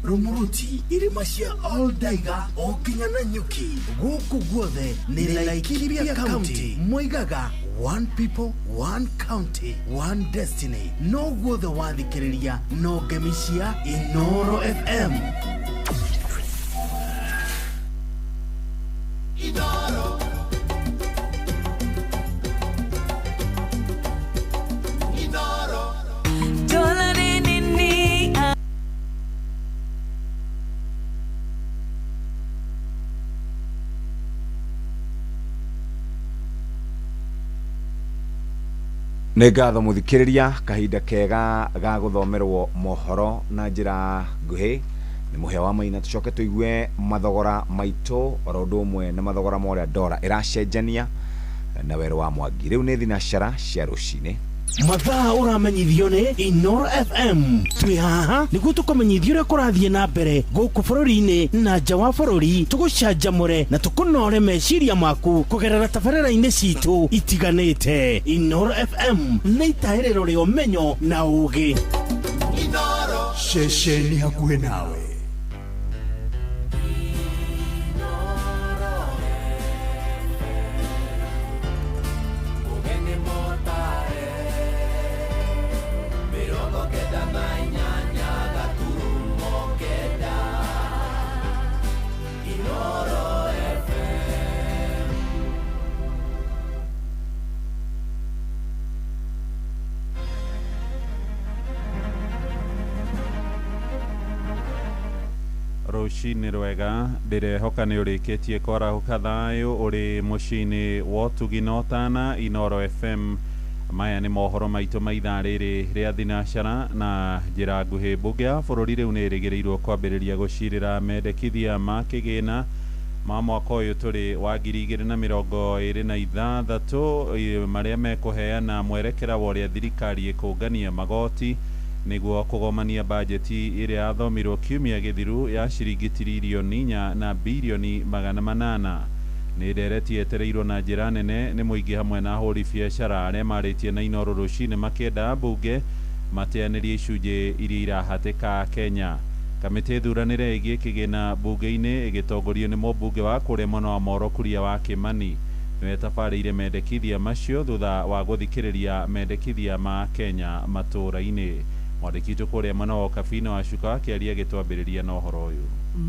Rumuruti Irimashia All Daiga Okinya na Nyuki Guku Guothe ni Laikipia County Moigaga one people, one county, one destiny. No Guothe wathikiriria no gemishia Inoro FM. Inoro Ngatho muthikiriria kahinda kega ga guthomerwo mohoro na njira nguhi ni muhia wa maina tucoke tuigue mathogora maito orondo umwe na mathogora moria dora iracenjania na wero wa Mwangi riu ni thinashara cia rucine mathaa uramenyithio ni Inoro FM twi haha niguo tukumenyithio uria kurathie na mbere guku bururi-ini na nja wa bururi tugucanjamure na tukunore meciria maku kugerera tabarĩra-inĩ citu itiganĩte. Inoro FM nĩ itaĩrĩro rĩa ũmenyo na ũũgĩ. Inoro ceceni hakuhĩ nawe. Rucini rwega ndirehoka ni urikitie kwarahuka thayo uri mucini wotuginotana Inoro FM. Maya ni mohoro maitu maitha riri ria thinashara na njira nguhi. Mbunge ya bururi riu ni irigirirwo kwambiriria gucirira mendekithia ma kigina ma mwaka uyu turi wa 2026 maria mekuheana mwerekera wa uria thirikari ikungania magoti niguo kugomania bajeti iria yathomirwo kiumia githiru ya ciringi tiririoni 4 na bilioni 800 ni ndereti yetereirwo na njira nene ni muingi hamwe na ahuri biacara aria maritie na Inoro rucini makienda mbunge mateanirie icunji iria irahatika Kenya. Kamiti thuranire igie kigina bunge-ini igitongorio ni mũmbunge wa kuria mwena wa Moro Kuria wa Kimani niwe tabarĩire mendekithia macio thutha wa guthikiriria mendekithia ma Kenya matura-ini. Mwandĩki kuria mwena wa Kabina wa Cuka akiaria gĩtwambĩrĩria na ũhoro ũyũ.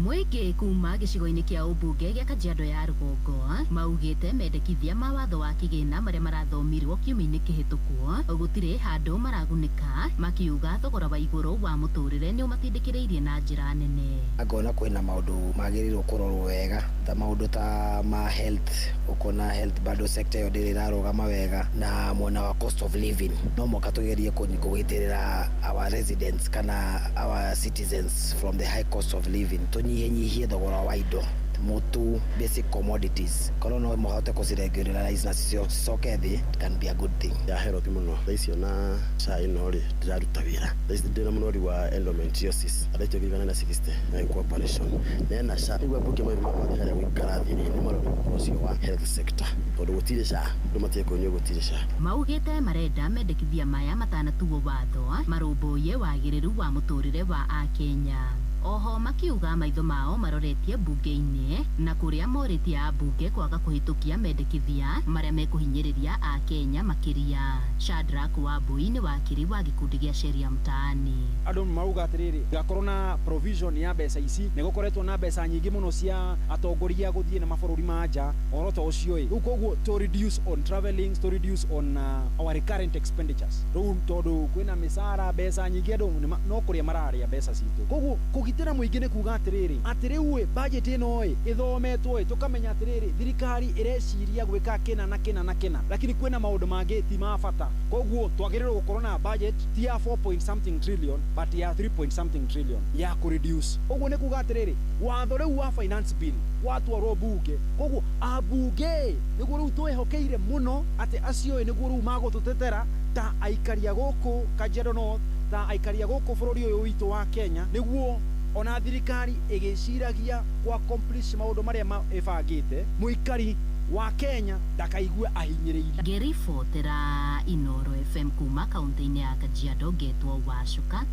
Mweke kuma gĩcigo-inĩ kĩa ũmbunge gĩa Kajiado ya Rũgongo maugĩte mendekithia ma watho wa kĩgĩna marĩa marathomirwo kiumia-inĩ kĩhĩtũku gũtirĩ handũ maragunĩka, makiuga thogora wa igũrũ wa mũtũrĩre nĩ ũmatindĩkĩrĩirie na njĩra nene. Ngona kwĩna maũndũ magĩrĩirwo kũrorwo wega ta maũndũ ta ma health, ukona health bado sector yo ndĩrĩ ĩrarũgama wega, na mwena wa cost of living no mũhaka tũgerie kũgitĩrĩra our residents kana our citizens from the high cost of living. Tunyihie thogora wa indo mutu basic commodities kono no muhote kuciregularize na cicoke thi can be a good thing. Ya health muno thaicio na chai no ri ndiraruta wira thaicio ndina munori wa endometriosis araitio givana na 60 na corporation nena sha igwa buke mai hari wikara thini ni marori ucio wa health sector tondu gutire sha ndumatie kunyo gutire sha. Maugite marenda mendekithia maya matanatuo watho marũmbũiye wagĩrĩru wa mũtũrĩre wa Akenya. Oho makiuga maitho mao maroretie bunge-inĩ na kuria morĩtie ambunge kwaga kũhĩtũkia mendekithia marĩa mekuhinyĩrĩria Akenya makiria. Shadrack Wambui ni wakiri wa gikundi gĩa sheria mtaani. Andũ mauga atĩrĩrĩ gakorwo na provision ya mbeca ici nĩ gũkoretwo na mbeca nyingĩ mũno cia atongoria gũthiĩ na mabũrũri ma nja oro to ũcio rĩu koguo to reduce on traveling, to reduce on our recurrent expenditures. Rĩu tondũ kwĩna mĩcara mbeca nyingĩ andũ no kũrĩa mararĩa mbeca citũ koguo gitira muingi ni kuga atiriri atiriwe budget ino ithometwo tukamenya atiriri thirikari ireciria gwika kina na kina na kina lakini kwena maundu mangi ti mabata koguo twagirirwo gukorwo na budget ti ya 4.something trillion but ya 3.something trillion ya ku reduce koguo ni kuga atiriri watho riu wa finance bill watwarwo bunge koguo abunge niguo riu twehokeire muno ati acio niguo riu magututetera ta aikaria guku Kajiado North ta aikaria guku bururi uyu witu wa Kenya niguo ona thirikari igiciragia kwa accomplish maundu maria ifangite muikari wa Kenya ndakaigue ahinyiriire. Ngeribotera Inoro FM kuma kaunti-inĩ ya Kajiado getwo Wacuka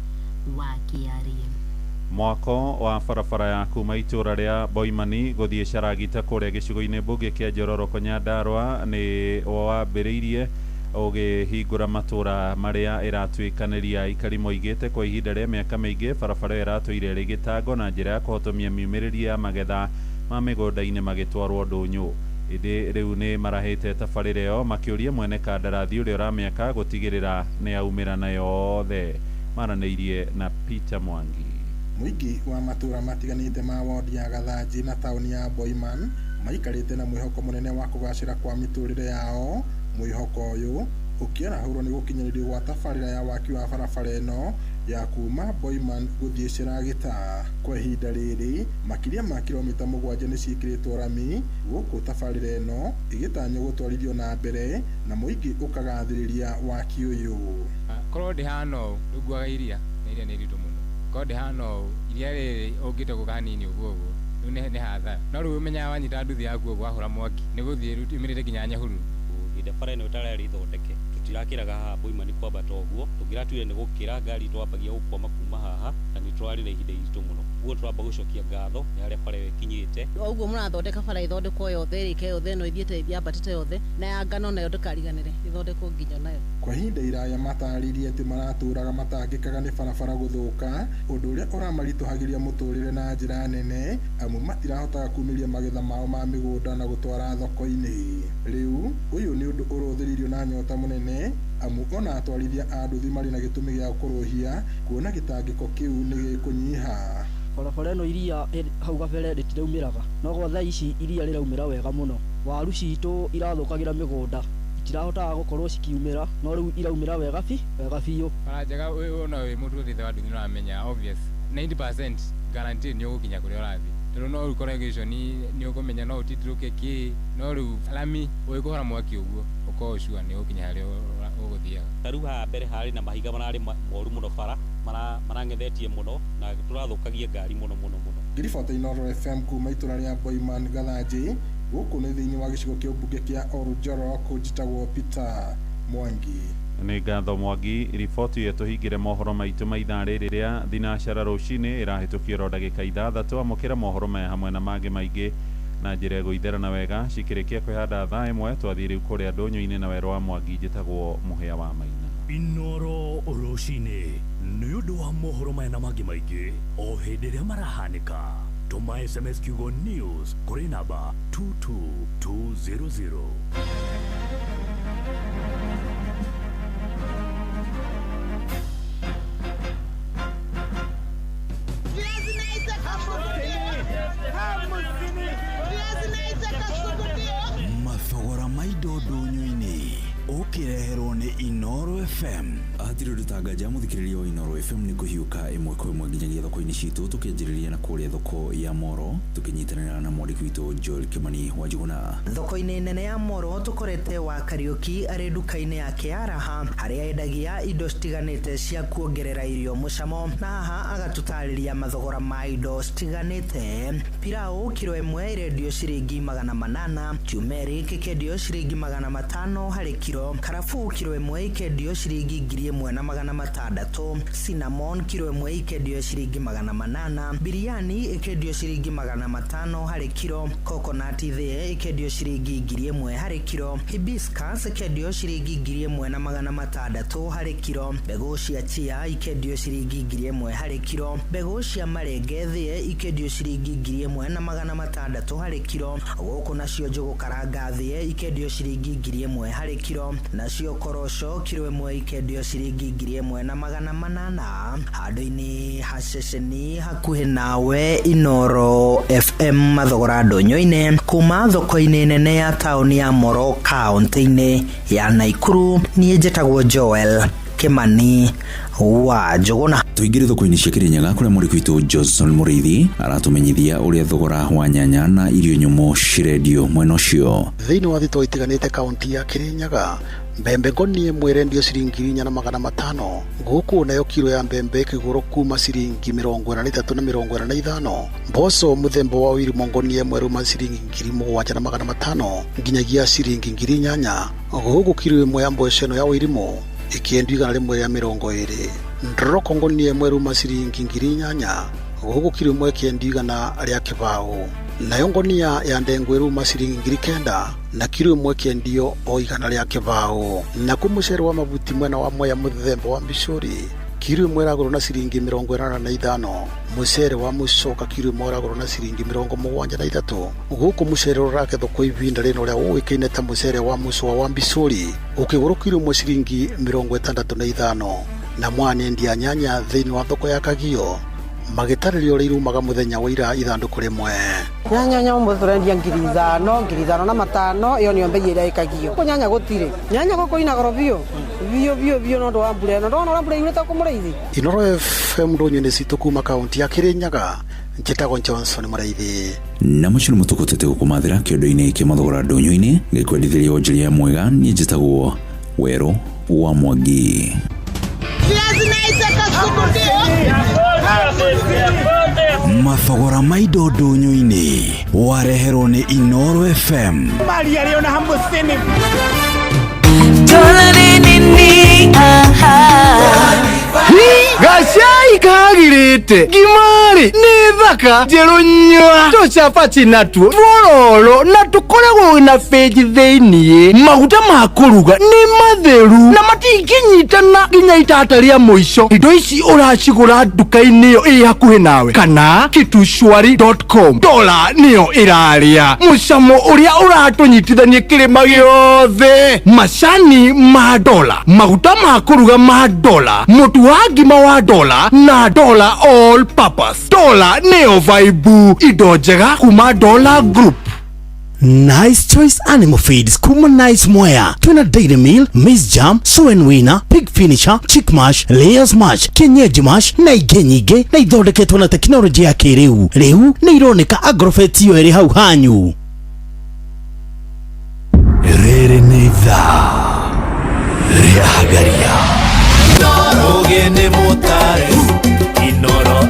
wa Kiarie. mwako wa barabara ya kuma itura ria Boimani guthie Sharagita kuria gicigo-ini mbunge kia Njororoko Nyandarua ni wambiriirie ugihingura matura maria iratwikaniria ikari moigite kwa ihinda ria miaka miingi barabara iratuire rigitango na njira ya kuhotomia miumiriria magetha ma migunda-ini magitwarwo Ndunyu. Indi riu ni marahite tabarire yo makiuria mwene kandarathi uria uramiaka gutigirira ni aumira na yothe. Maraneirie na Peter Mwangi. Muingi wa matura matiganite ma wodi ya Gathanji na tauni ya Boiman maikarite na mwihoko munene wa kugacira kwa miturire yao. Mwihoko uyu ukirahurwo ni gukinyiririo gwa tabarira ya waki wa barabara ino ya kuma Boiman guthie Sharagita. Kwa ihinda riri makiria ma kilomita 7 ni cikiritwo rami guku tabarira ino igitanyo gutwarithio na mbere na muingi ukagathiriria waki uyu. Korwo ndihano rugwaga iria ni rito muno. Korwo ndihano iria riri ungite gukanini uguo ni hatha. No riu menya wanyita nduthi yaku gwahura mwaki ni guthie imirite kinya Nyahururu. Inde bara ino itarari ithondeke tutirakiraga haha Boimani kwambata uguo tungiratuire ni gukira ngari twambagia gukwama kuma haha na ni twarire ihinda iritu muno uguo turamba gucokia ngatho ni aria bara ikinyite uguo murathondeka bara ithondekwo yothe rike yothe no ithiete ithiambatite yothe na ya ngano nayo ndikariganire ithondekwo nginya nayo. Kwa ihinda iraya mataririe ati maraturaga matangikaga ni barabara guthuka undu uria uramarituhagiria muturire na njira nene amu matirahotaga kumiria magetha mao ma migunda na gutwara thoko-ini. Riu uyu ni undu uruthiririo na nyota munene amu ona atwarithia a nduthi mari na gitumi gia kuruhia kuona gitangiko kiu ni gikunyiha. Barabara ino iria hau gabere ritiraumiraga no gwa thaa ici iria riraumira wega muno. Waru citu irathukagira migunda itirahotaga gukorwo cikiumira no riu iraumira wega biu. Barajega ona we mundu thitha wa nduthi no amenya obvious 90% guarantee ni ugukinya kuria urathi. Tondu no riu correlation ni ukumenya no utitiruke ki no riu lami uyikuhora mwaki uguo ukoshua ni ukinya haria uguthiaga. Taru ha mbere hari na mahiga marari moru muno bara marangethetie muno na turathukagia ngari muno. Ngiribota Inooro FM kuma itura ria Boiman Gathanji guku ni thiini wa gicigo kia mbunge kia Njororoko njitagwo Peter Mwangi. Ni ngatho Mwangi. Riboti yetu hingire mohoro maitu ma ithaa riri ria thinacara rucini irahitukio ro ndagika 6 amukira mohoro maya hamwe na mangi maingi na njira guitherana wega cikirikia kwihanda thaa imwe twathii riu kuria Ndunyu-ini na Werũ wa Mwangi njitagwo Muhia wa Maina. Inooro rucini ni undu wa mohoro maya na mangi maingi o hindi ria marahanika. Tuma SMS kiugo news kuri namba 22200. Mathogora maido Ndunyu-ini ukireherwo ni Inooro FM. Atiri rutangaja muthikiriria wa Inooro FM ni kuhiuka imwe kwa imwe nginyagia thoko-ini citu tukianjiriria na kuria thoko ya Moro tukinyitanira na mwandiki witu Joel Kimani wa Njuguna. Thoko-ini nene ya Moro tukorete wa Kariuki ari nduka-ini yake araha haria endagia indo citiganite cia kuongerera irio mucamo na haha agatutariria mathogora ma indo citiganite. Pirau kilo imwe irendio ciringi 800, turmeric ikendio ciringi 500 hari kilo, karafu kilo imwe ikendio ciringi 1600, cinnamon kilo imwe ikendio ciringi 800, biriani ikendio ciringi 500 hari kilo, coconut thie ikendio ciringi 1000 hari kilo, hibiscus ikendio ciringi 1600 hari kilo, mbegu cia chia ikendio ciringi 1000 hari kilo, mbegu cia marenge thie ikendio ciringi 1600 hari kilo, guku nacio njugu karanga thie ikendio ciringi 1000 hari kilo, nacio korosho kilo imwe ikendio ciringi 1800. Handu-ini haceceni hakuhi nawe Inooro FM mathogora Ndunyu-ini kuma thoko-ini nene ya tauni ya Moro kaunti-ini ya Naikuru. Nie njitagwo Joel Kimani wa Njuguna. Tuingire thoko-ini cia Kirinyaga kuria mwandiki witu Johnson Muriithi aratumenyithia uria thogora wa nyanya na irio nyumu cirendio mwena ucio. Thiini wa thito itiganite kaunti ya Kirinyaga mbembe ngoni mwerendio ciringi 4,500, guku nayo kilo ya mbembe kiguru kuma ciringi 43 na 45, mboco muthemba wa Wiri ngoni mweruma ciringi 7,500 nginyagia ciringi 8,000. Guku kilo imwe ya mboco no ya Wirimo ikiendio igana rimwe ya 20. Ndoroko ngoni mweruma ciringi 8,000, guku kiro imwe kĩendio 100 rĩa kĩbaũ. Nayo ngonia ya ndengũ ĩruma ciringi 9,000 na kiro imwe kĩendio o 100 rĩa kĩbaũ. Na kumucere wa mabuti mwena wa Mwea mũthemba wa Mbicuri kiro imwe ĩragũrwo na ciringi 85. Mucere wa Mucoka kiro imwe ĩragũrwo na ciringi 73. Guku mucere ũrakethwo kwa ivinda rĩno rĩa ũĩkaine ta mucere wa Mucwa wa Mbicuri ũkĩgũrwo kiro imwe ciringi 65. Na mwanendia nyanya thĩinĩ wa thoko ya Kagio magitarĩrio ũrĩa irumaga mũthenya wa ira ithandũkũ rĩmwe. Nyanya nyambo turendia 5,000, 5,500 iyo niyo mbei ĩrĩa ĩkagio. Ko nyanya gũtirĩ. Nyanya gũkũ ina goro bio no ndo wa mbura no ndo mbura yurĩte kũmũrĩithi. Inoro FM ndonyo nĩ citũ kuma kaunti ya Kirinyaga. Njĩtagwo Johnson Mũraithi. Na mũcuru mũtukũtete gũkũmathĩra kĩondo-inĩ kĩa mathogora ndonyo-inĩ gĩkwendithĩria onjĩria mwega niĩ njĩtagwo Werũ wa Mwangi. Mathogora ma indo ndonyo-inĩ wareherwo nĩ Inoro FM. Maria Leona Hambusini. Gacai kagirite gimari ni thaka jerunywa tuchapati natuo vororo na tukoragwo na feji thĩinĩ maguta ma kũruga ni matheru na matinginyitana nginya itata rĩa mũico. Indo ici ũracigũra nduka-inĩ ĩyo ĩ hakuhĩ nawe kana kitushwari.com. Dola nĩyo ĩrarĩa mũcamo ũrĩa ũratũnyitithania kĩrĩma gĩothe. Macani ma dola, maguta ma kũruga ma dola, mũtu wa ngima wa dola na dola all purpose. Dola neo vibe indo njega kuma Dola Group. Nice Choice Animal Feeds kuma Nice Mwea. Tuna Dairy Meal, Maize Jam, Soen Winner, Pig Finisher, Chick Mash, Layers Mash, Kienyeji Mash na ingĩ nyingĩ na ithondeketwo na tekinoronjĩ ya kĩrĩu. Rĩu nĩ ironeka Agrovet iyo ĩrĩ hau hanyu. Rĩrĩ nĩ ithaa rĩa Hagaria. Ogene motare Inoro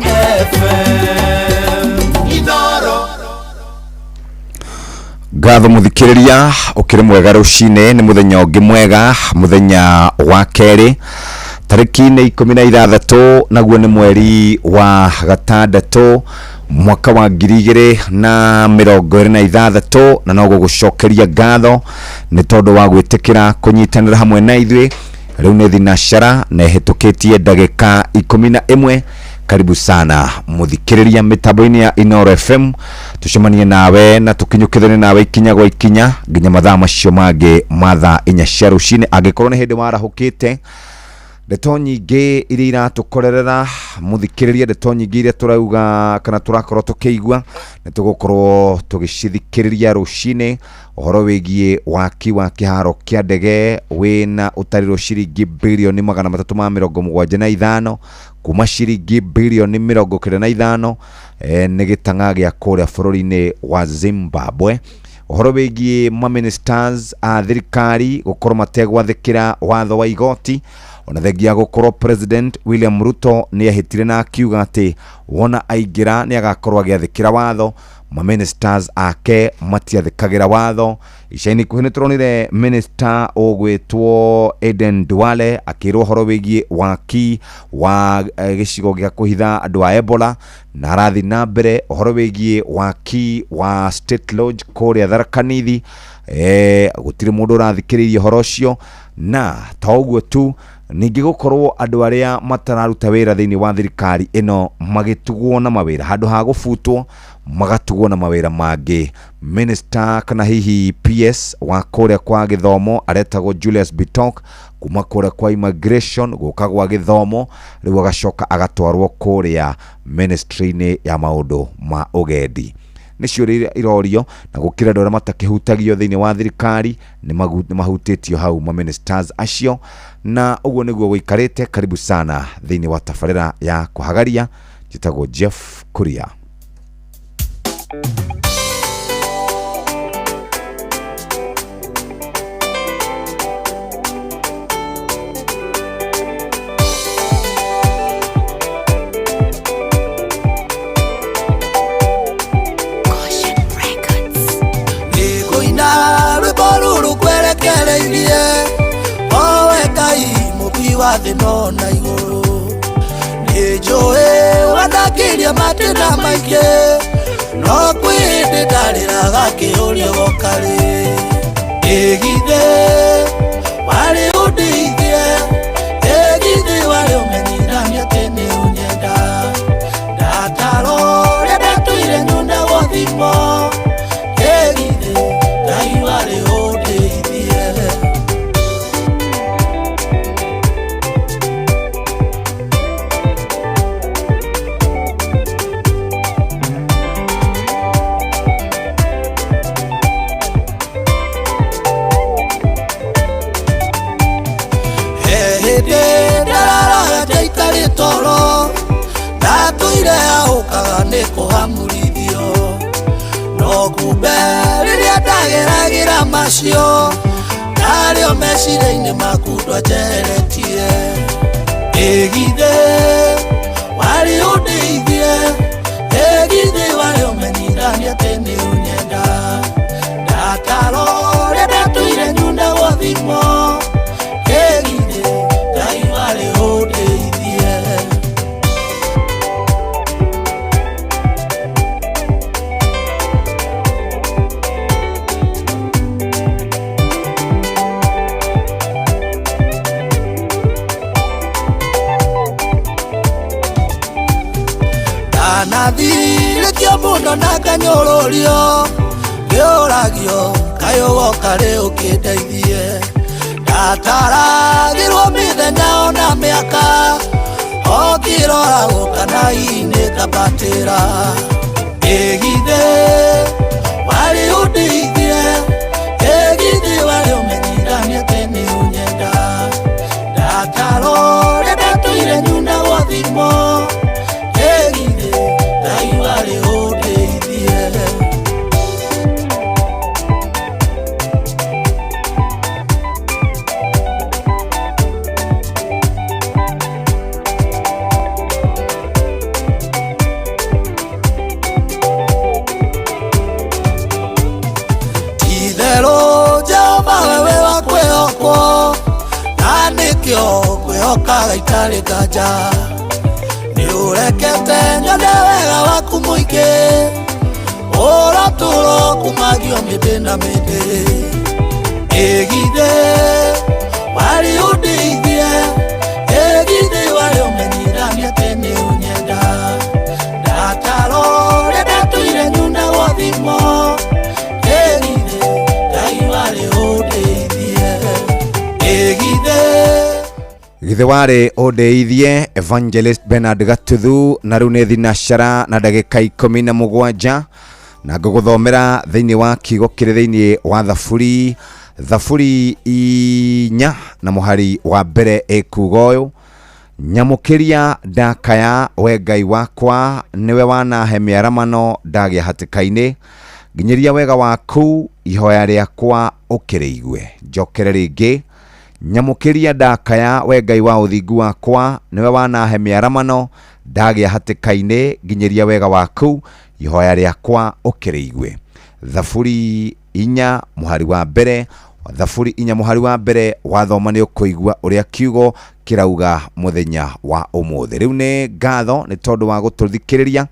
FM. Inoro Gatho muthikiriria ukiri mwega rucine ni muthenya ungi mwega muthenya wa keri tariki ni 16 naguo ni mweri wa gatandatu mwaka wa 2026 na no gucokeria gatho ni tondu wa gwitikira kunyitanira hamwe na ithuĩ. Riu ni thinashara na hitukitie ndagika 11. Karibu sana muthikiriria mitambo-ini ya Inoro FM. Tucemanie nawe na tukinyukithane nawe ikinya gwa ikinya nginya mathaa macio mangĩ mathaa 4 cia rucini. Angikorwo ni hindi warahukite ndeto nyingĩ iria iratukorerera muthikiriria, ndeto nyingĩ iria turauga kana turakorwo tukĩigua nĩ tugukorwo tugicithikiriria rucini. Ũhoro wĩgiĩ waki wa kĩharo kĩa ndege wĩna ũtarĩro ciringi bilioni 375 kuma ciringi bilioni 95 nĩ gĩtang'a gĩa kũrĩa bũrũri-inĩ wa Zimbabwe. Ũhoro wĩgiĩ maministers a thirikari gũkorwo mategwathĩkĩra watho wa igoti ona thengia gũkorwo President William Ruto nĩ ahĩtire na akiuga atĩ wona aingĩra nĩ agakorwo agĩathĩkĩra watho. Ministers ake matiathĩkagĩra watho. Ica-inĩ ikuhĩ nĩ tũronire minister ũgwĩtwo Aden Duale akĩrwo ũhoro wĩgiĩ waki wa gĩcigo gĩa kũhitha andũ a Ebola na arathi na mbere ũhoro wĩgiĩ waki wa State Lodge kũrĩa Tharaka Nithi. Gũtirĩ mũndũ ũrathikĩrĩirie ũhoro ũcio na ta ũguo tu ningĩ gũkorwo andũ arĩa matararuta wĩra thĩinĩ wa thirikari ĩno magĩtugwo na mawĩra handũ ha gũbutwo magatugwo na mawĩra mangĩ. Minister kana hihi PS wa kũrĩa kwa gĩthomo aretagwo Julius Bitok kuma kũrĩa kwa immigration gũka gwa gĩthomo rĩu agacoka agatwarwo kũrĩa ministry-inĩ ya maũndũ ma ũgendi. Nĩcio irorio na gũkĩra andũ arĩa matakĩhutagio thĩinĩ wa thirikari nĩ mahutĩtio hau ma ministers acio na ũguo nĩguo gũikarĩte. Karibu sana thĩinĩ wa tabarĩra ya kũhagaria. Njĩtagwo Jeff Kuria. Thĩ no na igũrũ nĩ Nijoe wanakiria matena maike no kwende darira kiurio gokari egithe wale udithie egithe wale umenyithania tene unyenda ndataro ria ndatuire nyunda gothimo egithe Ngai wale udithie toro ndatuire aukaga nikuhamurithio no kumbe riria ndageragira macio ndario meciria-inĩ maku ndwanjeretie egithe wari undeithie egithe wari umenyithania atĩ nĩ ũnyenda ndataro ria ndatuire nyunda gwathimo egithe Ngai wari undeithie Nathire kia mundo na kanyororio Gioragio kayogo kare ukindeithie Ndataragirwo mithenya ona miaka Okirora gukana ine kabatira Egithe wari undeithie Egithe wari umenyithania atĩ nĩ ũnyenda Ndataro ria ndatuire nyunda gwathimo Kwehokaga itarĩ nganja nĩ ũrekete nyone wega waku mũingĩ ũrotũro kumagio mĩndĩ na mĩndĩ egithe wari undeithie egithe wari umenyithania atĩ nĩ ũnyenda ndataro ria ndatuire nyunda gwathimo egithe Ngai wari undeithie egithe Githe wari undeithie Evangelist Bernard Gatuthu na riu ni thinashara na ndagika 17 na nguguthomera thiini wa kigo kiri thiini wa thaburi 4 na muhari wa mbere ekuga uyu nyamukiria ndakaya we Ngai wakwa niwe wanahe miaramano ndagia hatikaini nginyiria wega waku ihoya riakwa ukiriigwe njokere ringi nyamukiria ndakaya we Ngai wa uthingu wakwa niwe wanahe miaramano ndagia hatikaini nginyiria wega waku ihoya riakwa ukiriigwe thaburi 4 muhari wa mbere thaburi 4 muhari wa mbere wathoma ni ukuigwa uria kiugo kirauga muthenya wa umuthi riu ni ngatho ni tondu wa gututhikiriria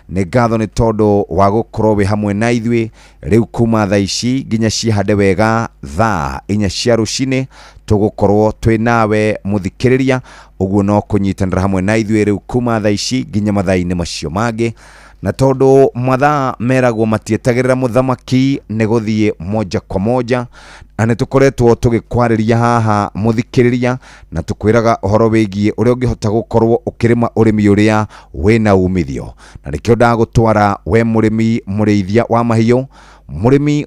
ni ngatho ni tondu wa gukorwo wi hamwe na ithwi riu kuma thaa ici nginya cihande wega thaa 4 cia rucini tugukorwo twi nawe muthikiriria uguo no kunyitanira hamwe na ithwi riu kuma thaa ici nginya mathaa-ini macio mangi na tondu mathaa meragwo matietagirira muthamaki ni guthie moja kwa moja ane tukoretwo tugikwariria haha muthikiriria na tukwiraga uhoro wigie uria ungihota gukorwo ukirima urimi uria wina umithio na nikio ndagutwara we murimi murithia wa mahiu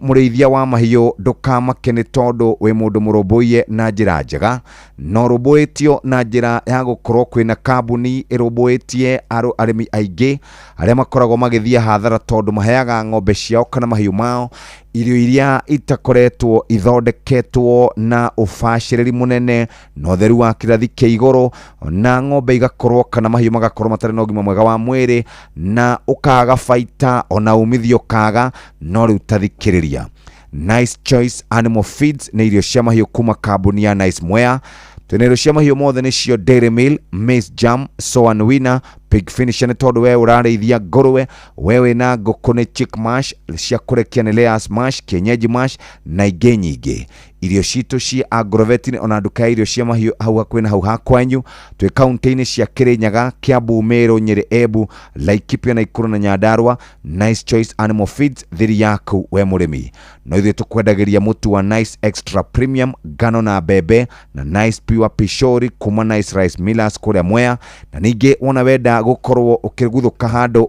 murithia wa mahiu ndukamake ni tondu we mundu murumbuie na njira njega no rumbuitio na njira ya gukorwo kwina kambuni irumbuitie arimi aingi aria makoragwo magithia hathara tondu maheaga ng'ombe ciao kana mahiu mao irio iria itakoretwo ithondeketwo na ufashiriri munene no theru wa kirathi kia igoro na ng'ombe igakorwo kana mahiu magakorwo matari na ugima mwega wa mwiri na ukaga baita ona umithio kaga no riu tathikiriria Nice Choice Animal Feeds ni irio cia mahiu kuma kambuni ya Nice Mwea Twenero cia mahiũ mothe nĩcio Dairy Meal, Maize Jam, Soan Winner, Pig Finisher nĩ tondũ we ũrarĩithia ngũrwe, wewe na ngũkũ nĩ Chick Mash, cia kũrekia nĩ Layers Mash, Kienyeji Mash na ingĩ nyingĩ. Irio citũ cia Agrovet ona nduka ya irio cia mahiũ hau hakuhĩ na hau hakwanyu, twĩ kaunti-inĩ cia Kirinyaga, Kiambu, Meru, Nyeri, Embu, Laikipia, Nakuru na Nyandarua. Nice Choice Animal Feeds thiri yaku we mũrĩmi. No ithuĩ tũkwendagĩria mũtu wa Nice Extra Premium, ngano na mbembe, na Nice Pure Pishori kuma Nice Rice Millers kũrĩa Mwea. Na ningĩ wona wenda gũkorwo ũkĩguthũka handũ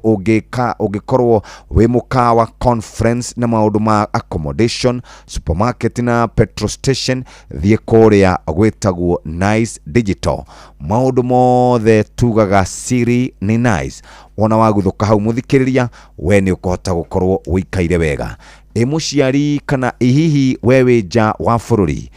ũngĩkorwo wĩ mũkawa, conference na maũndũ ma accommodation, supermarket na petrol station, thiĩ kũrĩa gwĩtagwo Nice Digital. Maũndũ mothe tugaga siri ni Nice. Wona waguthũka hau mũthikĩrĩria, we nĩ ũkũhota gũkorwo wĩikaire wega. Mũciari kana hihi wewe nja wa bũrũri,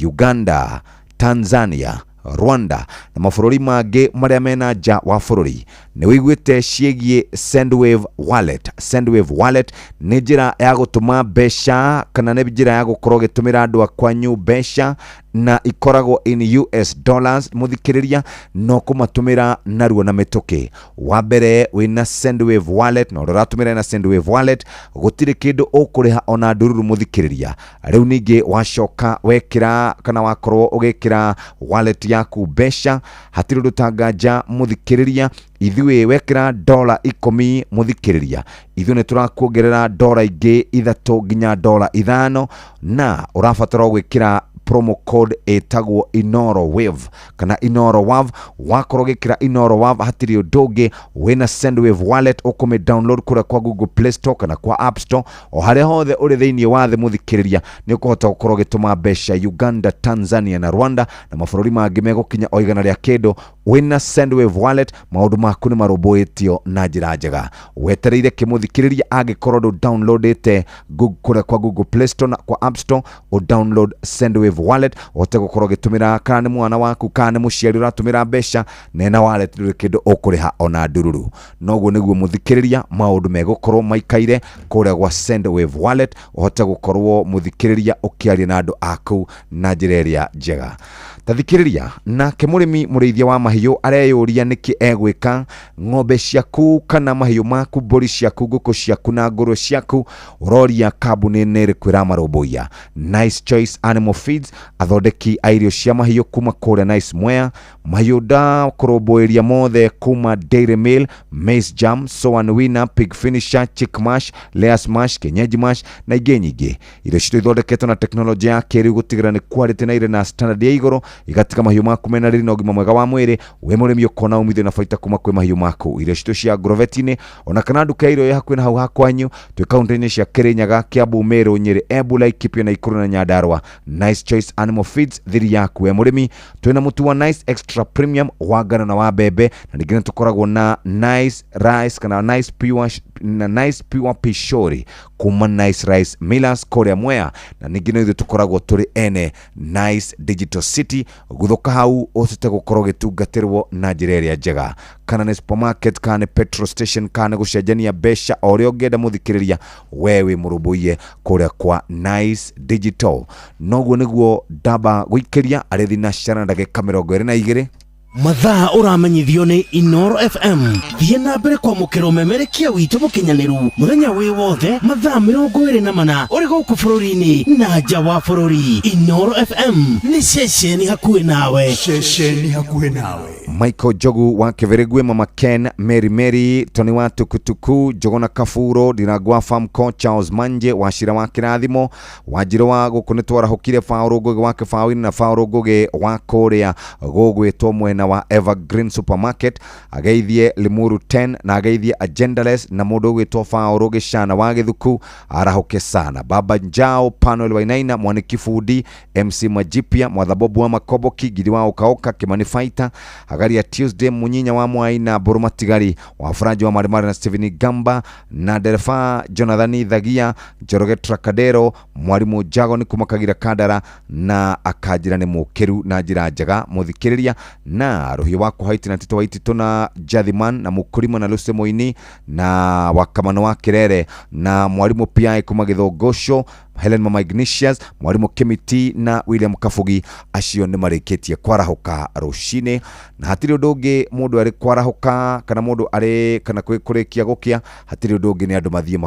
Uganda, Tanzania, Rwanda na mabũrũri mangĩ marĩa mena nja wa bũrũri, nĩ wĩiguĩte ciĩgiĩ Sendwave Wallet. Sendwave Wallet nĩ njĩra ya gũtũma mbeca kana nĩ njĩra ya gũkorwo gĩtũmĩra andũ akwanyu mbeca na ikoragwo in US dollars. Mũthikĩrĩria no kũmatũmĩra naruo na mĩtũkĩ. Wa mbere wĩna Sendwave Wallet na ũratũmĩra na Sendwave Wallet, gũtirĩ kĩndũ ũkũrĩha ona ndururu mũthikĩrĩria. Rĩu ningĩ wacoka wekĩra kana wakorwo ũgĩkĩra wallet yaku mbeca, hatirĩ ũndũ tanganja mũthikĩrĩria. Ithuĩ wekĩra $10 mũthikĩrĩria, ithuĩ nĩ tũrakuongerera $3 3 nginya $5, na ũrabatara gwĩkĩra promo code etagwo Inoro Wave kana Inoro Wave. Wakorwo gĩkĩra Inoro Wave, hatirĩ ũndũ ũngĩ, wĩna Sendwave Wallet ũkũmĩ download kũrĩa kwa Google Play Store kana kwa App Store, o harĩa hothe ũrĩ thĩinĩ wa thĩ mũthikĩrĩria, nĩ ũkũhota gũkorwo gĩtũma mbeca Uganda, Tanzania na Rwanda na mabũrũri mangĩ megũkinya o igana rĩa kĩndũ. Wĩna Sendwave Wallet, maũndũ maku nĩ marũmbũĩtio na njĩra njega. Wetereire kĩmũthikĩrĩria, angĩkorwo ndũ downloadĩte kũrĩa kwa Google Play Store na kwa App Store, o download Sendwave Wallet, ote gũkorwo gĩtũmĩra kana nĩ mwana waku kana nĩ mũciari ũratũmĩra mbeca, na wallet ndũrĩ kĩndũ ũkũrĩha ona ndururu. Noguo nĩguo mũthikĩrĩria maũndũ megũkorwo maikaire kũrĩa gwa Sendwave Wallet, ote gũkorwo mũthikĩrĩria ũkĩaria na andũ aku na njĩra ĩrĩa njega. Tathikĩrĩria, nake mũrĩmi mũrĩithia wa mahiũ areyũria nĩkĩ egwĩka ng'ombe ciaku kana mahiũ maku, mbũri ciaku, ngũkũ ciaku na ngũrwe ciaku, ũroria kambuni nĩ ĩrĩkũ ĩramarũmbũiya. Nice Choice Animal Feeds, athondeki a irio cia mahiũ kuma kũrĩa Nice Mwea. Mahiũ da kũrũmbũiria mothe kuma Dairy Meal, Maize Jam, Soan Winner, Pig Finisher, Chick Mash, Layers Mash, Kienyeji Mash na ingĩ nyingĩ. Irio citũ ithondeketwo na teknolojĩ ya kĩrĩu gũtigĩrĩra nĩ quality na irĩ na standard ya igũrũ, igatika mahiũ maku mena riri na ũgima mwega wa mwĩrĩ. We mũrĩmi ũkona umithio na baita kuma kwĩ mahiũ maku. Irio citũ cia Agrovet-inĩ ona kana nduka irio ya hakuhĩ na hau hakwanyu, twĩ kaunti-inĩ cia Kirinyaga, Kiambu, Meru, Nyeri, Embu, Laikipia, Nakuru na Nyandarua. Nice Choice Animal Feeds thiri yaku we mũrĩmi. Twĩna mũtu wa Nice Extra Premium wa ngano na wa mbembe, na ningĩ tũkoragwo na Nice Rice kana Nice Pure Pishori kuma Nice Rice Millers kũrĩa Mwea, na ningĩ no ithuĩ tũkoragwo tũrĩ ene Nice Digital City. Guthũka hau ũhote gũkorwo gĩtungatĩrwo na njĩra ĩrĩa njega, kana nĩ supermarket kana nĩ petrol station kana gũcenjania mbeca o ũrĩa ũngĩenda mũthikĩrĩria, wewe mũrũmbũiye kũrĩa kwa Nice Digital. Noguo nĩguo ndamba gũikĩria arĩ thinacara ndagĩka 22 mathaa ũramenyithio nĩ Inoro FM. Thiĩ na mbere kwamũkĩra ũmemerekia witũ mũkinyanĩru mũthenya wĩ wothe mathaa 24 ũrĩ gũkũ bũrũri-inĩ na nja wa bũrũri. Inoro FM nĩ ceceni hakuhĩ nawe. Ceceni hakuhĩ nawe. Michael Jogu wa Kĩvĩrĩgwe, Mama Ken, Mary, Tony wa Tukutuku, Jogona Kafuro, Ndiragwa Famco, Charles Manje, Wachira wa Kĩrathimo, Wanjiro wa gũkũ nĩtwarahũkire Faũrũ Ngũgĩ wa Kĩbaũ-inĩ na Faũrũ Ngũgĩ wa kũrĩa gũgwĩtwo mwena wa Evergreen Supermarket, ageithie Limuru 10 na ageithie Agendaless na mũndũ ũgwĩtwo Faũrũ Gĩcana wa Gĩthuku arahũke sana. Baba Njao, Panuel Wainaina, Mwaniki Fudi, MC Majipia, Mwathabobu wa Makoboki, Gidi wa Okaoka, Kimani Fighter, Agaria Tuesday, Munyinya wa Mwai na Buruma Tigari, Wafuraji wa Marimari na Steven Gamba na Derefa Jonathani Thagia, Njoroge Trakadero, Mwarimu Jago ni kumakagira Kadara na akajira ni mũkĩru na njĩra njega mũthikĩrĩria, na Ruhi wako Haiti na Tito Waitito na Jathiman na Mukurima na Luce Moini na Wakamano wa Kirere na Mwarimu pia kuma Gĩthũngũcũ Helen Mama Ignatius, Mwalimu Kimiti na William Kafugi acio nĩ marĩkĩtie kwarahuka rucini, na hatirĩ ũndũ ũngĩ mũndũ arĩ kwarahuka kana mũndũ arĩ kana kũrĩkia gũkĩa, hatirĩ ũndũ ũngĩ nĩ andũ mathiĩ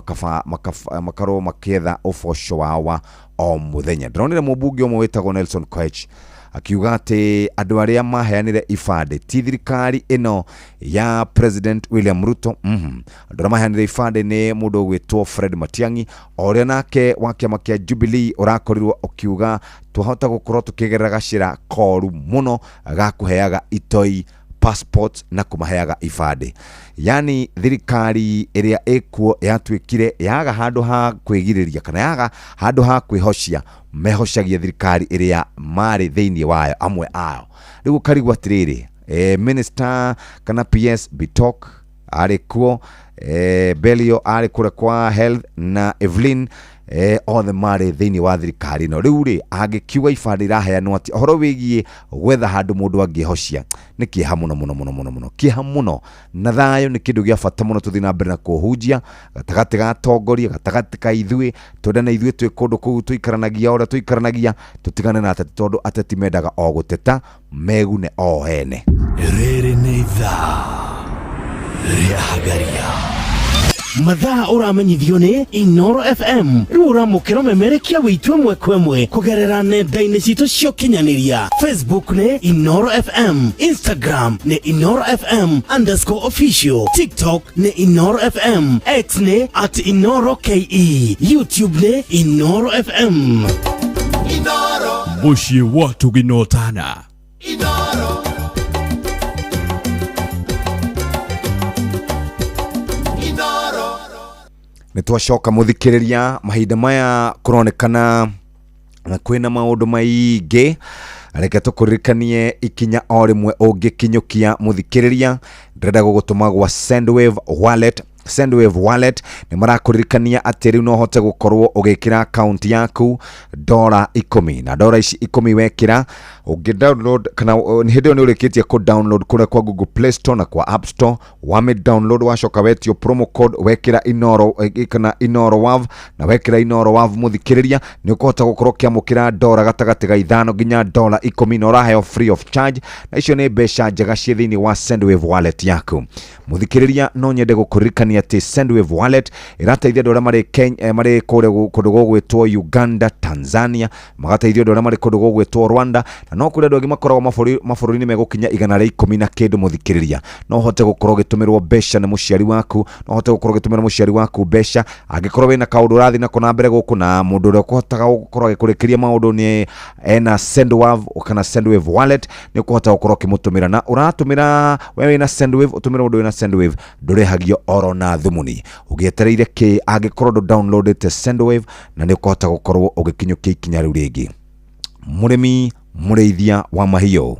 makarwo makĩetha ũboco wao wa o mũthenya. Ndĩronire mũmbunge ũmwe wĩtagwo Nelson Koech akiuga atĩ andũ arĩa maheanire ibandĩ ti thirikari ĩno ya President William Ruto. Andũ arĩa maheanire ibandĩ nĩ mũndũ ũgwĩtwo Fred Matiang'i, o ũrĩa nake wa kĩama kĩa Jubilee ũrakorirwo ũkiuga twahota gũkorwo tũkĩgerera gacĩra koru mũno ga kũheaga itoi passport na kũmaheaga ibandĩ. Yani thirikari ĩrĩa ĩkuo yatuĩkire yaga handũ ha kwĩgirĩria kana yaga handũ ha kwĩhocia, mehocagia thirikari ĩrĩa marĩ thĩinĩ wayo amwe ao. Rĩu karigwo atĩrĩrĩ, minister kana PS Bitok arĩ kuo, Belio arĩ kũrĩa kwa health na Evelyn othe marĩ thĩinĩ wa thirikari no. Rĩu rĩ angĩkiuga ibandĩ iraheanwo ati ũhoro wĩgiĩ gwetha handũ mũndũ angĩhocia nĩ kĩeha mũno kĩeha mũno, na thayũ nĩ kĩndũ gĩa bata mũno tũthiĩ na mbere na kũhunjia gatagatĩ ga atongoria, gatagatĩ ka ithuĩ, tondũ na ithuĩ twĩ kũndũ kũu tũikaranagia ũrĩa tũikaranagia, tũtigane na ateti tondũ ateti mendaga o gũteta megune o ene. Rĩrĩ nĩ ithaa rĩa Hagaria. Mathaa uramenyithio nĩ Inoro FM. Rĩu ũramũkĩra ũmemerekia wĩitũ ĩmwe kwa ĩmwe kũgerera nenda-inĩ citũ cia ũkinyanĩria. Facebook nĩ Inoro FM, Instagram nĩ Inoro FM_official, TikTok nĩ Inoro FM, X nĩ @InoroKE, YouTube nĩ Inoro FM. Inoro muciĩ watu ginotana. Inoro nĩtwacoka mũthikĩrĩria. Mahinda maya kũronekana na kwĩna maũndũ maingĩ, reke tũkũririkanie ikinya o rĩmwe ũngĩkinyũkia mũthikĩrĩria. Ndĩrenda gũgũtũma gwa Sendwave Wallet. Sendwave Wallet nĩ marakũririkania atĩ rĩu no hote gũkorwo ũgĩkĩra account yaku $10, na $10 ici 10 wekĩra ũngĩ-download kana hĩndĩ ĩyo nĩ ũrĩkĩtie kũ-download kũrĩa kwa Google Play Store na kwa App Store. Wame-download wacoka wetio promo code wekĩra Inoro kana InoroWav, na wekĩra InoroWav mũthikĩrĩria nĩ ũkũhota gũkorwo ũkĩamũkĩra $10 gatagatĩ ga 5 nginya $10 na ũraheo free of charge, na icio nĩ mbeca njega ciĩ thĩinĩ wa Sendwave Wallet yaku. Mũthikĩrĩria no nyende gũkũririkania atĩ Sendwave Wallet ĩrateithia andũ arĩa marĩ kũndũ gũgwĩtwo Uganda, Tanzania, magateithia andũ arĩa marĩ kũndũ gũgwĩtwo Rwanda, na no kũrĩ andũ angĩ makoragwo mabũrũri-inĩ megũkinya 110 na kĩndũ. Mũthikĩrĩria no hote gũkorwo gĩtũmĩrwo mbeca nĩ mũciari waku, no hote gũkorwo gĩtũmĩra mũciari waku mbeca angĩkorwo wĩna kaũndũ ũrathiĩ nako na mbere gũkũ, na mũndũ ũrĩa ũkũhotaga gũkorwo agĩkũrĩkĩria maũndũ nĩ ena Sendwave kana Sendwave Wallet, nĩ ũkũhota gũkorwo ũkĩmũtũmĩra, na ũratũmĩra wewe wĩna Sendwave, ũtũmĩra mũndũ wĩna Sendwave ndũrĩhagio oro na thumuni. Ũgĩetereire kĩ angĩkorwo ndũ-downloadĩte Sendwave, na nĩ ũkũhota gũkorwo ũgĩkinyũkia ikinya rĩu rĩngĩ. Mũrĩmi mũrĩithia wa mahiũ,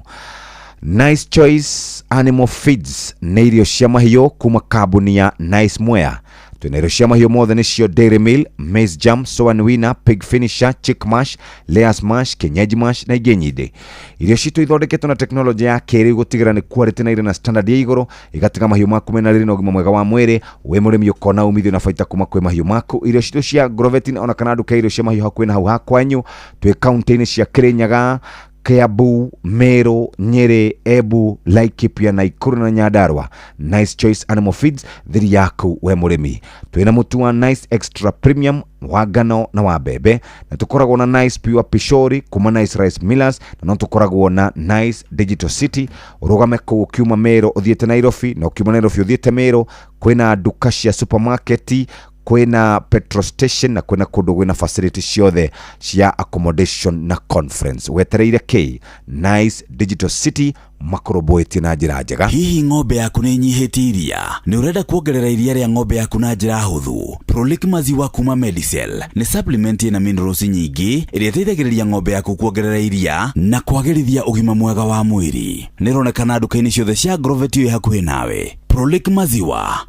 Nice Choice Animal Feeds nĩ irio cia mahiũ kuma kambuni ya Nice Mwea. Twĩna irio cia mahiũ mothe nĩcio Dairy Meal, Maize Jam, Soan Winner, Pig Finisher, Chick Mash, Layers Mash, Kienyeji Mash na ingĩ nyingĩ. Irio citũ ithondeketwo na teknolojĩ ya kĩrĩu gũtigĩrĩra nĩ quality na irĩ na standard ya igũrũ, igatiga mahiũ maku mena riri na ũgima mwega wa mwĩrĩ. Wĩ mũrĩmi ũkona umithio na baita kuma kwĩ mahiũ maku. Irio citũ cia Grovetin ona kana nduka irio cia mahiũ hakuhĩ na hau hakwanyu, twĩ kaunti-inĩ cia Kirinyaga, Kiambu, Meru, Nyeri, Embu, Laikipia, Nakuru na Nyandarua. Nice Choice Animal Feeds, thiri yaku we mũrĩmi. Twĩna mũtu wa Nice Extra Premium wa ngano na wa mbembe, na tukoragwo na Nice Pure Pishori kuma Nice Rice Millers, na no tukoragwo na Nice Digital City. Urugame kũu ukiuma Meru uthiĩte Nairobi, na ukiuma Nairobi uthiĩte Meru, kwĩna nduka cia supermarket, kwĩna petrol station, na kwĩna kũndũ gwĩna facility ciothe cia accommodation na conference. Wetereire kĩ Nice Digital City makoroboti na njĩra njega. Hihi ng'ombe yaku nĩ nyihĩtie iria? Nĩ ũrenda kuongerera iria rĩa ng'ombe yaku na njĩra hũthũ? Prolic maziwa kuma Medicel nĩ supplement ina minerals nyingĩ ĩrĩa ĩteithagĩrĩria ng'ombe yaku kuongerera iria na kwagĩrithia ũgima mwega wa mwĩrĩ. Nĩ ĩronekana nduka-inĩ ciothe cia Grovet ĩ hakuhĩ nawe. Prolic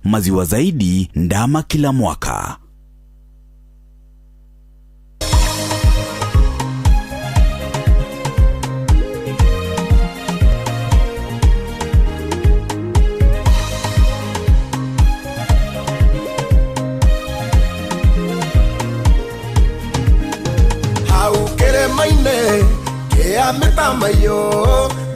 maziwa zaidi, ndama kila mwaka. magerio-inĩ kĩamĩta maiyũ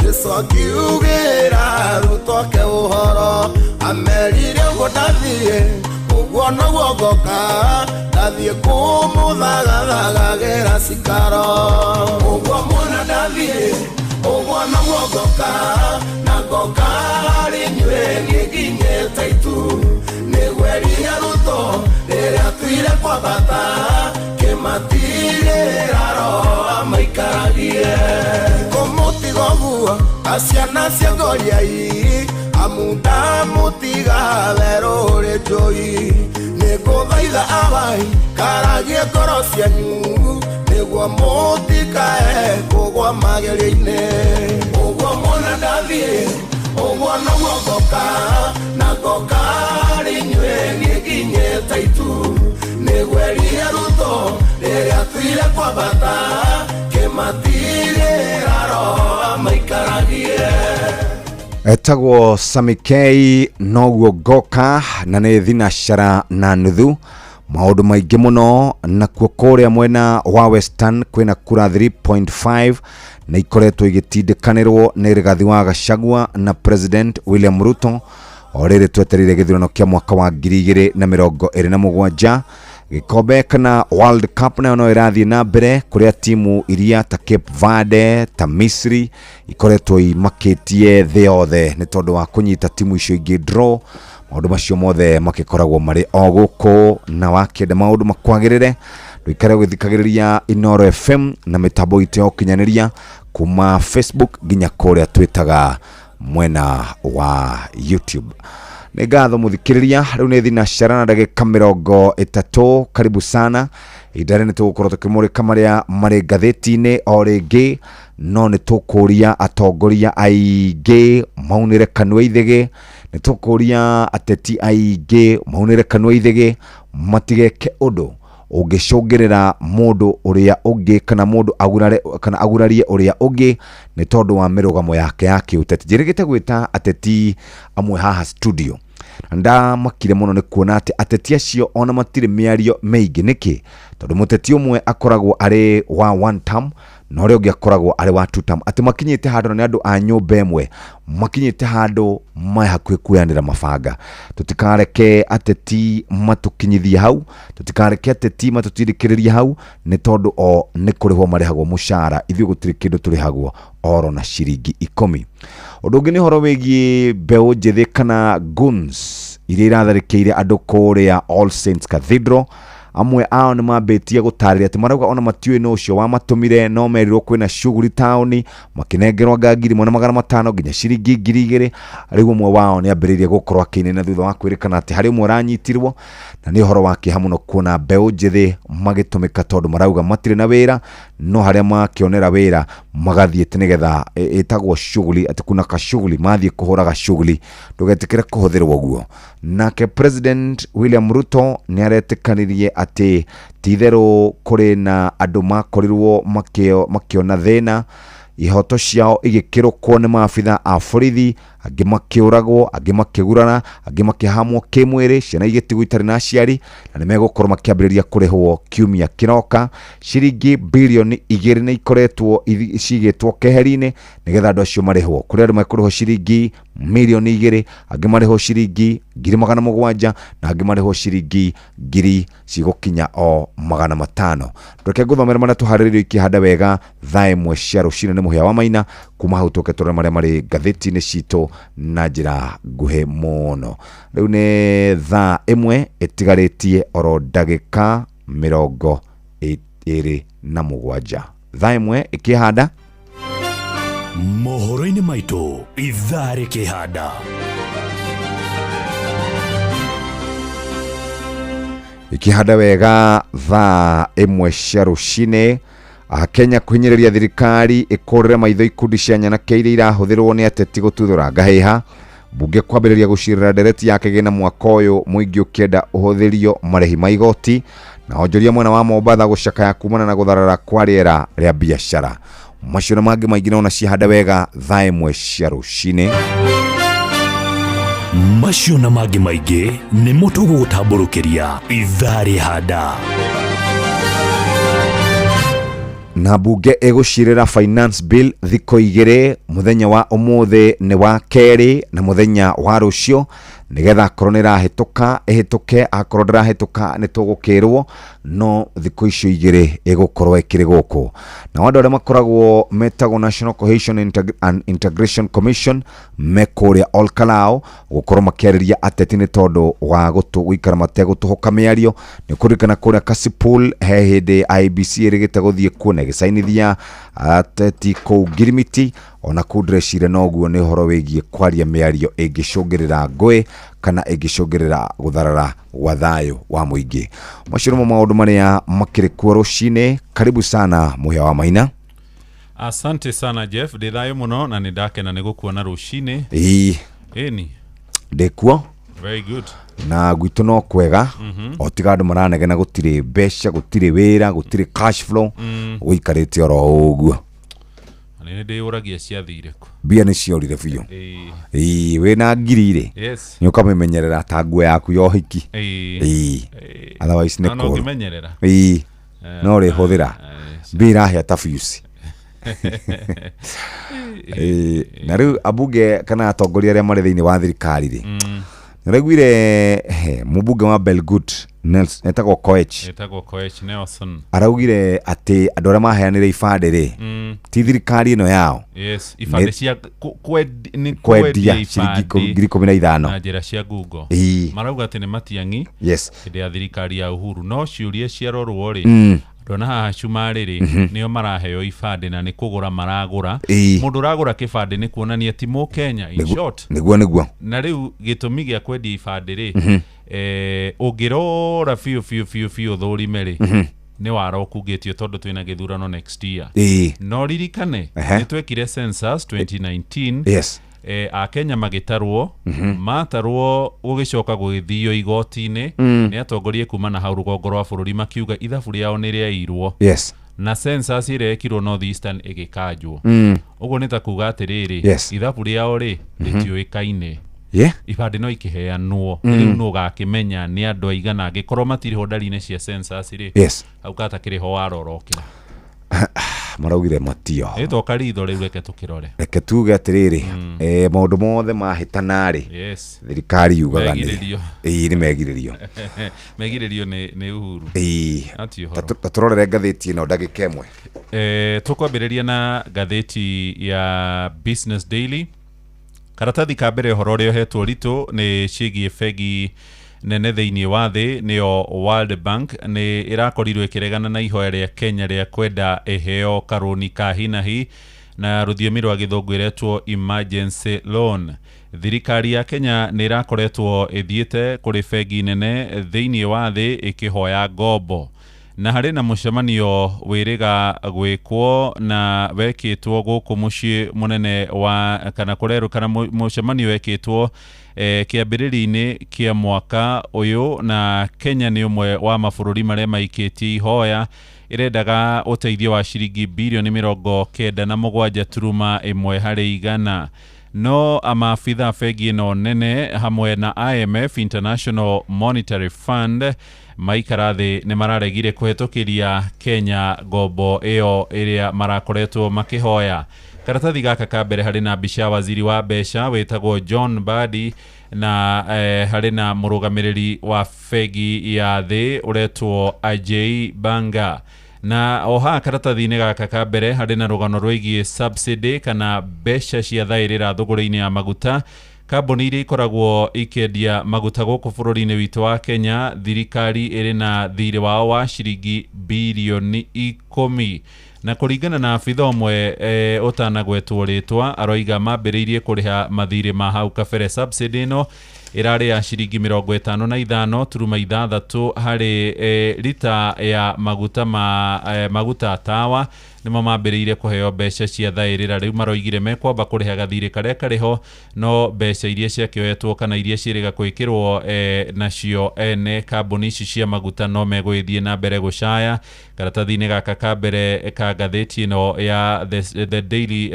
Jesũ akiugĩra Ruto ke ũhoro amerire ũguo ndathiĩ ũguo noguo ngoka ndathiĩ kũmũthagathagagĩra cikaro ũguo muona ndathiĩ ũguo noguo ngoka na ngoka harĩ inyuĩ ngĩkinyĩte itu nĩgweria Ruto rĩrĩa tuire kwambata kĩmatigĩra roho maikaragie kũmũtiga ũguo aciana cia ngoriai amunda mutiga werũrĩ njũi nĩngũthaitha awai karagie ngoro cianyu nĩguo mũtikae kũgwa magerio-inĩ ũguo muona ndathiĩ ũguo noguo ngoka na ngoka harĩ inyuĩ ngĩkinyĩte itu nĩgweria Ruto rĩrĩa tuire kwambata kĩmatigĩra roho maikaragie etagwo Samikei noguo ngoka na nĩ thinacara na nuthu maũndũ maingĩ mũno na kuokoria mwena wa Western kwĩna kura 3.5 na ikoretwo igĩtindĩkanĩrwo nĩ Rigathi wa Gachagua na President William Ruto o rĩrĩ twetereire gĩthurano kĩa mwaka wa 2027 gikombe kana World Cup nayo no irathiĩ na mbere kũrĩa timu iria ta Cape Verde ta Misri ikoretwo imakĩtie thĩ yothe nĩ tondũ wa kũnyita timu icio ingĩ draw maũndũ macio mothe makĩkoragwo marĩ o gũkũ na wakĩenda maũndũ makwagĩrĩre ndũikare gũthikagĩrĩria Inoro FM na mĩtambo itũ ya ũkinyanĩria kuma Facebook nginya kũrĩa twĩtaga mwena wa YouTube. Nĩ ngatho mũthikĩrĩria rĩu nĩ thinacara na ndagĩka 30 karibu sana idare nĩ tũgũkorwo tũkĩmũrĩka marĩa marĩ ngathĩti-inĩ o rĩngĩ no nĩ tũkũria atongoria aingĩ maunĩre kanua ithĩgĩ nĩ tũkũria ateti aingĩ maunĩre kanua ithĩgĩ matigeke ũndũ ũngĩcũngĩrĩra mũndũ ũrĩa ũngĩ kana agurarie ũrĩa ũngĩ nĩ tondũ wa mĩrũgamo yake ya kĩũteti njĩrĩgĩte gwĩta ateti amwe haha studio ndamakire mũno nĩ kuona atĩ ateti acio ona matirĩ mĩario mĩingĩ nĩkĩ tondũ mũteti ũmwe akoragwo arĩ wa one term na ũrĩa ũngĩ akoragwo arĩ wa two term atĩ makinyĩte handũ na andũ a nyũmba ĩmwe makinyĩte handũ hakuhĩ kuoyanĩra mabanga tũtikareke ateti matũkinyithie hau tũtikareke ateti matũtirikĩrĩrie hau nĩ tondũ o nĩ kũrĩhwo marĩhagwo mũcara ithuĩ gũtirĩ kĩndũ tũrĩhagwo oro na ciringi 10 ũndũ ũngĩ nĩ horo wĩgiĩ mbeũ njĩthĩ kana goons iria iratharĩkĩire andũ kũrĩa All Saints Cathedral amwe ao nĩ mambĩtie gũtarĩria atĩ marauga ona matiũĩ no ũcio wa matũmire no merirwo kwĩna shughuli taũni makĩnengerwo ngiri 1,500 nginya ciringi 2,000 rĩu ũmwe wao nĩ ambĩrĩirie gũkorwo akĩinĩna thutha wa kwĩrĩkana atĩ harĩ ũmwe ũranyitirwo na nĩ ũhoro wa kĩeha mũno kuona mbeũ njĩthĩ magĩtũmĩka tondũ marauga matirĩ na wĩra no harĩa makĩonera wĩra magathiĩte nĩgetha ĩtagwo shughuli atĩ kuna ka shughuli mathiĩ kũhũraga shughuli ndũgetĩkĩre kũhũthĩrwo guo nake President William Ruto nĩ aretĩkanirie atĩ titherũ kũrĩ na andũ makorirwo makĩona thĩna ihoto ciao igĩkĩrũkwo nĩ maabitha a borithi angĩ makĩũragwo angĩ makĩgurana angĩ makĩhamwo kĩmwĩrĩ ciana igĩtigwo itarĩ na aciari na nĩ megũkorwo makĩambĩrĩria kũrĩhwo kiumia kĩroka ciringi bilioni 2 nĩ ikoretwo cigĩtwo keheri-inĩ nĩgetha andũ acio marĩhwo kũrĩ andũ makũrĩhwo ciringi milioni 2 angĩ marĩhwo ciringi 700,000 na angĩ marĩhwo ciringi 1,000 cigũkinya o 500 ndũreke ngũthomera marĩa tũharĩrĩirio ikĩhanda wega thaa ĩmwe cia rũcinĩ nĩ mũhĩa wa Maina kuma hau tũke tũrore marĩa marĩ ngathĩti-inĩ citũ na njĩra nguhĩ mũno rĩu nĩ thaa ĩmwe ĩtigarĩtie oro ndagĩka 27 thaa ĩmwe ĩkĩhanda mohoro-inĩ maitũ ithaa rĩkĩhanda ikĩhanda wega thaa ĩmwe cia rũcinĩ Kenya kuhinyĩrĩria thirikari ĩkũrĩre maitho ikundi cia nyanake iria irahũthĩrwo nĩ ateti gũtuthũra ngahĩha mbunge kwambĩrĩria gũcirĩra ndereti ya kĩgĩna mwaka ũyũ mũingĩ ũkĩenda ũhũthĩrio marĩhi ma igoti na onjoria mwena wa Mombatha gũcakaya kumana na gũtharara kwa rĩera rĩa biacara macio na mangĩ maingĩ naona cihanda wega thaa ĩmwe cia rũcinĩ macio na mangĩ maingĩ nĩ mũtũgũgũtambũrũkĩria ithaa rĩhanda na bunge egucirira finance bill thiko igire muthenya wa umuthi ni wa keri na muthenya wa rucio nigetha koronera hituke akorodera hituka nitugukirwo no thiko icio igire egukorwo ekire guku na wandu aria makoragwo metagwo National Cohesion and Integration Commission mekoria Olkalao gukorwo makiariria ateti ni tondu wa guikara mategutuhoka miario ni kurikana kuria Kasipul he hindi IBC irigite guthie kuona gisainithia ateti ku Girimiti ona kudrecire noguo ni horo wigie kwaria miario ingicungirira ngwe kana ingicungirira gutharara wa thayo wa muingi macirumo maundu maria makiri kwa rucine. Karibu sana Muhia wa Maina. Asante sana Jeff, ndithayo muno na nindakena nigukuona rucine. Eni ndekuo very good na gwitu no kwega otiga andu maranegena gutire besha gutire wira gutire cash flow wikarite oro uguo nene ndiyuragia ciathire ku bia ni ciorire biyo we na ngirire yes ni ukamenyerera ta nguo yaku yo hiki otherwise ne ko no ngimenyerera no ri huthira bira hia ta fuse na riu abunge kana atongoria aria mari thiini wa thirikari ri Naraugire mubunge wa Belgut Nelson etagwo Koech Nelson araugire ati andu aria maheanire ibande ri ti thirikari ino yao yes ibande cia kwendia ciringi 15 na njira cia Google marauga ati ni matiangi yes hindi ya thirikari ya Uhuru no ciurie ciarorwo ri ndona haha cumariri nio maraheo ibande na ni kugura maragura mundu uragura kibande ni kuonania ti mu Kenya in short niguo na riu gitumi gia kwendia ibande ri ungirora fiu thurime ri ni warokugitio tondu twina githurano next year no ririkane ni twekire census 2019 yes a Kenya magitarwo matarwo ugicoka gugithio igoti-ini ni atongorie kuma na hau rugongo rwa bururi makiuga ithabu riao ni riairwo yes na census irekirwo North Eastern igikanjwo uguo ni ta kuga atiriri ithabu riao ri ritiuikaine ibande no ikiheanwo riu no gakimenya ni andu aigana angikorwo matiriho ndari-ini cia census ri au kata kiriho warorokera maraugire matio eto karitho riu reke tukirore reke tuge atiriri maundu mothe mahitana ri thirikari yugaga ni megiririo ni Uhuru taturorere ngatheti ino ndagika imwe tukwambiriria na ngatheti ya Business Daily. Karatathi ka mbere horo rio hetwo ritu ni cigie fegi nene thiini wa thi nio World Bank ni irakorirwo ikiregana na ihoya ria Kenya ria kwenda eheo karuni ka hinahi na ruthiomi rwa githungu iretwo emergency loan. Thirikari ya Kenya ni irakoretwo ithiete kuri fegi nene thiini wa thi ikihoya ngombo na hari na mucemanio wiriga gwikwo na wekitwo guku mucii munene wa kana kureru kana mucemanio wekitwo kiambiriri-ini kia mwaka uyu na Kenya ni umwe wa mabururi maria maikitie ihoya irendaga uteithio wa ciringi bilioni 97.1 hari igana no amafitha fegi ino nene hamwe na IMF International Monetary Fund maikarathi ni mararegire kuhetokiria Kenya ngombo iyo iria marakoretwo makihoya. Karatathi gaka ka mbere hari na bisha waziri wa besha wetagwo John Badi na hari na murugamiriri wa fegi ya thi uretwo Ajay Banga na oha karatathi-ini gaka ka mbere hari na rugano rwigie subsidy kana besha cia thairira thuguri-ini ya maguta. Kambuni iria ikoragwo ikendia maguta guku bururi-ini witu wa Kenya thirikari iri na thirĩ wao wa ciringi bilioni 10 na kuringana na afitha umwe utanagwetwo ritwa aroiga mambiriirie kuriha mathirĩ ma hau kabere subsidy no irari ya ciringi 55.6 hari lita ya maguta tawa nimo mambiriire kuheo mbeca cia thairira riu maroigire mekwamba kuriha gathirĩ karia kariho no mbeca iria ciakioetwo kana iria ciiriga kwikirwo nacio ene kambuni ici cia maguta no megwithie na mbere gucaya. Karatathi-ini gaka ka mbere ka gatheti ino ya the Daily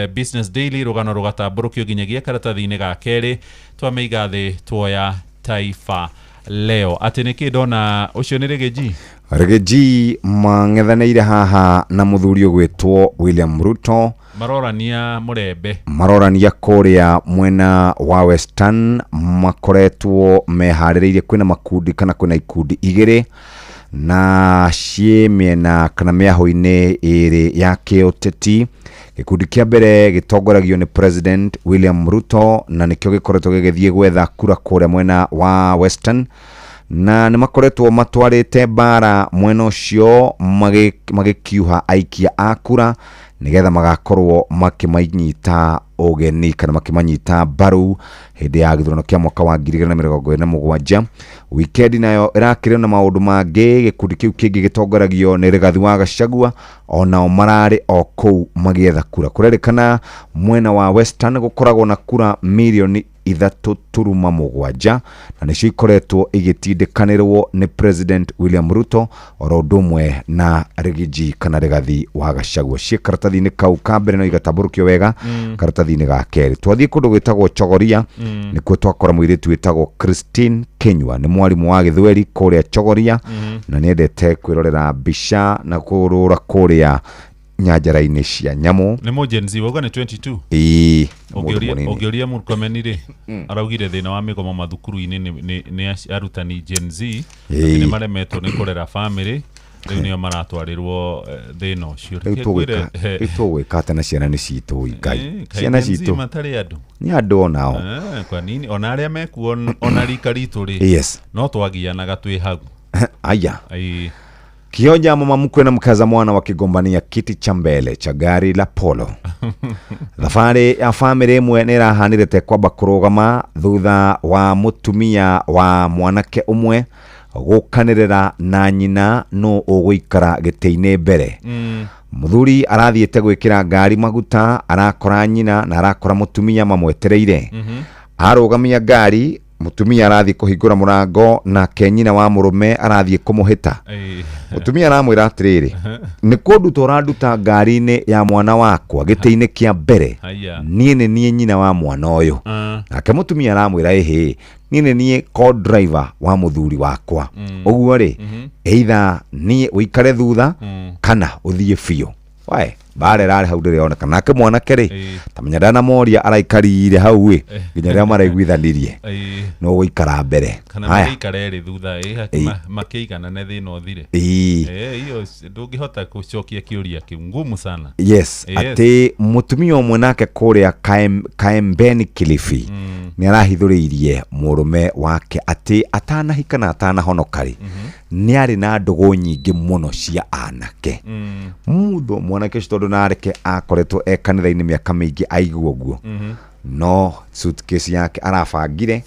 Business Daily rugano rugatamburukio nginyagia karatathi-ini ga keri twameiga thi tuoya Taifa Leo ati niki ndona ucio ni Rigathi Regeji mang'ethaneire haha na muthuri ugwitwo William Ruto marorania kuria mwena wa Western makoretwo meharĩrĩirie kwina makundi kana kwina ikundi igĩrĩ na ciemena kana miaho-ini ĩrĩ ya kĩũteti. Gikundi kia mbere gitongoragio ni President William Ruto na nikio gikoretwo gĩgĩthiĩ gwetha kura kuria mwena wa Western na nimakoretwo matwarite bara mwena ucio magikiuha aikia akura nigetha magakorwo makimanyita ogeni kana makimanyita baru hindi ya githurano kia mwaka wa 2027. Weekend nayo irakire na maundu mangi. Gikundi kiu kingi gitongoragio ni Rigathi wa Gachagua onao marari o kou magietha kura. Kurerikana mwena wa Western gukoragwo na kura milioni 3.7 na nicio ikoretwo igitindikanirwo ni President William Ruto orodumwe na Rigiji kana Rigathi wa Gachagua. Cie karatathi-ini kau ka mbere no igatamburukio wega karatathi-ini ga keri. Twathie kundu gwitagwo Chogoria nikuo twakora muiritu witagwo Christine Kenywa ni mwarimu wa Githweri kuria Chogoria na niendete kwirorera mbica na kurura kuria nyajara-ini cia nyamu. Ni mo Gen Z woga ni 22 ogioria mukomenire araugire thina wa migomo mathukuru-ini ni arutani Gen Z ni maremetwo ni kurera family riu nio maratwarirwo thina ucio. Itugwikate na ciana ni citu Ngai ciana citu matari andu ni andu onao kwa nini ona aria mekuo ona rika ritu ri yes no twagianaga twi hau aya Kionja mama mkwe na mkaza mwana wakigombania kiti cha mbele cha gari la Polo. Thafari ya family imwe nirahanirite kwamba kurugama thutha wa mutumia wa mwanake umwe gukanirira na nyina no ugwikara gite-ini mbere. Muthuri arathiete gwikira ngari maguta arakora nyina na arakora mutumia mamwetereire. Arugamia ngari mutumia arathi kuhingura murango na kenyina wa murume arathi kumuhita. Mutumia aramwira atiriri ni kundu toranduta ngari-ini ya mwana wakwa gite-ini kia mbere nie ni nie nyina wa mwana uyu. Nake mutumia aramwira ehe nie ni co-driver wa muthuri wakwa. Uguo ri either nie uikare thutha kana uthie biu. Wae bare rari hau ndire ona kana ke mwana keri tamenya dana moria araikarire hau we nginya ria maraiguithanirie no guikara mbere kana maikare ri thutha makiigana ne thina othire iyo ndungihota kucokia kiuria kiu ngumu sana. Yes ati mutumia omwe nake kuria Kaembeni Kilifi ni arahithuriirie murume wake ati atanahika na atanahonokari ni ari na ndugu nyingi muno cia anake mutho mwanake tondu nareke akoretwo ekanitha-ini miaka mingi aigua guo no suitcase yake arabangire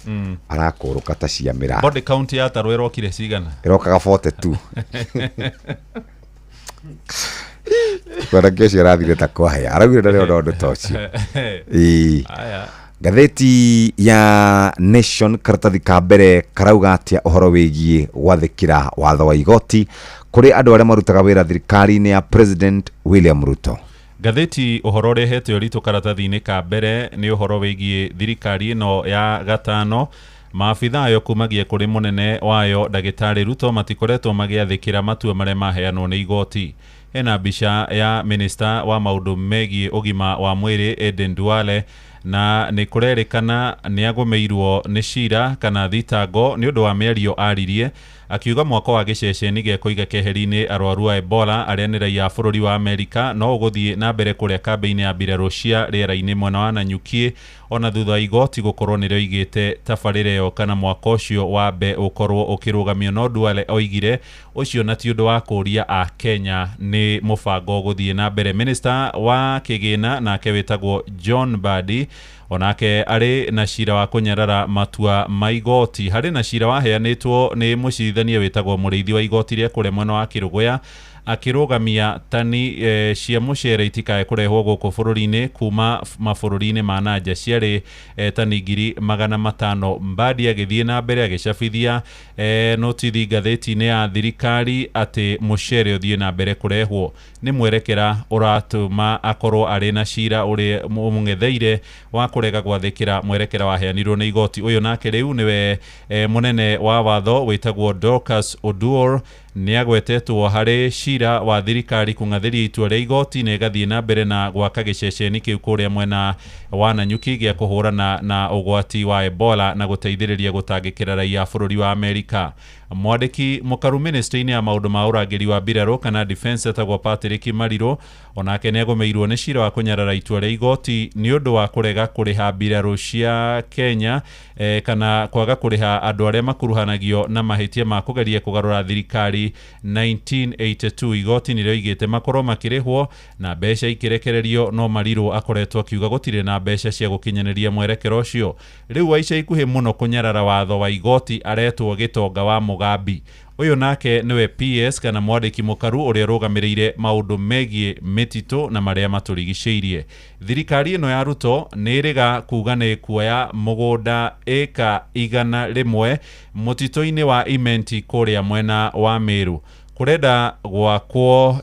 arakuruka ta cia mira. Body count ya tarwe rokire cigana irokaga 42 kwa kesi arathire ta kwahe aragire ndare ndo toci aya gatheti ya Nation karatathi ka mbere karauga atia uhoro wigie gwathikira watho wa igoti kuri andu aria marutaga wira thirikari-ini ya President William Ruto. Gatheti uhoro rehete uritu karatathi-ini ka mbere ni uhoro wigie thirikari ino ya gatano. Maafitha ayo kumagie kuri munene wayo Dagitari Ruto matikoretwo magiathikira matua maria maheanwo ni igoti. Hena mbica ya minister wa maundu megie ugima wa mwiri Eden Duale na ni kurerikana ni agomeirwo ni cira kana thitango ni undu wa mĩario aririe akiuga mwaka wa giceceni ge kuiga keheri-ini arwaru a Ebola aria ni raia bũrũri wa Amerika no guthie na mbere kuria kambeini ya Belarusia riera-ini mwena wa Nanyuki ona thutha igoti gukorwo ni rioigite tabarĩra yo kana mwaka ucio wambe ukorwo ukirugamio no Duale oigire ucio na ti undu wa kuria a Kenya ni mubango guthie na mbere. Minister wa kigina nake witagwo John Badi onake ari na cira wa kunyarara matua ma igoti. Hari na cira waheanitwo ni mucirithania witagwo Mũrĩithi wa igoti ria kure mwena wa Kirugoya akirugamia tani cia mucere itikae kurehwo guku bũrũri-inĩ kuma mabũrũri-inĩ ma nanja ciarĩ tani 500. Mbadi agithie na mbere agicabithia notithi ngatheti-inĩ ya thirikari ati mucere uthie na mbere kurehwo ni mwerekera uratuma akorwo ari na cira uri mung'etheire wa kurega gwathikira mwerekera waheanirwo ni igoti. Uyu nake riu niwe munene wa watho witagwo Dorcas Oduor niagwetetwo harĩ cira wa thirikari kung'athĩria itua rĩa igoti na ĩgathiĩ na mbere na gwaka gĩceceni kĩu kũrĩa mwena wa Nanyuki gĩa kũhũrana na ũgwati wa Ebola na gũteithĩrĩria gũtangĩkĩra raia bũrũri wa Amerika. Mwandĩki mũkaru ministry-inĩ ya maũndũ ma ũrangĩri wa mbirarũ kana defense etagwo Patrick Marirũ onake nĩagũmĩirwo nĩ cira wa kũnyarara itua rĩa igoti nĩ ũndũ wa kũrega kũrĩha mbirarũ cia Kenya kana kwaga kũrĩha andũ arĩa makuruhanagio na mahĩtia ma kũgeria kũgarũra thirikari 1982. Igoti nĩrĩoigĩte makorwo makĩrĩhwo na mbeca ikĩrekererio, no Marirũ akoretwo akiuga gũtirĩ na mbeca cia gũkinyanĩria mwerekero ũcio. Rĩu wa ica ikuhĩ mũno kũnyarara watho wa igoti aretwo Gĩtonga wa Mugambi. Uyu nake niwe PS kana mwandĩki mũkaru ũrĩa rũgamĩrĩire maũndũ megiĩ mĩtitũ na marĩa matũrigicĩirie. Thirikari ĩno ya Ruto nĩrĩga kuga nĩ kuoya mũgũnda ĩka 100 mũtitũ-inĩ wa Imenti kũrĩa mwena wa Meru. Kũrenda gwakwo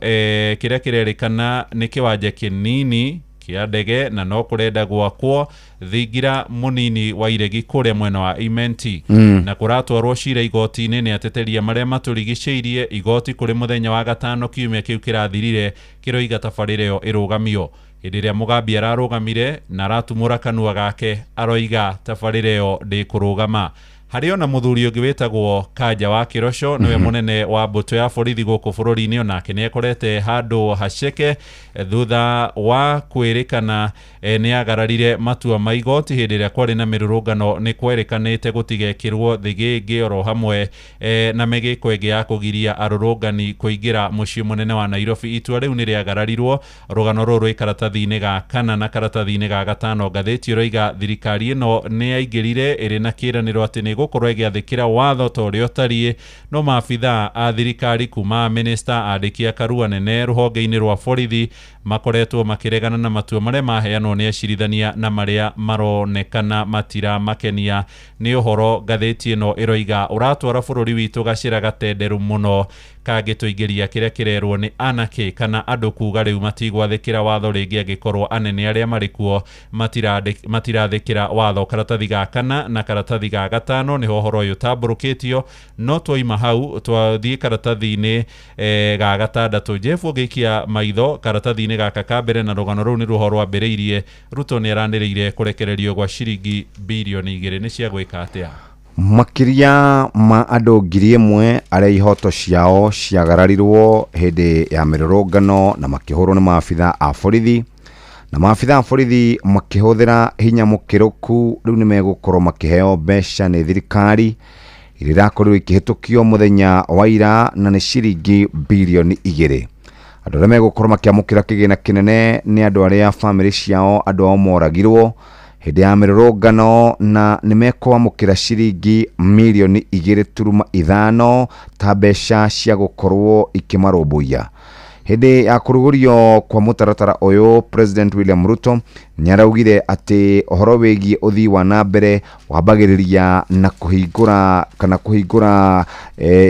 kĩrĩa kĩrerĩkana nĩ kĩwanja kĩnini kia ndege na no kũrenda gwakwo thingira munini wa iregi kũrĩa mwena wa Imenti na kũratwarwo cira igoti-inĩ nĩ ateteria marĩa matũrigicĩirie. Igoti kũrĩ mũthenya wa gatano kiumia kĩu kĩrathirire kĩroiga tabarĩra ĩyo ĩrũgamio. Hĩndĩ ĩrĩa Mugambi ararũgamire na aratumũra kanua gake aroiga tabarĩra ĩyo ndĩkũrũgama. Harĩ ona mũthuri ũngĩ wĩtagwo Kanja wa Kĩroco niwe mũnene wa mbũtũ ya borithi gũkũ bũrũri-inĩ, onake nĩekorete handũ haceke thutha wa kwĩrĩkana nĩagararire matua ma igoti hĩndĩ ĩrĩa kwarĩ na mĩrũrũngano. Nĩ kwerĩkanĩte gũtigekĩrwo thigĩngĩ oro hamwe na mĩgĩko ĩngĩ ya kũgiria arũrũngani kũingĩra mũciĩ mũnene wa Nairobi. Itua rĩu nĩrĩagararirwo. Rũgano rũrũ rwĩ karatathi-inĩ ga 4 na karatathi-inĩ ga 5. Ngathĩti ĩroiga thirikari ĩno nĩyaingĩrire ĩrĩ na kĩĩranĩro atĩ nĩ gũkorwo ĩgĩathĩkĩra watho ta ũrĩa ũtariĩ, no maabitha a thirikari kuma minister andĩki a karua nene rũhonge-inĩ rwa borithi makoretwo makĩregana na matua marĩa maheanwo nĩ acirithania na marĩa maronekana matiramakenia. Nĩ ũhoro ngathĩti ĩno ĩroiga ũratwara bũrũri witũ gacĩra gatenderu mũno kangĩtũingĩria kĩrĩa kĩrerwo nĩ anake kana andũ kuga rĩu matigwathĩkĩra watho rĩngĩ angĩkorwo anene arĩa marĩ kuo matirathĩkĩra watho. Karatathi ga 4 na karatathi ga 5 nĩho ũhoro ũyũ tambũrũkĩtio, no twaima hau twathiĩ karatathi-inĩ ga 6. Jeff ũngĩikia maitho karatathi-inĩ gaka ka mbere na rũgano rũu nĩ ruho rwambĩrĩirie. Ruto nĩaranĩrĩire kũrekererio gwa ciringi bilioni 2 nĩ cia gwĩka atĩa. Makiria ma andũ 1,000 arĩa ihoto ciao ciagararirwo hĩndĩ ya mĩrũrũngano na makĩhũrwo nĩ maabitha a borithi, na maabitha a borithi makĩhũthĩra hinya mũkĩrũku. Rĩu nĩ megũkorwo makĩheo mbeca nĩ thirikari iria irakorirwo ikĩhĩtũkio mũthenya wa ira na nĩ ciringi bilioni 2. Andũ arĩa megũkorwo makĩamũkĩra kĩgĩna kĩnene nĩ andũ arĩa bamĩrĩ ciao andũ ao moragirwo hĩndĩ ya mĩrũrũngano na nĩ mekwamũkĩra ciringi milioni 2.5 ta mbeca cia gũkorwo ikĩmarũmbũiya. Hĩndĩ ya kũrugũrio kwa mũtaratara ũyũ, President William Ruto nĩaraugire atĩ ũhoro wĩgiĩ ũthii wa na mbere wambagĩrĩria na kũhingũra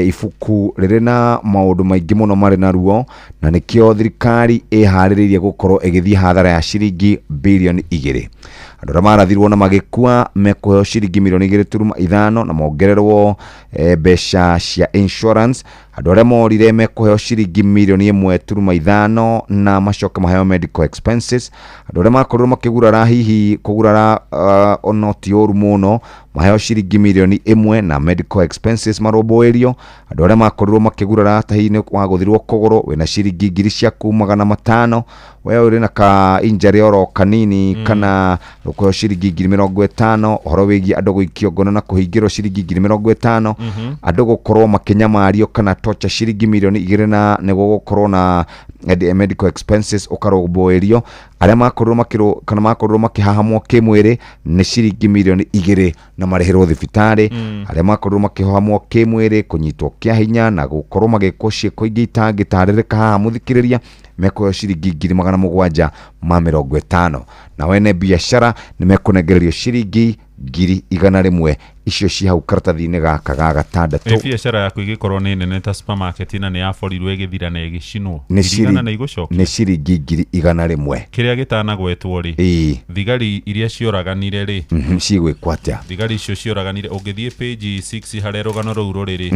ibuku rĩrĩ na maũndũ maingĩ mũno marĩ na ruo, na nĩkĩo thirikari ĩharĩrĩirie gũkorwo ĩgĩthiĩ hathara ya ciringi bilioni 2. Andũ arĩa marathirwo na magĩkua mekũheo ciringi milioni 2.5 na mongererwo mbeca cia insurance. Andũ arĩa morire mekũheo ciringi milioni 1.5 na macoka maheo medical expenses. Andũ arĩa makorirwo makĩgurara hihi kũgurara ono ti ũru mũno maheo ciringi milioni 1 na medical expenses marũmbũirio. Andũ arĩa makorirwo makĩgurara ta hihi wa gũthirwo kũgũrũ wĩna ciringi 2,500, we ũrĩ na ka injury oro kanini kana ũkũheo ciringi 50,000. Ũhoro wĩgiĩ andũ gũikio ngono na kũhingĩrwo ciringi 50,000. Andũ gũkorwo makĩnyamario kana torture ciringi milioni 2 na nĩguo gũkorwo na medical expenses ũkarũmbũirio. Arĩa makorirwo makĩhahamwo kĩmwĩrĩ nĩ ciringi milioni 2 na marĩhĩrwo thibitarĩ. Arĩa makorirwo makĩhahamwo kĩmwĩrĩ, kũnyitwo kĩa hinya na gũkorwo magĩkwo ciĩko ingĩ itangĩtarĩrĩka haha mũthikĩrĩria mekũheo ciringi 750. Na wene biacara nĩ mekũnengererio ciringi 100,000 icio ci hau karatathi-inĩ gaka ga 6. Biacara yaku ĩgĩkorwo nĩ nene ta supermarket na nĩ yaborirwo ĩgĩthira na ĩgĩcinwo nĩ ciringi 100,000. Kĩrĩa gĩtanagwetwo rĩ, thigari iria ciũraganire rĩ cigwĩkwo atĩa? Thigari icio ciũraganire ũngĩthiĩ page 6 harĩa rũgano rũu rũrĩ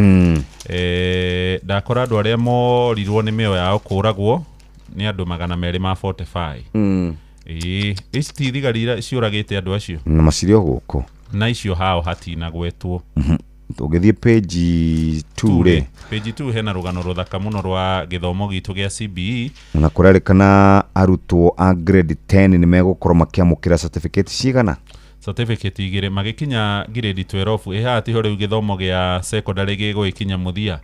ndakora andu aria morirwo ni meo yao kuragwo ni andu 245 ici ti thigari ciuragite andu acio na macirio guko na icio hao hatina gwetwo tugithie page 2 page 2 hena rugano ruthaka muno rwa githomo gitu gia CBE na kurerikana arutwo a grade 10 ni megukorwo makiamukira certificate cigana certificate igire magikinya grade 12 ihati ho riu githomo gia secondary giguikinya muthia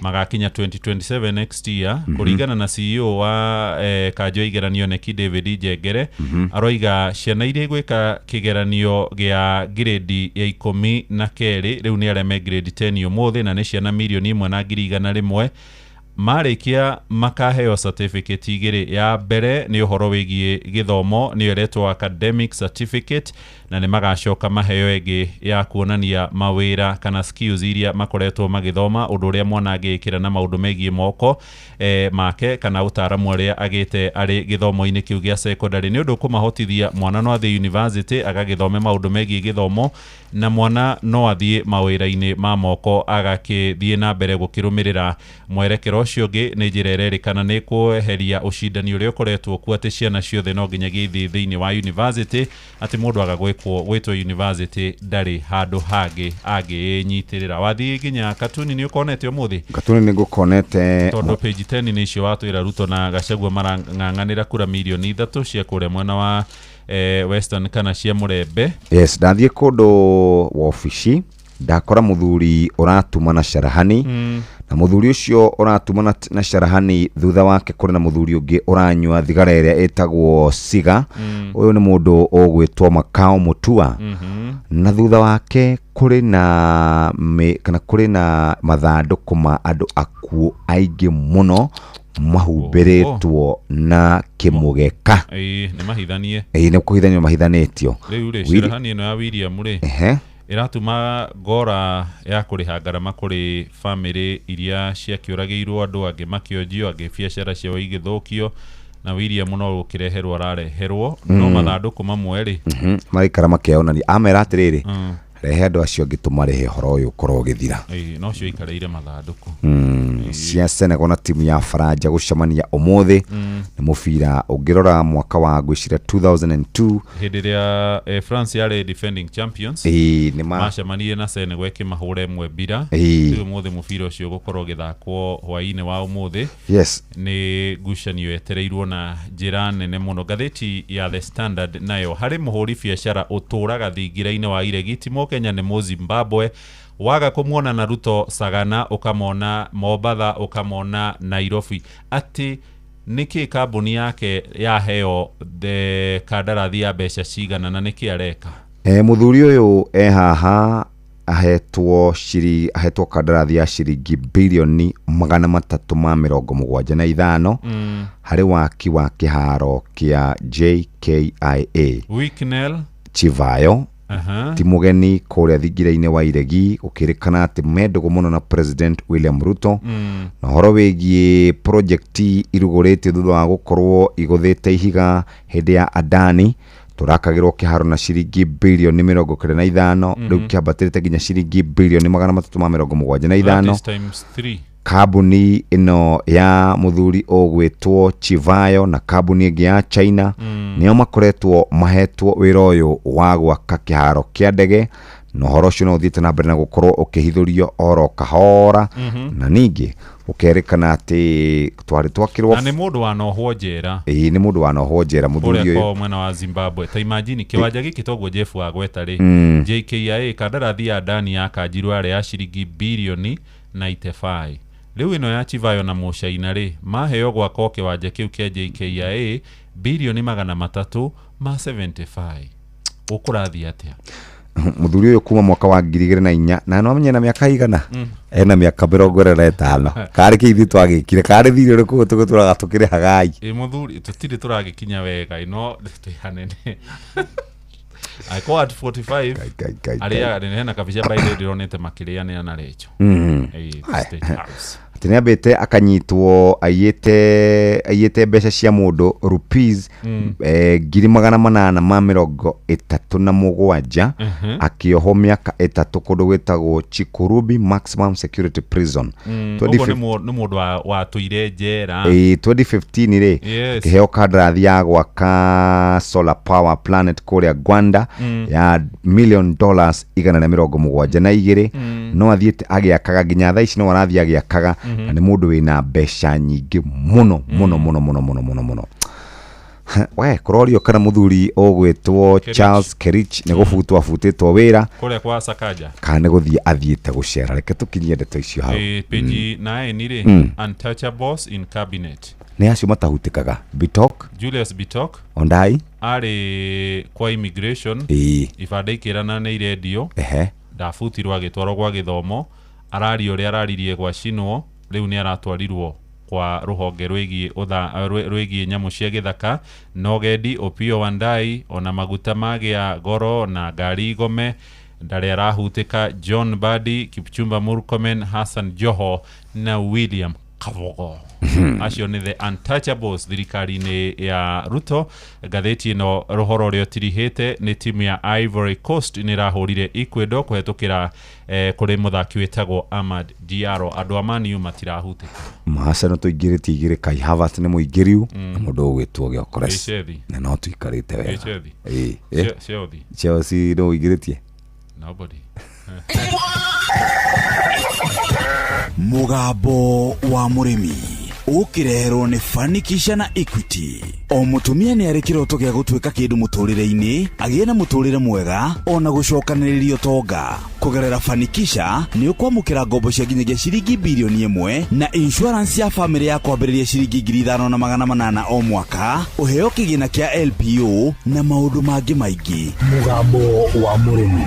magakinya 2027 next year kuringana na CEO wa Kanjo igeranio neki David Jengere aroiga ciana iria igwika kigeranio gia grade ya 12 riu ni areme grade 10 umuthi na ni ciana milioni 1.1 marikia makaheo certificate igire ya mbere ni uhoro wigie githomo ni eretwo academic certificate na ni magacoka maheo ege ya kuonania mawira kana skills iria makoretwo magithoma undu uria mwana agikira na maundu megie moko make kana utaramu uria agite ari githomo-ini kiu gia secondary ni undu kumahotithia mwana no athie university agagithome maundu megie githomo na mwana no athie mawira-ini ma moko agakithie na mbere gukirumirira mwerekero ucio ngi ni njira irerikana ni kueheria ucindani uria ukoretwo kuo ati ciana ciothe no nginyagia ithi thiini wa university ati mundu gwitwo university ndari handu hangi anginyitirira wathie nginya katuni ni ukonete umuthi katuni ni gukonete tondu page 10 ni cio watwira Ruto na Gachagua marang'ang'anira kura milioni 3 cia kuria mwena wa Western kana cia Murembe yes ndathie kundu wa ofici ndakora muthuri uratuma na Sharahani na muthuri ucio uratuma na Sharahani thutha wake kuri na muthuri ungi uranywa thigara iria etagwo siga uyu ni mundu ogwitwo Makao Mutua na thutha wake kuri na kana kuri na mathanduku ma andu akuo aingi muno mahumbiritwo na kimugeka ni mahithanie ni kuhithanio mahithanetio riu Sharahani ino ya William ri iratuma ngora ya kuriha ngarama kuri family iria ciakiuragirwo andu angi makionjio angi biacara ciao igithukio na William no ukireherwo arareherwo no mathanduku mamwe ri marikara makiaonani amera atiriri rehe andu acio ngitumarehe horo uyu korwo githira no cio ikareire mathanduku cia Senegal na timu ya Faranja gucemania umuthi ni mubira ungirora mwaka wa gwicira 2002 hindi ria France yari defending champions ni macemanirie na Senegal kimahure mwe bira riu umuthi mubira ucio gukorwo githakwo hwaini wa umuthi yes ni gucanio etereirwo na njira nene muno gatheti ya The Standard nayo hari muhuri biacara uturaga thingira-ini wa iregitimo Kenya ni Zimbabwe waga kumuona na Ruto Sagana ukamona Mombasa ukamona Nairobi ati niki kambuni yake ya heo de kandarathi ya mbeca cigana na niki areka muthuri uyu haha ahetwo kandarathi ya ciringi bilioni 375 hari waki wa kiharo kia JKIA Wicknell Chivayo ti mugeni kuria thingira-ini wa iregi ukirikana ati mendugo muno na President William Ruto na horo wigie project irugurite thutha wa gukorwo iguthite ihiga hindi ya Adani turakagirwo kiharo na ciringi bilioni 25 riu kiambatirite nginya ciringi bilioni 375 kabuni ino ya muthuri ogwitwo Chivayo na kabuni ingi ya China nio makoretwo mahetwo wira uyu wa gwaka kiharo kia ndege no horo ucio no uthite na mbere na gukorwo ukihithurio oro kahora na ningi ukerikana ati twari twakirwo na ni mundu wanohwo njera ni mundu wanohwo njera muthuri uyu mwena wa Zimbabwe ta imagine kiwanja giki togwo Jeff Wagweta ri JKIA kandarathi ya Adani ya kanjirwo ari ya ciringi bilioni 95 riu ino ya Chivayo na Mushaina ri maheo gwaka kiwanja kiu kia JKIA bilioni 375 ukurathi atia muthuri uyu kuma mwaka wa 2004 na no amenye na miaka igana ena miaka 25 kari kithi twagikire kari thiri riku tuguturaga tukire hagai muthuri tutiri turagikinya wega ino tuhanene at 45 aria nena kabisha baile dironete makiria ni ana lecho State House Tinabete akanyitwo ayete mbeca cia mundu rupees 837 akioho miaka 3 kundu gwetagwo Chikurubi Maximum Security Prison. Ni mundu wa tuire njera 2015 ri kiheo kandrathi ya gwaka solar power planet kuria Gwanda ya $1 million 172 no athiete agiakaga nginya thaa ici no arathi agiakaga na ni mundu wina mbeca nyingi muno we kurorio kana muthuri ogwetwo Charles Kerich ne gufutwa afutitwo wira kule kwa Sakaja kana guthie athiete gucera reke tukinyie ndeto icio hau page 9 ire untouchables in cabinet ne acio matahutikaga Bitok Julius Bitok Ondai ari kwa immigration ifada ikirana na radio ndafutirwo agitwarwo gwa githomo arari uri araririe gwa Shinwo riu ni aratwarirwo kwa ruhonge rwigie nyamu cia githaka Nogedi Opio Wandai ona maguta magia goro na ngari gome ndare arahutika John Badi Kipchumba Murkomen Hassan Joho na William Kavogo. Acio ni the untouchables thirikari-ini ya Ruto. Gatheti no ruhoro rio tirihite ni timu ya Ivory Coast ni rahurire Ecuador kuhetukira kuri muthaki wetagwo Amad Diallo. Andu a Man U matirahutika. Mahasano tuigirite igire Kai Havertz ni muigiriu na mundu gwetwo Gyökeres na no tuikarite wega. Chelsea no igiritie nobody. Mugambo wa murimi ukireherwo ni Fanikisha na Equity. O mutumia ni ari kiroto gya gutwika kindu muturire-ini agie na muturire mwega ona gucokaniririo tonga. Kugerera Fanikisha ni ukwamukira ngombo cia nginyagia ciringi bilioni 1 na insurance ya family ya kwambiriria ciringi 5,800 o mwaka, uheo kigina kia LPO na maundu mangi maingi. Mugambo wa murimi.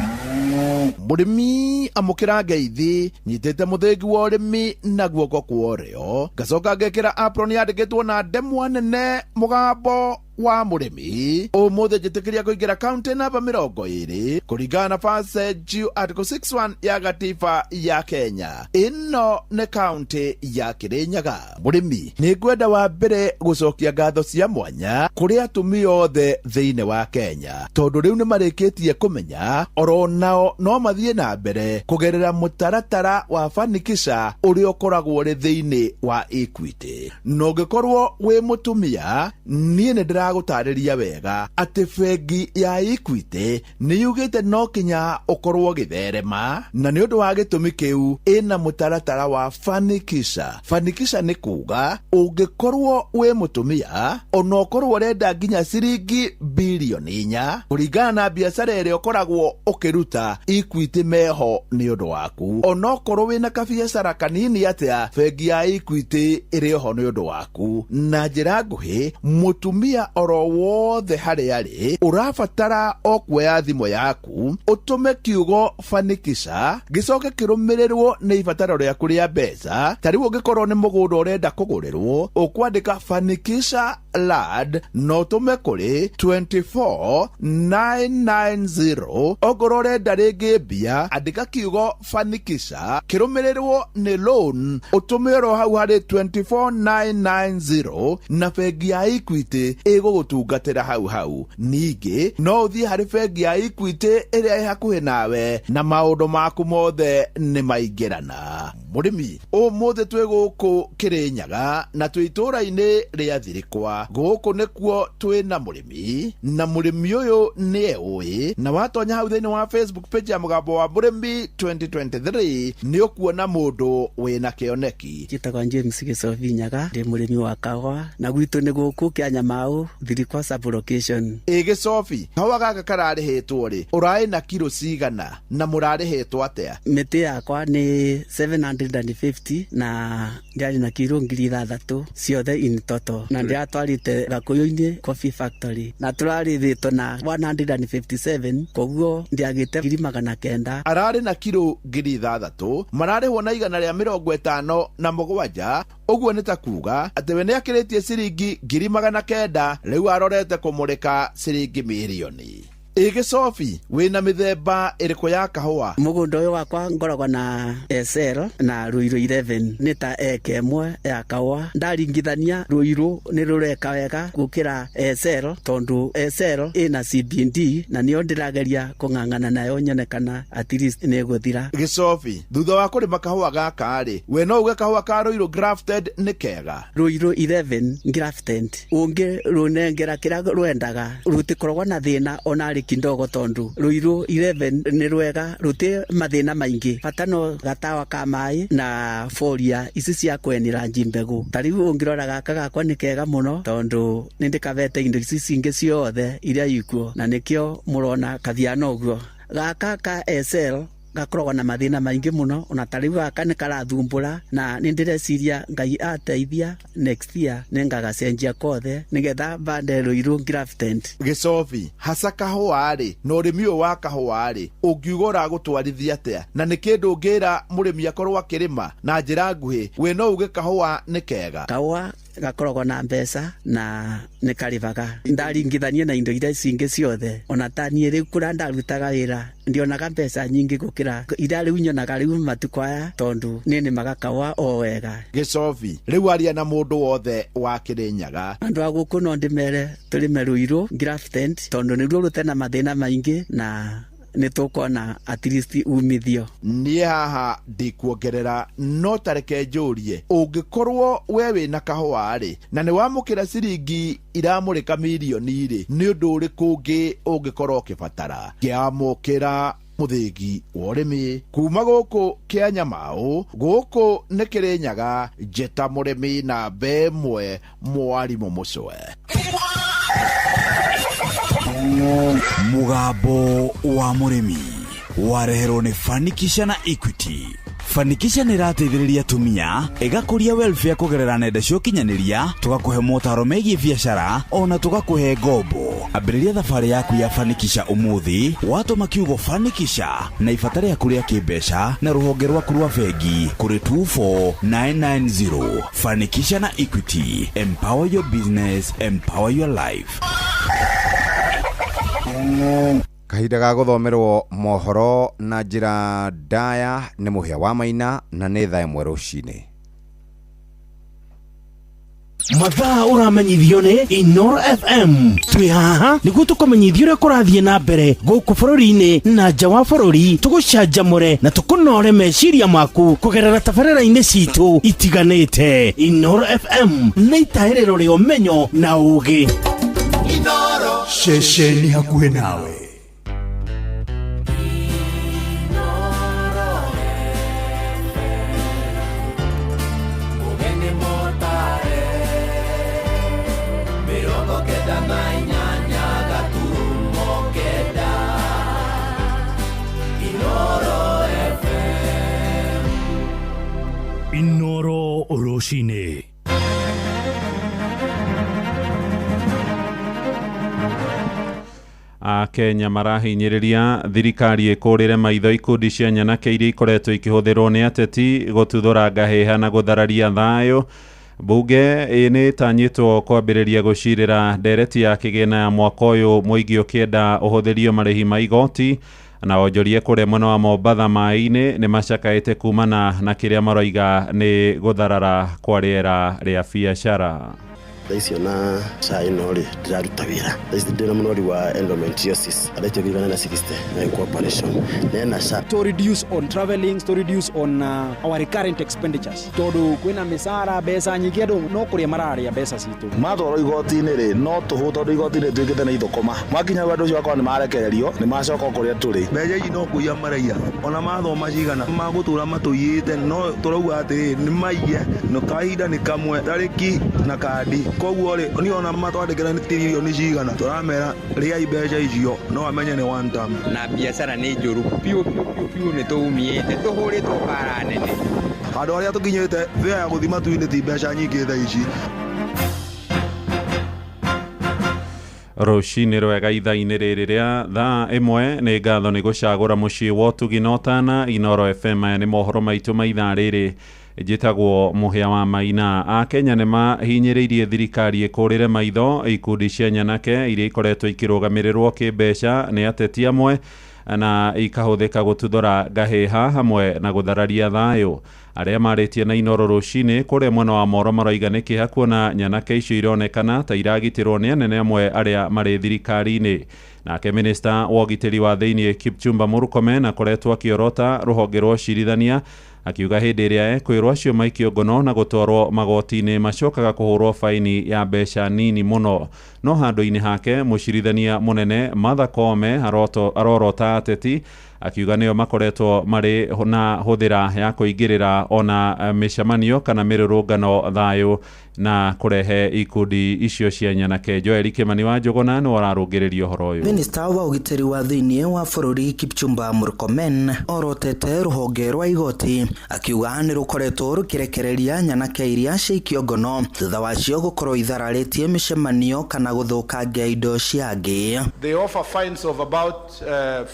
Murimi amukira ngeithi nyitete muthengi wa urimi na guoko kuorio gacoka ngekira apron yandikitwo na ndemwa nene mugambo wa murimi umuthe njitikiria kuingira county namba 20 kuringana na passage article 61 ya gatiba ya Kenya. Ino ne county ya Kirinyaga. Murimi ni ngwenda wa mbere gucokia ngatho cia mwanya kuri atumi othe thiine wa Kenya tondu riu ni marikitie kumenya oro nao no mathie na mbere kugerera mutaratara wa Fanikisha uri okoragwo ri thiine wa Equity. No ngikorwo wi mutumia nie ne gutariria wega ati bengi ya Equity ni yugite no kinya ukorwo githerema na ni undu wa gitumi kiu ina mutaratara wa Fanikisha. Fanikisha ni kuga ungikorwo wi mutumia ona ukorwo renda nginya ciringi bilioni 4 kuringana na biacara ire ukoragwo ukiruta Equity meho ni undu waku. Ona ukorwo wina kabiacara kanini atia bengi ya Equity iri ho ni undu waku. Na njira nguhi mutumia oro wothe hari ari urabatara okuoya thimo yaku utume kiugo Fanikisha gicoke kirumirirwo ni ibataro ria kuria mbeca. Tariu ngikorwo ni mugunda urenda kugurirwo ukwandika Fanikisha lad no tume kuri 24990. ogoro urenda ringi mbia andika kiugo Fanikisha kirumirirwo ni loan utumiro hau hari 24990 na bengi ya Equity igugutungatira hau. Ningi no uthie hari bengi ya Equity iria i hakuhi nawe na maundu maku mothe ni maingirana. Murimi umuthe twi guku Kirinyaga na twi itura-ini ria Thirikwa. Guku nikuo twi na murimi na murimi uyu ni eui na watonya hau thiini wa Facebook page ya Mugambo wa Murimi 2023 ni ukuona mundu wina kioneki. Jitagwa James Gicovinyaga ndi murimi wa kahua na gwitu ni guku Kianyamau Thirikwa sub location. Gicovi kahua gaka kararihetwo ri urai na kilo cigana na murarihetwo atia? Miti yakwa ni 750 na ndiari na kilo 6,000 ciothe in total na ndiatwarite Gakuyu-ini Coffee Factory na turarithitwo na 157 koguo ndiagite 900. Arari na kilo 6,000 mararihwo na 157. Uguo ni ta kuga ati we ni akiritie ciringi 900 riu arorete kumurika ciringi milioni. Gicobi wina mithemba iriko ya kahua? Mugunda uyu wakwa ngoragwa na SL na Ruiru 11 ni ta eke imwe ya kahua. Ndaringithania Ruiru ni rureka wega gukira SL tondu SL ina CBD na niyo ndirageria kung'ang'ana nayo nyonekana at least ni guthira. Gicobi thutha wa kurima kahua gaka ri we no uge kahua ka Ruiru grafted ni kega? Ruiru 11 grafted ungi runengera kira rwendaga rutikoragwa na thina ona kindogo tondu Ruiru 11 ni rwega ruti mathina maingi patano gatawa ka mai na folia ici cia kwenira njimbegu. Tariu ungirora gaka gakwa ni kega muno tondu nindikavete indo ici cingi ciothe iria ikuo na nikio murona kathiana uguo. Gaka ka SL gakoragwa na mathina maingi muno ona tariu gaka ni karathumbura na nindireciria Ngai ateithia next year ningagacenjia kothe nigetha bande Ruiru grafted. Gicobi haca kahua ri no urimi wa kahua ri ungiugora gutwarithia atia na ni kindu ngira murimi akorwo akirima na njira nguhi we no uge kahua ni kega? Kahua gakoragwa na mbeca na ni karivaga ndaringithanie na indo iria cingi ciothe ona tanie riu kura ndarutaga wira ndionaga mbeca nyingi gukira ira riu nyonaga riu matuko aya tondu nini magakawa o wega. Gicobi riu aria na mundu wothe wa Kirinyaga andu aguku no ndimere turime Ruiru grafted tondu niruo rutena mathina maingi na nitukona at least umithio. Nie haha ndikuongerera no tareke njurie ungikorwo we wina kahua ri na ni wamukira ciringi iramurika milioni ri ni undu uriku ungi ungikorwo ukibatara kiamukira muthingi wa urimi kuma guku Kianyamau guku ni Kirinyaga njeta murimi na bemwe Mwarimu Mucwe. Mugambo wa murimi wareherwo ni Fanikisha na Equity. Fanikisha ni rateithĩrĩria atumia igakuria welfare kugerera nenda cia ũkinyanĩria, tugakuhe motaro megiĩ biacara ona tugakuhe ngombo. Ambĩrĩria thabarĩ yaku ya Fanikisha umuthi watũma kiugo Fanikisha na ibata rĩaku rĩa kĩmbeca na rũhonge rwaku rwa bengi kũrĩ 24990. Fanikisha na Equity, empower your business, empower your life. Kahinda ga guthomerwo mohoro na njira ndaya ni muhia wa Maina na ni thaa imwe rucini. Mathaa uramenyithio ni Inoro FM. Twi haha niguo tukumenyithia uria kurathie na mbere guku bururi-ini na nja wa bururi, tugucanjamure na tukunore meciria maku kugerera tabarĩra-inĩ citu itiganĩte. Inoro FM nĩ itaĩrĩro rĩa ũmenyo na ũũgĩ. Inoro ceceni hakuhĩ nawe. Inoro Oroshine. Kenya marahinyĩrĩria thirikari ĩkũrĩre maitho ikundi cia nyanake iria ikoretwo ikĩhũthĩrwo nĩ ateti gũtuthũra ngahĩha na gũthararia thayũ. Bunge nĩ ĩtanyĩtwo kwambĩrĩria gũcirĩra ndereti ya kĩgĩna ya mwaka ũyũ mũingĩ ũkĩenda ũhũthĩrio marĩhi ma igoti na onjoria kũrĩa mwena wa Mombatha maĩ-inĩ nĩ macakaĩte kumana na kĩrĩa maroiga nĩ gũtharara kwa rĩera rĩa biacara. Icio na cai no ri ndiraruta wira ndina munori wa endometriosis arĩtio gĩgana na 60 na corporation nena to reduce on traveling, to reduce on our recurrent expenditures tondu kwina misara mbeca nyingĩ andũ no kũrĩa mararia mbeca citũ matwaro igoti-inĩ rĩ no tũhũ tondu igoti-inĩ twĩkĩte na ithũkũma makinya andũ acio akorwo nĩ marekererio nĩ macoka kũrĩa tũrĩ mbeca ici no kũiya maraiya ona mathoma cigana magũtũra matũiyĩte no tũrauga atĩ nĩ maiye no kahinda nĩ kamwe tarĩki na kandi koguo rĩ ni ona matwandĩkĩra nĩ tiririoni cigana tũramera rĩai mbeca icio no amenye nĩ one time na biacara nĩ njũru piu nĩ tũũmĩte tũhũrĩtwo bara nene andũ arĩa tũkinyĩte thĩa ya gũthi matu-inĩ ti mbeca nyingĩ thaa ici. Rũcinĩ rwega ithaa-inĩ rĩrĩ rĩa thaa ĩmwe nĩ ngatho nĩ gũcagũra mũciĩ wa Ũtugi na Ũtana. Inoro FM aya nĩ mohoro maitũ ma ithaa rĩrĩ njĩtagwo Mũhĩa wa Maina. Akenya nĩ mahinyĩrĩirie thirikari ĩkũrĩre maitho ikundi cia nyanake iria ikoretwo ikĩrũgamĩrĩrwo kĩmbeca nĩ ateti amwe na ikahũthĩka gũtuthũra ngahĩha hamwe na gũthararia thayũ. Arĩa marĩtie na Inooro rũcinĩ kũrĩa mwena wa Moro maraiga nĩ kĩeha kuona nyanake icio ironekana ta iragitĩrwo nĩ anene amwe arĩa marĩ thirikari-inĩ. Nake minista wa ũgitĩri wa thĩinĩ Kipchumba Murkomen akoretwo akĩorota rũhonge rwa ũcirithania akiuga hĩndĩ ĩrĩa ekwĩrwo acio maikio ngono na gũtwarwo magoti-inĩ macokaga kũhũrwo faini ya mbeca nini mũno. No handũ-inĩ hake mũcirithania mũnene Martha Koome arorota ateti akiuga nĩo makoretwo marĩ na hũthĩra ya kũingĩrĩra ona mĩcemanio kana mĩrũrũngano thayũ na kũrehe ikundi icio cia nyanake. Joel Kimani wa Njũgũna nĩ wararũngĩrĩria ũhoro ũyũ. Minista wa ũgitĩri wa thĩinĩ wa bũrũri Kipchumba Murkomen orotete rũhonge rwa igoti akiuga nĩ rũkoretwo rũkĩrekereria nyanake iria ciikio ngono thutha wacio gũkorwo ithararĩtie mĩcemanio kana gũthũkangia indo cia angĩ. They offer fines of about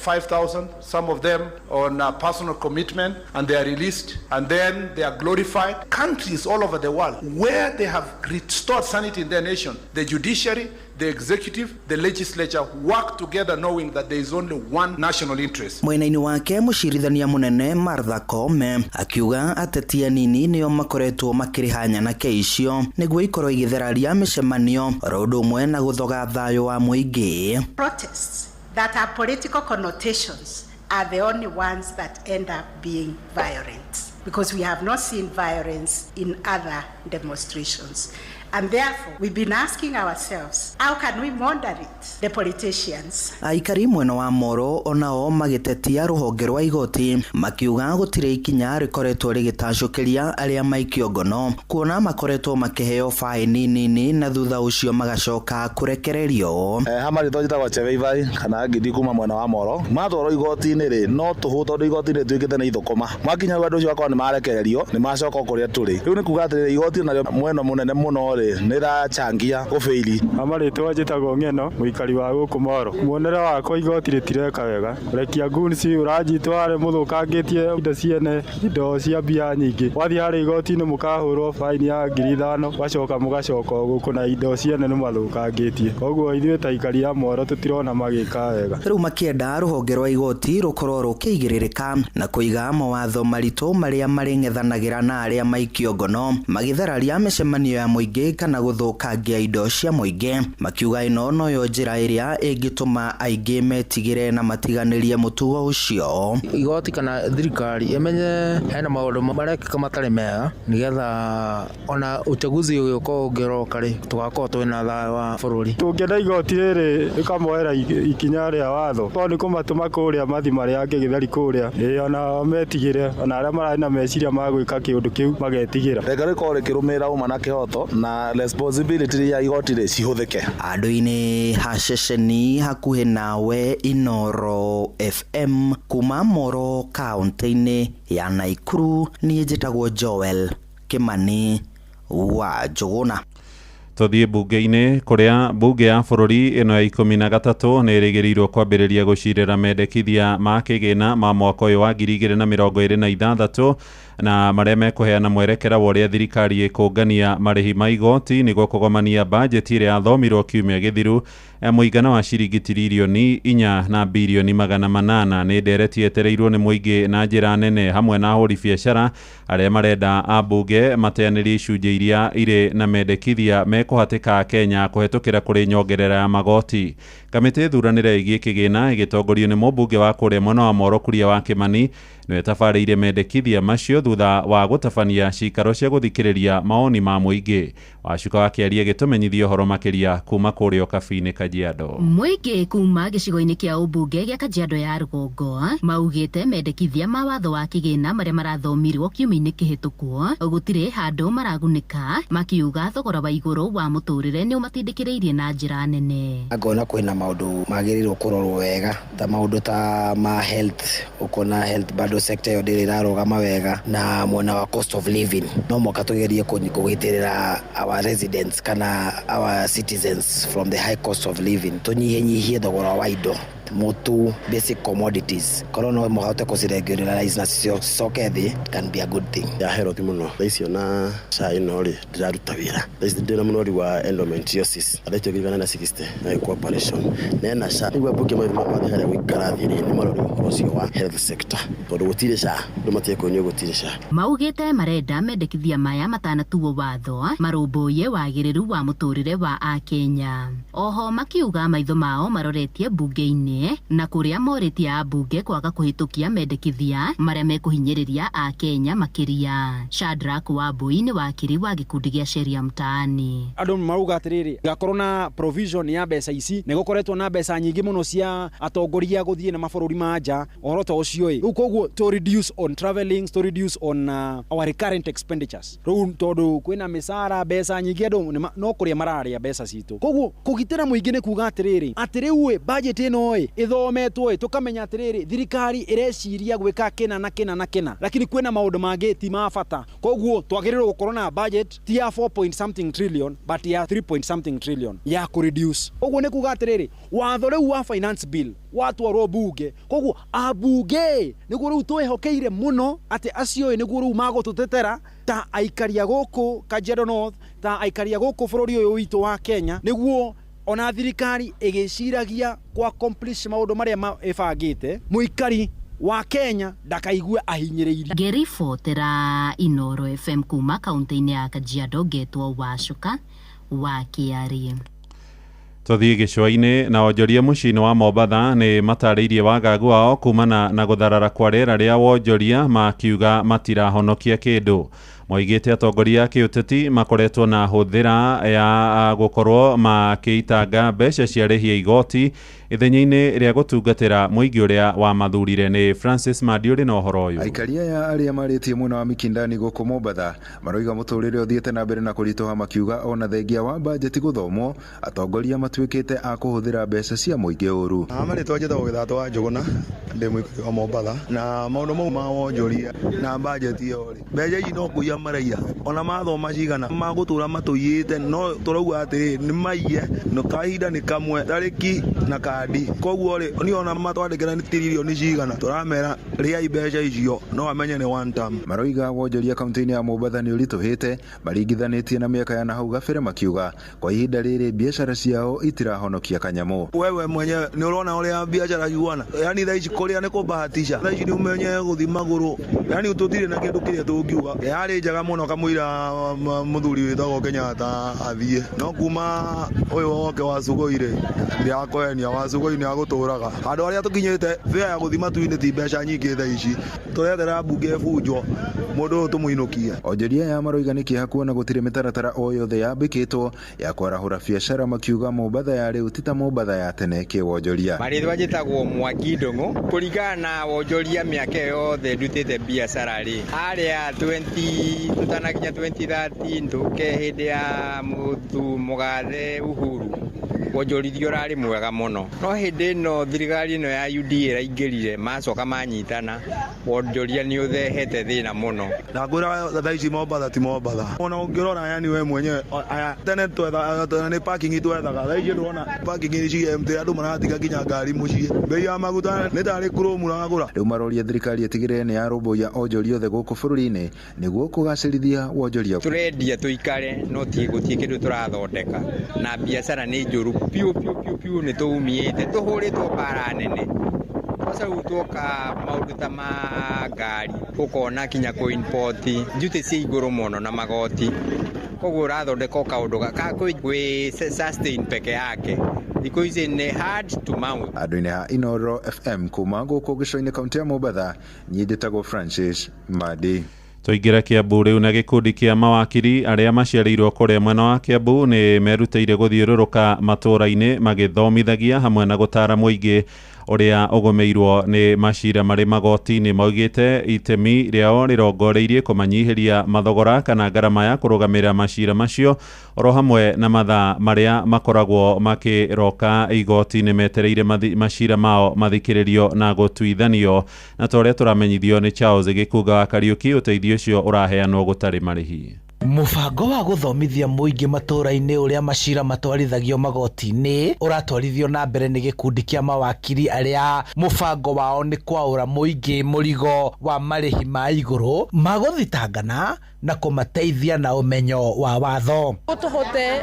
5,000, some of them on personal commitment, and they are released and then they are glorified. Countries all over the world where they have restored sanity in their nation, the judiciary, the executive, the legislature work together knowing that there is only one national interest. Mwena-inĩ wake mũcirithania mũnene Martha Koome akiuga ateti anini nĩo makoretwo makĩrĩha nyanake icio nĩguo ikorwo igĩtheraria mĩcemanio oro ũndũ ũmwe na gũthoga thayũ wa mũingĩ. Protests that have political connotations are the only ones that end up being violent, because we have not seen violence in other demonstrations. And therefore, we've been asking ourselves, how can we moderate the politicians? Aikari mwena wa Moro onao magĩtetia rũhonge rwa igoti makiuga gũtirĩ ikinya rĩkoretwo rĩgĩtacũkĩria arĩa maikio ngono kuona makoretwo makĩheo faini nini na thutha ũcio magacoka kũrekererio. Hamarĩtwo njĩtagwo Cheveivai kana ngindi kuma mwena wa Moro matwarwo igoti-inĩ rĩ no tũhũ tondũ igoti-inĩ twĩkĩte nĩ ithũkũma mwakinya andũ acio akorwo nĩ marekererio nĩ macoka kũrĩa tũrĩ. Rĩu nĩ kuga atĩrĩrĩ igoti narĩo mwena mũnene mũno nĩrachangia gũbĩri. Amarĩtwo njĩtagwo Ng'eno mũikari wa gũkũ Moro. Muonere wakwa igoti rĩtireka wega. Rekia gunci ũranjitwo harĩ mũthũkangĩtie indo ciene indo cia mbia nyingĩ. Wathiĩ harĩ igoti-inĩ mũkahũrwo faini ya 5,000 wacoka mũgacoka gũkũ na indo ciene nĩ mathũkangĩtie. Koguo ithuĩ ta aikari a Moro tũtirona magĩka wega. Rĩu makĩenda rũhonge rwa igoti rũkorwo rũkĩigĩrĩrĩka na kũiga mawatho maritũ marĩa marĩng'ethanagĩra na arĩa maikio ngono magĩtheraria mĩcemanio ya mũingĩ kana gũthũkangia indo cia mũingĩ. Makiuga ĩno noyo njĩra ĩrĩa ĩngĩtũma aingĩ metigĩre na matiganĩrie mũtugo ũcio. Igoti kana thirikari ĩmenye hena maũndũ marekĩka matarĩ mega nĩgetha ona uchaguzi ũyũ ũngĩroka rĩ tũgakorwo twĩna thayũ wa bũrũri. Tũngĩenda igoti rĩrĩ rĩkamoera ikinya rĩa watho to nĩ kũmatũma kũrĩa mathi marĩa angĩ gĩthari kũrĩa ona metigĩre ona arĩa mararĩ na meciria ma gwĩka kĩũndũ kĩu magetigĩra. Reka rĩkorwo rĩkĩrũmĩrĩra uma na kĩhoto na responsibility ya igoti rĩ cihũthĩke. Andũ-inĩ ha ceceni hakuhĩ nawe Inooro FM kuma Moro kaunti-inĩ ya Naikuru niĩ njĩtagwo Joel Kimani wa Njũgũna. Tũthiĩ bunge-inĩ kũrĩa bunge ya bũrũri ĩno ya 13 nĩ ĩrĩgĩrĩirwo kwambĩrĩria gũcirĩra mendekithia ma kĩgĩna ma mwaka ũyũ wa 2026 na marĩa mekũheana mwerekera wa ũrĩa thirikari ĩkũngania marĩhi ma igoti nĩguo kũgomania bajeti ĩrĩa yathomirwo kiumia gĩthiru mũigana wa ciringi tiririoni 4 na bilioni 800 nĩ ndereti yetereirwo nĩ mũingĩ na njĩra nene hamwe na ahũri biacara arĩa marenda ambunge mateanĩrie icunjĩ iria irĩ na mendekithia mekũhatĩka Kenya kũhetũkĩra kũrĩ nyongerera ya magoti. Kamĩtĩ thuranĩre ĩgiĩ kĩgĩna ĩgĩtongorio nĩ mũmbunge wa kũrĩa mwena wa Moro Kuria wa Kimani nĩwe tabarĩire mendekithia macio thutha wa gũtabania cikaro cia gũthikĩrĩria maoni ma mũingĩ. Wacuka wakĩaria gĩtũmenyithio horo makĩria kuma kũrĩa Kabi-inĩ Kajiado. Mũingĩ kuma gĩcigo-inĩ kĩa ũmbunge gĩa Kajiado ya rũgongo maugĩte mendekithia ma watho wa kĩgĩna marĩa marathomirwo kiumia-inĩ kĩhĩtũku gũtirĩ handũ maragunĩka, makiuga thogora wa igũrũ wa mũtũrĩre nĩ ũmatindĩkĩrĩirie na njĩra nene. Ngona kwĩna maũndũ magĩrĩirwo kũrorwo wega ta maũndũ ta ma health, ukona health bado sector yo ndĩrĩ ĩrarũgama wega na mwena wa cost of living no mũhaka tũgerie kũgitĩrĩra our residents kana our citizens from the high cost of living, tũnyihanyihie thogora wa indo mutu, basic commodities. Corona mohote kuziregularize na soke thi can be a good thing. Ya hero timuno. Thaisio na chai nori ndiraruta wira. Thaisio ndina munori wa endometriosis. Adaitio givana na 60 na cooperation. Nena cha igwa buke mathi haria gwikara thiri ni marori ucio wa health sector. Tondu gutire cha ndumatie kunyo gutire cha. Maugite marenda mendekithia maya matanatuo watho marumbuye wagiriru wa muturire wa Akenya. Oho makiuga maitho mao maroretie bunge-ini na kuria moritie ambunge kwaga kuhitukia mendekithia maria mekuhinyiriria Akenya makiria. Shadrack Wambui ni wakiri wa gikundi gia sheria mtaani. Andu mauga atiriri gakorwo na provision ya mbeca ici ne gukoretwo na mbeca nyingi muno cia atongoria guthie na mabururi manja oroto ucio riu koguo to reduce on traveling, to reduce on our recurrent expenditures. Riu tondu kwina misara mbeca nyingi andu no kuria mararia mbeca citu koguo kugitira muingi ni kuga atiriri atiriwe budget ino ithometwo tukamenya atiriri thirikari ireciria gwika kina na kina na kina lakini kwina maundu mangi ti mabata koguo twagirirwo gukorwo na budget ti ya 4 something trillion but ya 3 something trillion ya ku reduce koguo ni kuga atiriri watho riu wa finance bill watwarwo bunge koguo abunge niguo riu twehokeire muno ati acio niguo riu magututetera ta aikaria guku Kajiado North ta aikaria guku bururi uyu witu wa Kenya niguo ona thirikari igiciragia kwa accomplish maundu maria ifangite muikari wa Kenya ndakaigue ahinyiriire. Gerifotera Inoro FM kuma kaunti-ini ya Kajiado getwo Wacuka wa Kiari. Tuthie gicwa-ini na onjoria mucii-ini wa Mombatha ni matariirie wagagu wao kumana na gutharara kwa riera ria wonjoria makiuga matirahonokia kindu. Moigite atongoria kiuteti makoretwo na huthira ya gukorwo makiitanga mbeca cia rihia igoti ithenya-ini ria gutungatira muingi uria wa mathurire. Ni Francis Madiuri na uhoro uyu. Aikaria ya aria maritie mwena wa Mikindani guku Mombatha maroiga muturire uthiete na mbere na kuritoha makiuga ona thengia wa budget guthomwo atongoria matuikite a kuhuthira mbeca cia muingi uru. Amarito njeta gugithato wa Njuguna ndi muikari wa Mombatha na maundu mau ma wonjoria na budget iyo ri mbeca ici no kuya maraiya ona mathoma cigana magutura matuyite no turauga ati ni maiye no kahinda ni kamwe tariki na kadi koguo ri ni ona matwandikira ni tirilioni cigana turamera ria mbeca icio no amenye ni one time. Maroiga wonjoria kaunti-ini ya Mombatha ni urituhite maringithanitie na miaka ya nahau gabere makiuga kwa ihinda riri biashara ciao itirahonokia kanyamu. Wewe mwenyewe ni urona uria biashara yuana yani thaici kuria ni kubahatisha thaici ni umenye guthi maguru yani ututire na kindu kiria tungiuga yari njaga muno kamwira muthuri witagwo Kenyatta athie no kuma uyu woke wa Sugoire ndiakoenia wa Sugoire aguturaga andu aria tukinyite fea ya guthima tuine ti mbeca nyingi thaici turethera bunge bunjo mundu tumuinukia. Onjoria ya maroiga ni kihakuo na gutire mitaratara o yothe yambikitwo ya kwarahura biashara makiuga Mombatha ya riu tita Mombatha ya tene kiwonjoria. Marithwa njitagwo Mwangi Ndungu kuringana na wonjoria miaka yothe ndutite biashara ri aria 20 tutanakinya 2013 nduke hindi ya muthu mugathe Uhuru wonjorithio urari mwega muno no hindi no thirikari no ya UDA raingirire macoka manyitana wonjoria ni uthehete thina muno na ngura thaici Mombatha ti Mombatha ona ungirora yani we mwenyewe tene twetha ni parking twethaga thaici ndona parking ni CMT andu maratiga kinya ngari mucii bei ya maguta ni tari kurumu na ngura. Riu maroria thirikari itigire ni arumbuya onjoria othe guku bururi-ini niguo kugacirithia wonjoria. Turendia tuikare no ti gutie kindu turathondeka na biashara ni njuru piu ni tuumiite tuhuritwo bara nene sasa utoka maundu ta magari ukona kinya ku import jute cia iguru muno na magoti koguo urathondeka kaundu gaka kwi sustain peke yake thikũ ici nĩ hard to mount. Andũ-inĩ ha Inoro FM kuma gũkũ gĩcũa-inĩ kaunti ya Mombatha niĩ njĩtagwo Francis Madi. Tuingira Kiambu riu na gikundi kia mawakiri aria maciarirwo kuria mwena wa Kiambu ni merutĩire guthiũrũrũka matũra-inĩ magithomithagia hamwe na gutara muingi uria ugomeirwo ni macira mari magoti ni maugite itemi riao rirongoreirie kumanyihiria mathogora kana garama ya kurugamira macira macio oro hamwe na mathaa maria makoragwo makiroka igoti ni metereire macira mao mathikiririo na gutuithanio na toria turamenyithio ni Charles Gikuga wa Kariuki uteithio ucio uraheanwo gutari marihi. Mũbango wa gũthomithia mũingĩ matũũra-inĩ ũrĩa macira matwarithagio magoti-inĩ ũratwarithio na mbere nĩ gĩkundi kĩa mawakiri arĩa mũbango wao nĩ kwaũra mũingĩ mũrigo wa marĩhi ma igũrũ ma gũthitangana na kũmateithia na ũmenyo wa watho. Tũhote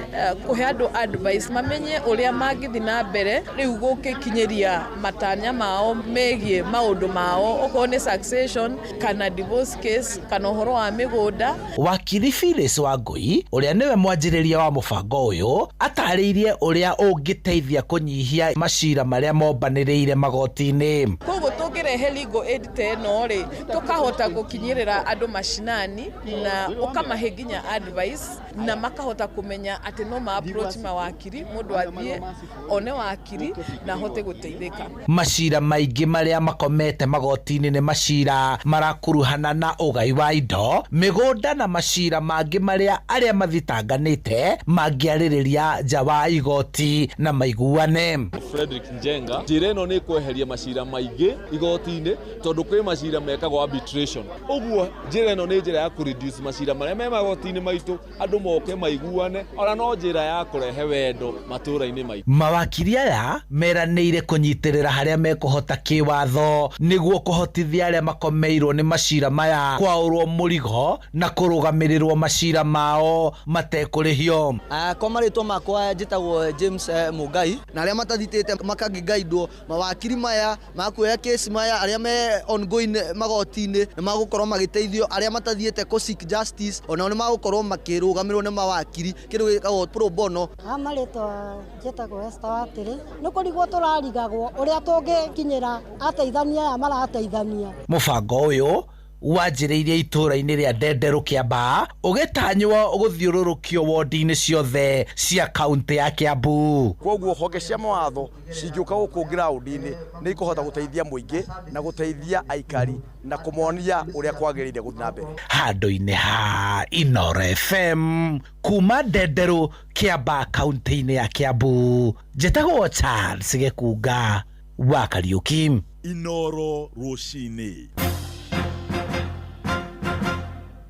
kũhe andũ advice mamenye ũrĩa mangĩthiĩ na mbere rĩu gũkinyĩria matanya mao megiĩ maũndũ mao okorwo nĩ succession kana divorce case kana ũhoro wa mĩgũnda. Wakiri Phyllis Wangui ũrĩa nĩwe mwanjĩrĩria wa mũbango ũyũ atarĩirie ũrĩa ũngĩteithia kũnyihia macira marĩa mombanĩrĩire magoti-inĩ. Koguo tũngĩrehe legal aid ta ĩno rĩ tũkahota gũkinyĩrĩra andũ mashinani na ũkamahe nginya advice na makahota kumenya atĩ no ma approach mawakiri mũndũ athiĩ one wakiri na hote gũteithĩka. Macira maingĩ marĩa makomete magoti-inĩ nĩ macira marakuruhana na ũgai wa indo, mĩgũnda na macira mangĩ marĩa arĩa mathitanganĩte mangĩarĩrĩria nja wa igoti na maiguane. Frederick Njenga, njĩra ĩno nĩ kweheria macira maingĩ igoti-inĩ tondũ kwĩ macira mekagwo arbitration. Ũguo njĩra ĩno nĩ njĩra ya kũreduce macira marĩa me magoti-inĩ maitũ andũ moke maiguane, ona no njĩra ya kũrehe wendo matũũra-inĩ maitũ. Mawakiri aya meranĩire kũnyitĩrĩra harĩa mekũhota kĩwatho nĩguo kũhotithia arĩa makomeirwo nĩ macira maya kwaũrwo mũrigo na kũrũgamĩrĩrwo macira mao matekũrĩhio. Kwa marĩtwa makwa njĩtagwo James Mũngai, na arĩa matathitĩte makangĩgaindwo mawakiri maya makuoya case maya arĩa me ongoing magoti-inĩ nĩ magũkorwo magĩteithio, arĩa matathiĩte kũ seek justice onao nĩ magũkorwo makĩrũgamĩrĩrwo nĩ mawakiri kĩrĩa gĩkagwo pro bono. Marĩtwa njĩtagwo Esther Watĩrĩ, nĩ kũrigwo tũrarigagwo ũrĩa tũngĩkinyĩra ateithania aya marateithania. Mũbango ũyũ wanjĩrĩirie itũũra-inĩ rĩa Ndenderũ Kĩambaa ũgĩtanywo gũthiũrũrũkio wondi-inĩ ciothe cia kaũntĩ ya Kiambu. Koguo honge cia mawatho cingĩũka gũkũ ground-inĩ nĩ ikũhota gũteithia mũingĩ na gũteithia aikari na kũmonia ũrĩa kwagĩrĩire gũthiĩ na mbere. Handũ-inĩ ha Inooro FM kuma Ndenderũ Kĩambaa kaũntĩ-inĩ ya Kiambu, njĩtagwo Charles Gĩkunga wa Kariũki. Inooro rũcinĩ.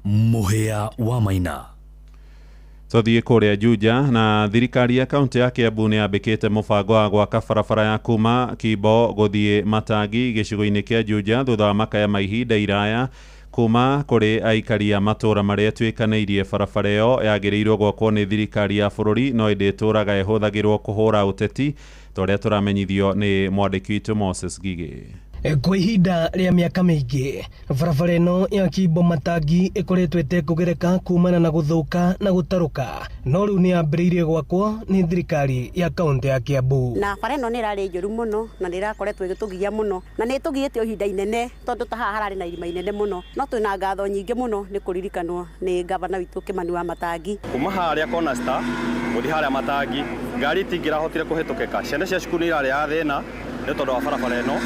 Mũhĩa wa Maina. Tũthiĩ kũrĩa Juja na thirikari ya kaunti ya Kiambu nĩ yambĩkĩte mũbango wa gwaka barabara ya kuma Kimbo gũthiĩ Matangi gĩcigo-inĩ kĩa Juja thutha wa makaya ma ihinda iraya kuma kũrĩ aikari a matũũra marĩa tuĩkanĩirie barabara ĩyo yagĩrĩirwo gwakwo nĩ thirikari ya bũrũri no ĩndĩ ĩtũũraga ĩhũthagĩrwo kũhũra ũteti torĩa tũramenyithio nĩ mwandĩki witũ Moses Gigi. Kwa ihinda rĩa mĩaka mĩingĩ barabara ĩno ya Kimbo Matangi ĩkoretwo ĩtekũgereka kumana na gũthũka na gũtarũka, no rĩu nĩ yambĩrĩirie gwakwo nĩ thirikari ya kaunti ya Kiambu. Na bara ĩno nĩ ĩrarĩ njũru mũno na nĩ ĩrakoretwo ĩgĩtũgia mũno na nĩ ĩtũgĩte ihinda inene tondũ ta haha hararĩ na irima inene mũno, no twĩna ngatho nyingĩ mũno nĩ kũririkanwo nĩ gavana witũ Kimani wa Matangi. Kuma harĩa Corner Star gũthiĩ harĩa Matangi ngari itingĩrahotire kũhĩtũkĩka, ciana cia cukuru nĩ irarĩ ya thĩna nĩ tondũ wa barabara ĩno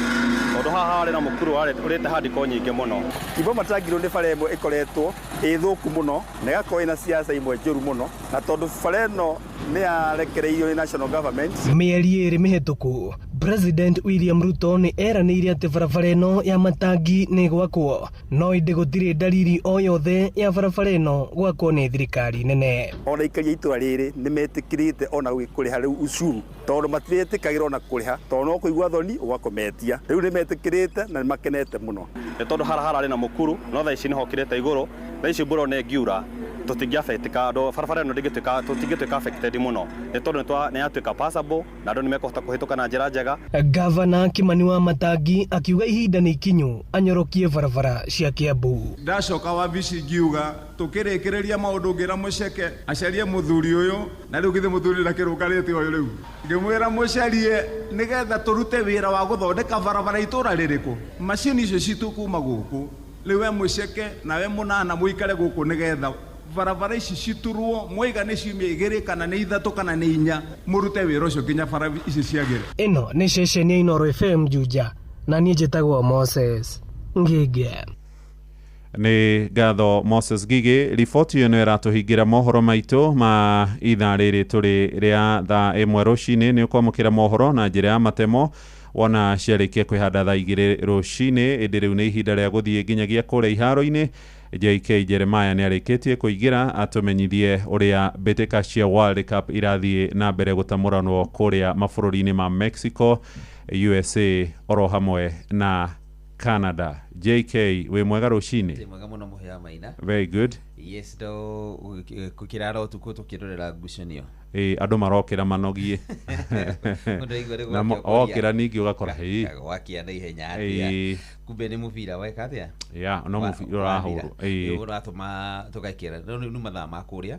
tondũ haha harĩ na mũkuru ũrĩte handĩko nyingĩ mũno. Kimbo Matangi nĩ bara ĩmwe ĩkoretwo ĩthũku mũno na ĩgakorwo ĩna siasa imwe njũru mũno, na tondũ bara ĩno nĩ yarekereirio nĩ national government. Mĩeri ĩrĩ mĩhĩtũku President William Ruto nĩ eranĩire atĩ barabara ĩno ya Matangi nĩ gwakwo, no ĩndĩ gũtirĩ dalili o yothe ya barabara ĩno gwakwo nĩ thirikari nene. Ona aikari a itũra rĩrĩ nĩ metĩkĩrĩte ona kũrĩha rĩu ucuru tondũ matiretĩkagĩra ona kũrĩha tondũ no kũigua thoni ũgakometia. Rĩu nĩ metĩkĩrĩte na nĩ makenete mũno. Nĩ tondũ hararĩ na mũkuru no thaa ici nĩ hokĩrĩte igũrũ, thaa ici mbura nĩ ngiura tũtingĩafectika andũ, barabara ĩno tũtingĩtuĩka affected mũno nĩ tondũ nĩ yatuĩka passable na andũ nĩ mekũhota kũhĩtũka na njĩra njega. Gavana Kimani wa Matangi akiuga ihinda nĩ ikinyu anyorokie barabara cia Kiambu. Ndacoka wabici ngiuga tũkĩrĩkĩrĩria maũndũ ngĩra mũceke acarie mũthuri ũyũ na rĩu githĩ mũthuri ndakĩrũkarĩte ũyũ rĩu ngĩmwĩra mũcarie nĩgetha tũrute wĩra wa gũthondeka barabara itũra rĩrĩkũ. Macini icio citũ kuma gũkũ rĩu we mũceke nawe mũnana mũikare gũkũ nĩgetha barabara ici citurwo mwiga nĩ ciumia 2 kana nĩ 3 kana nĩ 4 mũrute wĩra ũcio nginya bara ici ciagĩre. Ĩno nĩ ceceni ya Inooro FM Juja na niĩ njĩtagwo Moses Ngige. Nĩ ngatho Moses Gigi. Riboti ĩyo nĩ ĩratũhingĩra mohoro maitũ ma ithaa rĩrĩ tũrĩ rĩa thaa 1 rũcinĩ. Nĩ ũkwamũkĩra mohoro na njĩra ya matemo wona ciarĩkia kwĩhanda thaa 2 rũcinĩ, ĩndĩ rĩu nĩ ihinda rĩa gũthiĩ nginyagia kũrĩa iharo-inĩ JK Jeremiah nĩ arĩkĩtie kũingĩra atumenyithie ũrĩa mbĩtĩka cia World Cup irathiĩ na mbere gũtamũranwo kũrĩa mabũrũri-inĩ ma Mexico, USA oro hamwe na Canada. JK, wĩ mwega rũcinĩ? Mwega mũno mũhĩa Maina. Very good. Yes, ndo kukirara ũtukũ tukirorera ngucanio. Andũ marokĩra manogie. Na okĩra ningĩ ũgakora wakia na ihenya atĩa. Kumbe nĩ mũbira weka atĩa? No mũbira ũrahũrwo. Ũratũma tũgaikĩra nĩ mathaa ma kũrĩa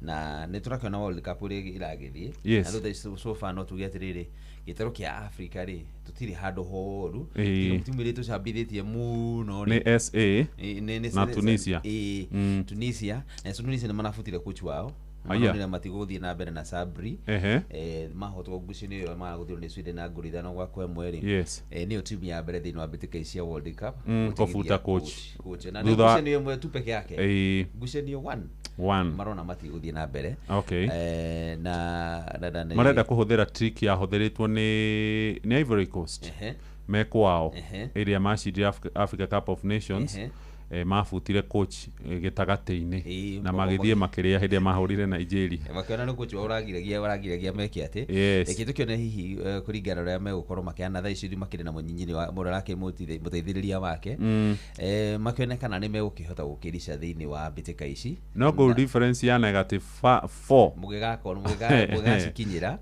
na nĩ tũrakĩona World Cup ũrĩa iragĩthiĩ. Na rĩu so far no tuge atĩrĩrĩ gĩtaro kĩa Africa rĩ tutiri handũ horu timu iria tucambithĩtie mũno nĩ SA na Tunisia. Tunisia na Tunisia nĩ manabutire coach wao Manonira matigũthiĩ na mbere na Sabri mahotwo ngucanio ĩyo magũthirwo nĩ Sweden na ngũru 5-1 nĩyo timu ya mbere thĩinĩ wa mbĩtĩka cia World Cup kũbuta coach na ngucanio ĩmwe tu peke yake ngucanio 1 marona matigũthiĩ na mbere na marenda kũhũthĩra trick yahũthĩrĩtwo nĩ Ivory Coast mekwao ĩrĩa macindirie Africa Cup of Nations mafutire coach gĩtagatĩ-inĩ na magĩthiĩ makĩrĩa hĩndĩ mahũrire Nigeria makĩona nĩ coach waragiragia meke atĩ kĩtukĩone hihi kũringana ũrĩa megũkorwo makĩana thaa ici makĩrĩ na mũnyinyiri wa mũrarake mũteithĩrĩria wake makĩonekana nĩ megũkĩhota gũkĩrica thĩinĩ wa mbĩtĩka ici no goal difference ya negative 4 mũgĩgacikinyĩra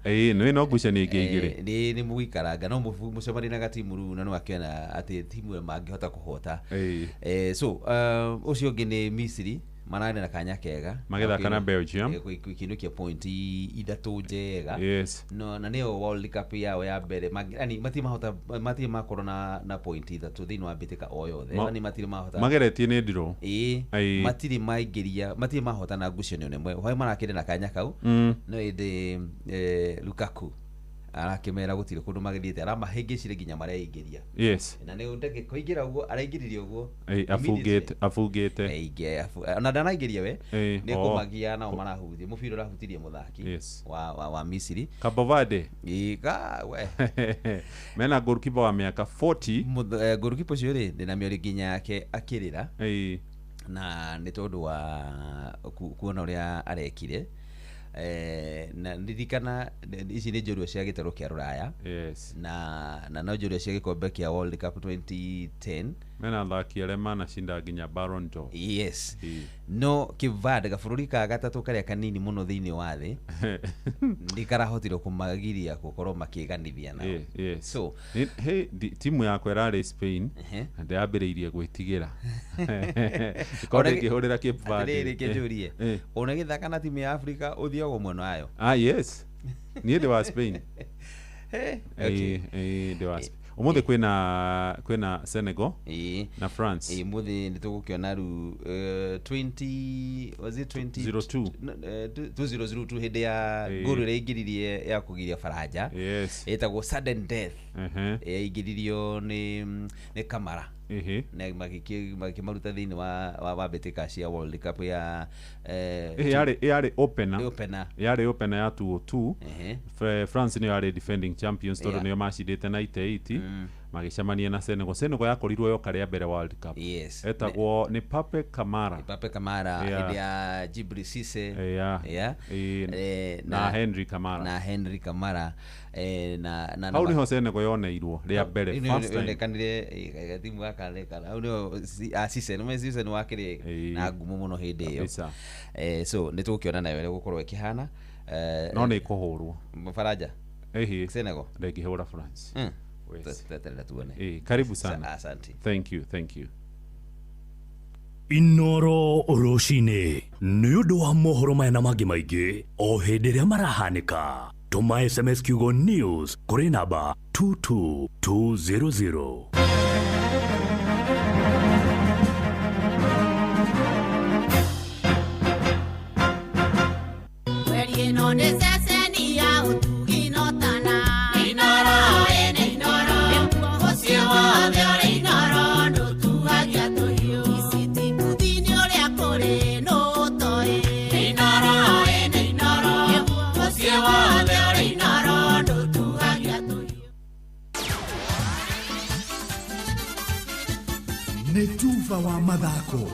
no ngucanio ingĩ igĩrĩ nĩ mũgĩikaranga no mũcemani na gatimu rĩu na nĩwakĩona atĩ timu ĩyo mangĩhota kũhota so ucio ũngĩ nĩ Misiri mararĩ na kanya kega magĩthaka na Belgium gũkinukia point 3 njega na nĩyo World Cup yao ya mbere yani matirĩ makorwo na point 3 thĩinĩ wa mbĩtĩka o yothe yani matirĩ mahota mageretie nĩ draw matirĩ maingĩria matirĩ mahota na ngucanio nemwe hoy marakĩrĩ na kanya kau no ĩndĩ Lukaku arakĩmera gũtirĩ kũndũ magĩthiĩte aramahĩngĩcire nginya mareingĩria na nĩ ndege kũingĩra ũguo araingĩririe ũguo afungĩte na ndanaingĩria we nĩ kũmagia nao marahuthia mũbira ũrahutirie mũthaki wa Misiri Cabo Verde mena goalkeeper wa mĩaka 40 goalkeeper ũcio rĩ ndĩna mĩori nginya yake akĩrĩra na nĩ tondũ wa kuona ũrĩa arekire na ndirikana ici nĩ njorua cia gĩtaro kĩa Rũraya na no njorua cia gĩkombe kĩa World Cup 2010 mena athaki arĩa manacinda nginya Ballon d'Or no Kivade gabũrũri ka gatatũ karĩa kanini mũno thĩinĩ wa thĩ ndikarahotire kũmagiria gũkorwo makĩganithia nao so timu yakwa ĩrarĩ Spain ndĩambĩrĩirie gwĩtigĩra ĩkorwo ĩkĩhũrĩra Kivade kĩnjũrie ona gĩthaka na timu ya Africa ũthiago mwena wayo niĩ ndĩ wa Spain ndĩ wa Spain umuthi kwina Senegal na France umuthi nitugũkiona ru 2002 hĩndĩ ya ngũru ĩrĩa ingĩririe ya kũgiria Faranja ĩtagwo sudden death yaingĩririo nĩ Kamara na makĩmaruta thĩinĩ wa mbĩtĩka cia World Cup ya yarĩ opener ya 2002 France nĩyo yarĩ defending champions tondũ nĩyo macindĩte 98 magĩcemania na Senegal yakorirwo yoka rĩa mbere World Cup etagwo nĩ Pape Camara hĩndĩ ya Djibril Cissé na Henry Camara hau nĩho Senegal yoneirwo rĩa mbere first time yonekanire timu gakareka hau nĩho Cissé nĩ wakĩrĩ na ngumo mũno hĩndĩ ĩyo so nĩ tũgũkĩona nayo ũrĩa gũkorwo ĩkĩhana no nĩ ĩkũhũrwo Faranja Senegal ndĩngĩhũra France tuone karibu sana asante thank you Inoro rũcinĩ nĩ ũndũ wa mohoro maya na mangĩ maingĩ o hĩndĩ ĩrĩa marahanĩka tũma SMS kiugo news kũrĩ namba 22200 Netuva wa mathako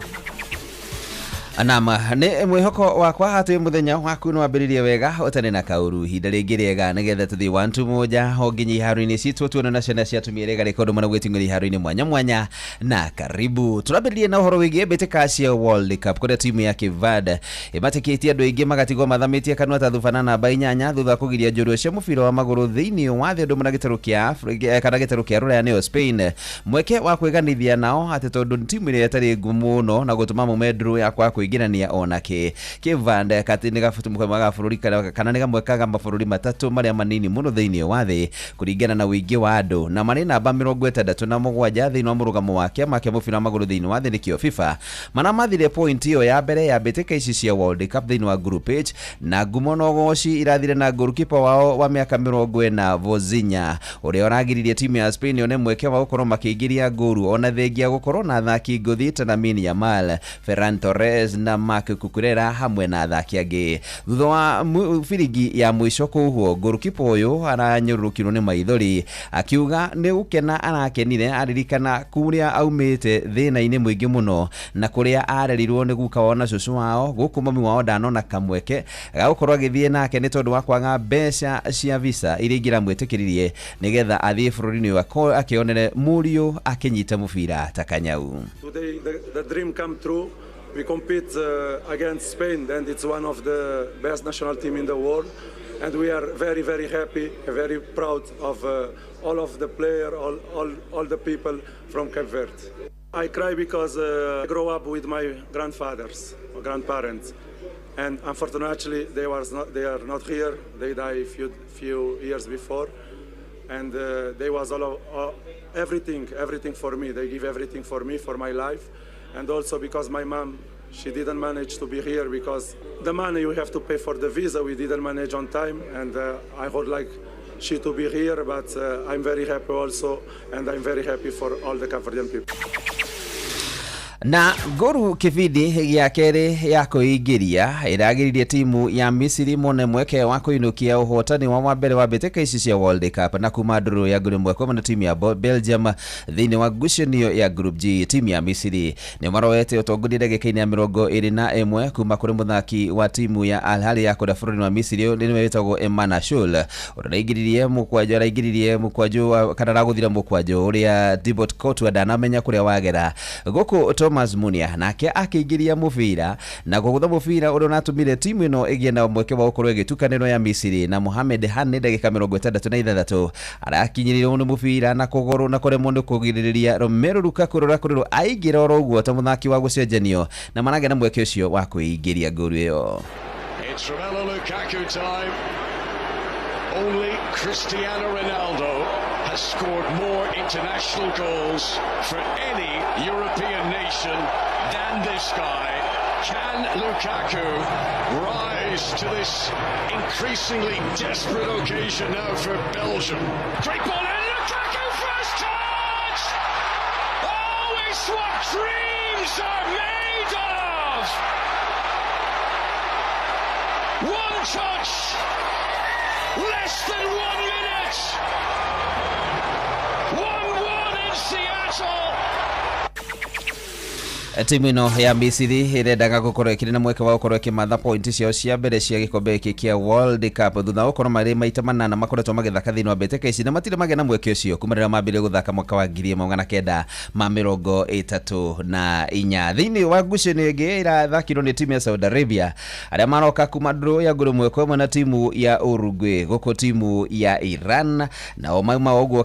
Anama nĩ mwĩhoko wakwa atĩ mũthenya waku nĩ wambĩrĩrie wega ũtarĩ na kaũru hinda rĩngĩ rĩega nĩgetha tũthiĩ wantu moja ho nginya iharo-inĩ citũ tuone na ciana cia tumia rĩega rĩkorwo mana gwĩting'ĩria iharo-inĩ mwanya mwanya na karibu. Tũrambĩrĩrie na ũhoro wĩgiĩ mbĩtĩka cia World Cup kũrĩa timu ya Cape Verde ĩmatĩkĩtie andũ aingĩ magatigwo mathamĩtie kanua ta thubana namba 8 thutha wa kũgiria njorua cia mũbira wa magũrũ thĩinĩ wa thĩ ũndũ mũna gĩtarũ kĩa Afrika kana gĩtarũ kĩa Rũraya nĩyo Spain mweke wa kwĩganithia nao atĩ tondũ timu ĩrĩa ĩtarĩ ngumu mũno na gũtũma mũmendro yakwa kwĩngirania onake. Cape Verde kati nĩ gabũtũmũka magabũrũri kana nĩ gamwekaga mabũrũri matatũ marĩa manini mũno thĩinĩ wa thĩ kũringana na wĩingĩ wa andũ na marĩ namba 67 thĩinĩ wa mũrũgamo wa kĩama kĩa mũbira wa magũrũ thĩinĩ wa thĩ nĩkĩo FIFA. Manamathire point ĩyo ya mbere ya mbĩtĩka ici cia World Cup thĩinĩ wa group H na ngumo no goci irathire na goalkeeper wao wa mĩaka 40 Vozinha ũrĩa ũragiririe timu ya Spain one mweke wa gũkorwo makĩingĩria ngoru ona thengia gũkorwo na athaki ngũthi ta Lamine Yamal, Ferran Torres na Marc Cucurella hamwe na athaki angĩ. Thutha wa firigi ya mũico kũhuo goalkeeper ũyũ aranyũrũkirwo nĩ maithori akiuga nĩ gũkena arakenire aririkana kũrĩa aumĩte thĩna-inĩ mũingĩ mũno na kũrĩa arerirwo nĩ guka wona cũcũ wao gũkũ mami wao ndanona kamweke gagũkorwo agĩthiĩ nake nĩ tondũ wa kwaga mbeca cia visa iria ingĩramwĩtĩkĩririe nĩgetha athiĩ bũrũri-inĩ ũyũ akĩonere mũriũ akĩnyita mũbira ta kanyau. Today the dream come true. We compete against Spain, and it's one of the best national team in the world. And we are very, very happy, very proud of all of the players, all the people from Cape Verde. I cry because I grew up with my grandparents, and unfortunately they are not here. They died few years before, and they was everything for me. They give everything for me, for my life. And also because my mom, she didn't manage to be here because the money you have to pay for the visa, we didn't manage on time. And I would like she to be here, but I'm very happy also. And I'm very happy for all the Cape Verdean people. Na goru kibindi gĩa kerĩ ya kũingĩria ĩragĩririe timu ya Misiri mone mweke wa kũinũkia ũhotani wa mbere wa mbĩtĩka ici cia World Cup na kuma ndũrũ ya ngũrũ mweke na timu ya Belgium thĩinĩ wa ngucanio ya Group G. Timu ya Misiri nĩ maroete ũtongoria ndagĩka-inĩ ya 21 kuma kũrĩ mũthaki wa timu ya Al Ahly ya kũrĩa bũrũri wa Misiri nĩwe wĩtagwo Emana Shul ũrĩa araingĩririe mũkwanjũ kana aragũthira mũkwanjũ ũrĩa Thibaut Courtois ndanamenya kũrĩa wagera gũkũ Thomas Munia nake akĩingĩria mũbira na kũgũtha mũbira ũrĩa unatũmire timu ĩno ĩgĩe na mweke wa gũkorwo ĩgĩtukanĩrwo ya Misiri na Mohamed Hani ndagĩka 66 arakinyĩrirwo nĩ mũbira na kũgũrũ na kũremwo nĩ kũgirĩrĩria Romelu Lukaku kũrĩrwo aingĩra oro ũguo ta mũthaki wa gũcenjanio na managĩa na mweke ũcio wa kwĩingĩria ngũru ĩyo. It's Romelu Lukaku time. Only Cristiano Ronaldo has scored more international goals for any European nation than this guy. Can Lukaku rise to this increasingly desperate occasion now for Belgium? Great ball in, Lukaku first touch! Oh, it's what dreams are made of! One touch! Less than 1 minute! 1-1 in Seattle! Timu ĩno ya Misiri ĩrendaga gũkorwo ĩkĩrĩ na mweke wa gũkorwo ĩkĩmatha pointi ciao cia mbere cia gĩkombe gĩkĩ kĩa World Cup thutha wa gũkorwo marĩ maita manana makoretwo magĩthaka thĩinĩ wa mbĩtĩka ici na matirĩ magĩa na mweke ũcio kuma rĩrĩa mambirie gũthaka mwaka wa 1934 thĩinĩ wa ngucanio ĩngĩ ĩrathakirwo nĩ timu ya Saudi Arabia arĩa maroka kuma ndũrũ ya ngũrũ mweke ũmwe na timu ya Uruguay gũkũ timu ya Iran nao mauma ũguo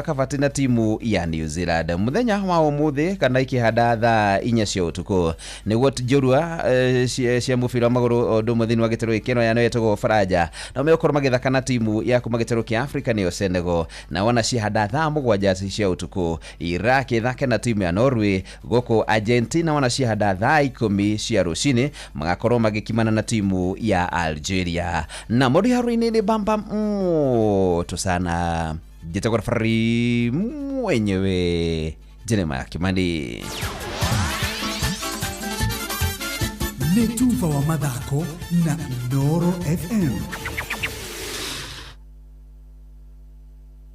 kabati na timu ya New Zealand mũthenya wa ũmũthĩ kana ikĩhanda thaa 4 cia ũtukũ nĩguo njorua cia mũbira wa magũrũ ũndũ ũmwe thĩinĩ wa gĩtarũ gĩkĩ ya yetagwo Faraja na mekorwo magĩthaka na timu ya kuma gĩtarũ kĩa Afrika nĩyo Senegal na wana cihanda thaa 7 cia ũtukũ. Iraq ĩthake na timu ya Norway gũkũ Argentina wana cihanda thaa 10 cia rũcinĩ magakorwo magĩkimana na timu ya Algeria na mũriharu-inĩ nĩ bamba moto sana njĩtagwo referee mwenyewe Jeremiah Kimani. Netuva wa mathako na Noro FM.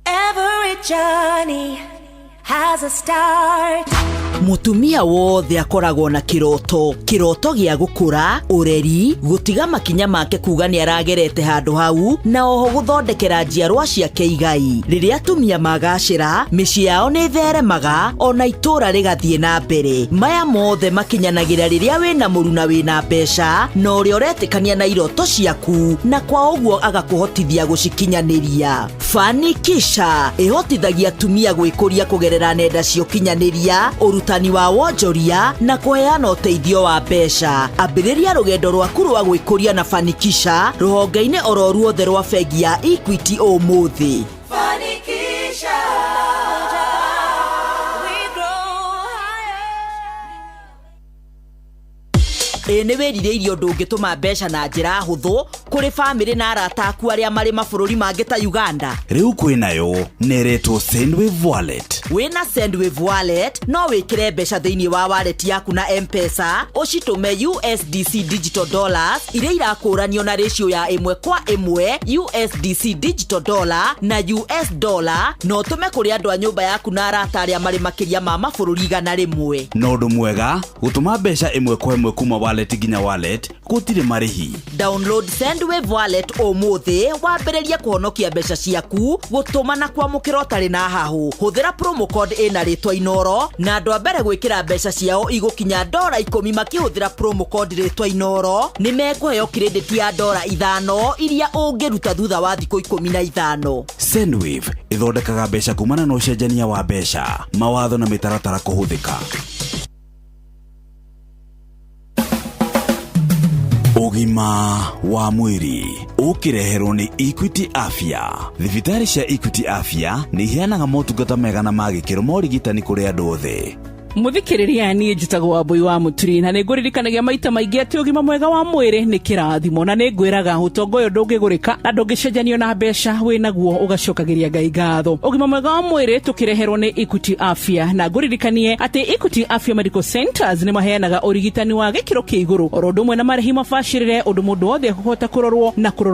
Every journey has a start. Mutumia wothe akoragwo na kiroto gĩa gukura, ureri, gutiga makinya make kuga ni aragerete handu hau na oho guthondekera njiarwa ciake igai. Riria atumia magacira, mĩciĩ yao nĩ theremaga ona itura rigathie na mbere. Maya mothe makinyanagira riria wina muruna wina mbeca na uria uretikania na iroto ciaku na kwa uguo agakuhotithia gucikinyaniria. Fanikisha ihotithagia atumia gwikuria kugerera nenda cia ukinyaniria, urutani wa wonjoria na kuheana uteithio wa mbeca. Ambiriria rugendo rwaku rwa gwikuria na Fanikisha ruhonge-ini oro ruothe rwa bengi ya Equity umuthi. Fanikisha. Nĩ wĩrirĩirie ũndũ ũngĩtũma mbeca na njĩra hũthũ kũrĩ bamĩrĩ na arata aku arĩa marĩ mabũrũri mangĩ ta Uganda. Rĩu kwĩnayo neretwo Sendwave Wallet. Wĩna Sendwave Wallet no wĩkĩre mbeca thĩinĩ wa wallet yaku na M-Pesa, ũcitume USDC digital dollars iria irakũranio na ratio ya 1:1 USDC digital dollar na US dollar, no ũtũme kũrĩ andũ a nyũmba yaku na arata arĩa marĩ makĩria ma mabũrũri 100. No ũndũ mwega gũtũma mbeca 1:1 kuma wallet ginya wallet gũtirĩ marĩhi. Download Sendwave Wallet umuthi wambĩrĩrie kũhonokia mbeca ciaku gũtũma na kwamũkĩra ũtarĩ na hahũ. Hũthĩra promo code ĩna rĩtwa Inoro na andũ a mbere gwĩkĩra mbeca ciao igũkinya $10 makĩhũthĩra promo code rĩtwa Inoro nĩ mekũheo credit ya $5 iria ũngĩruta thutha wa thikũ 15. Sendwave ĩthondekaga mbeca kumana na ũcenjania wa mbeca, mawatho na mĩtaratara kũhũthĩka. Ugima wa mwiri ukireherwo ni Equity Afya. Thibitari cia Equity Afya ni iheanaga motungata mega na magĩkĩro ma ũrigitani kũrĩ andũ othe. Muthikiriria ni njitagwo wa Mbui wa Muturi na nĩngũririkanagia maita maingĩ atĩ ũgima mwega wa mwĩrĩ nĩ kĩrathimo na nĩngwĩraga ũtongo ũyũ ndũngĩgũrĩka na ndũngĩcenjanio na mbeca wĩnaguo ũgacokagĩria Ngai ngatho. Ũgima mwega wa mwĩrĩ tũkĩreherwo nĩ Equity Afya na ngũririkanie atĩ Equity Afya Medical Centers nĩ maheanaga ũrigitani wa gĩkĩro kĩa igũrũ oro ũndũ ũmwe na marĩhi mabacĩrĩre ũndũ mũndũ wothe akũhota kũrorwo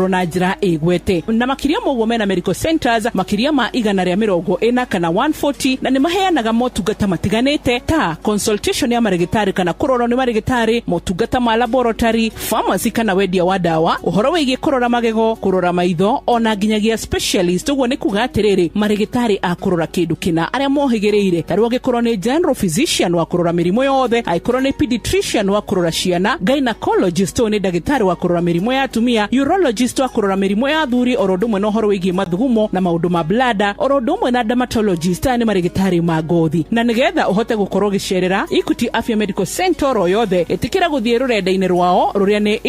na njĩra ĩgwete. Na makĩria moguo mena medical centers makĩria ma 140 kana 140 na nĩ maheanaga motungata matiganĩte ta consultation ya marigitari kana kurorwo ni marigitari, motungata ma laboratory, pharmacy kana wendia wa dawa, uhoro wĩgiĩ kurora magego, kurora maitho ona nginyagia specialist. Ũguo nĩ kuga atĩrĩrĩ marigitari a kurora kĩndũ kĩna arĩa mohĩgĩrĩire. Tarĩu angĩkorwo nĩ general physician wa kurora mĩrimũ yothe, angĩkorwo nĩ pediatrician wa kurora ciana, gynecologist ni ndagĩtarĩ wa kurora mĩrimũ ya atumia, urologist wa kurora mĩrimũ ya athuri oro ũndũ ũmwe na ũhoro wĩgiĩ mathugumo na maũndũ ma bladder, oro ũndũ ũmwe na dermatologist ni marigitari ma ngothi. Na nĩgetha ũhote gũkorwo gĩcerera Equity Afya Medical Center ro yothe etikira gũthiĩ rũrenda-inĩ rwao rũrĩa nĩ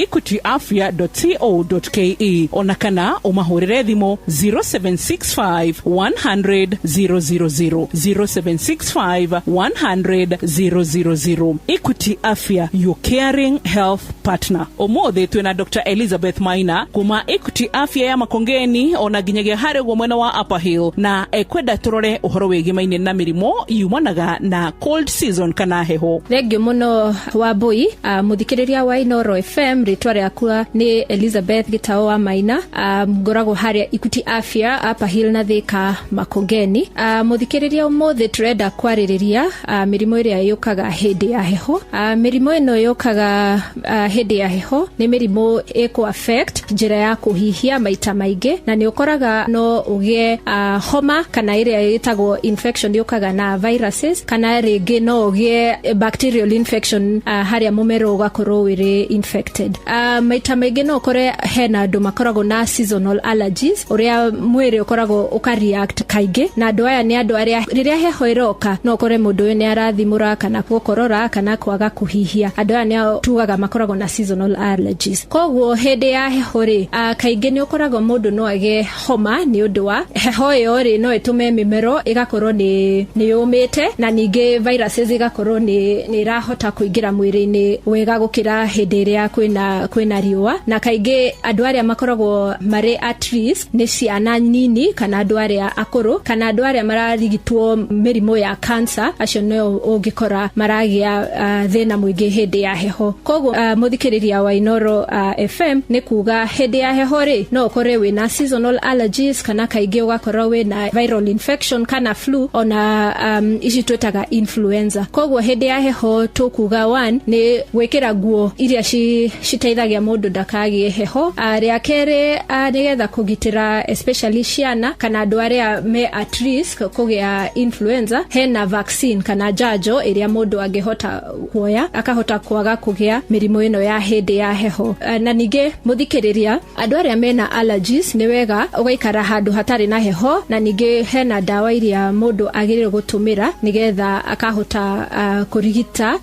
equityafya.co.ke ona kana ũmahũrĩre thimũ 0765 100 000 0765 100 000. Equity Afya, your caring health partner. Ũmũthĩ twĩna Dr. Elizabeth Maina kuma Equity Afya ya Makongeni ona nginyagia harĩ ũguo mwena wa Upper Hill na ekwenda tũrore ũhoro wĩgiĩ na mĩrimũ yumanaga na cold season kana heho. Thengio muno wa Mbui, muthikiriria wa Inoro FM, ritwa rĩakwa ni Elizabeth Gitao wa Maina, ngoragwo harĩa Equity Afya Upper Hill na Thika Makongeni. Muthikiriria umuthi turenda kwarĩrĩria mĩrimũ ĩrĩa yũkaga hĩndĩ ya heho. Mĩrimũ ĩno yũkaga hĩndĩ ya heho nĩ mĩrimũ ĩkũ affect njĩra ya kũhihia maita maingĩ na nĩ ũkoraga no ũgĩe homa kana ĩrĩa ĩtagwo infection yũkaga na viruses kana rĩngĩ no ũgĩe bacterial infection harĩa mũmero ũgakorwo wĩrĩ infected. Maita maingĩ no ũkore hena andũ makoragwo na seasonal allergies ũrĩa mwĩrĩ ũkoragwo ũkareact kaingĩ na andũ aya nĩ andũ arĩa rĩrĩa heho ĩroka no ũkore mũndũ ũyũ nĩ arathimũra kana gũkorora kana kwaga kũhihia. Andũ aya nĩ tugaga makoragwo na seasonal allergies. Koguo hĩndĩ ya heho rĩ kaingĩ nĩ ũkoragwo mũndũ no agĩe homa nĩ ũndũ wa heho ĩyo rĩ no ĩtũme mĩmero ĩgakorwo nĩ yũmĩte na ningĩ viruses igakorwo nĩ irahota kũingĩra mwĩrĩ-inĩ wega gũkĩra hĩndĩ ĩrĩa kwĩna riũa. Na kaingĩ andũ arĩa makoragwo marĩ at risk nĩ ciana nini kana andũ arĩa akũrũ kana andũ arĩa mararigitwo mĩrimũ ya cancer, acio no ũngĩkora maragĩa thĩna mũingĩ hĩndĩ ya heho. Koguo mũthikĩrĩria wa Inoro FM nĩ kuga hĩndĩ ya heho rĩ no ũkore wĩna seasonal allergies kana kaingĩ ũgakorwo wĩna viral infection kana flu ona ici twĩtaga influenza influenza. Koguo hindi ya heho tukuga 1 ni gwikira nguo iria citeithagia mundu ndakagie heho. Ria kere nigetha kugitira especially ciana kana andu aria me at risk kugia influenza, hena vaccine kana janjo iria mundu angihota kuoya akahota kwaga kugia mirimu ino ya hindi ya heho. Na ninge muthikiriria andu aria mena allergies ni wega ugaikara handu hatari na heho, na ninge hena dawa iria mundu agirire gutumira nigetha akahota kurigita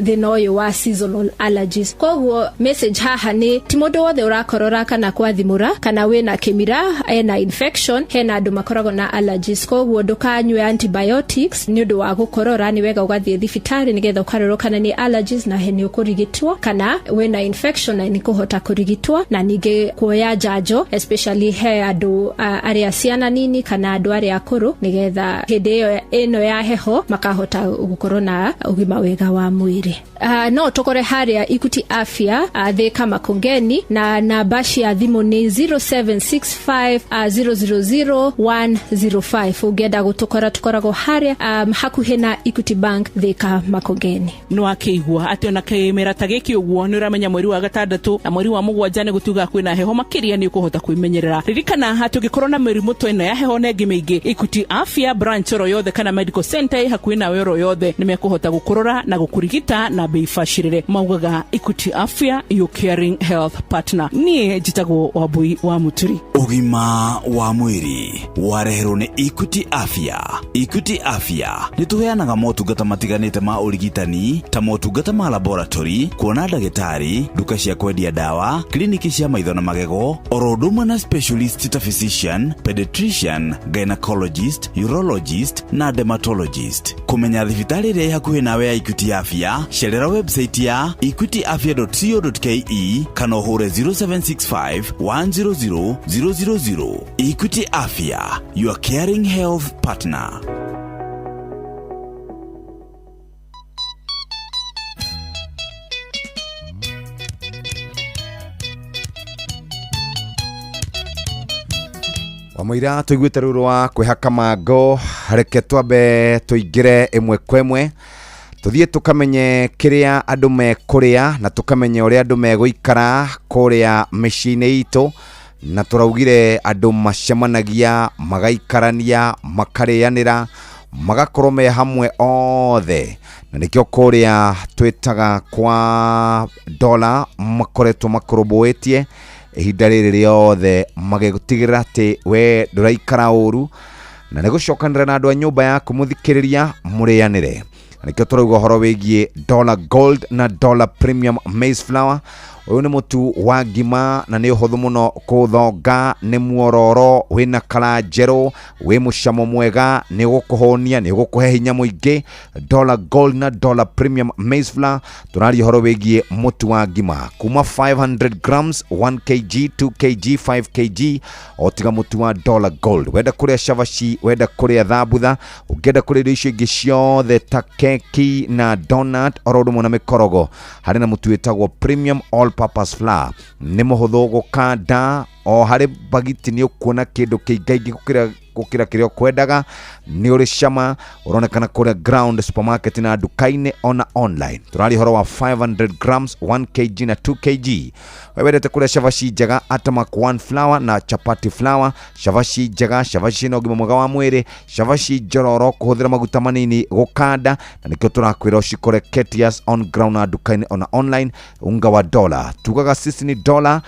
thina uyu wa seasonal allergies. Koguo message haha ni ti mundu wothe urakorora kana kwathimura kana wina kimira ena infection, hena andu makoragwo na allergies. Koguo ndukanywe antibiotics ni undu wa gukorora, ni wega ugathie thibitari nigetha ukarorwo kana ni allergies na heni ukurigitwo kana wina infection na ni kuhota kurigitwo. Na ninge kuoya janjo especially he andu aria ciana nini kana andu aria akuru nigetha hindi ino ya heho makahota gukorwo na ugima wega wa mwiri. No tokore haria Equity Afya Thika Makongeni, na namba cia thimu ni 0765000105. ugenda gutukora tukoragwo haria hakuhi na Equity Bank Thika Makongeni. No akigwa ati ona kimera ta giki uguo ni uramenya mweri wa gatandatu na mweri wa mugwanja ni gutuga kwina heho makiria ni ukuhota kwimenyerera. Ririkana hatugikorwo na mirimu twena ya heho nengi mingi, Equity Afya branch ro yothe kana medical center hakuhi na wero yothe ni mekuhota gukurora na gukurigita na bei fashirire. Maugaga Equity Afya, your caring health partner. Nie jitago Wambui wa Muturi. Ugima wa mwiri wareherwo ni Equity Afya. Equity Afya ni tuheanaga motungata matiganite ma urigitani ta motungata ma laboratory, kuona ndagitari, duka cia kwendia dawa, kliniki cia maitho na magego, oroduma na specialist ta physician, pediatrician, gynecologist, urologist na dermatologist. Kumenya thibitari iria hakuhi nawe ya Equity Afya, sherera website ya equityafya.co.ke kana uhure 0765 100 000. Equity Afya, your caring health partner. Wamuira tuiguite ruru wa kwihaka mango, reke twambe tuingire imwe kwemwe tuthie tukamenye kiria andu mekuria na tukamenye uria andu meguikara kuria micini itu, na turaugire andu macemanagia magaikarania makarianira magakorwo me hamwe othe, na nikio kuria twitaga kwa dola makoretwo makorobwetie ihinda riri riothe magigutigirira ati we nduraikara uru na nigucokanira na andu a nyumba yaku muthikiriria murianire. Nikio turauga horo wigie Dollar Gold na Dollar Premium Maize Flour. Uyu ni mutu wa ngima na ni uhuthu muno kuthonga, ni muororo wina kala njero, wi mucamo mwega, ni gukuhonia, ni gukuhe hinya muingi. Dollar Gold na Dollar Premium Maize Flour turari horo wigie mutu wa ngima kuma 500 grams, 1 kg, 2 kg, 5 kg otiga mutu wa Dollar Gold. Wenda kuria shavashi, wenda kuria thabutha, ugenda kuria icio ingi ciothe ta keki na donut orodo mona mikorogo, hari na mutu wetagwo Premium All Purpose Flour. Ni muhuthu gukanda, o hari bagiti ni ukuona kindu kiingaingi gukira kirio kwendaga, ni uri cama uronekana kuria ground supermarket na dukaine ona online. Turari horo wa 500 grams, 1 kg na 2 kg. Wewedete kuria shavashi njega atama one flour na chapati flour, shavashi njega, shavashi no gima mwega wa mwiri, shavashi njororo kuhuthira maguta manini gukanda, na nikio turakwira ucikore Ketias on ground na dukaine ona online. Unga wa dola tugaga sisi ni dola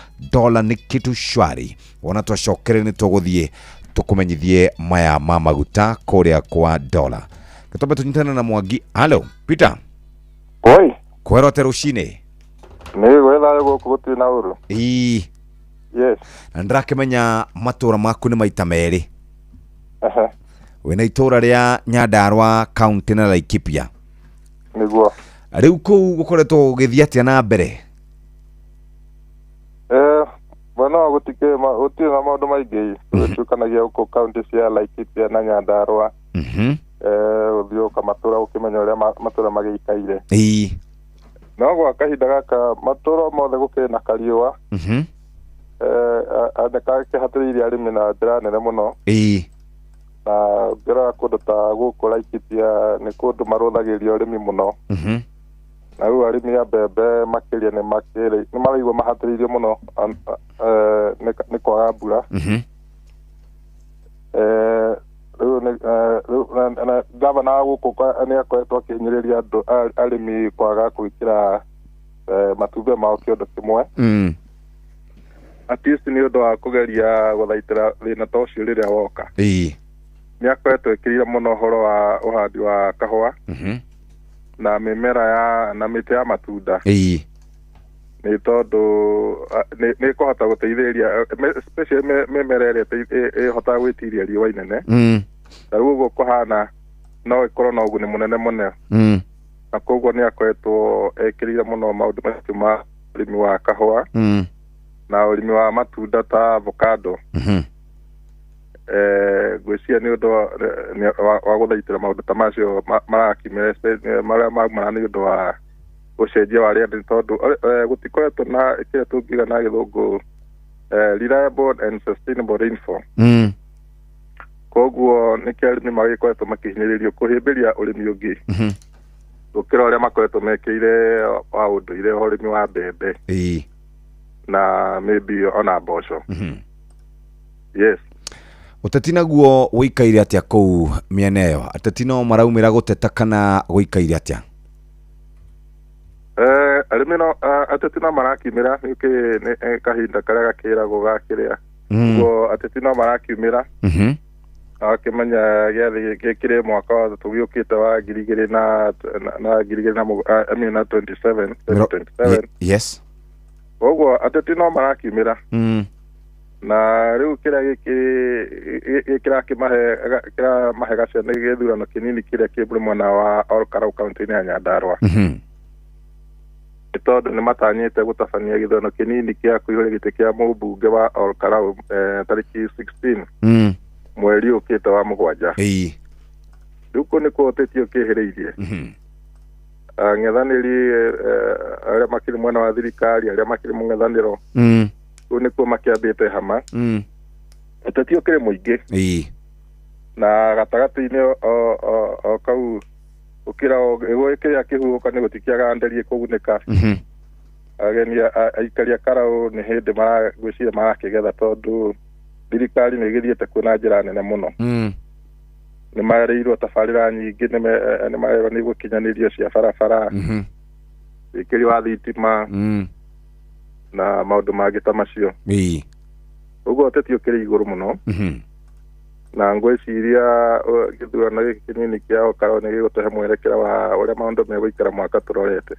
ni kitu shwari. Wona twacokere ni tuguthie tukumenyithie maya ma maguta kuria kwa dola. Katombe tunyitana na Mwangi. Hello Peter. Oi. Kwero terushine. Ni gwetha guku guti na uru. Yes. Na ndrakemenya matura maku ni maita meri. Wena itura ria Nyandarua county na Laikipia. Niguo. Riu ku gukoretwo githia atia na mbere? Bana gutike uti na maundu maingi tukanagia uko county cia Laikipia na Nyandarua. Uthio kamatura ukimenya uria matura magiikaire. No gwa kahinda gaka matura mothe gukena kariwa. Andaka ke hatiriria arimi na ndira nene muno. na ngĩrora kũndũ ta gũkũ Laikipia nĩ kũndũ marũthagĩria ũrĩmi mũno. Na rĩu arĩmi a mbembe makĩria nĩ maraigua mahatĩrĩirio mũno nĩ kwaga mbura. Rĩu gavana wa gũkũ nĩ akoretwo akĩhinyĩrĩria andũ arĩmi kwaga gwĩkĩra matumbĩ mao kĩondo kĩmwe. At least nĩ ũndũ wa kũgeria gũthaitĩra thĩna ta ũcio rĩrĩa woka. Nĩ akoretwo ekĩrĩire mũno ũhoro wa ũhandi wa kahũa na mĩmera na mĩtĩ ya matunda. Nĩ tondũ nĩ kũhota gũteithĩrĩria especially mĩmera ĩrĩa ĩhotaga gwĩtiria riũa inene. Na rĩu ũguo kũhana no ĩkorwo na ũguni mũnene mũno. Na koguo nĩ akoretwo ekĩrĩire mũno maũndũ macio ma ũrĩmi wa kahũa na ũrĩmi wa matunda ta avocado. Gwĩciria nĩ ũndũ wa gũthaitĩra maũndũ ta macio marakimĩra marĩa maumana nĩ ũndũ wa gũcenjia wa rĩera, tondũ gũtikoretwo na kĩrĩa tũngiuga na gĩthũngũ reliable and sustainable rainfall. Koguo nĩkĩo arĩmi magĩkoretwo makĩhinyĩrĩrio kũhĩmbĩria ũrĩmi ũngĩ gũkĩra ũrĩa makoretwo mekĩire wa ũndũire ũrĩmi wa mbembe na maybe ona mboco. Yes. Ũteti naguo wĩikaire atĩa kũu mĩena ĩyo? Ateti no maraumĩra gũteta kana wĩikaire atĩa? Arĩmi no ateti no marakiumĩra nĩ kahinda karĩa gakĩragwo gakĩrĩa. Ũguo ateti no marakiumĩra akĩmenya gĩathĩ gĩkĩrĩ mwaka wa tũgĩũkĩte wa 2027. Yes. Ũguo ateti no marakiumĩra. Na rĩu kĩrĩa kĩramahe gacĩra nĩ gĩthurano kĩnini kĩrĩa kĩ mwena wa Olkalau kaunti-inĩ ya Nyandarua. Nĩ tondũ nĩ matanyĩte gũtabania gĩthurano kĩnini kĩa kũihũria gĩtĩ kĩa mũmbunge wa Olkalau tarĩki 16 mweri ũkĩte wa mũgwanja. Rĩu kũ nĩ kũhotĩtio kĩhĩrĩirie ng'ethanĩri arĩa makĩrĩ mwena wa thirikari, arĩa makĩrĩ mũng'ethanĩro. Rĩu nĩkuo makĩambĩte hama. Ũteti ũkĩrĩ mũingĩ na gatagatĩ-inĩ o kau ũkĩra kĩrĩa kĩhuũka nĩ gũtikĩaga nderie kũgunĩka. Ageni aikari a Karau nĩ hĩndĩ gwĩciria marakĩgetha, tondũ thirikari nĩ ĩgĩthiĩte kuo na njĩra nene mũno. Nĩ marĩirwo tabarĩra nyingĩ, nĩ marerwo nĩ gũkinyanĩrio cia barabara, wĩkĩri wa thitima na maũndũ mangĩ ta macio. Ũguo ũteti ũkĩrĩ igũrũ mũno. Na ngwĩciria gĩthurano gĩkĩ kĩnini kĩa Olkalau nĩ gĩgũtũhe mwerekera wa ũrĩa maũndũ megũikara mwaka tũrorete.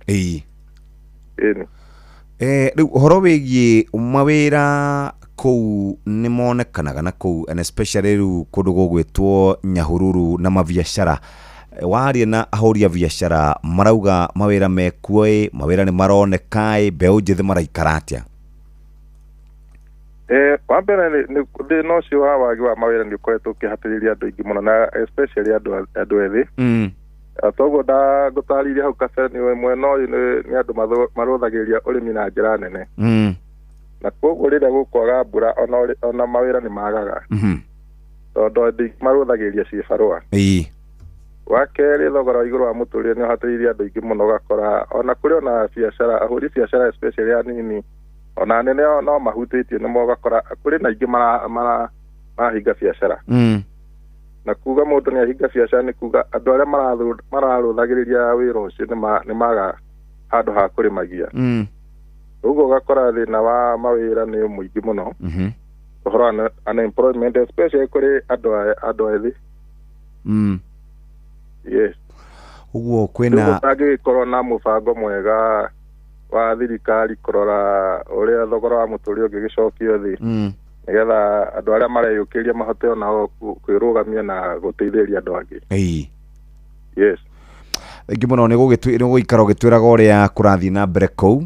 Rĩu ũhoro wĩgiĩ mawĩra kũu nĩ monekanaga na kũu, and especially rĩu kũndũ gũgwĩtwo Nyahururu na mabiacara. Waria na ahũri a biacara marauga mawĩra mekuo, mawĩra nĩ maroneka, mbeũ njĩthĩ maraikara atĩa? Wa mbere thĩna ũcio wa wagi wa mawĩra nĩ ũkoretwo ũkĩhatĩrĩria andũ aingĩ mũno, na especially andũ ethĩ. Toguo ndagũtarĩria hau kabere mwena ũyũ nĩ andũ marũthagĩria ũrĩmi na njĩra nene. Na koguo rĩrĩa gũkwaga mbura ona mawĩra nĩ magaga, tondũ andũ marũthagĩria ciĩbarũa. Wa kerĩ, thogora wa igũrũ wa mũtũrĩre nĩ ũhatĩrĩirie andũ aingĩ mũno, ũgakora ona kũrĩ ona biacara, ahũri biacara especially anini ona nene no mahutĩtio nĩmo, ũgakora kũrĩ na aingĩ marahinga biacara. Na kuga mũndũ nĩ ahinga biacara nĩ kuga andũ arĩa mararũthagĩrĩria wĩra ũcio nĩ maga handũ ha kũrĩmagia. Ũguo ũgakora thĩna wa mawĩra nĩ mũingĩ mũno. Ũhoro wa unemployment especially kũrĩ andũ ethĩ. Yes. Ũguo kwĩna angĩkorwo na mũbango mwega wa thirikari kũrora ũrĩa thogora wa mũtũrĩre ũngĩgĩcokio thĩ, nĩgetha andũ arĩa mareyũkĩria mahote onao kwĩrũgamia na gũteithĩrĩria andũ angĩ. Yes. Ingĩ mũno nĩ gũgĩikara ũgĩtwĩraga ũrĩa kũrathiĩ na mbere kũu.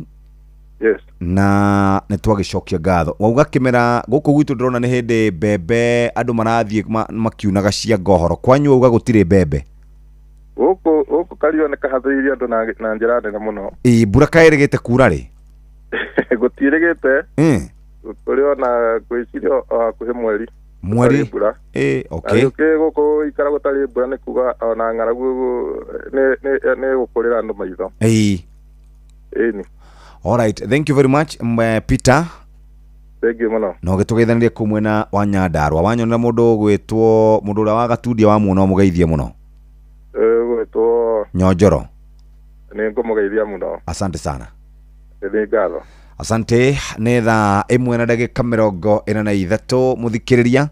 Yes. Na nĩ twagĩcokia ngatho. Wauga kĩmera gũkũ gwitũ ndĩrona nĩ hĩndĩ mbembe andũ marathiĩ makiunaga cia ngohoro. Kwanyu wauga gũtirĩ mbembe? Gũkũ Kario nĩ kahathĩrĩirie andũ na njĩra nene mũno. Mbura kaĩrĩgĩte kuura rĩ? Gũtiĩrĩgĩte. Kũrĩ ona gwĩciria hakuhĩ mweri. mweri okay goko ikara gutari mbura ni kuga ona ngaragu ne gukorera andu maitho ni all right, thank you very much Peter. Thank you muno. No gitugeithanirie kumwena wa Nyandarua wanyona mundu gwitwo mundu ura wa Gatundia wa muno mugeithie muno gwitwo Nyonjoro. Ni ngumugeithia muno. Asante sana. Ndi ngatho. Asante. Nĩ thaa 1:43 muthikiriria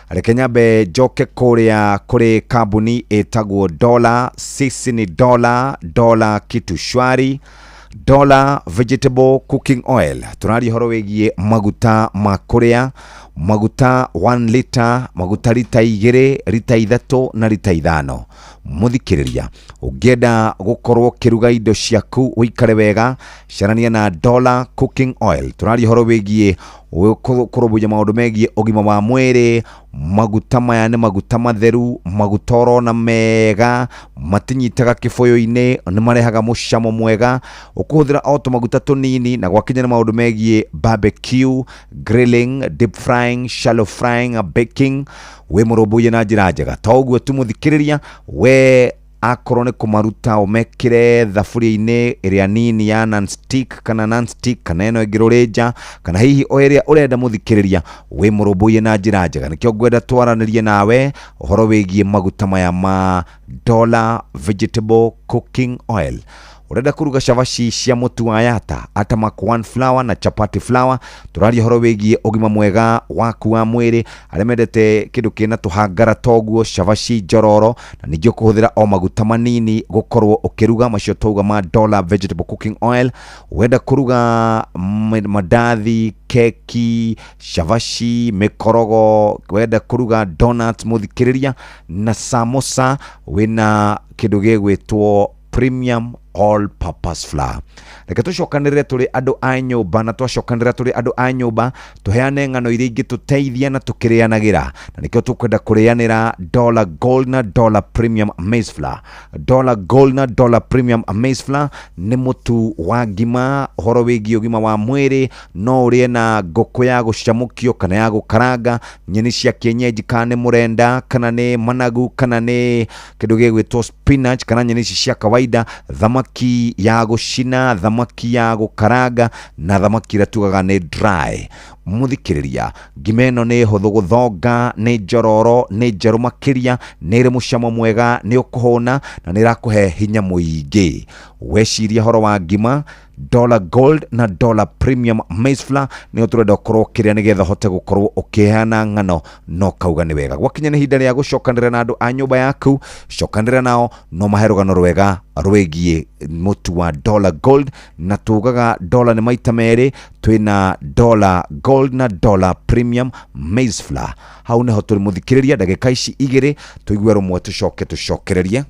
reke nyambe njoke kuria kuri kambuni etagwo Dollar. Sisi ni Dollar kitu shwari. Dollar vegetable cooking oil. Turari horo wegie maguta makuria, maguta 1 liter, maguta lita 2, lita 3 na lita 5. Muthikiriria ungenda gukorwo kiruga indo ciaku uikare wega, sharania na Dollar cooking oil. Turari horo wegie kurobuja maundu megie ugima wa mwiri. Maguta maya ni maguta matheru, magutoro na mega, matinyitaga kiboyo-ini, ni marehaga mucamo mwega. Ukuhuthira auto maguta tunini na gwakinya na maundu megie barbecue, grilling, deep frying, shallow frying, baking. We murobuye na njira njega. Toguo tumuthikiriria we akorwo ni kumaruta umekire thaburia-ini iria nini ya non-stick kana non-stick kana ino ingirurinja kana hihi o iria urenda muthikiriria we murobuye na njira njega. Nikio ngwenda twaranirie nawe uhoro wigie maguta maya ma Dollar vegetable cooking oil. Urenda kuruga shavashi cia mutu wa yata, atama corn flour na chapati flour. Turari horo wigie ugima mwega waku wa mwiri. Aremendete kindu kina tuhangara toguo shavashi jororo na ningio kuhuthira o maguta manini gukorwo ukiruga macio toga ma Dollar vegetable cooking oil. Wenda kuruga madathi, keki, shavashi, mikorogo, wenda kuruga donuts muthikiriria na samosa, wina kindu gigwitwo premium all purpose flour. Reke tucokanirire turi andu a nyumba na twacokanirira turi andu a nyumba tuheane ngano iria ingi tuteithia na tukirianagira, na nikio tukwenda kurianira Dollar Gold na Dollar Premium Maize Flour. Dollar Gold na Dollar Premium Maize Flour ni mutu wa ngima, horo wigi ugima wa mwiri, no urie na ngoko ya gucamukio kana ya gukaranga, nyeni cia kienyeji kana ni murenda kana ni managu kana ni kindu gigwitwo spinach kana nyeni cia kawaida, thamaki ya gucina, thamaki ya gukaranga na thamaki ira tugaga ni dry. Muthikiriria ngimeno ni huthu guthonga, ni njororo, ni njeru makiria, ni ri mucamo mwega, ni ukuhuna na ni rakuhe hinya muingi. Weciria horo wa ngima Dollar Gold na Dollar Premium Maize Flour ni uturenda korwo kiria nigetha hote gukorwo ukihana ngano no kauga ni wega. Gwakinya ni hinda ria gucokanira na andu a nyumba yaku, cokanira nao no maherugano rwega rwegie mutu wa Dollar Gold. Na tugaga dollar ni maita meri, twina Dollar Gold na Dollar Premium Maize Flour. Hau neho turi muthikiriria ndagika ici igiri tuigue rumwe tucokererie.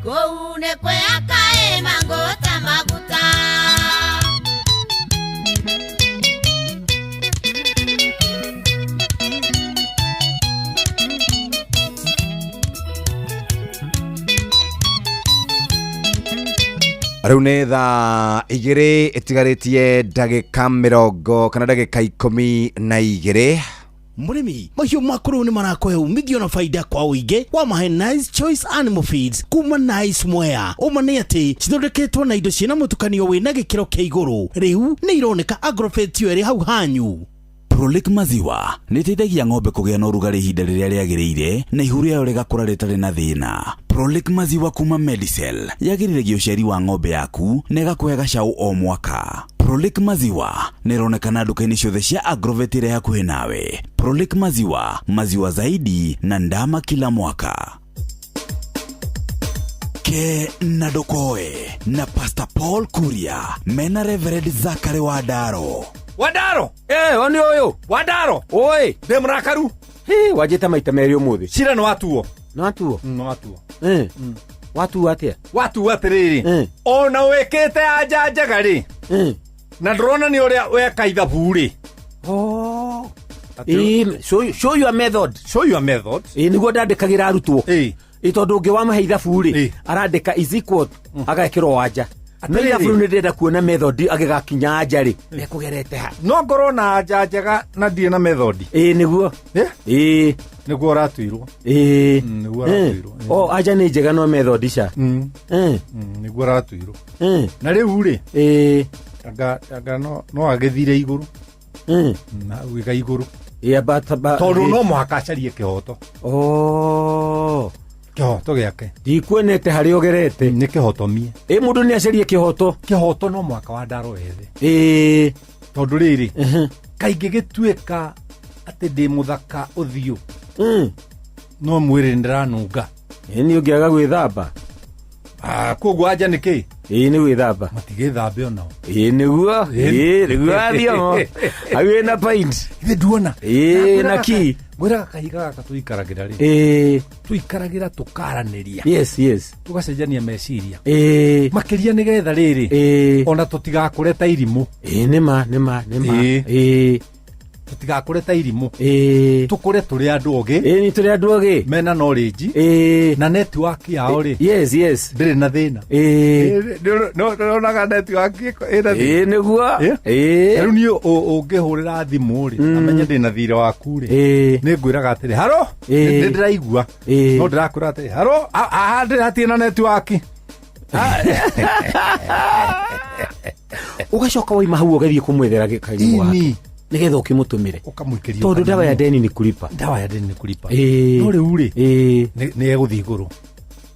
Go ne kwe akae mangota maguta. Riu ni thaa 2 itigarĩtie ndagĩka 40 kana ndagĩka 12. Murimi mahiũ makũrũ nĩ marakohe umithio na faida kwa ũingĩ wa mahe Nice Choice Animal Feeds kuma Nice Mwea. Ũma nĩ atĩ cithondeketwo na indo ciĩna mũtukanio wĩna gĩkĩro kĩa igũrũ. Rĩu nĩ ironeka Agrovet yo ĩrĩ hau hanyu. Prolic maziwa nĩ ĩteithagia ng'ombe kũgĩa na ũrugarĩ ihinda rĩrĩa rĩagĩrĩire na ihu rĩayo rĩgakũra rĩtarĩ na thĩna. Prolic maziwa kuma Medicel yagĩrĩragia ũciari wa ng'ombe yaku na ĩgakũhe gacaũ o mwaka. Prolic maziwa nĩ ĩronekana nduka-inĩ ciothe cia Agrovet ĩrĩa hakuhĩ nawe. Prolic maziwa, maziwa zaidi na ndama kila mwaka. Ke na Dokoe na Pastor Paul Kuria mena Reverend Zachary Wadaro. Wadaro oni oyo Wadaro oi demrakaru wajeta maita meri umuthi cira no watuo watu atia watu atiriri ona wekete anja njagari na ndrona ni uria weka ithaburi show your method niguo ndandikagira arutwo itondu ngi wa mahe ithaburi arandika is equal agekirwo wanja Nĩ ithaburu nĩ ndenda kuona method agigakinya anja ri ekugerete ha no ngoro na anja njega na ndie na method niguo niguo ratuirwo niguo ratuirwo anja nĩ njega no method cia niguo ratuirwo na riu ri anga no agithire iguru na wiga iguru tondu no muhaka acarie kihoto kihoto giake ndikuonete hari ogerete ni kihotomie mundu ni acarie kihoto no mwaka wa ndaro ethe tondu riri kaingi gituika ati ndi muthaka uthio no mwiri ndiranunga ni ungiaga gwithamba koguo anja niki ni gwithamba matigithambe ona niguo athio awe na paint nduona na ki mwira kahiga gaka tuikaragira ri tuikaragira tukaraniria yes tugacenjania meciria makiria nigetha riri ona tutigakureta irimu nima tutigakureta irimu tukure turi andu ogi ni turi andu ogi mena knowledge na network yao ri yes ndiri na thina no naga network ina niguo riu ni ungihurira thimu ri amenye ndina thire waku ri ni ngwiraga atiri haro ndiraigua no ndirakwira atiri haro ndiratina network ugacoka waima hau ugathie kumwethera gikarimu wake nigetha ukimutumire ukamwikiria tondu dawa ya deni ni kulipa no riu ri ni eguthi iguru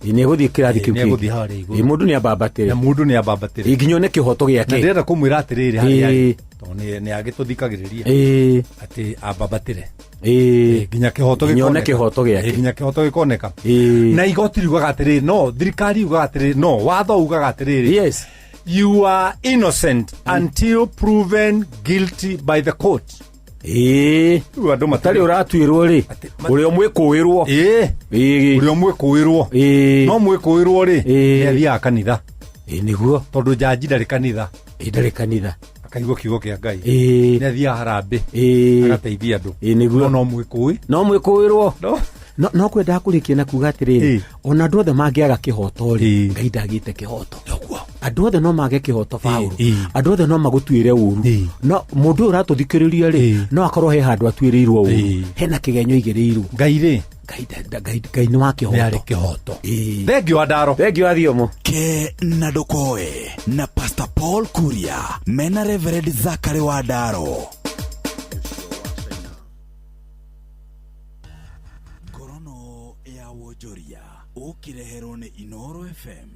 ni eguthi kirathi kiu ni eguthi hari iguru mundu ni abambatire iginyone kihoto giake na ndira kumwira atiriri hari tondu ni agituthikagiriria ati abambatire ginya kihoto giake ginya kihoto gikoneka na igoti riugaga atiriri no thirikari ugaga atiriri no watho ugaga atiriri yes you are innocent until proven guilty by the court. Andu matari uratuirwo ri uri omwikuirwo uri omwikuirwo no mwikuirwo ri ni athia kanitha niguo tondu jaji ndari kanitha akaigwo kiugo kia Ngai ni athia harambe agateithia andu niguo no mwikuirwo no kwenda kurikia na kuga atiriri ona andu othe mangiaga kihoto ri Ngai ndagite kihoto andu othe no mage kihoto Paulo andu othe no magutuire uru no mundu uratuthikiriria ri no akorwo he handu atuirirwo uru hena kigenyo igirirwo Ngai ri Ngai ni wa kihoto thengio Wadaro thengio athiomo Ke na Dokoe na Pastor Paul Kuria mena Reverend Zachary Wadaro. Ukireherwo ni Inoro FM.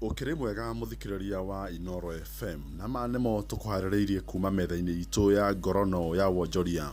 Ukiri mwega muthikiriria wa Inoro FM na manemo tukuhaririirie kuma metha-ini itu ya ngorono ya wonjoria.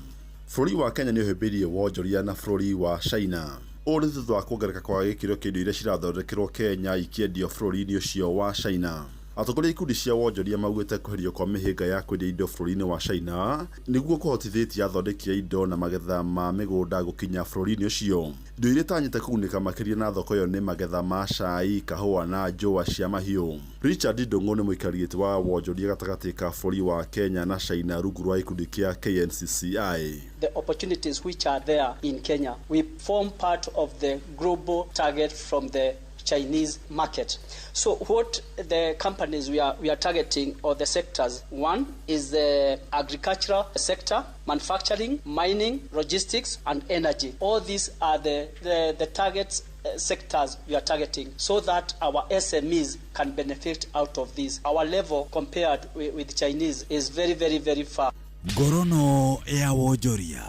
Bũrũri wa Kenya ni ũhĩmbĩirie wonjoria na bũrũri wa China. Ũrĩ thutha wa kuongereka kwa gĩkĩro kĩa indo iria cirathondekerwo Kenya ikiendio bũrũri-inĩ ũcio wa China. Atongoria ikundi cia wonjoria maugĩte kweherio kwa mĩhĩnga ya kwendia indo bũrũri-inĩ wa China nĩguo kũhotithĩtie athondeki a indo na magetha ma mĩgũnda gũkinya bũrũri-inĩ ũcio. Indo iria tanyĩte kũgunĩka makĩria na thoko ĩyo nĩ magetha ma cai, kahũa na njũa cia mahiũ. Richard Ndung'u nĩ mũikarĩri gĩtĩ wa wonjoria gatagatĩ ka bũrũri wa Kenya na China rungu rwa ikundi kĩa KNCCI. The opportunities which are there in Kenya, we form part of the global target from the Chinese market. So what the companies we are targeting, or the sectors, one is the agricultural sector, manufacturing, mining, logistics, and energy. All these are the targets sectors we are targeting, so that our SMEs can benefit out of this. Our level compared with Chinese is very, very, very far. Ngorono ya wonjoria.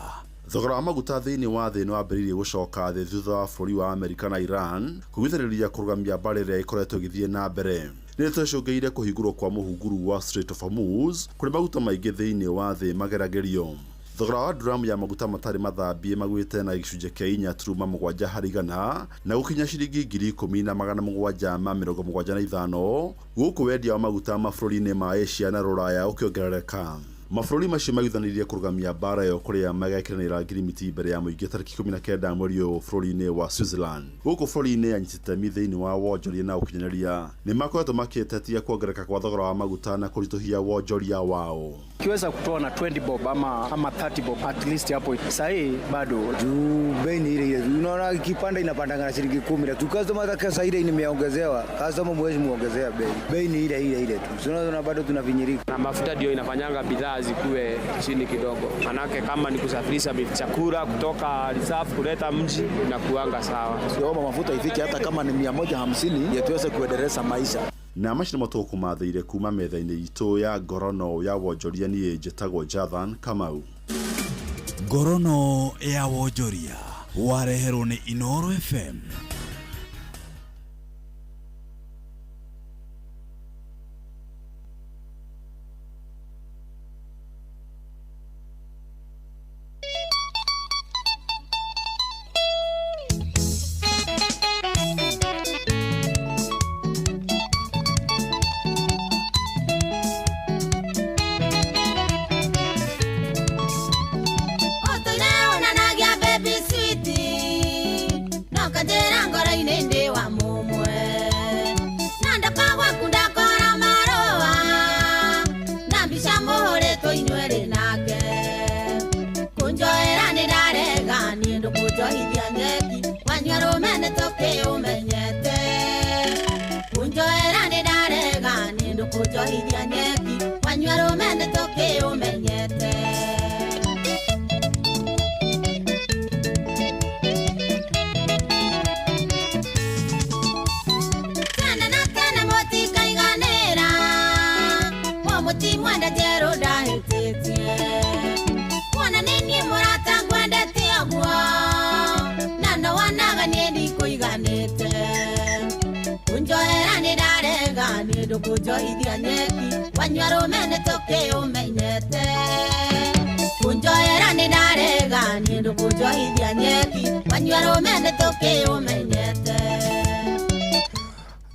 Thogora wa maguta thĩinĩ wa thĩ nĩ wambĩrĩirie gũcoka thĩ thutha wa bũrũri wa Amerika na Iran kũgwĩthĩrĩria kũrũgamia mbaara ĩrĩa ĩkoretwo ĩgĩthiĩ na mbere. Nĩ tũcũngĩire kũhingũrwo kwa mũhunguru wa Strait of Hormuz kũrĩ maguta maingĩ thĩinĩ wa thĩ mageragerio. Thogora wa drum ya maguta matarĩ mathambie magwĩte na gĩcunjĩ kĩa 4.7 harĩ igana na gũkinya ciringi 10,775 gũkũ wendia wa maguta mabũrũri-inĩ ma Asia na Rũraya ũkĩongerereka. Mabũrũri macio magwĩthanĩirie kũrũgamia mbaara ĩyo kũrĩa magekĩranĩra ngirimiti mbere ya mũingĩ tarĩki 19 mweri ũyũ bũrũri-inĩ wa Switzerland. Gũkũ bũrũri-inĩ anyitĩte itemi thĩinĩ wa wonjoria na ũkinyanĩria nĩ makoretwo makĩtetia kuongerereka kwa thogora wa maguta na kũritũhia wonjoria wao. Kiweza kutoa na 20 bob ama 30 bob at least hapo sasa bado juu bei ni ile. Unaona kipanda inapanda na shilingi 10 tu. Customer zake sasa ile imeongezewa. Customer mwezi muongezea bei. Bei ni ile tu. Unaona bado tunavinyirika. Na mafuta ndio inafanyanga bidhaa zikuwe chini kidogo. Manake kama ni kusafirisha chakula kutoka reserve kuleta mji inakuanga sawa. Sio mafuta ifike hata kama ni 150 yatuweze kuendeleza maisha. Na macini matoko mathĩire kuma metha-inĩ itũ ya ngorono ya wonjoria niĩ njĩtagwo Jathan Kamau. Ngorono ya wonjoria wareherwo nĩ Inooro FM.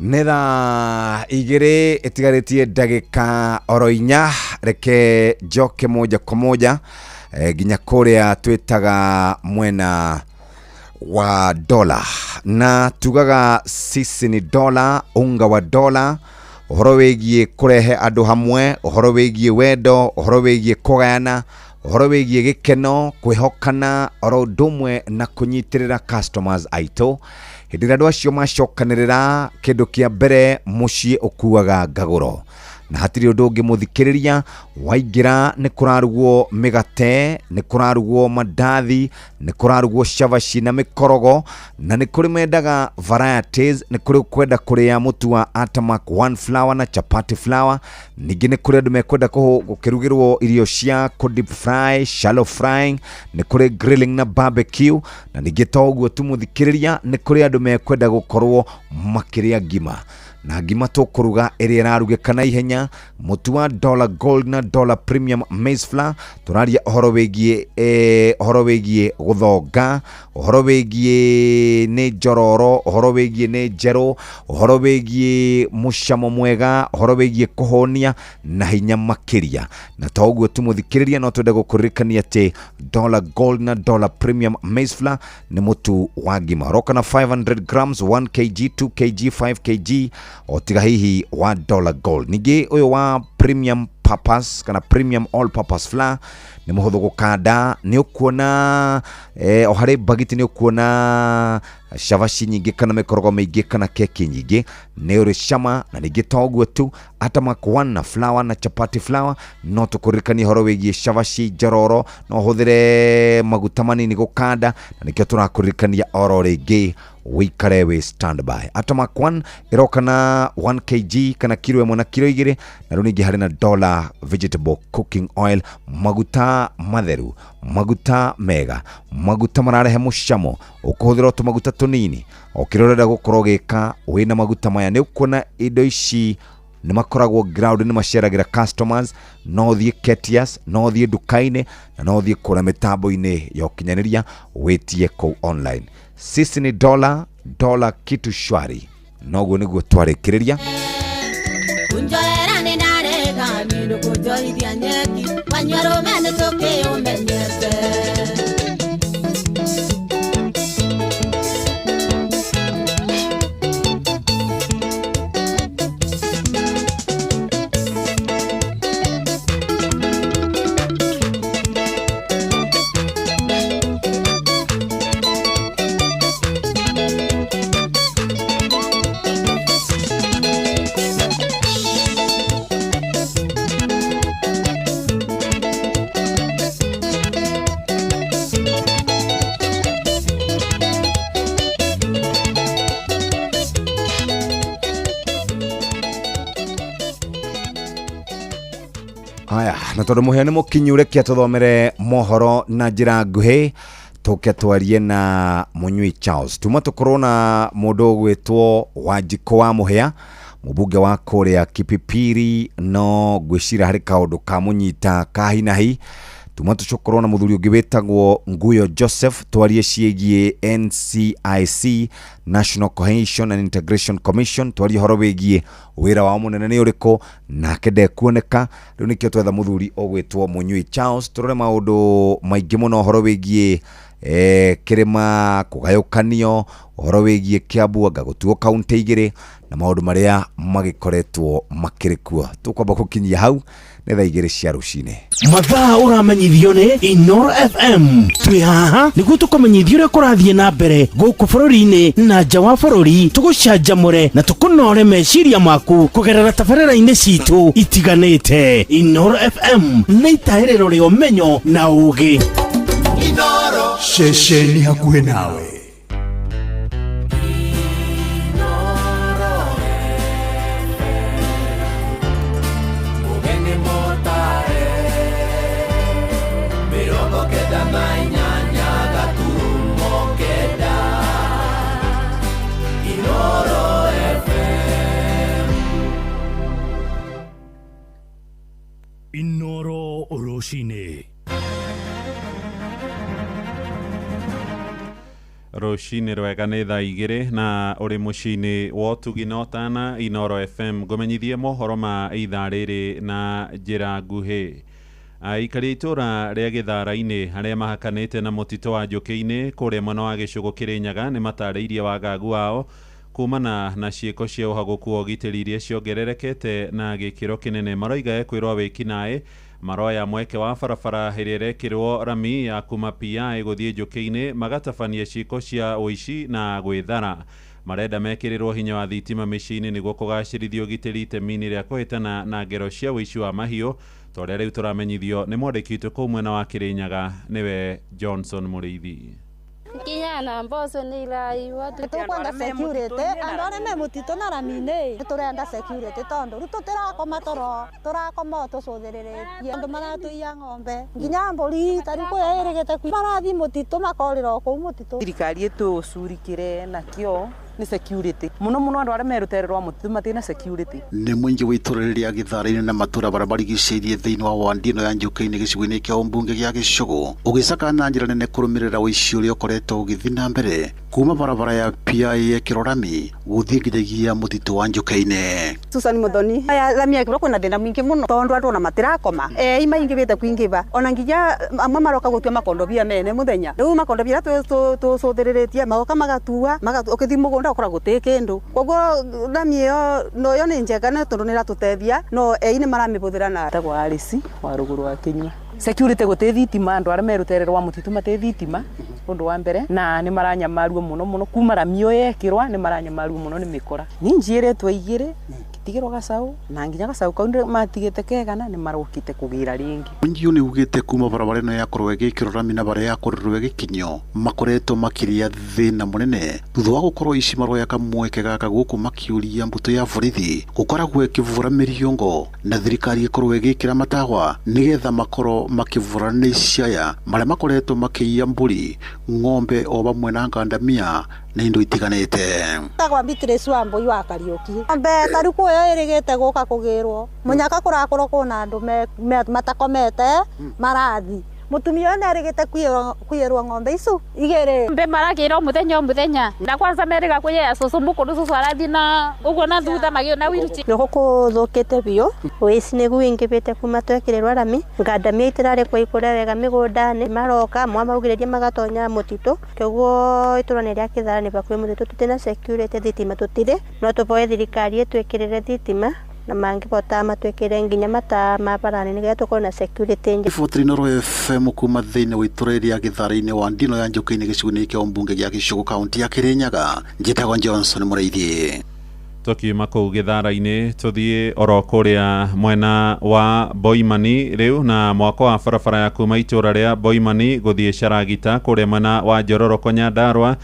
Netha igere etigaretie ndagika oro 4 reke njoke moja kwa moja ginya kuria twitaga mwena wa dola na tugaga sisi ni dola, unga wa dola, uhoro wigie kurehe andu hamwe, uhoro wigie wendo, uhoro wigie kugayana, uhoro wigie gikeno, kwihokana, oro ndumwe na kunyitirira customers aito. Hindira andu acio macokanirira kindu kia mbere mucii ukuaga ngaguro na hatiri undu ungi muthikiriria waingira ni kurarugwo migate, ni kurarugwo mandathi, ni kurarugwo shavashi na mikorogo, na ni kuri mendaga varieties, ni kuri kwenda kuria mutu wa Atamak one flour na chapati flour, ningi ni kuri andu mekwenda gukirugirwo irio cia deep fry, shallow frying, ni kuri grilling na barbecue, na ningi toguo tu muthikiriria ni kuri andu mekwenda gukorwo makiria ngima. Na ngima tukuruga iri irarugika na ihenya, mutu wa dollar gold na dollar premium maize flour. Turaria uhoro wigie guthonga, uhoro wigie ni njororo, uhoro wigie ni njero, uhoro wigie mucamo mwega, uhoro wigie kuhonia na hinya makiria. Na toguo tumuthikiriria no twende gukuririkania ati dollar gold na dollar premium maize flour ni mutu wa ngima. Roka na 500 grams, 1 kg, 2 kg, 5 kg o tiga hihi wa dollar gold. Ningi uyo wa premium purpose kana premium all purpose flour ni muhuthu gukanda, ni ukuona o hari bagiti ni ukuona cavaci nyingĩ kana mĩkorogo mĩingĩ kana keki nyingĩ nĩ ũrĩ cama na ningĩ toguo tu ata makwan na flour na chapati flour no tũkũririkania horo wĩgiĩ cavaci njororo no hũthĩre maguta manini gũkanda na nĩkĩo tũrakũririkania oro rĩngĩ wĩikare wĩ standby. Ata makwan ĩroka na 1 kg kana kilo 1 na kilo 2 na rĩu ningĩ harĩ na dollar vegetable cooking oil, maguta matheru, maguta mega, maguta mararehe mũcamo ũkũhũthĩra tũmaguta tũnini ũkĩrorera gũkorwo gĩka wĩna maguta maya nĩ ũkuona indo ici nĩ makoragwo ground nĩ maciaragĩra customers no thiĩ Ketias no thiĩ duka-inĩ na no thiĩ kũrĩa mĩtambo-inĩ ya ũkinyanĩria wĩtie kũu online. Sisi ni dola kitu shwari noguo nĩguo twarĩkĩrĩria Unjoera ninarega nino kujoithia nyeki Wanyoro mene toke umenyete Haya, na tondũ mũhĩa nĩ mũkinyu rekia tũthomere mohoro na njĩra nguhĩ tũke twarie na Mũnyui Charles. Tuma tũkorwo na mũndũ ũgwĩtwo Wanjikũ wa Mũhĩa, mũmbunge wa kũrĩa Kipipiri, no ngwĩcira harĩ kaũndũ ka mũnyita ka hinahi. Tuma tũcokorwo na mũthuri ũngĩ wĩtagwo Nguyo Joseph, twarie ciĩgiĩ NCIC, National Cohesion and Integration Commission, twarie horo wĩgiĩ wĩra wao mũnene nĩ ũrĩkũ nake ndekuoneka. Rĩu nĩkĩo twetha mũthuri ũgwĩtwo Mũnyui Charles tũrore maũndũ maingĩ mũno horo wĩgiĩ kĩrĩma kũgayũkanio, horo wĩgiĩ Kiambu anga gũtuo kaunti igĩrĩ na maũndũ marĩa magĩkoretwo makĩrĩ kuo. Tũkwamba gũkinyia hau nĩ thaa igĩrĩ cia rũcinĩ. Mathaa ũramenyithio nĩ Inoro FM. Twĩ haha nĩguo tũkũmenyithia ũrĩa kũrathiĩ na mbere gũkũ bũrũri-inĩ na nja wa bũrũri, tũgũcanjamũre na tũkũnore meciria maku kũgerera tabarĩra-inĩ citũ itiganĩte. Inoro FM nĩ itahĩrĩro rĩa ũmenyo na ũũgĩ. Inoro ceceni hakuhĩ nawe. Inoro Roshine. Roshine rwega nĩ thaa igĩrĩ na ũrĩ mũciĩ-inĩ wa ũtugi na ũtana Inoro FM ngũmenyithie mohoro ma ithaa rĩrĩ na njĩra nguhĩ. Aikari itũra rĩa Gĩthara-inĩ arĩa mahakanĩte na mũtitũ wa Njũkĩ-inĩ kũrĩa mwena wa Gĩcũgũ Kĩrĩnyaga nĩ matarĩirie wagagu wao kumana na ciĩko cia ũhagũku wa ũgitĩri iria ciongererekete na gĩkĩro kĩnene. Maroiga ekwĩrwo wĩkinaĩ maroya mweke wa barabara ĩrĩa ĩrekĩrwo rami ya kuma PI gũthiĩ Njũkĩ-inĩ magatabania ciĩko cia ũici na gwĩthara. Marenda mekĩrĩrwo hinya wa thitima mĩciĩ-inĩ nĩguo kũgacĩrithia ũgitĩri itemi-inĩ rĩa kũhĩtana na ngero cia ũici wa mahiũ. Tondũ rĩu tũramenyithio nĩ mwandĩki witũ kũu mwena wa Kĩrĩnyaga nĩwe Johnson Mũrĩithi. Kinyana mboco ni iraiwa tukwenda security andore me mutito na ramine turenda security tondu ru tutirakoma toro turakoma tucuthirirĩtie andu maratuia ng'ombe nginya mburi tari kwĩrĩgĩte marathi mutito makorĩra kũu mutito. Thirikari ĩtũcurikĩre nakĩo ni security muno muno andu aria merutererwa mutitu matina security. Ni mwingi wa itura riria Gĩthara-inĩ na matura bara barigicĩirie thĩinĩ wa wandi ĩno ya Njũkĩ-inĩ gĩcigo-inĩ kĩa ũmbunge gĩa Gĩcũgũ ũgĩcakana na njĩra nene kũrũmĩrĩra ũici ũrĩa ũkoretwo ũgĩthiĩ na mbere kuma barabara ya PI yekĩrwo rami gũthiĩ nginyagia mũtitũ wa Njũkĩ-inĩ. Susan Muthoni aya rami yekĩrwo kwĩna thĩna mũingĩ mũno tondu andũ ona matirakoma imaingĩbĩte kwingĩba ona nginya amwe maroka gũtua makondobia mene mũthenya rĩu makondobia tũcũthĩrĩrĩtie magoka magatua ũkĩthi mũgũnda ũkora gũtĩ kĩndũ koguo rami ĩyo no yo nĩ njega na tondũ nĩ ĩratũteithia no nĩ maramĩbũthĩra na tagwo Alice wa rũgũrũ wa Kĩnyua. Security gũtĩ thitima andũ arĩa merutererwa mũtitũ matĩ thitima undu wa mbere na ni maranyamaruo muno kuma ramio yekirwa ni maranyamaruo muno ni mikora ninjiretwo igire tigiro gacau na nginya gacau kau matigite kegana ni marokite kugira ringi Ngiyo ni ugite kuma barabara ino yakorwo igikirwo rami na bare yakorwo igikinyo makoretwo makiria thina munene thutha wa gukorwo ici maroya kamweke gaka guku makiuria mbuto ya borithi gukoragwo ikivura miriongo na thirikari ikorwo igikira matagwa nigetha makoro makivura ni ciaya maria makoretwo makiia mburi ng'ombe o bamwe na ngandamia na indo itiganite tagwa Beatrice Wambui wa Kariuki ng'ombe taruko yo irigite guka kugirwo munyaka kurakorwo kuna andu matakomete marathi mutumia ona arigite kwiyerwo ng'ombe icu igere mbe maragirwo muthenya na kwanza meriga kuye susu mukuru susu arathi na uguo na thutha magio na wiruti niko kuthukite biu wisi ni gwingibite kuma twekirerwa rami ngandamia itirari kwa ikura wega migundani maroka mwamaugireria magatonya mutitu kiguo iturane ria kithara ni bakwe mutitu tutina security thitima tutire no tupoe thirikari etwekirere thitima na mangi bota matwekere nginya mata mabarani nigetha tukorwo na security nje Ifotri Noro FM kuma thiini wa itura ria githara-ini wa ndino ya njuki-ini gicigo-ini kia umbunge gia Gicugu kaunti ya Kirinyaga njitagwo Johnson Muriithi tukiuma kuu githara-ini tuthie oro kuria mwena wa Boimani riu na mwako wa barabara ya kuma itura ria Boimani guthie Sharagita kuria mwena wa Njororoko Nyandarua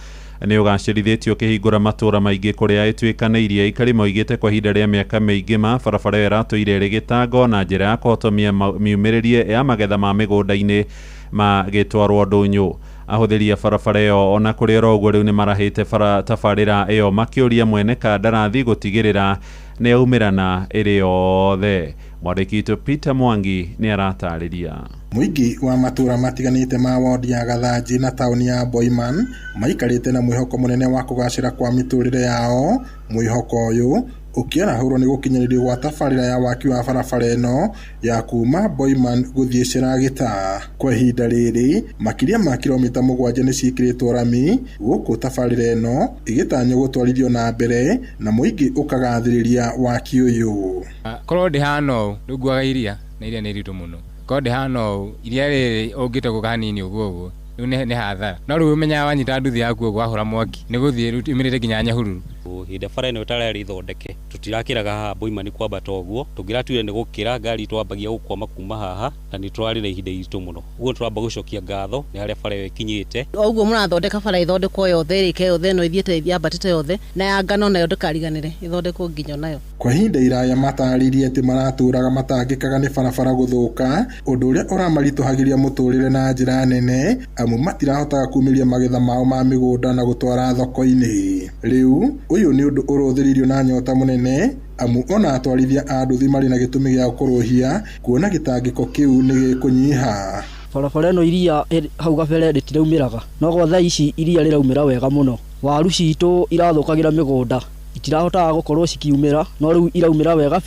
ni ugacirithitio kihingura matura maingi kuria itwikaneirie ikari moigite kwa hinda ria miaka miingi ma barabara iratoire rigitango na njira ya kuhotomia miumiririe ya magetha ma migunda-ini magitwarwo ndunyu ahuthiria barabara iyo ona kuri roguo riu ni marahite tabarira iyo makiuria mwene kandarathi gutigirira ni aumirana iri yothe mwandiki Peter Mwangi ni aratariria Muingi wa matura matiganite ma wodi ya Gathanji na tauni ya Boiman maikarite na mwihoko munene wa kugacira kwa miturire yao mwihoko uyu ukiona huro ni gukinyiririo gwa tabarira ya waki wa barabara ino ya kuma Boiman guthie Sharagita kwa ihinda riri makiria ma kilomita 7 ni cikiritwo rami guku tabarira ino igitanyo gutwarithio na mbere na muingi ukagathiriria waki uyu korwo ndihano ndunguaga iria na iria ni ritu muno korwo ndihano iria riri ungite gukanini uguo ni hathara no riu umenya wanyita nduthi yaku uguo wahura mwaki ni guthie imirire nginya Nyahururu hinde bara ino itarari ithondeke tutirakiraga haha Boimani kwambata uguo tungiratuire ni gukira ngari twambagia gukwama kuma haha na ni twarire ihinda itu muno uguo turamba gucokia ngatho ni haria bara ikinyite uguo murathondeka bara ithondekwo yothe rike yothe no ithiete yambatite yothe na ya ngano nayo ndikariganire ithondekwo nginyo nayo kwa ihinda iraya mataririe ati maraturaga matangikaga ni barabara guthuka undu uria uramaritũhagiria muturire na njira nene amu matirahotaga kumiria magetha mao ma migunda na gutwara thoko-ini riu uyu ni undu uruthiririo na nyota munene amu ona atwarithia a nduthi mari na gitumi gia kuruhia kuona gitangiko kiu ni gikunyiha barabara ino iria hau gabere ritiraumiraga no gwa thaa ici iria riraumira wega muno waru citu irathukagira migunda itirahotaga gukorwo cikiumira no riu iraumira wega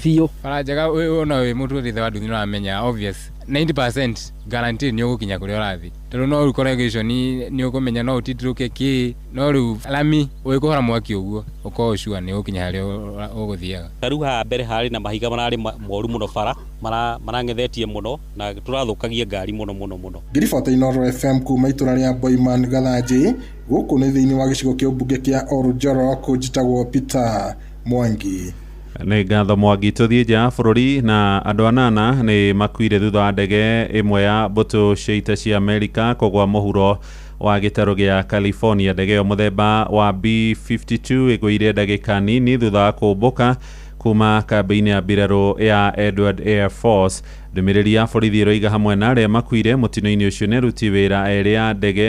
biu barajega ona we mutu rithe wa nduthi no amenya obvious 90% guarantee ni ugukinya kuri orathi tondu no ru correlation ni ukumenya no utitiruke ki no ru lami uyikuhora mwaki uguo uko ushua ni ukinya hari uguthiaga taru ha mbere hari na mahiga marari moru muno bara marangethetie muno na turathukagia ngari muno Giribota Inooro FM kuma itura ria Boiman Gathanji guku ni thiini wa gicigo kia umbunge kia Njororoko njitagwo Peter Mwangi ni ngatho Mwangi tuthie nja bururi na andu anana ni makuire thutha wa ndege imwe ya mbutu cia ita cia Amerika kugwa muhuro wa gitaro gia California ndege yo muthemba wa B-52 igwire ndagika nini thutha wa kumbuka kuma kambi-ini ya mbirarũ ya Edward Air Force ndumiriri ya borithi iroiga hamwe na aria makuire mutino-ini ucio ni aruti wira eri ya ndege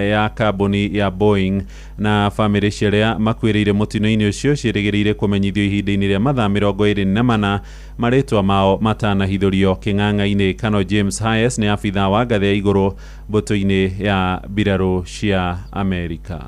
ya kambuni ya Boeing na family ciaria makuireire mutino-ini ucio cierigereire kumenyithio ihinda-ini ria mathaa 24 maritwa mao matanahithurio king'ang'a-ini. Kano James Hayes ni afitha wa ngathi ya iguru mbutu-ini ya mbirarũ cia Amerika.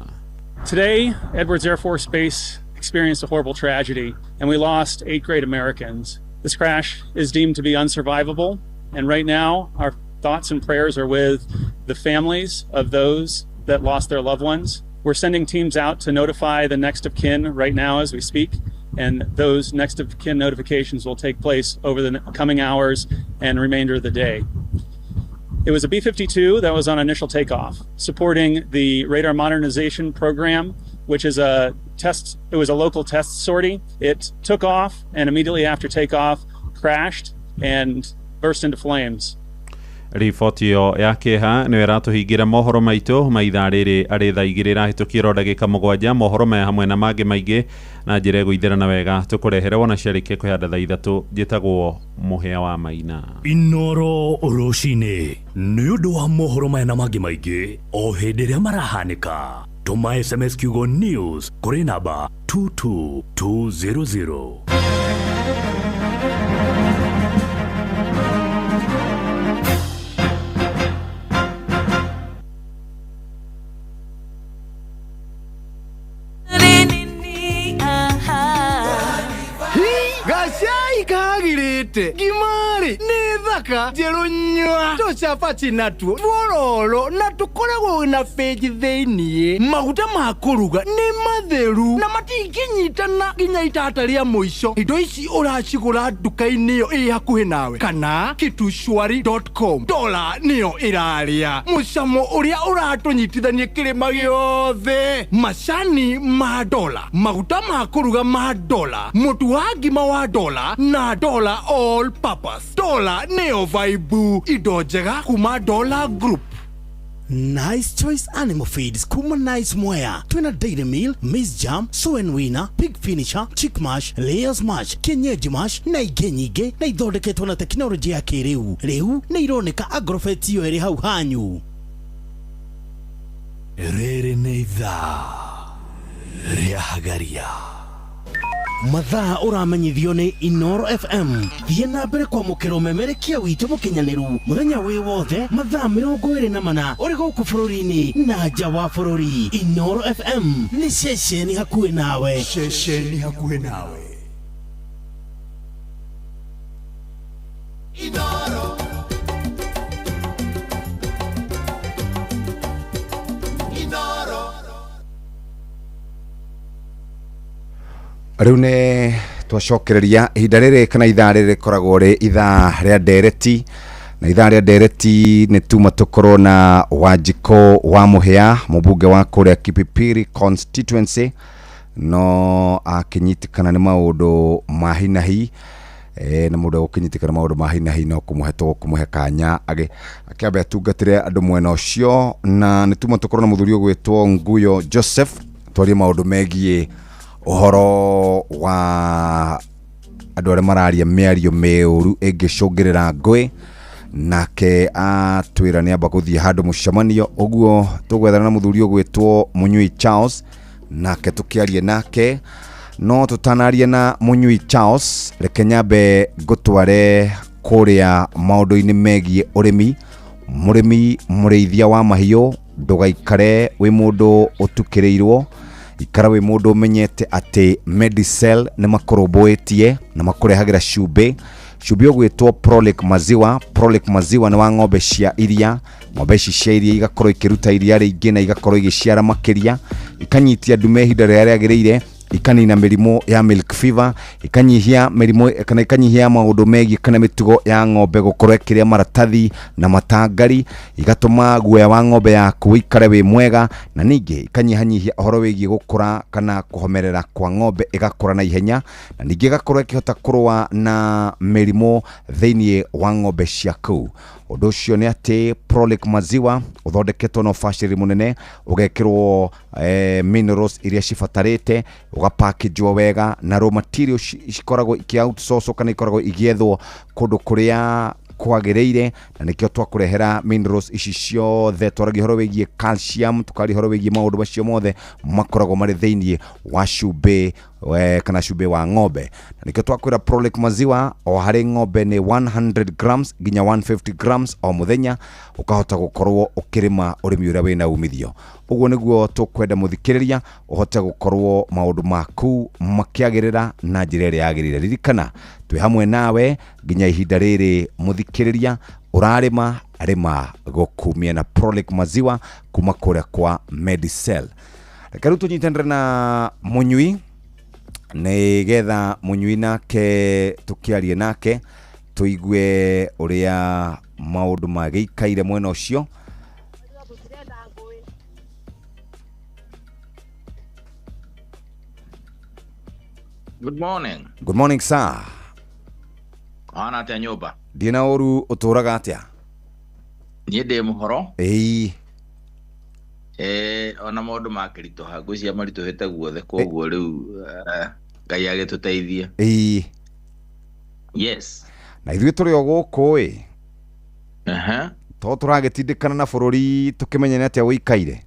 Today, Edwards Air Force Base experienced a horrible tragedy, and we lost 8 great Americans. This crash is deemed to be unsurvivable, and right now our thoughts and prayers are with the families of those that lost their loved ones. We're sending teams out to notify the next of kin right now as we speak, and those next of kin notifications will take place over the coming hours and remainder of the day. It was a B-52 that was on initial takeoff, supporting the radar modernization program, which is it was a local test sortie. It took off and immediately after takeoff crashed and burst into flames. Riboti yo ya kiha nä äratuhingira mohoro maitå maitha rĩrĩ arĩ thaa igĩrĩ rahĩtũkio ndagĩka 7 mohoro me hamwe na mangĩ maingĩ na njĩra ĩgũithĩrana wega tũkũrehere wona ciarĩkia kũhanda thaa 3 njĩtagwo Mũhĩa wa Maina. Inoro rũcinĩ nĩ ũndũ wa mohoro maya na mangĩ maingĩ o hĩndĩ ĩrĩa marahanĩka. Tũma SMS kiugo news kũrĩ namba 22200. Gacai kagirite gimari nĩ thaka njerunywa tũcabaci natuo bororo na tũkoragwo na page thĩiniĩ. Maguta ma kũruga nĩ matheru na matingĩnyitana nginya itata rĩa mũico. Indo ici ũracigũra nduka-inĩ ĩyo ĩ hakuhĩ nawe kana kitushwari.com. Dola nĩyo ĩrarĩa mũcamo ũrĩa ũratũnyitithania kĩrĩma gĩothe. Macani ma dola, maguta ma kũruga ma dola, mũtu wa ngima wa dola na dola all purpose. Dola neo vibe indo njega kuma Dola Group. Nice Choice Animal Feeds kuma Nice Mwea. Twina Dairy Meal, Maize Jam, Soen Wina, Pig Finisher, Chick Mash, Layers Mash, Kienyeji Mash na ingĩ nyingĩ na ithondeketwo na tekinoronjĩ ya kĩrĩu. Rĩu nĩ ironeka Agrovet iyo ĩrĩ hau hanyu. Rĩrĩ nĩ ithaa rĩa Hagaria. Mathaa ũramenyithio nĩ Inoro FM. Thiĩ na mbere kwamũkĩra ũmemerekia witũ mũkinyanĩru mũthenya wĩ wothe mathaa 24 ũrĩ gũkũ bũrũri-inĩ na nja wa bũrũri. Inoro FM nĩ ceceni hakuhĩ nawe. Ceceni hakuhĩ nawe. Inoro. Inoro. Rĩu nĩ twacokereria ihinda rĩrĩ kana ithaa rĩrĩ koragwo rĩ ithaa rĩa ndereti na ithaa rĩa ndereti nĩ tuma tũkorwo na Wanjikũ wa Mũhĩa mũmbunge wa kũrĩa Kipipiri constituency no akĩnyitĩkana nĩ maũndũ ma hinahi na mũndũ ũkĩnyitĩkana maũndũ ma hinahi no kũmũhe kanya akĩambe atungatĩre andũ mwena ũcio na nĩ tuma tũkorwo na mũthuri ũgwĩtwo Nguyo Joseph twarie maũndũ megiĩ uhoro wa andũ arĩa mararia mĩario mĩũru ĩngĩcũngĩrĩra ngũĩ nake atwĩra nĩ amba gũthiĩ handũ mũcemanio ũguo tũgwethana na mũthuri ũgwĩtwo Mũnyui Charles nake tũkĩarie nake no tũtanaria na Mũnyui Charles reke nyambe ngũtware kũrĩa maũndũ-inĩ megiĩ mũrĩmi mũrĩithia wa mahiũ ndũgaikare wĩ mũndũ ũtukĩrĩirwo ikara wĩ mũndũ ũmenyete atĩ Medicel nĩ makũrũmbũĩtie na makũrehagĩra cumbĩ ũgwĩtwo Prolic Maziwa nĩ wa ng'ombe cia iria. Ng'ombe ici cia iria igakorwo ikĩruta iria rĩingĩ na igakorwo igĩciara makĩria, ikanyitia ndume ihinda rĩrĩa rĩagĩrĩire, ikanina mĩrimũ ya milk fever, ikanyihia mĩrimũ kana ikanyihia maũndũ megiĩ kana mĩtugo ya ng'ombe gũkorwo ĩkĩrĩa maratathi na matangari, igatũma guoya wa ng'ombe yaku ikare wĩ mwega na ningĩ ikanyihanyihia ũhoro wĩgiĩ gũkũra kana kũhomerera kwa ng'ombe igakũra na ihenya na ningĩ igakorwo ĩkĩhota kũrũa na mĩrimũ thĩiniĩ wa ng'ombe ciaku. Ũndũ ũcio nĩ atĩ Prolic Maziwa ũthondeketwo na ũbacĩrĩri mũnene, ũgekĩrwo minerals iria cibatarĩte, ũgapackageo wega na raw materials cikoragwo ikĩ-outsourced kana ikoragwo igĩethwo kũndũ kũrĩa kwagĩrĩire na nĩkĩo twakũrehera minerals ici ciothe. Twaragia ũhoro wĩgiĩ calcium, tukaria ũhoro wĩgiĩ maũndũ macio mothe makoragwo marĩ thĩiniĩ wa cumbĩ kana cumbĩ wa ng'ombe, na nĩkĩo twakwĩra Prolic Maziwa o harĩ ng'ombe nĩ 100 grams nginya 150 grams o mũthenya, ũkahota gũkorwo ũkĩrĩma ũrĩmi ũrĩa wĩna umithio. Ũguo nĩguo tũkwenda mũthikĩrĩria ũhote gũkorwo maũndũ maku makĩagĩrĩra na njĩra ĩrĩa yagĩrĩire. Ririkana twĩ hamwe nawe nginya ihinda rĩrĩ mũthikĩrĩria, ũrarĩma gũkumia na Prolic Maziwa kuma kũrĩa kwa Medicel. Reka rĩu tũnyitanĩre na Mũnyui nĩgetha Mũnyui nake tũkĩarie nake tũigue ũrĩa maundu magĩikaire mwena ũcio. Good morning. Good morning, sir. Ana atia nyumba? Ndina ũru ũtũraga atia? Niĩ ndĩ mũhoro. Ĩĩ. Ona maũndũ makĩritũha ngwĩciria maritũhĩte guothe koguo rĩu Ngai agĩtũteithie. Ĩĩ. Yes. Na ithuĩ tũrĩ o gũkũ to tũragĩtindĩkana na bũrũri tũkĩmenya nĩ atĩa gũikaire.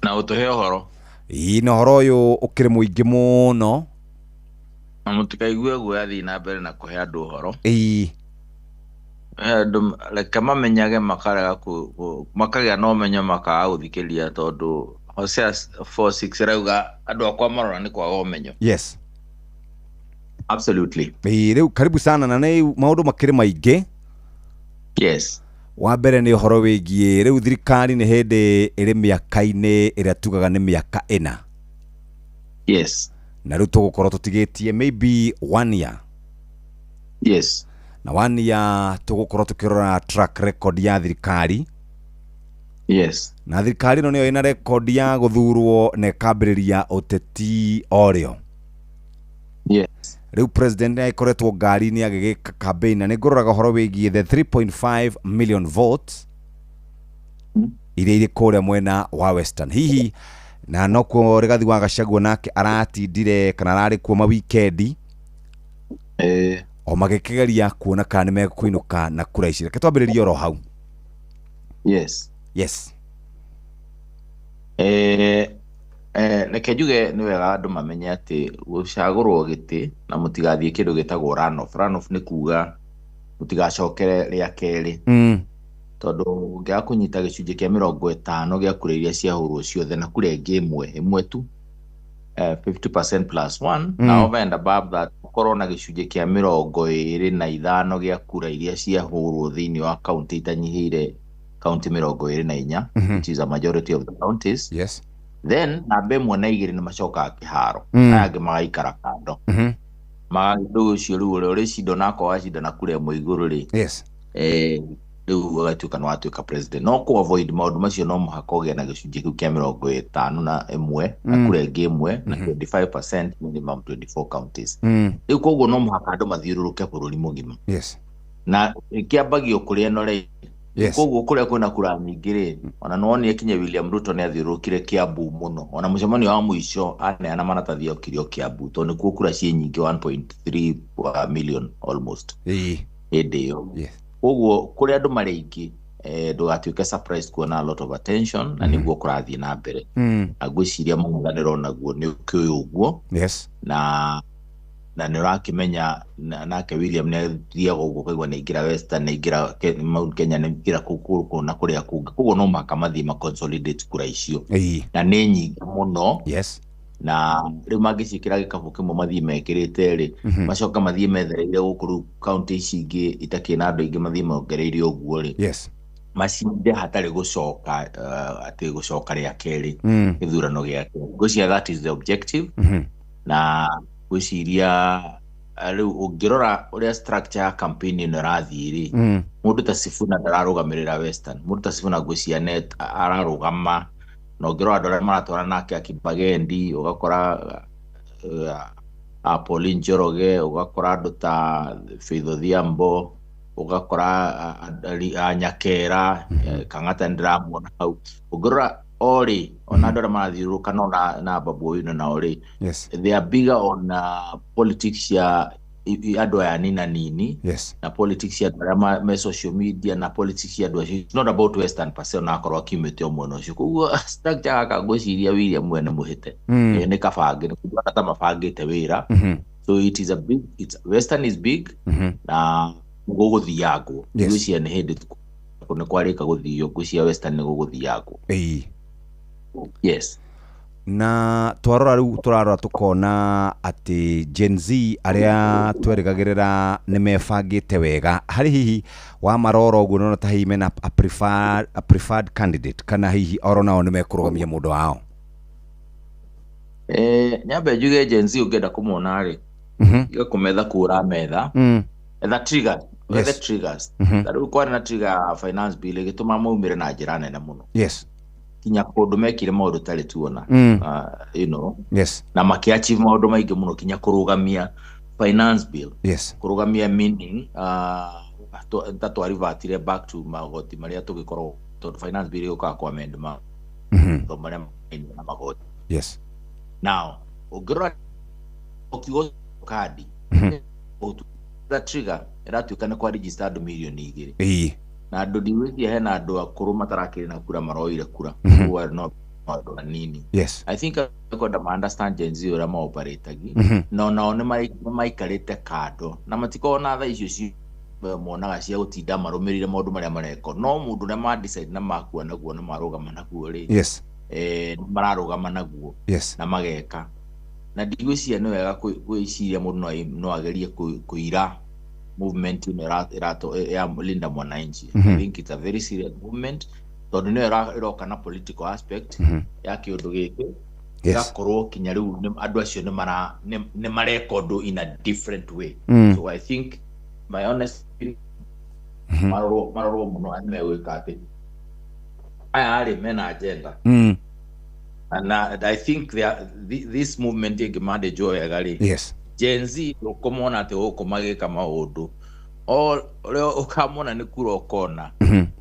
Na ũtũhe ũhoro. Ĩĩ na ũhoro ũyũ ũkĩrĩ mũingĩ mũno. Na mũtikaigue guo athiĩ na mbere na kũhe andũ ũhoro. Ĩĩ. Andũ reke mamenyage makagĩa na ũmenyo makaga gũthikĩria tondũ Hosea 4:6 rauga andũ akwa marora nĩ kwaga ũmenyo. Yes. Absolutely. Rĩu karibu sana na nĩ maũndũ makĩrĩ maingĩ. Yes. Wa mbere nĩ ũhoro wĩgiĩ rĩu thirikari nĩ hĩndĩ ĩrĩ mĩaka-inĩ ĩrĩa tugaga nĩ mĩaka 4. Yes. Na rĩu tũgũkorwo tũtigĩtie maybe 1 year. Yes. Na 1 year tũgũkorwo tũkĩrora track record ya thirikari. Yes. Na thirikari ĩno nĩyo ĩna record ya gũthurwo na ĩkambĩrĩria ũteti orĩo. Yes. Rĩu president nĩakoretwo ngari-inĩ agĩgĩka campaign na nĩngũroraga ũhoro wĩgiĩ the 3.5 million votes iria irĩ kũrĩa mwena wa Western. Hihi na no kuo Rigathi wa Gachagua nake aratindire kana ararĩ kuo mawikendi o magĩkĩgeria kuona kana nĩ megũkũinũka na kura ici. Reke twambĩrĩrie oro hau. Yes. Yes. Reke njuge nĩ wega andũ mamenye atĩ gũcagũrwo gĩtĩ na mũtigathiĩ kĩndũ gĩtagwo runoff. Runoff nĩ kuga mũtigacokere rĩa kerĩ. Tondũ ũngĩaga kũnyita gĩcunjĩ kĩa 50 gĩa kura iria ciahũrwo ciothe na kura ĩngĩ ĩmwe tu 50% plus 1 na over and above that ũkorwo na gĩcunjĩ kĩa 25 gĩa kura iria ciahũrwo thĩinĩ wa kaunti itanyihĩire kaunti 24 which is a majority of the counties. Yes. Then namba 1 na 2 nĩ macokaga kĩharo aya angĩ magaikara kando magagĩthũ ũcio rĩu ũrĩa ũrĩcinda onako wacinda na kura ĩmwe igũrũ rĩ. Yes. Rĩu ũgatuĩka nĩ watuĩka president. No kũ avoid maũndũ macio no mũhaka ũgĩe na gĩcunjĩ kĩu kĩa 51 na kura ĩngĩ ĩmwe na 25% minimum 24 counties. Rĩu koguo no mũhaka andũ mathiũrũrũke bũrũri mũgima. Yes. Na kĩambagio kũrĩa no rĩ. Koguo kũrĩa kwĩna kura nyingĩ rĩ, ona nĩwonire kinya William Ruto nĩ athiũrũrũkire Kiambu mũno. Ona mũcemanio wa mũico aneana maratathi okire Kiambu tondũ nĩkuo kura ciĩ nyingĩ 1.3 million almost. Hĩndĩ ĩyo. Koguo kũrĩa andũ marĩ aingĩ ndũgatuĩke surprise kuona a lot of attention na nĩguo kũrathiĩ na mbere. Na ngwĩciria mũng'ethanĩro naguo nĩ ũkĩũĩ ũguo. Yes. Na nĩ ũrakĩmenya nake William nĩ athiaga ũguo kaigua nĩ aingĩra Western nĩ aingĩra Mount Kenya nĩ aingĩra kũu na kũrĩa kũngĩ. Koguo no mũhaka mathiĩ ma consolidate kura icio. Na nĩ nyingĩ mũno. Yes. Na rĩu mangĩciĩkĩra gĩkabũ kĩmwe mathiĩ mekĩrĩte rĩ macoka mathiĩ methereire gũkũ rĩu kaunti ici ingĩ itakĩrĩ na andũ aingĩ mathiĩ mongereire ũguo rĩ. Yes. Macinde hatarĩ gũcoka atĩ gũcoka rĩa kerĩ gĩthurano gĩake. Ngwĩciria that is the objective. Na gwĩciria rĩu ũngĩrora ũrĩa structure ya campaign ĩno ĩrathiĩ rĩ mũndũ ta Sifuna ndararũgamĩrĩra Western. Mũndũ ta Sifuna ngwĩciria net ararũgama na ũngĩrora andũ arĩa maratwara nake Akibagendi ũgakora Pauline Njoroge ũgakora andũ ta Faith Odhiambo ũgakora Nyakera Kang'ata ndĩramuona hau. Ũngĩrora ori ona andũ arĩa marathiũrũrũka no na Babu Owino na ori. Yes. They are bigger on politics ya andũ aya nini. Yes. Na politics ya andũ arĩa me social media na politics ya andũ acio. It's not about Western per se na akorwo akiumĩte o mwena ũcio. Koguo structure gaka ngwĩciria William mwene mũhĩte. Nĩ kabange nĩ kuga ta mabangĩte wĩra. So it is a big, Western is big na gũgũthiangwo. Ngwĩciria nĩ hĩndĩ nĩ kwarĩka gũthio ngwĩciria Western nĩ gũgũthiangwo. Yes. Na twarora rĩu tũrarora tũkona atĩ Gen Z arĩa twerĩgagĩrĩra nĩ mebangĩte wega. Harĩ hihi wa marora ũguo nona ta hihi mena a preferred candidate kana hihi oro nao nĩ mekũrũgamia mũndũ wao. Nyambe njuge Gen Z ũngĩenda kũmona rĩ igakũmetha kũra metha etha trigger the triggers tari kwari na trigger finance bill gituma maumire na njira nene muno kinya kundu mekire maundu tari tuona you know na makiachieve maundu maingi muno kinya kurugamia finance bill kurugamia meaning tatwari vatire back to magoti maria tugikorwo to finance bill yoka kwa amend ma to maria na magoti now ugira okigo kadi the trigger iratuikana kwa register andu milioni igiri na andu ndiwithia hena andu akuru matarakiri na kura maroire kura who are not nini I think I understand Gen Z ura ma operatagi no ne maikarite kado na matiko na tha icio ci monaga cia gutinda marumirire maundu maria mareko no mundu ne ma decide na makua naguo ne marugama naguo ri mararugama naguo na mageka na ndigwiciria ni wega gwiciria mundu no agerie kuira movement ya Linda Mwananchi. I think it's a very serious movement tondu ni iroka na political aspect ya kiundu giki gakorwo kinya riu andu acio ni marekondo in a different way. So I think my honest maroro muno ameweka ati aya ari mena agenda and I think this movement igimande joy agali Gen Z ukomona ati ukomagika maundu leo ukamona ni kura ukona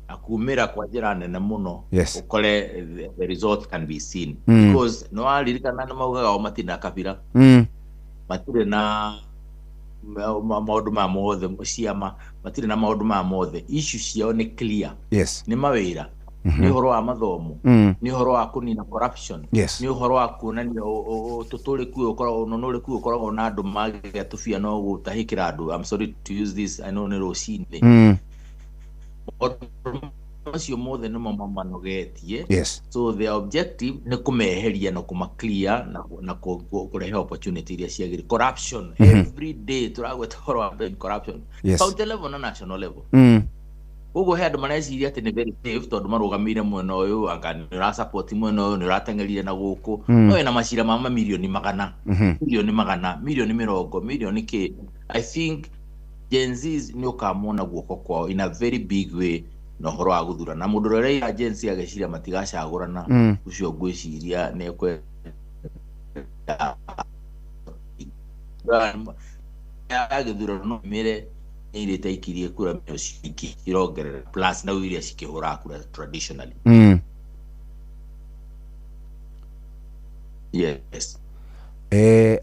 akumira kwa njira nene muno ukore the result can be seen because no alirikana na maugaga o matina kabira matire na maundu ma mothe ciama matire na maundu ma mothe issue ciao ni clear ni mawira ni horo wa mathomo ni horo wa kunina corruption ni horo wa kunania tuturi ku ukora nonore ku ukora na andu magega tufia no gutahikira andu I'm sorry to use this I know ni rocine acio mothe no mamanogetie so the objective ni kumeheria na kuma clear na kurehe opportunity iria ciagiri corruption every day turagweta horo wa corruption county level na national level ugo head maneciria ati ni very safe tondu marugamire mwena uyu anga ni ra support mwena uyu ni ratengerire na guku no ina macira ma milioni magana milioni 20 milioni ke I think Gen Z ni ukamona guoko kwao in a very big way no horo wa guthura na mundu rere agency ageciria matigacagurana ucio gwiciria ne kwe agithura no mire ile taikirie kura mioshiki irongerera plus na wiria cikihura kura traditionally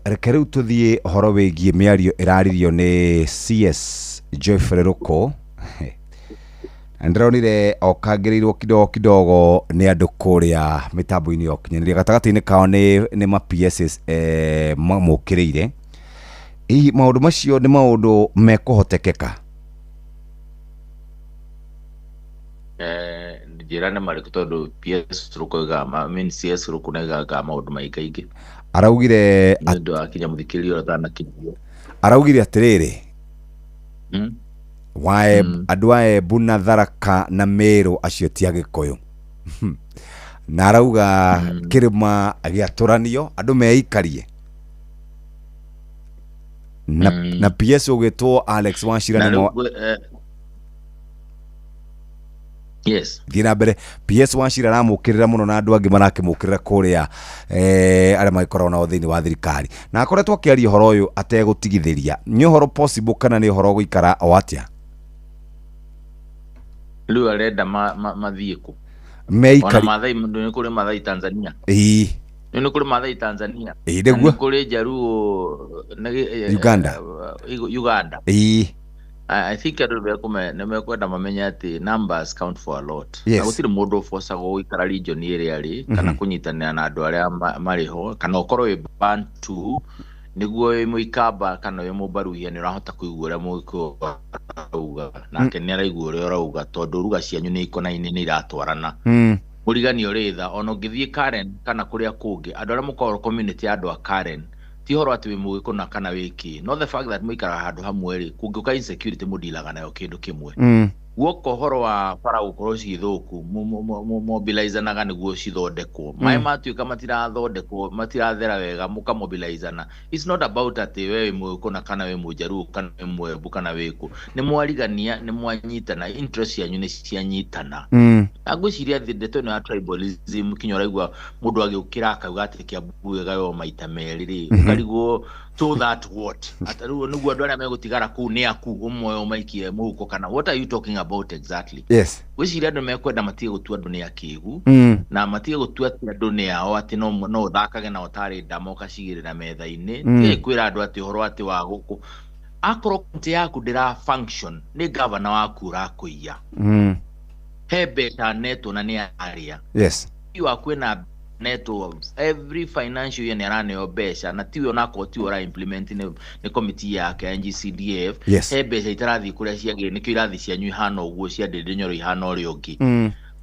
rekeriu tuthie horo wigie miario iraririo ni CS Joyfrey Ruko ndironire okagirirwo kidogo ni andu kuria mitambo-ini okinyaniria gatagati-ini kao ni ma PSS mamukiriire maundu macio ni maundu mekuhotekeka njira ni mariku tondu PS Rukoiga CS Rukunega maundu maingaingi araugire andu akinya muthikirio thana kinyo araugire atiriri wae andu ae Buna Tharaka na Meru acio ti Agikuyu na arauga kirima agiaturanio andu meikarie na PS ugitwo Alex Wanchira ni gina mbere PS Wanchira aramukirira muno na andu angi marakimukirira kuria aria magikorwo na uthini wa thirikari na akoretwo akiaria horo uyu ategutigithiria ni horo possible kana ni horo guikara o atia lu arenda mathiku meikari mathai mundu ni kuri mathai Tanzania ni kuri mathai Tanzania ndeguo kuri Jaruo Uganda I think I don't know nemekwenda mamenya ati numbers count for a lot na gutire mundu force go ikara region area ri kana kunyitanira na andu aria mariho kana ukorwo we bantu niguo muikamba kana we mubaruhia ni urahota kuigua uria muiko uga nake ni araigua uria urauga tondu ruga cianyu ni ikonaine ni iratwarana murigani uritha ona ngithie Karen kana kuria kungi andu aria mukorwo community andu a Karen ti horo ati we mugikona kana wiki no the fact that muikara handu hamwe ri kungiuka insecurity mudilaga nayo kindu kimwe guoko horo wa bara gukorwo cithuku mobilizanaga niguo cithondekwo mai matuika matirathondekwo matirathera wega muka mobilizana. It's not about ati wewe mwiko na kana we mujaru kana we mwebu kana weko ni mwarigania ni mwanyitana interest yanyu ni cianyitana. Agwiciria ndeto no ya tribalism kinyoraigwa mundu agiukira akauga ati Kiambu gayo maita meriri ukarigwo to that what ataruo niguo andu aria megutigara ku ni aku umwe umaikie muhuko kana what are you talking about exactly? Yes. Gwiciria andu mekwenda matige gutua andu ni akigu na matige gutua andu ni ao ati no thakage na otari ndamo kacigirira metha-ini ti kwira andu ati horo ati wa guku akoro konti yaku ndira function ni governor waku rakuiya hebe ta neto na ni aria. Yes. Iwa kwena neto every financial year nerane obesha na tiwe onako tiwe ora implement ne committee yake NGCDF. Yes. Hebesha itarathi kuria ciage nikyo irathi cianyu ihana uguo cia ndendenyoro ihana uri ungi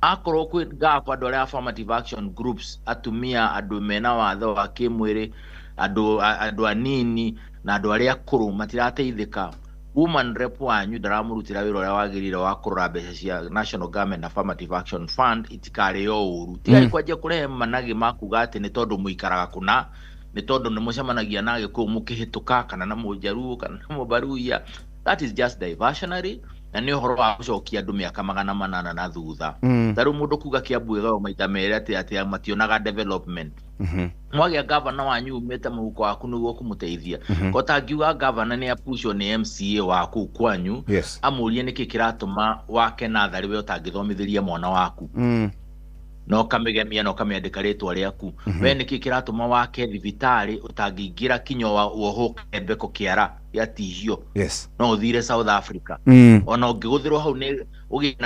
akoro kwi gapa andũ arĩa affirmative action groups atumia andũ mena watho wa kimwiri andũ anini na andũ arĩa akũrũ matirateithĩka. Woman rep wanyu ndaramurutira wĩra ũrĩa wagĩrĩire wa kũrora mbeca cia National Government Affirmative Action Fund itikarĩo ũru tiga ikwanjia kũrehe managi makuga atĩ nĩ tondũ mũikaraga kuna nĩ tondũ nĩ mũcemanagia na Gĩkũyũ mũkĩhĩtũka kana na Mũjaruo kana na Mũbaruya. That is just diversionary na nĩ ũhoro wa gũcokia andũ mĩaka 800 na thutha. Tarĩu mũndũ kuga Kiambu gayo maita merĩ ati mationaga development. Mwagia governor wanyu umete muhuko waku niguo kumuteithia ko tangiuga governor ni apushwo ni MCA waku kwanyu amurie niki kiratuma wake na thari we utangithomithiria mwana waku no kamigemia no kamiandika ritwa riaku we niki kiratuma wake thibitari utangiingira kinyo wa woho kembeko kiara ya tihio no uthire South Africa ona ungiguthirwo hau ni ugi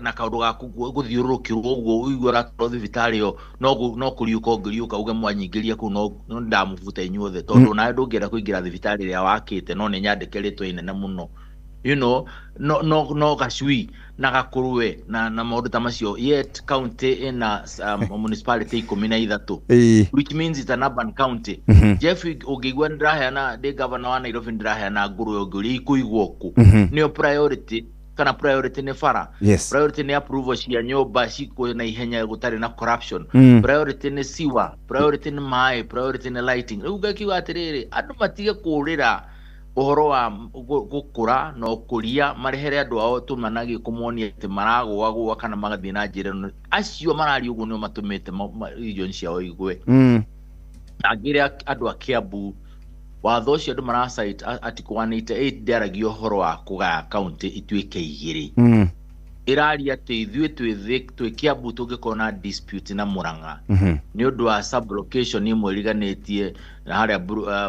na kaundu gaku guthiurukirwo uguo uigwa ratwo thibitari yo no kuriuka ngiriuka uge mwanyingiria ku no ndamuvuta inyuothe tondu na ndungienda kuingira thibitari ria wakite no ni nyandike ritwa inene muno you know no gacui na gakuruwe na maundu ta macio yet county in a municipality 13 which means it's an urban county. Jeff ugigwa ndraheana de governor wa Nairobi ndraheana nguruwe nguri ikuigwo ku nio priority kana priority ni fara priority ni approval cia nyumba ciko na ihenya gutari na corruption priority ni siwa priority ni mai priority ni lighting uga kiwa atiriri andu matige kurira uhoro wa gukura no kuria marehere andu ao tumanagi kumuonia ati maragwa kana magathie na njira acio marari uguo no matumite region ciao igwe agire andu a Kiambu watho cio andu marasite article 188 nderagio uhoro wa kugaya county ituike igiri iraria ati ithuĩ twĩ Kiambu tũngĩkorwo dispute na Murang'a nĩ ũndũ wa sublocation imwe ĩriganĩtie na harĩa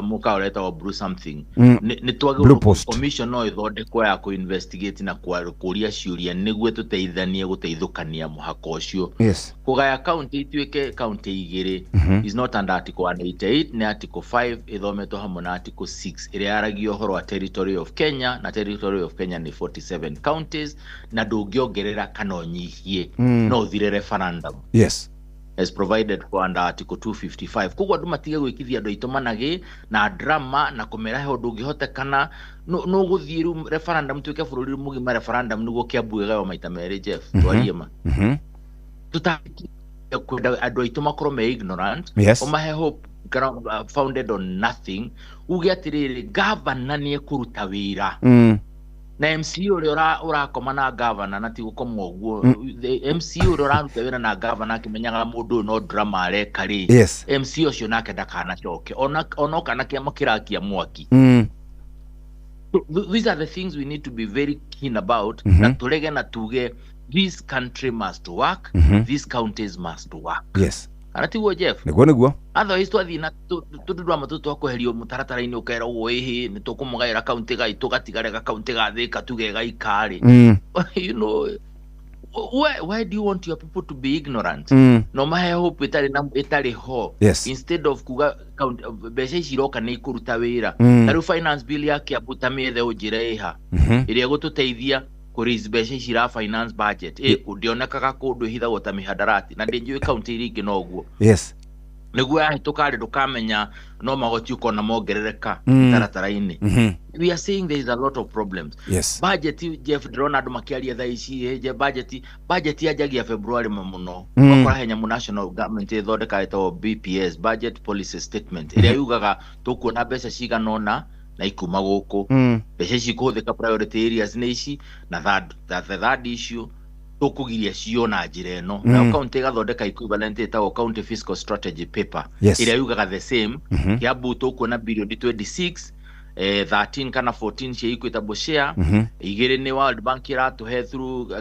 mũka ũretagwo Blue something nĩ twagĩrĩirwo commission no ĩthondekwo ya kũ-investigate na kũria ciũria nĩguo tũteithanie gũteithũkania mũhaka ũcio kũgaya county ituĩke county igĩrĩ is not under article 188 nĩ article 5 ĩthometwo hamwe na article 6 ĩrĩa yaragia ũhoro wa territory of Kenya na territory of Kenya nĩ 47 counties na ndũngĩongerera kana ũnyihie no ũthire referendum as provided for under article 255 koguo andu matige gwikithia andu aitũ managi na drama na kumera he undu ungihotekana no guthiru referendum tuike bururi mugima referendum niguo Kiambu gayo maita meri Jeff twarie ma tutaki kwenda andu aitũ makorwo me ignorant omahe hope founded on nothing uge atiriri governor ni ekuruta wira na MC uria urakoma na governor na ti gukoma uguo MC uria uraruta wira na governor akimenyaga mundu no drama areka ri MC ucio nake ndakana coke ona kana kiama kirakia mwaki these are the things we need to be very keen about na turege na tuge this country must work these counties must work aratiwo Jeff niguo otherwise twathi na tududwa matutu twakuherio mutaratara-ini ukera ugo ihi ni tukumugaira county gaitu gatigare ga county ga Thika tuge gaikari you know why do you want your people to be ignorant no mahe hope itari ho instead of kuga county beca iroka ni ikuruta wira na finance bill ya Kiambu tamethe ujira iha iria gututeithia kuri beca icira finance budget ndionekaga kundu hithagwo ta mihadarati na ndinjui county ringi no guo niguo ahituka ndukamenya no magoti uko na mongerereka taratara-ini. We are saying there is a lot of problems. Yes. Budget Jeff drone andu makiaria tha ici je budget yajagia February muno bakora henya mu national government ithondeka ito BPS budget policy statement iria yugaga tukuona mbeca ciganona na ikuma guku mbeca ici kuhuthika priority areas ni ici na third issue tukugiria cio na njira ino na county igathondeka equivalent itago county fiscal strategy paper iria yugaga the same kiambu tukuona billion 26 13 kana 14 cia equitable share igire ni World Bank iratuhe through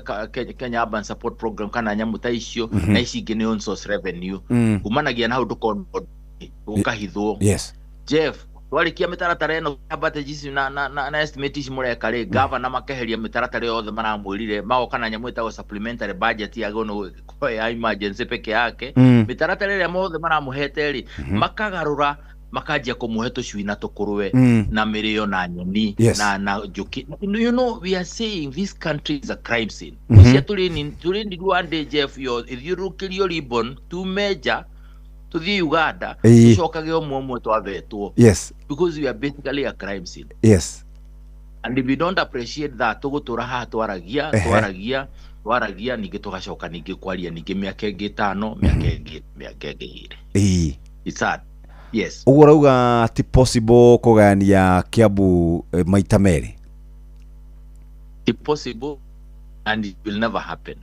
Kenya Urban Support Program kana nyamu ta icio na ici ingi ni on source revenue kumanagia na hau ukahithwo. Yes. Jeff walikia mitaratara eno abate jisi na estimate ici mureka ri governor makeheria mitaratara yothe maramwirire mao kana nyamu itago supplementary budget ya gono ya emergency peke yake mitaratara ile mothe maramuhete ri makagarura makajia kumuhe tucui na tukurwe na mirio na nyoni na juki. You know, we are saying this country is a crime scene. Cia tulini one day Jeff if you look your ribbon to major to the Uganda tucokage omwe twabetwo. Yes. Because we are basically a crime scene. Yes. And if we don't appreciate that tugutura ha twaragia ningi tugacoka ningi kwaria ningi miaka ingi 5 miaka ingi it's sad. Yes. Uguo rauga ti possible kugania Kiambu maita meri. Ti possible and it will never happen.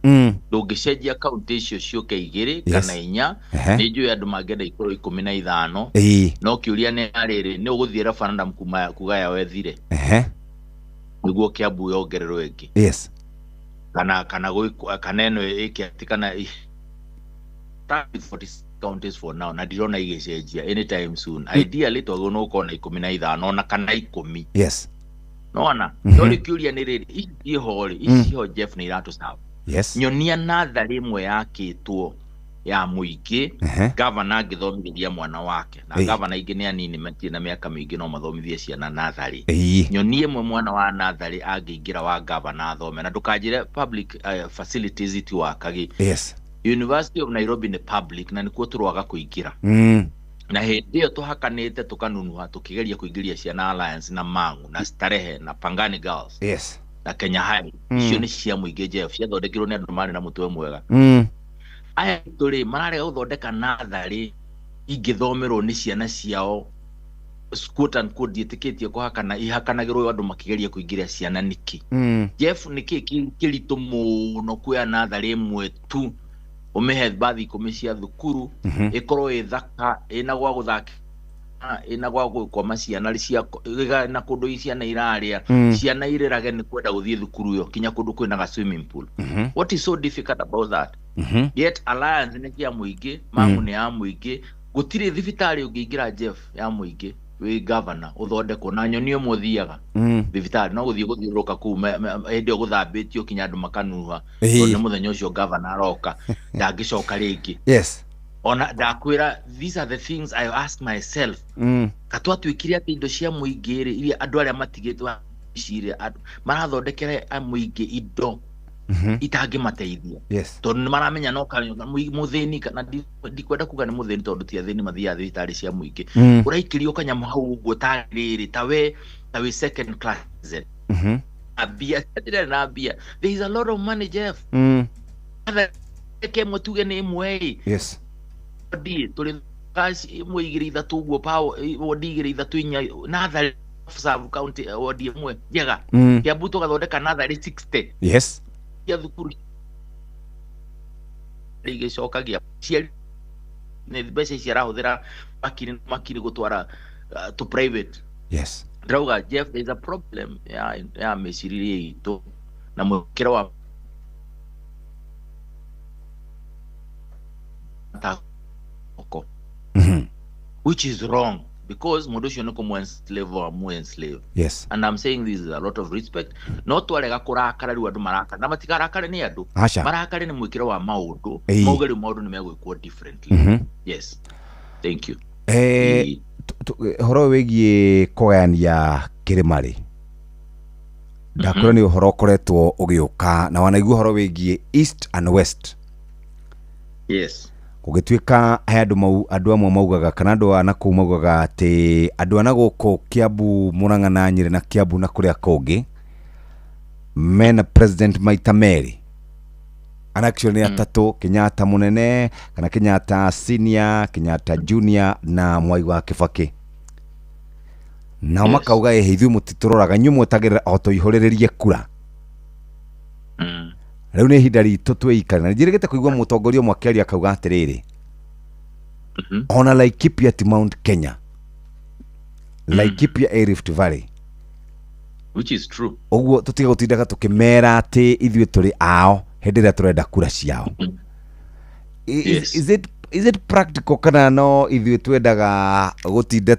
Ndungicenjia county icio cioke igiri kana inya nijui andu mangenda ikoro 15 no kiuria ni ariri ni uguthie referendum kugaya wethire niguo Kiambu yongererwo ingi. Yes. kana eno ikiatikana 40 counties for now na dirona igecenjia anytime soon. Ideally twagona ukona 15 na kana 10. Yes. Nona ndori kiuria ni riri icio Jeff ni iratu sawa. Yes. Nyonia nathari imwe yakitwo ya muingi governor ngithomithia mwana wake na governor ingi ni anini matina miaka mingi no mathomithie ciana nathari. Nyonie imwe mwana wa nathari angiingira wa governor athome na ndukanjire public facilities itiwakagi. Yes. University of Nairobi ni public na nikuo turwaga kuingira na hindi yo tuhakanite tukanunuha tukigeria kuingiria ciana Alliance na Mangu na Starehe na Pangani Girls. Yes. Na Kenya High icio ni cia muingi Jeff ciathondekirwo ni andu mari na mutwe mwega. Aya turi mararega guthondeka nathari ingithomerwo ni ciana ciao quote and quote dietikitie kuhakana ihakanagirwo andu makigeria kuingiria ciana niki. Jeff niki kiritu muno kuya nathari imwe tu umehe bathi ikomecia thukuru ikorwo ithaka ina gwa guthaka ina gwa gukoma ciana cia na kundu ciana iraria ciana irerage ni kwenda guthie thukuru yo kinya kundu kwina ga swimming pool. What is so difficult about that? Yet Alliance ni kia muingi Mangu ni ya muingi gutiri thibitari ungiingira Jeff ya muingi we governor uthondeko na nyonio muthiaga thibitari no guthie guthiuruka ku hindi guthambitio kinya andu makanuha ni muthenya ucio governor aroka ndangicoka ringi. Yes. Ona ndakwira these are the things I ask myself. Katwa twikire ati indo cia muingi ri iria andu aria matigitwa ciria marathondekera muingi indo itangi mateithia. Yes. Tondu ni maramenya no muthini kana ndikwenda kuga ni muthini tondu ti athini mathia thibitari cia muingi uraikirio kanyamu hau uguo tariri tawe second class abia na bia. There is a lot of money Jeff. Kemo tuge ni imwe. Yes. Tuli kasi imwe igiri ithatu uguo power wodi igiri ithatu inya nathari sub county wodi imwe jega Kiambu tugathondeka nathari 60. Yes. Ya thukuru igicokagia ciari ni mbeca ciarahuthira makini gutwara to private. Yes. Drauga Jeff, there is a problem ya meciririe itu na mwikira wa which is wrong because mundu no como enslave or mu enslave. Yes. And I'm saying this is a lot of respect. No twarega kurakara riu andu marakara na matikarakare ni andu marakare ni mwikira wa maundu maugeri maundu ni megwikwo differently. Yes. Thank you. Horo wigie kugania kirimari ndakwira ni uhoro ukoretwo ugiuka na wanaigua horo wigie east and west. Yes. gugituika andu amwe maugaga kana andu ana kuu maugaga ati andu ana guku Kiambu, Murang'a na Nyeri na Kiambu na kuria kungi mena president maita meri ana actually atatu, Kenyatta munene kana Kenyatta senior, Kenyatta junior na Mwai wa Kibaki. Na makauga ithuĩ mũtitũroraga inyuĩ mwetagĩrĩra o tũihũrĩrĩrie kura. Rĩu nĩ ihinda ritũ twĩikare na njĩrĩgĩte kũigua mũtongoria ũmwe akĩaria akauga atĩrĩrĩ, ona Laikipia ti Mount Kenya, Laikipia ĩ Rift Valley, which is true. Ũguo tũtiga gũtindaga tũkĩmera atĩ ithuĩ tũrĩ ao hĩndĩ ĩrĩa tũrenda kura ciao. Is it practical kana no ithuĩ twendaga gũtinda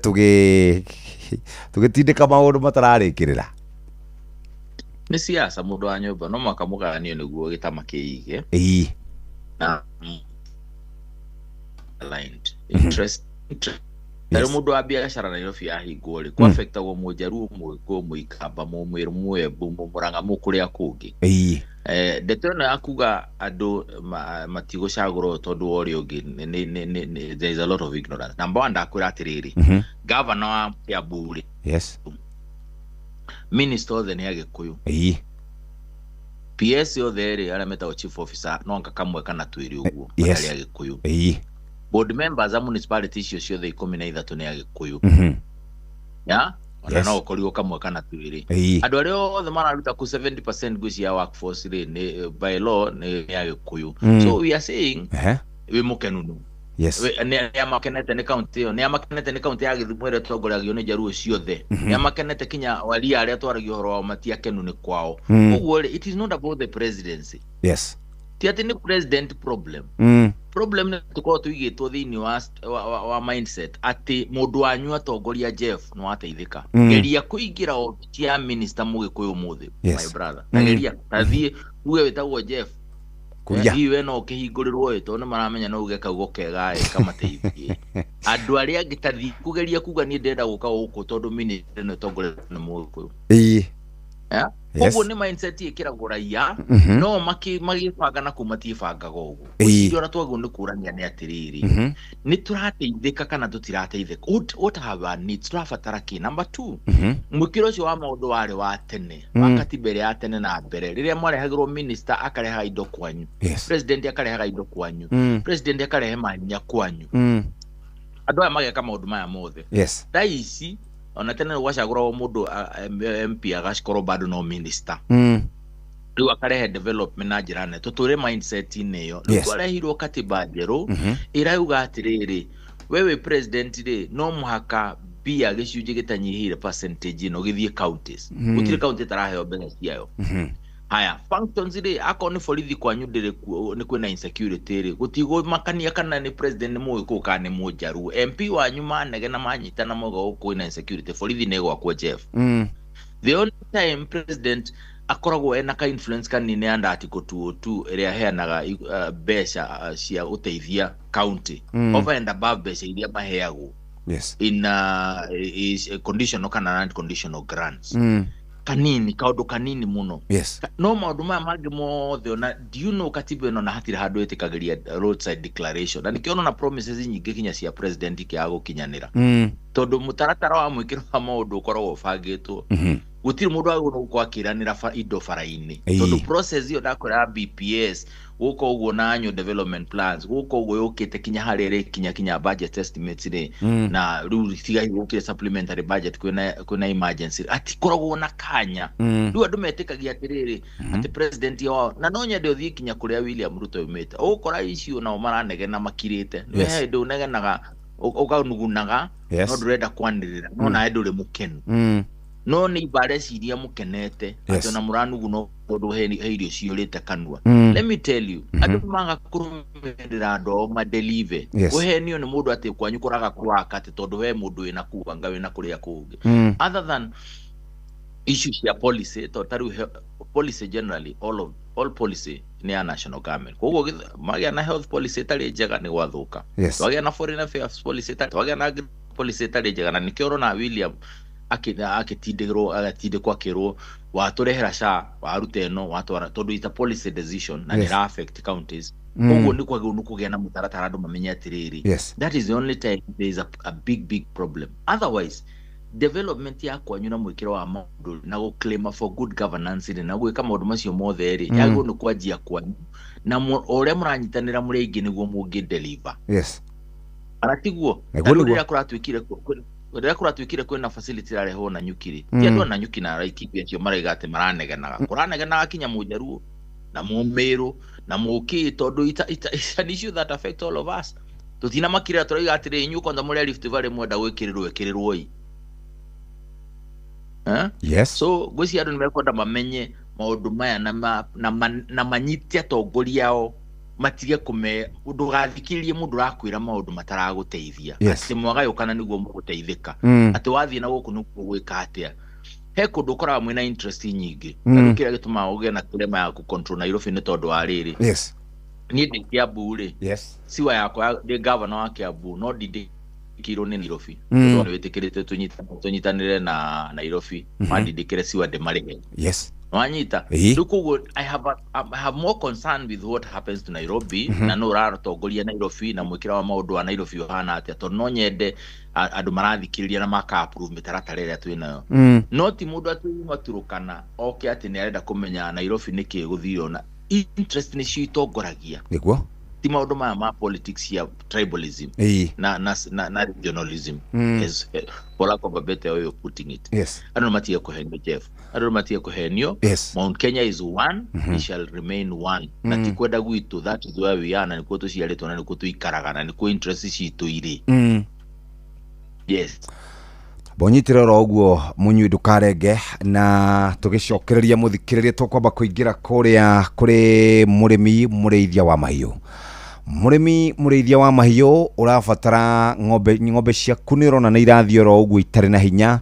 tũgĩtindĩka maũndũ matararĩkĩrĩra? Nĩ siasa mũndũ wa nyũmba no mwaka mũgayanio nĩguo gĩtama kĩige. Na aligned interest. Nĩ mũndũ wa biacara Nairobi yahingwo rĩ, kwafectagwo mũnjaruo mũĩkũ mũikamba mũmwĩrũ mwembu Murang'a mũkũrĩa kũngĩ. Ndeto ĩno ya kuga andũ matigũcagũrwo tondũ wa ũrĩa ũngĩ, there is a lot of ignorance. Number one, ndakwĩra atĩrĩrĩ, governor wa Kiambu rĩ, minister othe nĩ Agĩkũyũ, PS othe rĩ arĩa metagwo chief officer no anga kamwe kana twĩrĩ ũguo matarĩ Agĩkũyũ. Board members a municipality icio ciothe 13 nĩ Agĩkũyũ. Ya ona no ũkorirwo kamwe kana twĩrĩ. Andũ arĩa othe mararuta ku 70% gwĩ ya workforce rĩ nĩ by law nĩ Agĩkũyũ. So we are saying we mũkenu no. Nĩ amakenete nĩ county ĩyo, nĩ amakenete nĩ county ya Gĩthumo ĩrĩa tongoragio nĩ njaruo ciothe, nĩ amakenete kinya waria arĩa twaragio horo wa matiakenu nĩ kwao. Ũguo it is not about the presidency. Ti ati nĩ president problem. Problem nĩ tukorwo tuigĩtwo thĩinĩ wa mindset ati mũndũ wanyu atongoria Jeff no ateithĩka. Geria kũingĩra obici ya minister Mũgĩkũyũ mũthĩ, my brother. Geria athiĩ uge wĩtagwo Jeff hiwe no kĩhingũrĩrwo ĩto nĩ maramenya no uge kaugo kega kamateithie. Andũ arĩa angĩtathi kugeria kuga niĩ ndenda gũka gũkũ tondũ minister nĩ tongoria nĩ Mũgĩkũyũ. Ũguo nĩ mindset ĩkĩragwo raia no magĩbanga na kumatibangaga ũguo. Ũcio ona twagwo nĩ kũrania nĩ atĩrĩrĩ, nĩ tũrateithĩka kana tũtirateithĩka? What have our needs? Tũrabatara kĩ? Number 2, mwĩkĩro ũcio wa maũndũ warĩ wa tene, wakati mbere ya tene na mbere rĩrĩa mwarehagĩrwo minister akareha indo kwanyu, president akarehaga indo kwanyu, president akarehe manya kwanyu, andũ aya mageka maũndũ maya mothe. Thaa ici ona tene gwacagũrwo mũndũ MP agacikorwo bado no minister. Rĩu akarehe development na njĩra nene. Tũtũre mindset-inĩ ĩyo. Rĩu twarehirwo katiba njerũ ĩrauga atĩrĩrĩ, wewe president rĩ no mũhaka mbia gĩcunjĩ gĩtanyihĩire percentage ĩno gĩthiĩ counties. Gũtirĩ county ĩtaraheo mbeca ciayo. Haya, functions rĩ akorwo nĩ borithi kwanyu ndĩrĩ nĩ kwĩna insecurity rĩ gũtigwo makania kana nĩ president nĩ Mũgĩkũyũ kana nĩ Mũnjaruo. MP wanyu manege na manyitana moga kwĩna insecurity, borithi nĩ gwakwo Jeff. The only time president akoragwo ena ka influence kanini under article 202 ĩrĩa heanaga mbeca cia ũteithia county over and above mbeca iria maheagwo in is conditional kana non-conditional grants. Kanini kaundu kanini muno. No maundu maya mangĩ mothe ona do you know katiba ĩno na hatirĩ handũ ĩtĩkagĩria roadside declaration, na nĩkĩo na promises nyingĩ kinya cia president kĩaga gũkinyanĩra tondũ mũtaratara wa mwĩkĩro wa maũndũ ũkoragwo ũbangĩtwo. Gũtirĩ mũndũ agũrwo kwakĩranĩra indo bara-inĩ tondũ process ĩyo ndakwĩra BPS gũkũ ũguo na annual development plans gũkũ ũguo yũkĩte kinya harĩ kinya budget estimates rĩ na rĩu tigai gũkĩre supplementary budget kwĩna emergency atikoragwo na kanya. Rĩu andũ metĩkagia atĩrĩrĩ atĩ president wao na no nyende ũthiĩ kinya kũrĩa William Ruto umĩte ũgũkora icio nao maranegena makirĩte. Nĩ hĩndĩ ũnegenaga ũkanugunaga no ndũrenda kwanĩrĩra no na hĩndĩ ũrĩ mũkenu. No nĩ ibare ciria mũkenete atĩ na mũranugu no tondũ he irio ciũrĩte kanua. Let me tell you, andũ manga kũrũmĩrĩra andũ ao madeliver ũhenio nĩ mũndũ atĩ kwanyu kũraga kwaka atĩ tondũ we mũndũ wĩna kuanga wĩna kũrĩa kũngĩ. Other than issues ya policy tondũ policy generally all policy ni ya national government. Koguo magĩa na health policy ĩtarĩ njega nĩ gwathũka. Twagĩa na foreign affairs policy twagĩa na policy ĩtarĩ njega na nĩkĩo ũrona William akĩtindĩrwo agatindĩkwo akĩrwo watũrehera SHA waruta ĩno watwara tondũ ita policy decision na nĩ affect counties Uguo ni kwagä nä kå gä a na må taratara andå mamenye atä rä rä. Yes. That is the only time there is a big problem. Otherwise development ya kwanyu na mwikiro wa maundu na go claim for good governance na gwika maundu macio mothe ri yago ni kwanjia kwanyu na ore muranyitanira muri ingi niguo mungi deliver. Yes. Aratiguo rä kuratwikire kwina facility rareho na nyukiri ti andu na nyuki na raiki acio maraiga ati kuranegenaga kinya mujaruo na mumiru na muki tondu it's an issue that affect all of us. Tutina makira turaiga ati ri nyu konda muri Rift Valley mwenda gwikirirwo i. Yes. So gwisi andu nimekwenda mamenye maundu maya na manyitia atongoria ao matige kume undu gathikirie mundu rakwira maundu mataraguteithia ati mwagayukana niguo muguteithika ati wathie na guku nuko gwika atia he kundu koraga mwina interest nyingi na kira gituma uge na kirema ya ku control Nairobi ni tondu wa riri. Yes. Ni ndi Kiambu ri. Yes. Siwa yakwa ndi governor wa Kiambu no ndi kiro ni Nairobi ndo wetikirite tunyitanire na Nairobi mandindikire siwa de marige. Yes. Wanyita dukugo I have more concern with what happens to Nairobi na no ratongoria Nairobi na mwikira wa maundu wa Nairobi yohana atia to no nyende andu marathikiriria na maka approve mitaratara ria twinayo no ti mundu atumaturukana oke ati ni arenda kumenya Nairobi niki guthio na interest ni citongoragia niguo ti maundu ma politics ya tribalism na regionalism is for lack of a better way of putting it. Yes. Andu matie kuhenio Jeff andu matie kuhenio. Yes. Mount Kenya is one, it shall remain one. Na ti kwenda gwitu, that is where we are na nikuo tuciaritwo na nikuo tuikaraga na nikuo interest citu iri. Yes. Bonyitire ro uguo munyu ndukarenge na tugicokereria muthikiriria tukwamba kuingira kuri murimi mureithia wa mahiu. Murimi mureithia wa mahiu urabatara ng'ombe ciaku nirona na irathio ro uguo itari na hinya,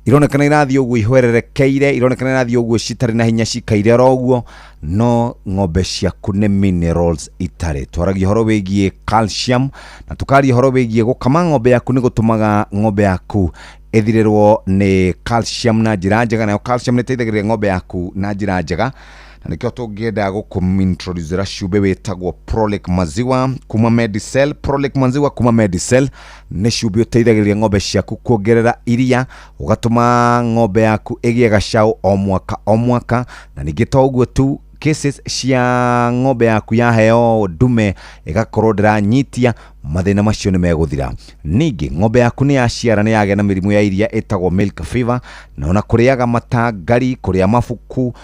ironekana irathio uguo ihwererekeire, ironekana irathio uguo citari na hinya cikaire ro uguo, no ng'ombe ciaku ne minerals itari. Twaragia horo wigie calcium na tukaria horo wigie gukama ng'ombe yaku ni gutumaga ng'ombe yaku ethirerwo ni calcium na njira njega, nayo calcium niteithagiria ng'ombe yaku na njira njega. Na nikio tungienda gukumintroduce cube wetagwo Prolic maziwa kuma Medicel. Prolic maziwa kuma Medicel ni cube uteithagiria ng'ombe ciaku kuongerera iria, ugatuma ng'ombe yaku igie gacau o mwaka na ningi to uguo tu cases cia ng'ombe yaku yaheo ndume igakorwo ndiranyitia mathina macio ni meguthira. Ningi ng'ombe yaku ni yaciara ni yagĩa na mĩrimũ ya iria etagwo milk fever, na ona kuriaga matangari, kuria mabuku,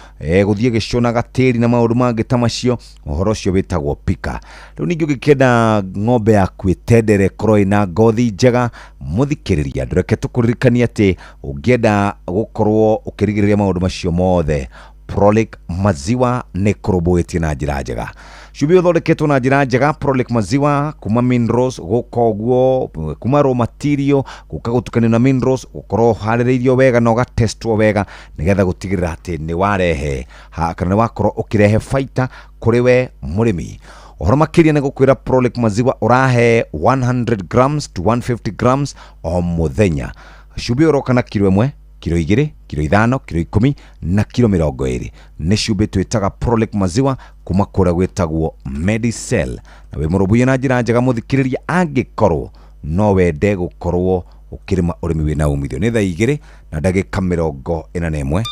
guthie gicona gatĩri na maũndũ mangĩ ta macio, ũhoro ũcio wĩtagwo pika. Rĩu ningĩ ũgĩkĩenda ng'ombe yaku ĩtendere korwo ĩna ngothi njega, mũthikĩrĩria ndũreke tũkũririkanie atĩ ũngĩenda gũkorwo ũkĩrigĩrĩria maũndũ macio mothe, Prolic maziwa ni kũrũmbũĩtie na njĩra njega. Cubĩ ũthondeketwo na njĩra njega. Prolic maziwa kuma minerals gũka ũguo, kuma raw material gũka gũtukanio na minerals, gũkorwo harĩrĩirio wega na ũgatestwo wega nĩgetha gũtigĩrĩra atĩ nĩ warehe kana nĩ wakorwo ũkĩrehe baita kũrĩ we mũrĩmi. Ũhoro makĩria nĩ gũkwĩra Prolic maziwa ũrahe 100 grams to 150 grams o mũthenya. Cubĩ ũroka na kilo 1, kilo 2, kilo 5, kilo 10 na kilo 20. Nĩ cubĩ twĩtaga Prolic maziwa kuma kũrĩa gwĩtagwo Medicel. Na wĩ mũrũmbũiye na njĩra njega mũthikĩrĩria, angĩkorwo no wende gũkorwo ukirima urimi wina umithio. Nĩ thaa 2 na ndagĩka 41.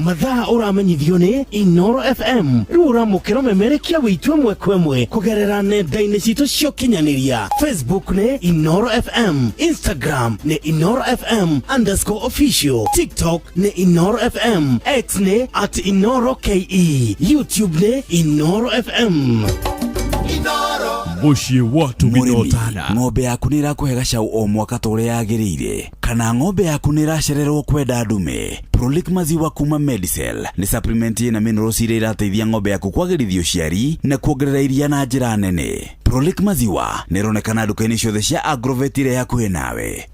Mathaa ũramenyithio nĩ Inoro FM. Rĩu ũramũkĩra memerekia wĩtue mwe kwemwe kũgerera nenda-inĩ citũ cia ũkinyanĩria. Facebook nĩ Inoro FM, Instagram nĩ Inoro FM_official, TikTok nĩ Inoro FM, X nĩ @InoroKE, YouTube nĩ Inoro FM. Muciĩ watu minotana. Ng'ombe yaku nĩ ĩrakũhe gacau o mwaka ta ũrĩa yagĩrĩire, kana ng'ombe yaku nĩ ĩracererwo kwenda ndume? Prolic maziwa kuma Medicel nĩ supplement ĩna minerals iria irateithia ng'ombe yaku kwagĩrithia ũciari na kuongerera iria na njĩra nene. Prolic maziwa nĩ ĩronekana nduka-inĩ ciothe cia Agrovet iria hakuhĩ nawe.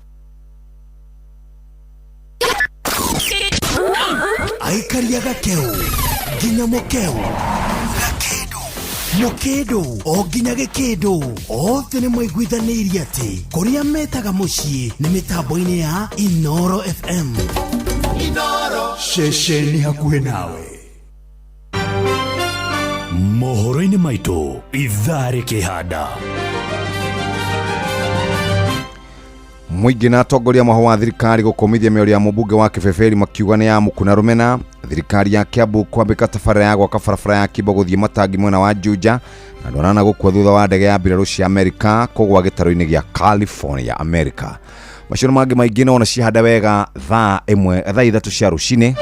Aikaria gakeu nginya mũkeu, Mukedo o nginya Gĩkĩndũ, othe nĩ mwaiguithanĩirie atĩ kũrĩa metaga mũciĩ nĩ mĩtambo-inĩ ya Inoro FM. Inoro ceceni hakuhĩ nawe. mohoro-inĩ maitũ ithaa rĩkĩhanda. Muingi na atongoria maho wa thirikari gukomithia mĩario ya mũmbunge wa Kĩbeberi makiuga nĩ ya mũkuna rũmena. Thirikari ya Kiambu kwambĩka tabarĩra ya gwaka barabara ya Kimbo gũthiĩ Matangi mwena wa Juja na ndonana gũkua thutha wa ndege ya mbirarũ cia Amerika kũgwa gĩtarũ-inĩ gĩa California, America. Macio mangĩ maingĩ no cihanda wega thaa 3 cia rũcinĩ.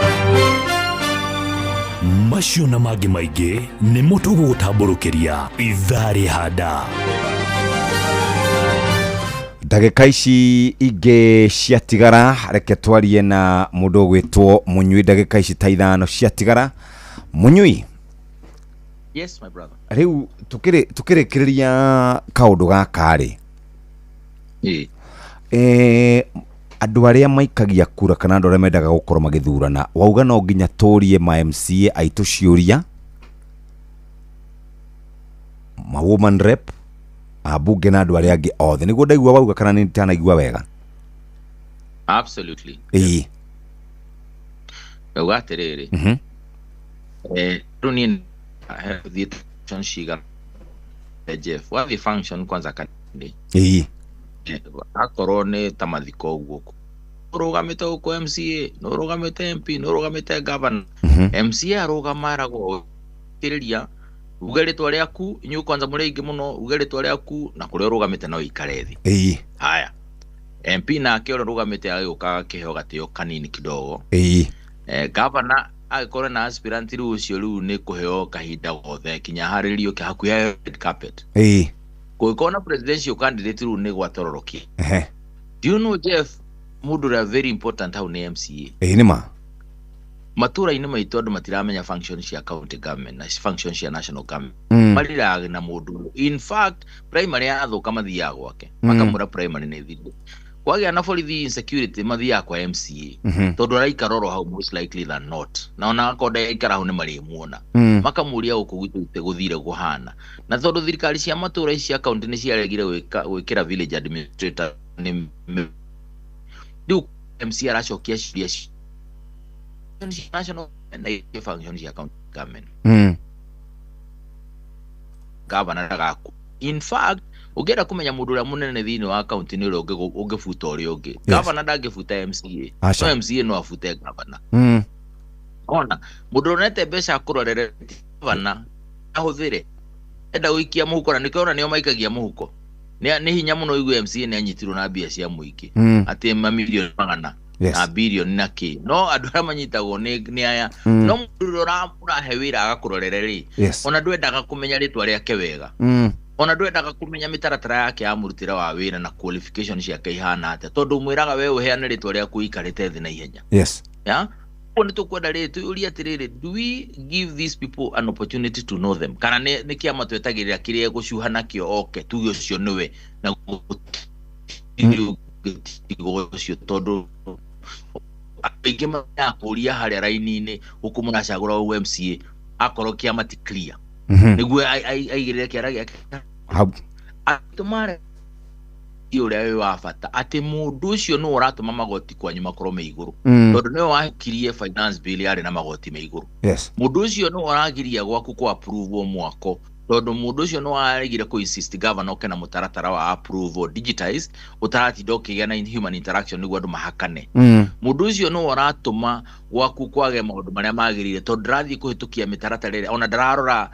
Macio na mangĩ maingĩ nĩ mũtũgũtambũrũkĩria ithaa rĩhanda. Ndagĩka ici ingĩ ciatigara, reke twarie na mũndũ ũgwĩtwo Mũnyui. Ndagĩka ici ta 5 ciatigara. Mũnyui. Yes, my brother. Rĩu tukĩrĩkĩrĩria kaũndũ gaka rĩ. Andũ arĩa maikagia kura kana andũ arĩa mendaga gũkorwo magĩthurana, wauga no nginya tũrie ma MCA aitũ ciũria, ma woman rep, abunge na andũ arĩa angĩ othe, nĩguo ndaigua wauga kana nĩ tanaigua wega? Absolutely. Wauga atĩrĩrĩ, rũni thiĩte function ciga Jeff, wathi function kwanza kanĩ akorwo nĩ ta mathiko ũguo, ũrũgamĩte gũkũ MCA, no ũrũgamĩte MP, no ũrũgamĩte governor. MCA arũgamaragwo kĩrĩria uge rĩtwa rĩaku, inyuĩ kwanza mũrĩ aingĩ mũno, uge rĩtwa rĩaku na kũrĩa ũrũgamĩte no ikare thĩ. Haya, MP nake ũrĩa ũrũgamĩte agĩũkaga kĩheo gatĩo kanini kidogo. Governor agĩkorwo na aspirant rĩu ũcio rĩu nĩ kũheo kahinda gothe kinya harĩrio hakuhĩ red carpet. Kũgĩkorwo na presidential candidate rĩu nĩ gwatororokia. Do you know Jeff, mũndũ ũrĩa very important hau nĩ MCA. Nĩma matũra-inĩ maitũ andũ matiramenya function cia county government na function cia national government. Mariraga na mũndũ. In fact, primary athũka mathiaga gwake. Makamũra primary nĩ thiri. Kwagĩa na borithi insecurity mathiaga kwa MCA. Tondũ araikara oro hau most likely than not. Na ona akonda aikara hau nĩ marĩmuona. Makamũria gũkũ gwitũ gũthire kũhana. Na tondũ thirikari cia matũra ici cia county nĩ ciaregire gwĩkĩra village administrator rĩu MCA aracokia ciũria national and functions ya county government. Governor agaku. In fact, ũngĩenda kũmenya mũndũ ũrĩa mũnene thĩinĩ wa county nĩ ũrĩa ũngĩbuta ũrĩa ũngĩ. Governor ndangĩbuta MCA. No MCA no abute governor. Ona mũndũ ũronete mbeca kũrorere governor ahũthĩre enda gũikia mũhuko na nĩkĩona nĩo maikagia mũhuko. Nĩ hinya mũno igu MCA nĩ anyitirwo na mbia cia mũingĩ atĩ mamirioni magana na bilioni na kĩ. No andũ arĩa manyitagwo nĩ aya. No mũndũ ũrahe wĩra agakũrorere rĩ, ona ndwendaga kũmenya rĩtwa rĩake wega, ona ndwendaga kũmenya mĩtaratara yake ya mũrutĩre wa wĩra na qualification ciake ihana atĩa, tondũ mwĩraga we ũheane rĩtwa rĩaku ikarĩte thĩ na ihenya. Nĩ tũkwenda rĩrĩ tũyũria atĩrĩrĩ, do we give these people an opportunity to know them? Kana nĩ kĩama twetagĩrĩra kĩrĩa gũcuha nakĩo oke tuge ũcio nĩwe na gũcio, tondũ aingĩ makũria harĩa raini-inĩ gũkũ mũracagũra ũguo MCA akorwo kĩama ti clear nĩguo aigĩrĩre kĩara gĩake atũmare ũrĩa wĩ wa bata atĩ mũndũ ũcio nĩ ũratũma magoti kwanyu makorwo me igũrũ, tondũ nĩwe wakirie finance bill yarĩ na magoti me igũrũ. Mũndũ ũcio nĩ ũragiria gwaku kũ approve mwako, tondũ mũndũ ũcio nĩ waregire kũ insist governor oke na mũtaratara wa approve digitized ũtaratinda ũkĩgĩa na human interaction nĩguo andũ mahakane. Mũndũ ũcio nĩ ũratũma gwaku kwage maũndũ marĩa magĩrĩire, tondũ ndarathiĩ kũhĩtũkia mĩtaratara ĩrĩa ona ndararora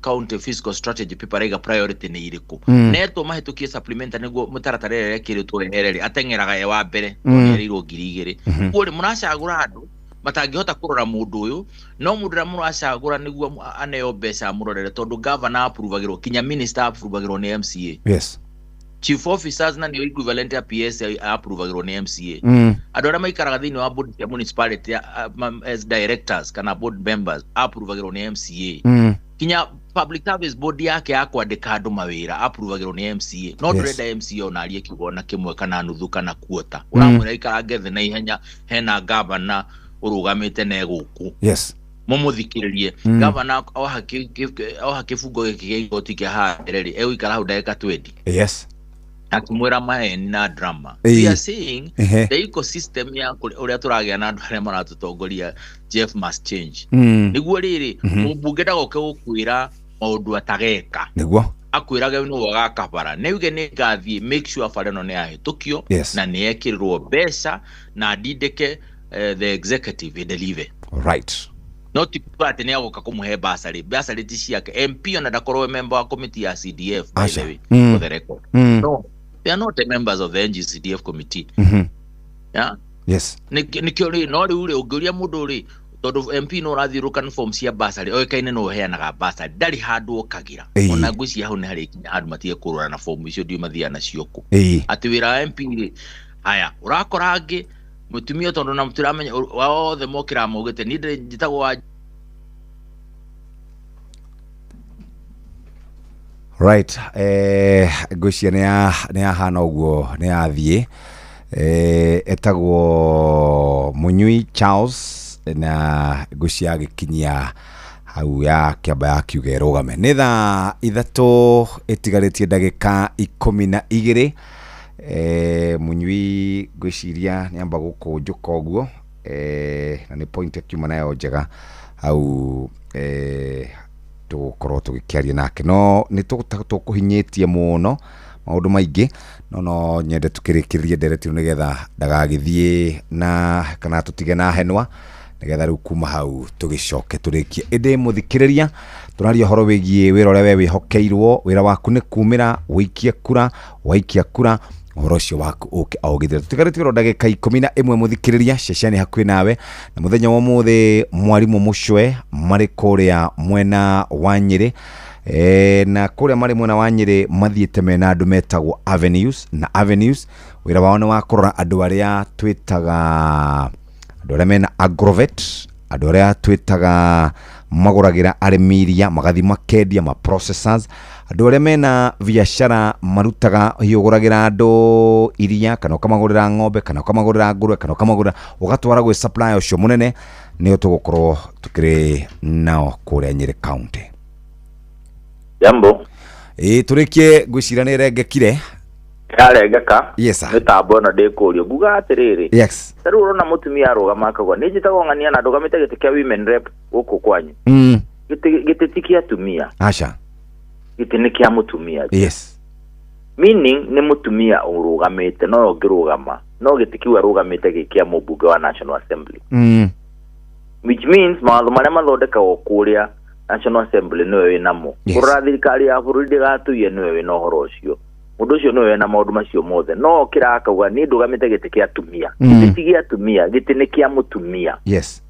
county fiscal strategy paper raiga priority nĩ irĩkũ. Neto mahĩtũkie supplementary nĩguo mũtaratara ĩrĩa ĩkĩrĩtwo eherere ateng'eraga e wa mbere erĩirwo 2,000. Ũguo mũracagũra andũ matangĩhota kũrora mũndũ ũyũ, no mũndũ ũrĩa mũracagũra nĩguo aneo mbeca mũrorere, tondũ governor approve-agĩrwo kinya minister approve-agĩrwo nĩ MCA. Chief officers na nĩo equivalent ya PS approve-agĩrwo nĩ MCA. Andũ arĩa maikaraga thĩinĩ wa board ya municipality as directors kana board members approve-agĩrwo nĩ MCA. Kinya public service board yake ya kwandĩka andũ mawĩra approve-agĩrwo nĩ MCA. No ndũrenda MCA ona arie kiugo na kĩmwe kana nuthu kana kuota. Ũramwĩra ikarange thĩ na ihenya, hena governor ũrũgamĩte na gũkũ. Mũmũthikĩrĩrie. Governor oha kĩbungo gĩkĩ gĩa igoti kĩa harĩ egũikara hau ndagĩka 20. akimwira maeni na drama. We are saying the ecosystem ya uria turagia na andu aria maratutongoria Jeff must change. Niguo riri mubunge ndagoke gukwira maundu atageka. Niguo akwiraga no wagakabara neuge ni gathie make sure fareno ne ahitukio na ni ekirwo besa na dideke the executive deliver. Right. Not part ne agoka kumuhe basari tishi yake MP ona ndakorwo member wa committee ya CDF by the way for the record. No, they are not the members of the NGCDF committee. Yeah. Yes. Nikyo no ri ure uguria mundu ri todo MP no rathiruka forms ya basari oikaine no heanaga basari ndari handu okagira ona ngwisi hau ni hari kinya handu matie kurura na form icio ndio mathia na cioko ati wira MP ri haya urakorangi mutumio tondo na mutiramenya othe mokira mugite ni njitagwo right ngwisi ni hana uguo ni athie etagwo Munyui Charles na gucia gikinyia hau ya kiamba ya kiuge rugame ni thaa ithatu itigarĩtie ndagĩka 12 Munyui gwiciria ni amba gũkũnjũka ũguo na ni point akiuma nayo njega hau tũkorwo tũgĩkĩaria nake no ni tũkũhinyĩtie mũno maundu maingi no nyende tukirikiririe ndereti nigetha ndagagithie na kana tutige na henwa nigetha riu kuma hau tugicoke turikie inde muthikiriria turaria horo wigie wira ore we wihokeirwo wira waku ni kumira waikia kura horo cio waku uke augithira tutigarite ro ndagika 11 muthikiriria ceceni hakuhi nawe na muthenya wa muthi mwarimu mucwe mari kuria mwena wa Nyeri na kuria mari mwena wa Nyeri mathiete mena andu metagwo Avenues wira wao ni wa kurora andu aria twitaga andu aria mena agrovet andu aria twitaga maguragira arimiria magathi makendia ma processors andu aria mena biashara marutaga hiuguragira andu iria kana kamagurira ng'ombe kana kamagurira ngurwe kana kamagurira ugatwara gwe supplier ucio munene ni tugukorwo tukiri nao kuria Nyeri county. Jambo. Turikie gwicira ni rengekire. Yarengeka. Yes sir. Mitambo na ndikurio nguga atiriri. Yes. Taru urona mutumia arugama akagwa ni njitagwo ng'ania na ndugamite giti kia women rep guku kwanyu. Giti tikia tumia. Asha. Giti ni kia mutumia. Yes. Meaning ni mutumia urugamite no ngirugama no giti kiwa rugamite gikia mubunge wa National Assembly. Which means maatho maria mathondeka okuria National Assembly niwe winamo kurora thirikari ya bururi ndigatuye niwe wina horo ucio mundu ucio niwe wina maundu macio mothe no kira akauga ni ndugamite giti kia atumia giti kia atumia giti ni kia mutumia. Yes.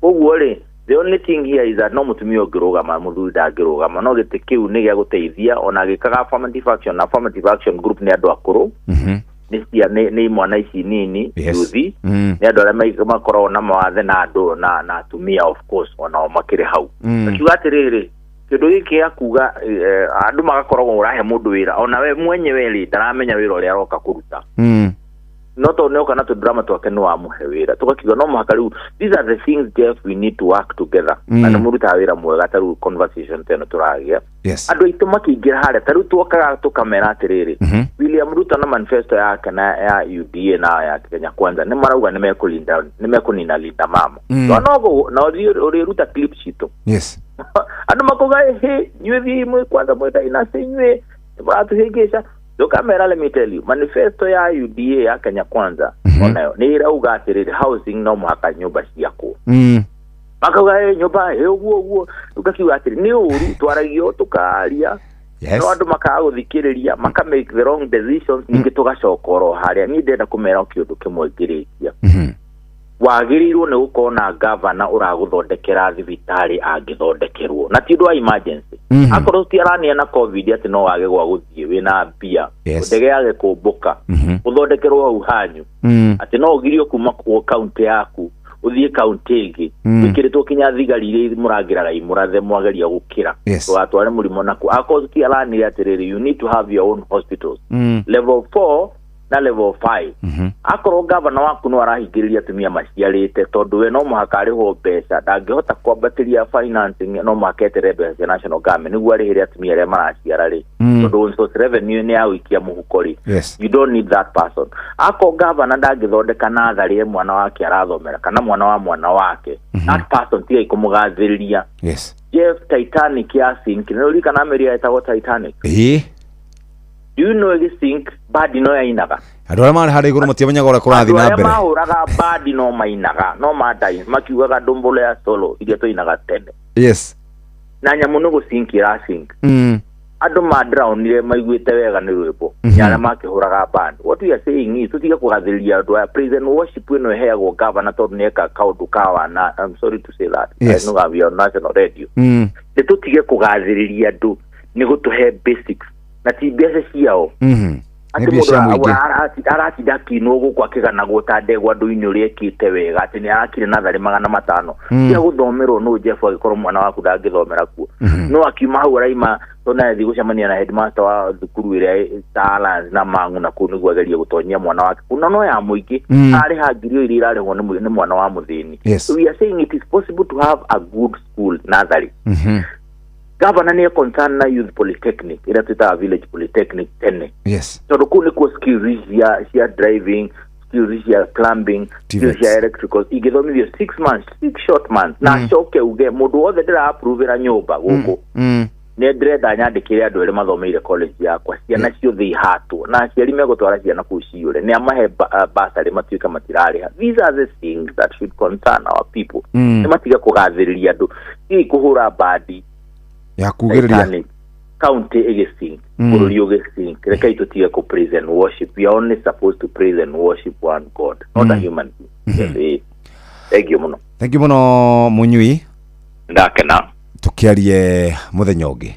Oguo ri the only thing here is that no mutumia ngirugama muthuri ndangirugama no giti kiu ni gia guteithia ona gikaga affirmative action group ni andu akuru ni mwana ici nini yuthi ni andu aria makoragwo na mawathe na andu na atumia of course ona makiri hau akiuga atiriri kindu giki akuga andu magakoragwo urahe mundu wira ona we mwenyewe ri ndaramenya wira uria aroka kuruta no to no kana to drama twake no amuhe wira tukakiga no muhaka riu these are the things Jeff we need to work together na muruta wira mwega taru conversation teno turagia andu itu makiingira hare taru tuokaga tukamera atiriri William Ruto na manifesto yake na ya UDA na ya Kenya Kwanza ni marauga nimekunina linda mama no uri ruta clip shito. Yes. Andu makoga nywethi mwe kwanza mwe ina senywe batu hegesha do kamera. Let me tell you, manifesto ya UDA ya Kenya Kwanza onayo ni irauga atiriri housing no muhaka nyumba ciako makaga nyumba uguo ukakiuga atiri ni uru twaragio tukaria no andu makaga guthikiriria maka make the wrong decisions ningi tugacokoro haria ni ndenda kumera kiundu kimwe ngirikia wagirirwo ni gukona governor uraguthondekera thibitari angithondekerwo na ti ndwa emergency akorwo ti arania na covid ati no wage gwa guthie wina mbia ndege yage kumbuka uthondekerwo au hanyu ati no ugirio kuma county yaku uthie county ingi wikiritwo kinya thigari iri murangiraga imurathe mwageria gukira twatware murimo naku akorwo ti arania atiriri you need to have your own hospitals level 4 na level 5 akorwo gavana waku no arahingĩrĩria atumia maciarĩte tondu we no mũhaka arĩhwo mbeca ndangĩhota kwambatĩria financing no mũhaka eterere mbeca cia national government nĩguo arĩhĩre atumia arĩa maraciara rĩ tondu source revenue nĩ ya gũikia mũhuko rĩ you don't need that person akorwo gavana ndangĩthondeka natharĩ mwana wake arathomera kana mwana wake that person tiga ikũmũgathĩrĩria Jeff Titanic ya sink nĩ ũrika na Ameria etagwo Titanic do you know sink bad no yainaga andũ arĩa marĩ harĩ igũrũ matiamenyaga ũrĩa kũrathiĩ na mbere andũ arĩa mahũraga bad no mainaga no madai makiugaga ndombolo ya solo iria tũinaga tene na nyamũ nĩ gũsink ira sink andũ madrownire maiguĩte wega nĩ rwĩmbo nyara makĩhũraga band what we are saying is tutige kũgathĩrĩria andũ aya prison worship ĩno ĩheagwo governor tondũ nĩeka kaũndũ kawa na I'm sorry to say that I know we are national radio nĩ tutige kũgathĩrĩria andũ nĩ gũtũhe basics na ti mbeca ciao ati mũndũ aratinda kinwo gũkũ akĩganagwo ta ndegwa ndũ-inĩ ũrĩa ekĩte wega atĩ nĩ arakire natharĩ 500 cia gũthomerwo no Jeff agĩkorwo mwana waku ndangĩthomera kuo no akiuma hau araima tona yathi gũcemania na headmaster wa thukuru ĩrĩa Talans na Mang'u na kũu nĩguo ageria gũtonyia mwana wake kuna no ya mũingĩ arĩha ngiri iria irarĩhwo nĩ mwana wa mũthĩni so we are saying it is possible to have a good school natharĩ Governor ni concern na youth polytechnic ila tuta village polytechnic tene tondu kuu nikuo skills cia driving skills cia plumbing skills cia electrical igithomithio 6 months 6 short months na coke uge mundu wothe ndira approve ra nyumba guku ne ndrenda nyandikire andu ere mathomeire college yakwa ciana ciothe ihatwo na aciari megutwara ciana kuu ciure ni amahe basari matuika matirariha these are the things that should concern our people ni matiga kugathiriria andu i kuhura badi ya kugĩrĩria county egesing bururi ogesing reka itutige ku praise and worship we are only supposed to praise and worship one God not a human being thank you muno Munyui ndakena tukiarie muthenya ũngĩ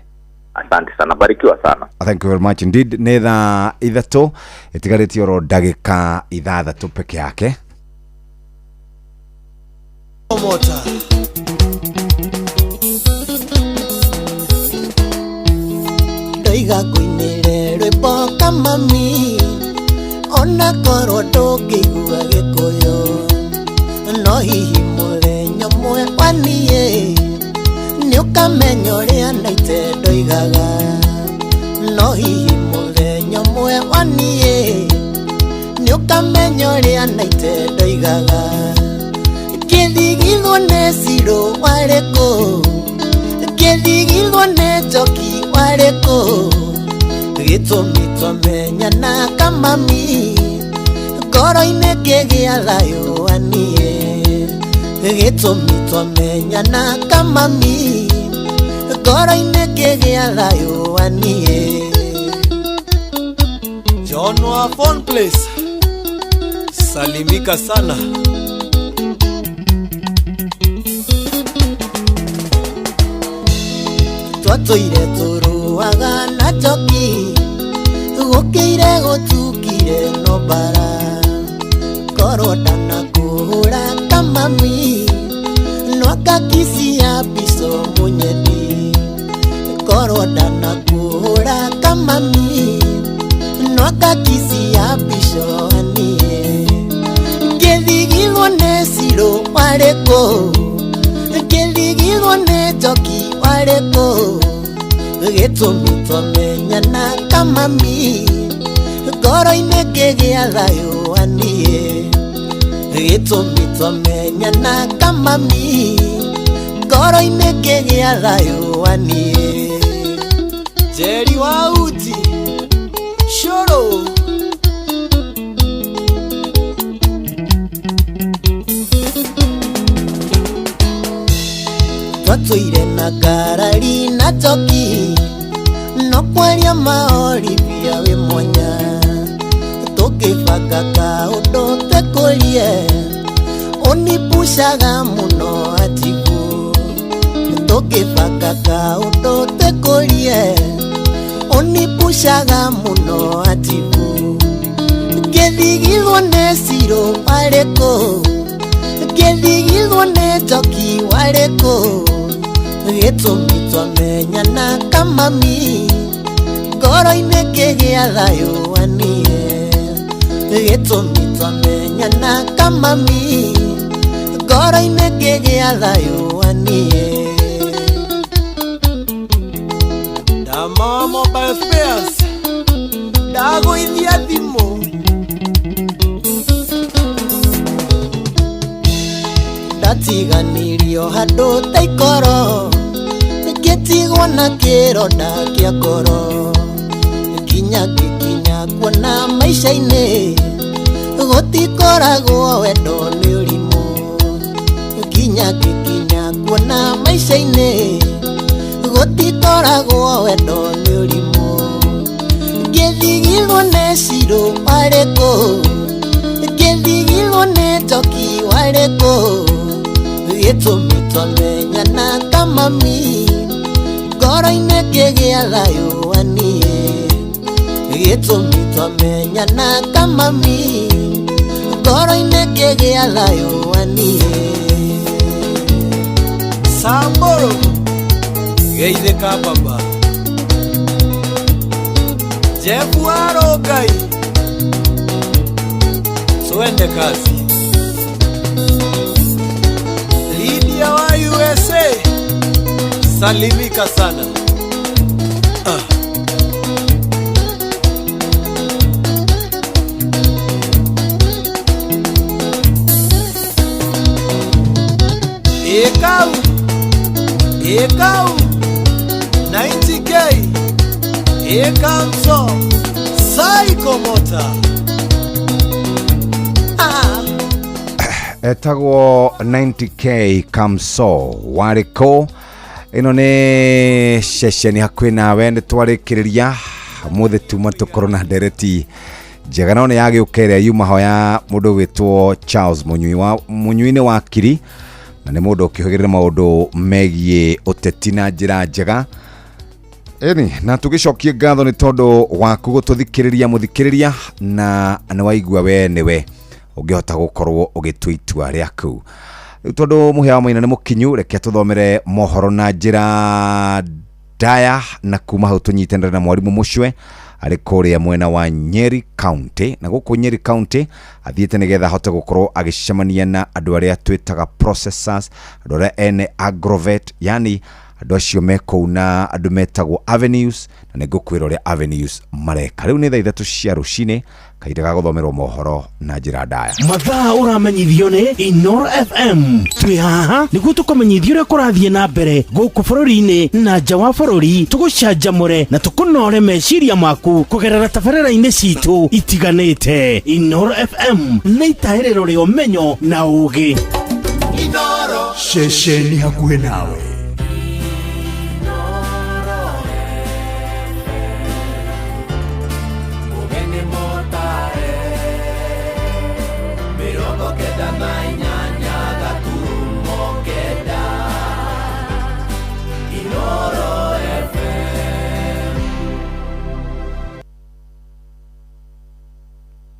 asante sana barikiwa sana thank you very much indeed nĩ thaa 3 itigarĩtie oro ndagĩka 6 peke yake Iga kuinire rwĩmbo kamami ona korwo ndũngĩigua gĩkũyũ no hihi mũthenya ũmwe waniĩ nĩũkamenya ũrĩa naite ndoigaga no hihi mũthenya ũmwe waniĩ nĩũkamenya ũrĩa naite ndoigaga kĩthigithwo nĩ cirũ warĩkũ kĩthigithwo nĩ njoki wareko gĩtũmi twamenyana kamami ngoro-inĩ ngĩgĩa thayũ aniĩ gĩtũmi twamenyana kamami ngoro-inĩ ngĩgĩa thayũ aniĩ John wa Phone Place salimika sana twatũire tũrũaga na njoki gũkĩire gũtukire no bara korwo ndanakũhũra kamami no akakisia biso mũnyeni korwo ndanakũhũra kamami no akakisia biso aniĩ ngĩthigithwo nĩ cirũ warĩkũ ngĩthigithwo nĩ njoki wareko gĩtũmi twamenyana kamami ngoro-inĩ ngĩgĩa thayũ aniĩ gĩtũmi twamenyana kamami ngoro-inĩ ngĩgĩa thayũ aniĩ Jerry wa Uti Shoro twatũire na ngarari na njoki no kwaria maorithia wĩ mwanya tũkĩbanga kaũndũ tũkũrie ũnipushaga mũno atibu tũkĩbanga kaũndũ tũkũrie ũnipushaga mũno atibu ngĩthigithwo nĩ cirũ warĩkũ ngĩthigithwo nĩ njoki warĩkũ gĩtũmi twamenyana kamami ngoro-inĩ ngĩgĩa thayũ aniĩ gĩtũmi twamenyana kamami ngoro-inĩ ngĩgĩa thayũ anie Dama Mobile Spares ndagũithia thimũ ndatiganirio handũ ta ikoro ngĩtigwo na kĩronda kĩa ngoro nginya ngĩkinya kuona maica-inĩ gũtikoragwo wendo nĩ ũrimũ nginya ngĩkinya kuona maica-inĩ gũtikoragwo wendo nĩ ũrimũ ngĩthigirwo nĩ cirũ warĩkũ ngĩthigirwo nĩ njoki warĩkũ gĩtũmi twamenyana kamami ngoro-inĩ ngĩgĩa thayũ anie gĩtũmi twamenyana kamami ngoro-inĩ ngĩgĩa thayũ anie Samburu geithĩka baba Jeff Warongai twende kazi Lydia wa USA salimika sana Ekau 90K Ekamso Psycho Motor etagwo 90K Kamso warĩkũ ĩno nĩ ceceni hakuhĩ nawe nĩ twarĩkĩrĩria mũthĩ tuma tũkorwo na ndereti njega no nĩ yagĩũka ĩrĩa yumaho ya mũndũ wĩtwo Charles Mũnyui-inĩ wa Kiri na nĩ mũndũ ũkĩhũgĩrĩra maũndũ megiĩ ũteti na njĩra njega eni na tũgĩcokie ngatho nĩ tondũ waku gũtũthikĩrĩria mũthikĩrĩria na nĩ waigua we nĩwe ũngĩhota gũkorwo ũgĩtua itua rĩaku tondũ mũhĩa wa maina nĩ mũkinyu reke tũthomere mohoro na njĩra ndaya na kuma hau tũnyitanĩre na mwarimũ Mũcwe arĩ kũrĩa mwena wa Nyeri County na gũkũ Nyeri County athiĩte nĩgetha ahote gũkorwo agĩcemania na andũ arĩa twĩtaga processors andũ arĩa ene agrovet yani andũ acio mekũu na andũ metagwo Avenues na nĩ ngũkwĩra ũrĩa Avenues mareka rĩu nĩ thaa 3 cia rũcinĩ kahinda ga gũthomerwo mohoro na njĩra ndaya mathaa ũramenyithio nĩ Inoro FM twĩ haha nĩguo tũkũmenyithio ũrĩa kũrathiĩ na mbere gũkũ bũrũri-inĩ na nja wa bũrũri tũgũcanjamũre na tũkũnore meciria maku kũgerera tabarĩra-inĩ citũ itiganĩte Inoro FM nĩ itaĩrĩro rĩa ũmenyo na ũũgĩ Inoro ceceni hakuhĩ nawe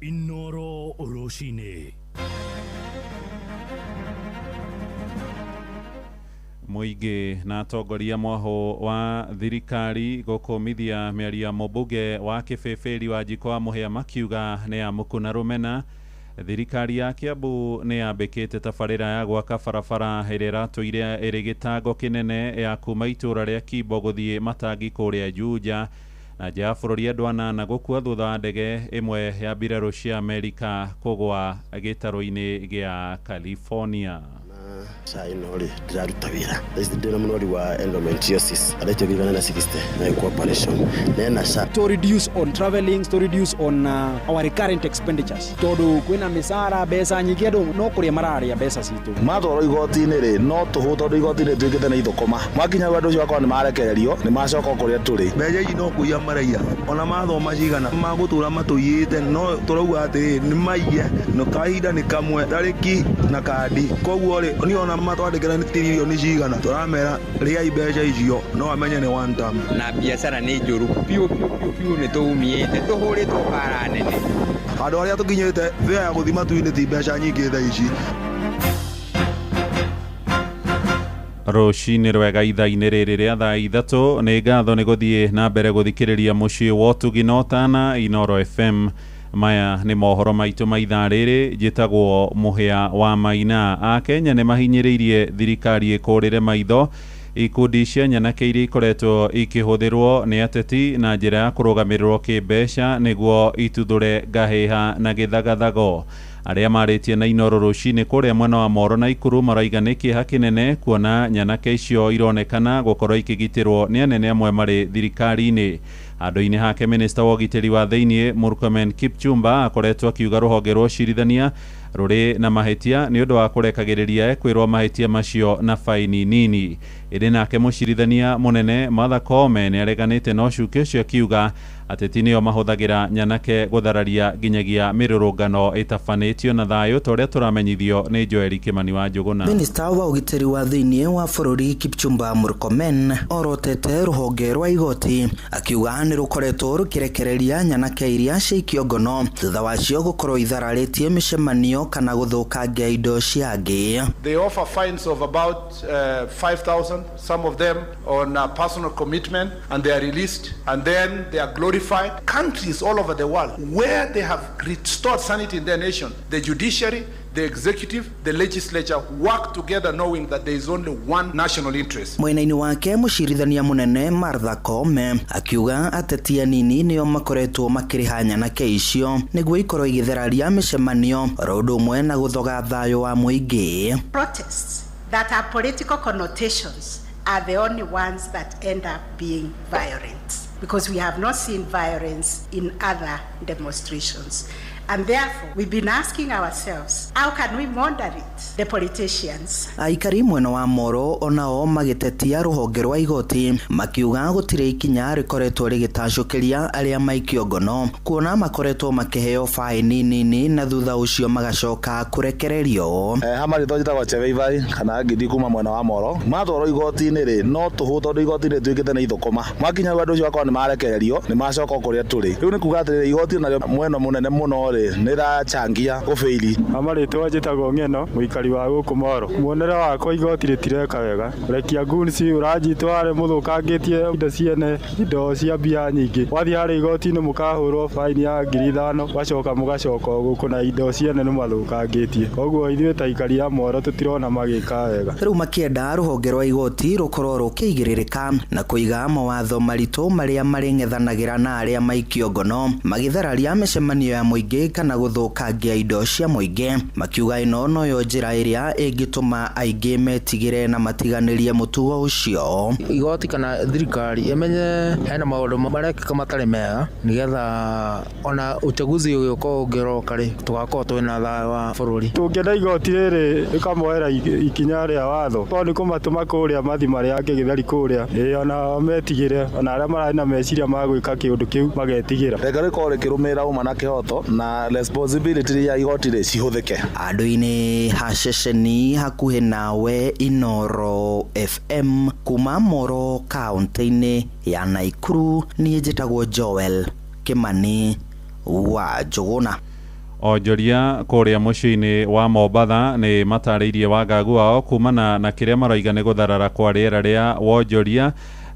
Inoro Oroshine. Mũingĩ na atongoria mwaho wa thirikari gũkũmithia mĩario mũmbunge wa Kĩbĩbĩri wa Njiko wa Mũhĩa makiuga nĩ ya mũkuna rũmena thirikari ya Kiambu nĩ yambĩkĩte tabarĩra ya gwaka barabara ĩrĩa ĩratũire ĩrĩ gĩtango kĩnene ya kuma itũra rĩa Kimbo gũthiĩ Matangi kũrĩa Juja na nja ya bũrũri andũ anana gũkua thutha wa ndege ĩmwe ya mbirarũ cia Amerika kũgwa gĩtarũ-inĩ gĩa California. Saa ino ri ndĩraruta wĩra ndĩna mũnori wa endometriosis arĩtio gĩgana na 60 na cooperation nena sa to reduce on traveling, to reduce on our recurrent expenditures tondũ kwĩna mĩcara mbeca nyingĩ andũ no kũrĩa mararĩa mbeca citũ matwarwo igoti-inĩ rĩ no tũhũ tondũ igoti-inĩ twĩkĩte na ithũkũma mwakinya andũ acio akorwo nĩ marekererio nĩ macoka kũrĩa tũrĩ mbeca ici no kũiya maraiya ona mathoma cigana magũtũra matũiyĩte no tũrauga atĩ nĩ maiye no kahinda nĩ kamwe tarĩki na kandi koguo rĩ ni ona matwandĩkĩra nĩ tiririoni cigana tũramera rĩai mbeca icio no amenye nĩ one time na biacara nĩ njũru piu nĩ tũumiĩte tũhũrĩtwo bara nene andũ arĩa tũkinyĩte fĩa ya gũthima tu-inĩ ti mbeca nyingĩ thaa ici Rũcinĩ rwega ithaa-inĩ rĩrĩ rĩa thaa 3 nĩ ngatho nĩ gũthiĩ na mbere gũthikĩrĩria mũciĩ wa Ũtugi na Ũtana Inoro FM Maya nĩ mohoro maitũ ma ithaa rĩrĩ, njĩtagwo Mũhĩa wa Maina. Akenya nĩ mahinyĩrĩirie thirikari ĩkũrĩre maitho ikundi cia nyanake iria ikoretwo ikĩhũthĩrwo nĩ ateti na njĩra ya kũrũgamĩrĩrwo kĩmbeca nĩguo ituthure ngahĩha na gĩthagathago. Arĩa marĩtie na Inooro rũcinĩ kũrĩa mwena wa Moro na Ikuru marauga nĩ kĩeha kĩnene kuona nyanake icio ironekana gũkorwo ikĩgitĩrwo nĩ anene amwe marĩ thirikari-inĩ. Handũ-inĩ hake minista wa ũgitĩri wa thĩinĩ Murkomen Kipchumba akoretwo akiuga rũhonge rwa ũcirithania rũrĩ na mahĩtia nĩ ũndũ wa kũrekagĩrĩria kwĩrwo mahĩtia macio na faini nini. Ĩrĩ nake mũcirithania mũnene Martha Koome nĩ areganĩte na ũcuke ũcio akiuga ateti nĩo mahũthagĩra nyanake gũthararia nginyagia mĩrũrũngano ĩtabanĩtio na thayũ ta ũrĩa tũramenyithio nĩ Joel Kimani wa Njũgũna. Minista wa ũgitĩri wa thĩinĩ wa bũrũri Kipchumba Murkomen orotete rũhonge rwa igoti akiuga nĩ rũkoretwo rũkĩrekereria nyanake iria ciaikio ngono thutha wacio gũkorwo ithararĩtie mĩcemanio kana gũthũkangia indo cia angĩ. They offer fines of about 5,000, some of them on personal commitment, and they are released, and then they are glorified. Countries all over the world where they have restored sanity in their nation, the judiciary, the executive, the legislature work together knowing that there is only one national interest. Mwena-inĩ wake mũcirithania mũnene Martha Koome akiuga ateti anini nĩo makoretwo makĩrĩha nyanake icio nĩguo ikorwo igĩtheraria mĩcemanio oro ũndũ ũmwe na gũthoga thayũ wa mũingĩ. Protests that have political connotations are the only ones that end up being violent, because we have not seen violence in other demonstrations. And therefore, we've been asking ourselves, how can we moderate the politicians? Aikari mwena wa Moro onao magĩtetia rũhonge rwa igoti makiuga gũtirĩ ikinya rĩkoretwo rĩgĩtacũkĩria arĩa maikio ngono kuona makoretwo makĩheo faini nini na thutha ũcio magacoka kũrekererio. Hamarĩtwo njĩtagwo Cheveibai kana ngindi kuma mwena wa Moro matwarwo igoti-inĩ rĩ no tũhũ tondũ igoti-inĩ rĩtuĩkĩte nĩ ithũkũma mwakinya andũ acio akorwo nĩ marekererio nĩ macoka kũrĩa tũrĩ. Rĩu nĩ kuga atĩrĩrĩ igoti narĩo mwena mũnene mũno nĩrachangia gũbĩri. Amarĩtwo njĩtagwo Ng'eno mũikari wa gũkũ Moro. Muonere wakwa igoti rĩtireka wega. Rekia gunsi ũranjitwo harĩ mũthũkangĩtie indo ciene indo cia mbia nyingĩ. Wathiĩ harĩ igoti-inĩ mũkahũrwo faini ya 5,000 wacoka mũgacoka gũkũ na indo ciene nĩ mathũkangĩtie. Koguo ithuĩ ta aikari a Moro tũtirona magĩka wega. Rĩu makĩenda rũhonge rwa igoti rũkorwo rũkĩigĩrĩrĩka na kũiga mawatho maritũ marĩa marĩng'ethanagĩra na arĩa maikio ngono magĩthararia mĩcemanio ya mũingĩ kana gũthũkangia indo cia mũingĩ. Makiuga ĩno noyo njĩra ĩrĩa ĩngĩtũma aingĩ metigĩre na matiganĩrie mũtugo ũcio. Igoti kana thirikari ĩmenye hena maũndũ marekĩka matarĩ mega nĩgetha ona uchaguzi ũyũ ũkorwo ũngĩroka rĩ tũgakorwo twĩna thayũ wa bũrũri. Tũngĩenda igoti rĩrĩ rĩkamoera ikinya rĩa watho to nĩ kũmatũma kũrĩa mathi marĩa angĩ gĩthari kũrĩa ona metigĩre ona arĩa mararĩ na meciria ma gwĩka kĩũndũ kĩu magetigĩra. Reka rĩkorwo rĩkĩrũmĩrĩra ũma na kĩhoto na responsibility ya igoti rĩ cihũthĩke. Andũ-inĩ ha ceceni hakuhĩ nawe Inooro FM kuma Moro kaunti-inĩ ya Naikuru niĩ njĩtagwo Joel Kimani wa Njũgũna. Onjoria kũrĩa mũciĩ-inĩ wa Mombatha nĩ matarĩirie wagagu wao kumana na kĩrĩa marauga nĩ gũtharara kwa rĩera rĩa wonjoria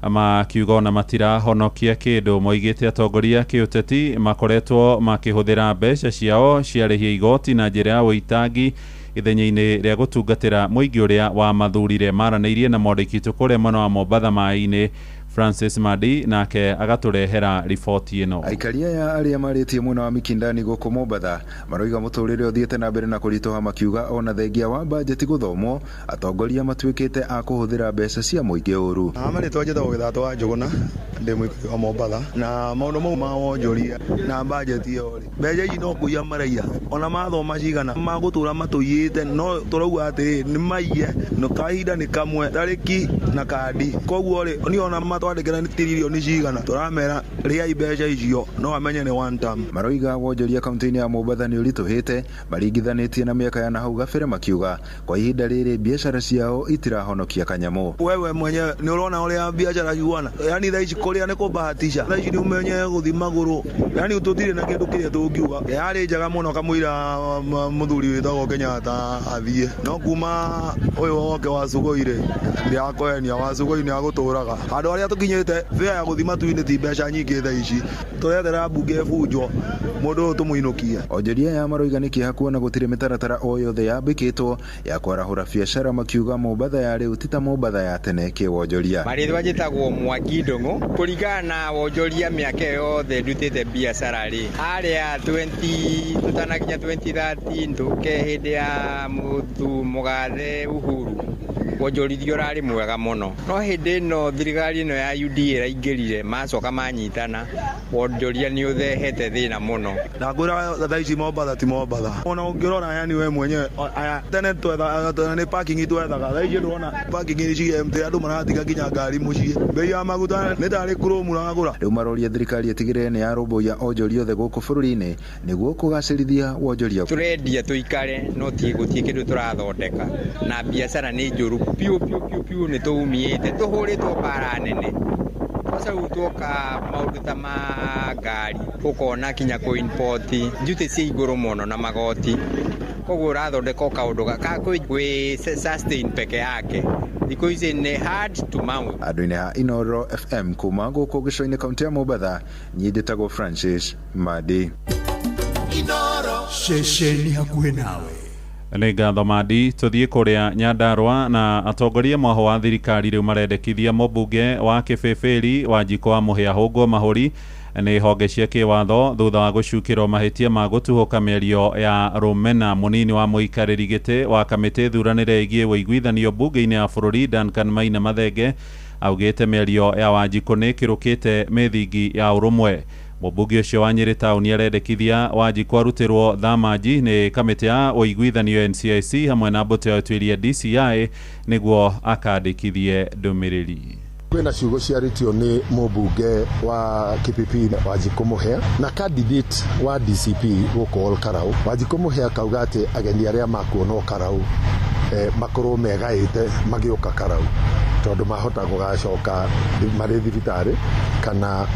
makiuga ona matirahonokia kĩndũ. Moigĩte atongoria kĩũteti makoretwo makĩhũthĩra mbeca ciao ciarĩhia igoti na njĩra ya ũitangi ithenya-inĩ rĩa gũtungatĩra mũingĩ ũrĩa wa mathurire. Maranĩirie na mwandĩki witũ kũrĩa mwena wa Mombatha maĩ-inĩ Francis Madi nake agatũrehera riboti ĩno. Aikari aya arĩa marĩtie mwena wa Mikindani gũkũ Mombatha maroiga mũtũrĩre ũthiĩte na mbere na kũritũha makiuga ona thengia wa bajeti gũthomwo atongoria matuĩkĩte a kũhũthĩra mbeca cia mũingĩ ũru. Amarĩtwo njĩtagwo Gĩthatũ wa Njũgũna ndĩ mũikari wa Mombatha na maũndũ mau ma wonjoria na bajeti ĩyo rĩ mbeca ici no kũiya maraiya ona mathoma cigana magũtũra matũiyĩte no tũrauga atĩ nĩ maiye no kahinda nĩ kamwe tarĩki na kandi koguo rĩ ni ona twandĩkĩra nĩ tiririoni cigana tũramera rĩai mbeca icio no amenye nĩ one time. Maroiga wonjoria kaunti-inĩ ya Mombatha nĩ ũritũhĩte maringithanĩtie na mĩaka ya nahau gabere makiuga kwa ihinda rĩrĩ biacara ciao itirahonokia kanyamũ. Wewe mwenyewe nĩ ũrona ũrĩa biacara ciuana yani thaa ici kũrĩa nĩ kũbahatisha thaa ici nĩ ũmenye gũthi magũrũ yani tũtirĩ na kĩndũ kĩrĩa tũngiuga yarĩ njega mũno kamũira mũthuri wĩtagwo Kenyatta athiĩ no kuma ũyũ woke wa Sugoi rĩ ndiakoenia wa Sugoi nĩ agũtũraga andũ arĩa tukinyite fea ya guthima tuini ti mbeca nyingi thaa ici turethera mbunge bunjo mundu tumuinukie. Onjoria ya maroiga nĩ kĩeha kuona gũtirĩ mĩtaratara o yothe yambĩkĩtwo ya kwarahũra biacara, makiuga Mombatha ya rĩu ti ta Mombatha ya tene kĩwonjoria. Marĩtwa njĩtagwo Mwangi Ndung'u, kũringana na wonjoria mĩaka yothe ndutĩte biacara rĩ harĩa 20 tutanakinya 2013 tuke hĩndĩ ya mũgathe Uhuru wonjorithio rarĩ mwega mũno, no hĩndĩ ĩno thirikari ĩno ya UDA ĩraingĩrire macoka manyitana wonjoria nĩ ũthehete thĩna mũno. Ndagwĩra thaa ici Mombatha ti Mombatha, ona ũngĩrora yani we mwenyewe aya tene twethaga nĩ parking twethaga, thaa ici ndũrona parking nĩ cigemte, andũ maratiga nginya ngari mũciĩ, bei ya maguta nĩ ndarĩ kũrũmu na agũra. Rĩu maroria thirikari ĩtigĩrĩre nĩ yarũmbũiya onjoria othe gũkũ bũrũri-inĩ nĩguo kũgacĩrithia wonjoria. Tũrendia tũikare no ti gũtiĩ kĩndũ tũrathondeka, na biacara nĩ njũru piu nĩ tũumiĩte, tũhũrĩtwo mbara nene. Sasa utoka maũndũ ta ma ngari ũkona kinya kũ-import duty cia igũrũ mũno na magoti, koguo ũrathondeka kaũndũ gwĩ sustain peke yake thikũ ici nĩ hard to mount. Andũ-inĩ ha Inoro FM kuma gũkũ gĩcũa-inĩ kaunti ya Mombatha, niĩ ndĩtagwo Francis Madi. Inoro ceceni hakuhĩ nawe. Nĩ ngatho Madi. Tuthiĩ kũrĩa Nyandarua na atongoria mwaho wa thirikari rĩu marendekithia mũmbunge wa Kĩbĩbĩri Wanjikũ wa Mũhĩa Hũngũ Mahũri nĩ honge cia kĩwatho thutha wa gũcukĩrwo mahĩtia ma gũtuhũka mĩario ya Rũmena mũnini wa mũikarĩri gĩtĩ wa kamĩtĩ thuranĩre ĩgiĩ ũiguithanio mbunge-inĩ ya bũrũri Duncan Maina Mathenge augĩte mĩario ya Wanjikũ nĩ ĩkĩrũkĩte mĩthingi ya ũrũmwe. Mũmbunge ũcio wa Nyĩrĩ taũni arendekithia Wanjikũ arutĩrwo thamanji nĩ kamĩtĩ ya ũiguithanio NCIC hamwe na mbũtũ ya ũtuĩria DCI nĩguo akandĩkithie ndũmĩrĩri. Kwĩna ciugo ciarĩtio nĩ mũmbunge wa Kĩbĩbĩri Wanjikũ Mũhĩa na candidate wa DCP gũkũ Olkarau. Wanjikũ Mũhĩa akauga atĩ ageni arĩa makuona Olkarau makorwo megaĩte magĩũka Karau tondũ mahota gũgacoka marĩ thibitarĩ kana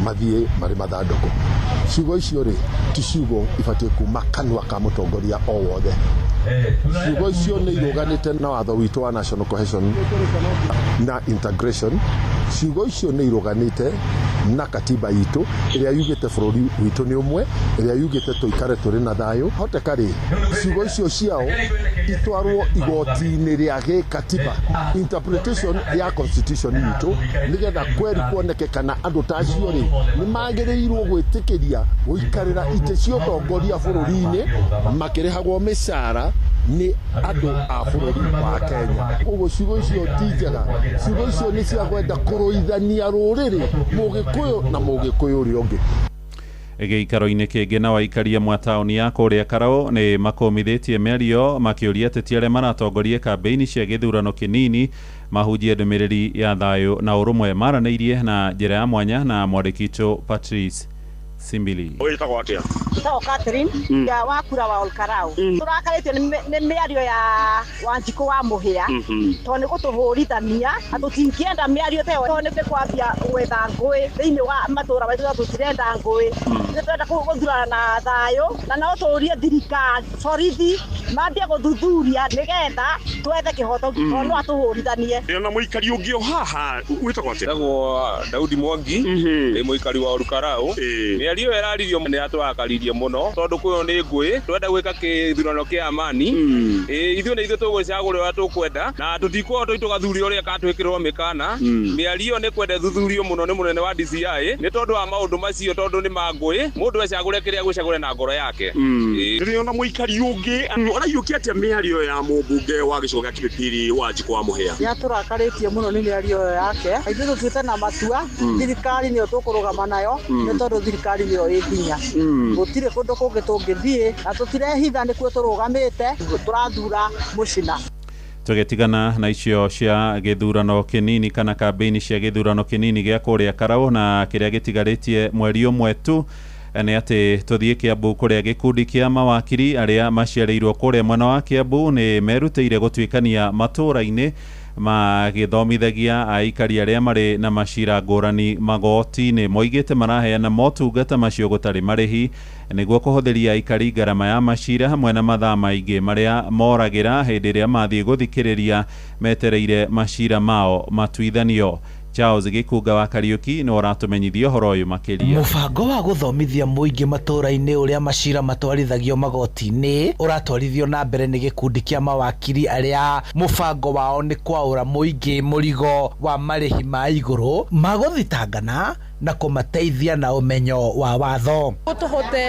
mathiĩ marĩ mathandũkũ. Ciugo icio rĩ ti ciugo ibatiĩ kuma kanua ka mũtongoria o wothe. Ciugo icio nĩ iruganĩte na watho witũ wa National Cohesion na Integration. Ciugo icio nĩ iruganĩte na katiba itũ ĩrĩa yugĩte bũrũri witũ nĩ ũmwe, ĩrĩa yugĩte tũikare tũrĩ na thayũ. Hoteka rĩ ciugo icio ciao itwarwo igoti-inĩ rĩa gĩkatiba interpretation ya constitution itũ nĩgetha kweri kuoneke kana andũ ta acio rĩ nĩ magĩrĩirwo gwĩtĩkĩria gũikarĩra itĩ cia ũtongoria bũrũri-inĩ makĩrĩhagwo mĩcara nĩ andũ a bũrũri wa Kenya. Ũguo ciugo icio ti njega, ciugo icio nĩ cia kwenda kũrũithania rũrĩrĩ Mũgĩkũyũ na Mũgĩkũyũ ũrĩa ũngĩ. Gĩikaro-inĩ kĩngĩ na waikaria mwa taũni ya kũrĩa Karau nĩ makomithĩtie mĩario makĩũria ateti arĩa maratongoria kambĩini cia gĩthurano kĩnini mahunjie ndũmĩrĩri ya thayũ na ũrũmwe. Maranĩirie na njĩra ya mwanya na mwandĩki witũ Patrice Simbili. Wĩtagwo atĩa? Wĩtagwo Catherine ya wakura wa Olkarau. Tũrakarĩtio nĩ mĩario ya Wanjikũ wa Mũhĩa tondũ nĩ gũtũhũrithania na tũtingĩenda mĩario ta ĩyo tondũ nĩ kwambia gwetha ngũĩ thĩinĩ wa matũũra maitũ na tũtirenda ngũĩ. Nĩ twenda gũthurana na thayũ na no tũũrie thirikari borithi mambie gũthuthuria nĩgetha twethe kĩhoto tondũ no atũhũrithanie. Na mũikari ũngĩ o haha wĩtagwo atĩa? Wĩtagwo Daudi Mwangi nĩ mũikari wa Olkarau. Mĩario ĩraririo nĩ atũrakaririe mũno tondũ kwĩyo nĩ ngũĩ twenda gwĩka kĩthurano kĩa amani. Ithuĩ nĩ ithuĩ tũgwĩcagũra ũrĩa tũkwenda na tũtikũhota tũgathuria ũrĩa katwĩkĩrwo mĩkana. Mĩario nĩ kwenda thuthurio mũno nĩ mũnene wa DCI nĩ tondũ wa maũndũ macio tondũ nĩ ma ngũĩ mũndũ ecagũre kĩrĩa gwĩcagũre na ngoro yake. Rĩrĩa na mũikari ũngĩ ũraiyũkia atĩa mĩario ya mũmbunge wa gĩcigo gĩa Kĩbĩbĩri Wanjikũ wa Mũhĩa? Nĩ atũrakarĩtie mũno nĩ mĩario yake. Ithuĩ tũtuĩte na matua thirikari nĩyo tũkũrũgama nayo nĩ tondũ thirikari nĩyo ĩ hinya. Gũtirĩ kũndũ kũngĩ tũngĩthiĩ na tũtirehitha nĩkuo tũrũgamĩte tũrathura mũcina. Tũgĩtigana na icio cia gĩthurano kĩnini kana kambĩini cia gĩthurano kĩnini gĩa kũrĩa Karau na kĩrĩa gĩtigarĩtie mweri ũmwe tu nĩ atĩ tũthiĩ Kĩambu kũrĩa gĩkundi kĩa mawakiri arĩa maciarĩirwo kũrĩa mwena wa Kĩambu nĩ merutĩire gũtuĩkania matũũra-inĩ magĩthomithagia aikari arĩa marĩ na macira ngũrani magoti-inĩ. Moigĩte maraheana motungata macio gũtarĩ marĩhi nĩguo kũhũthĩria aikari ngarama ya macira hamwe na mathaa maingĩ marĩa moragĩra hĩndĩ ĩrĩa mathiĩ gũthikĩrĩria metereire macira mao matuithanio. Charles Gikunga wa Kariuki no ratumenyithio horo uyu makiria. Mubango wa guthomithia muingi matura-ini uria macira matwarithagio magoti-ini uratwarithio na mbere ni gikundi kia mawakiri aria mubango wao ni kwaura muingi murigo wa marihi ma iguru maguthitangana na kumateithia na umenyo wa watho. Tuhote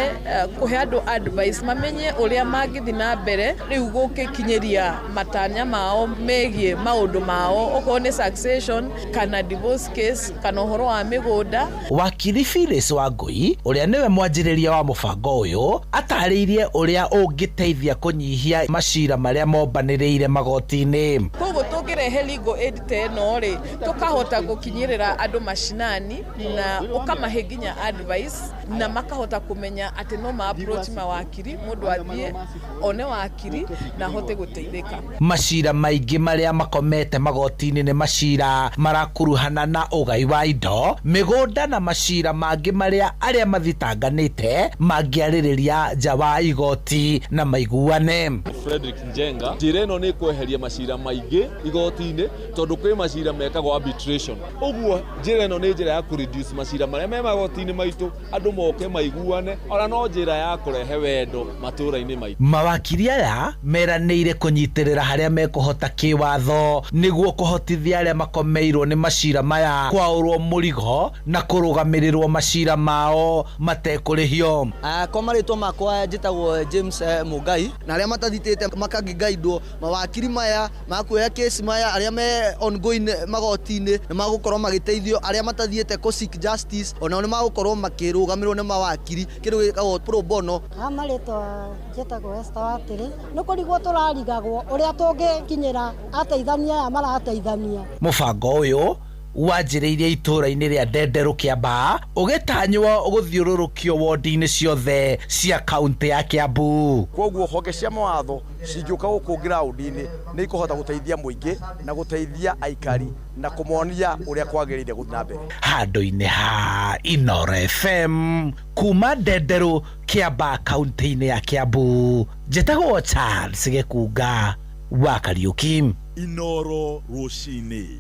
kuhe andu advice mamenye uria mangithi na mbere riu gukikinyeria matanya mao megie maundu mao okorwo ni succession kana divorce case kana uhoro wa migunda. Wakiri Phyllis Wangui uria niwe mwanjiriria wa mubango uyu atariirie uria ungiteithia kunyihia macira maria mombaniriire magoti-ini. Koguo tungirehe legal aid teno ri tukahota gukinyirira andu mashinani na ukamahe nginya advice na makahota kumenya ati no ma approach mawakiri mundu athie one wakiri na hote guteithika. Macira maingi maria makomete magoti-ini ni macira marakuruhana na ugai wa indo migunda na macira mangi maria aria mathitanganite mangiaririria nja wa igoti na maiguane. Frederick Njenga njira ino ni kweheria macira maingi igoti-ini tondu kwi macira mekagwo arbitration. Uguo njira ino ni njira ya ku reduce macira maria me magoti-ini maitu andu moke maiguane ora no njira ya kurehe wendo matura-ini maitu. Mawakiri aya meraniire kunyitirira haria mekuhota kiwatho niguo kuhotithia aria makomeirwo ni macira maya kwaurwo murigo na kurugamirirwo macira mao matekurihio. Kwa maritwa makwa njitagwo James Mugai na aria matathitite makangigaidwo mawakiri maya makuoya case maya aria me ongoing magoti-ini ni magukorwo magiteithio aria matathiete ku seek justice ona ni magukorwo makirugamirwo ni mawakiri kindu gikagwo pro bono. Maritwa njitagwo Esther Watiri ni kurigwo turarigagwo uria tungikinyira ateithania aya marateithania. Mubango uyu wanjiriirie itura-ini ria Ndenderu Kiambaa ugitanywo guthiururukio wodi-ini ciothe cia kaunti ya Kiambu. Koguo honge cia mawatho cingiuka guku ground-ini ni ikuhota guteithia muingi na guteithia aikari na kumonia uria kwagirire guthii na mbere. Handu-ini ha Inoro FM kuma Ndenderu Kiambaa kaunti-ini ya Kiambu njitagwo Charles Gikunga wa Kariuki. Inoro Rucini.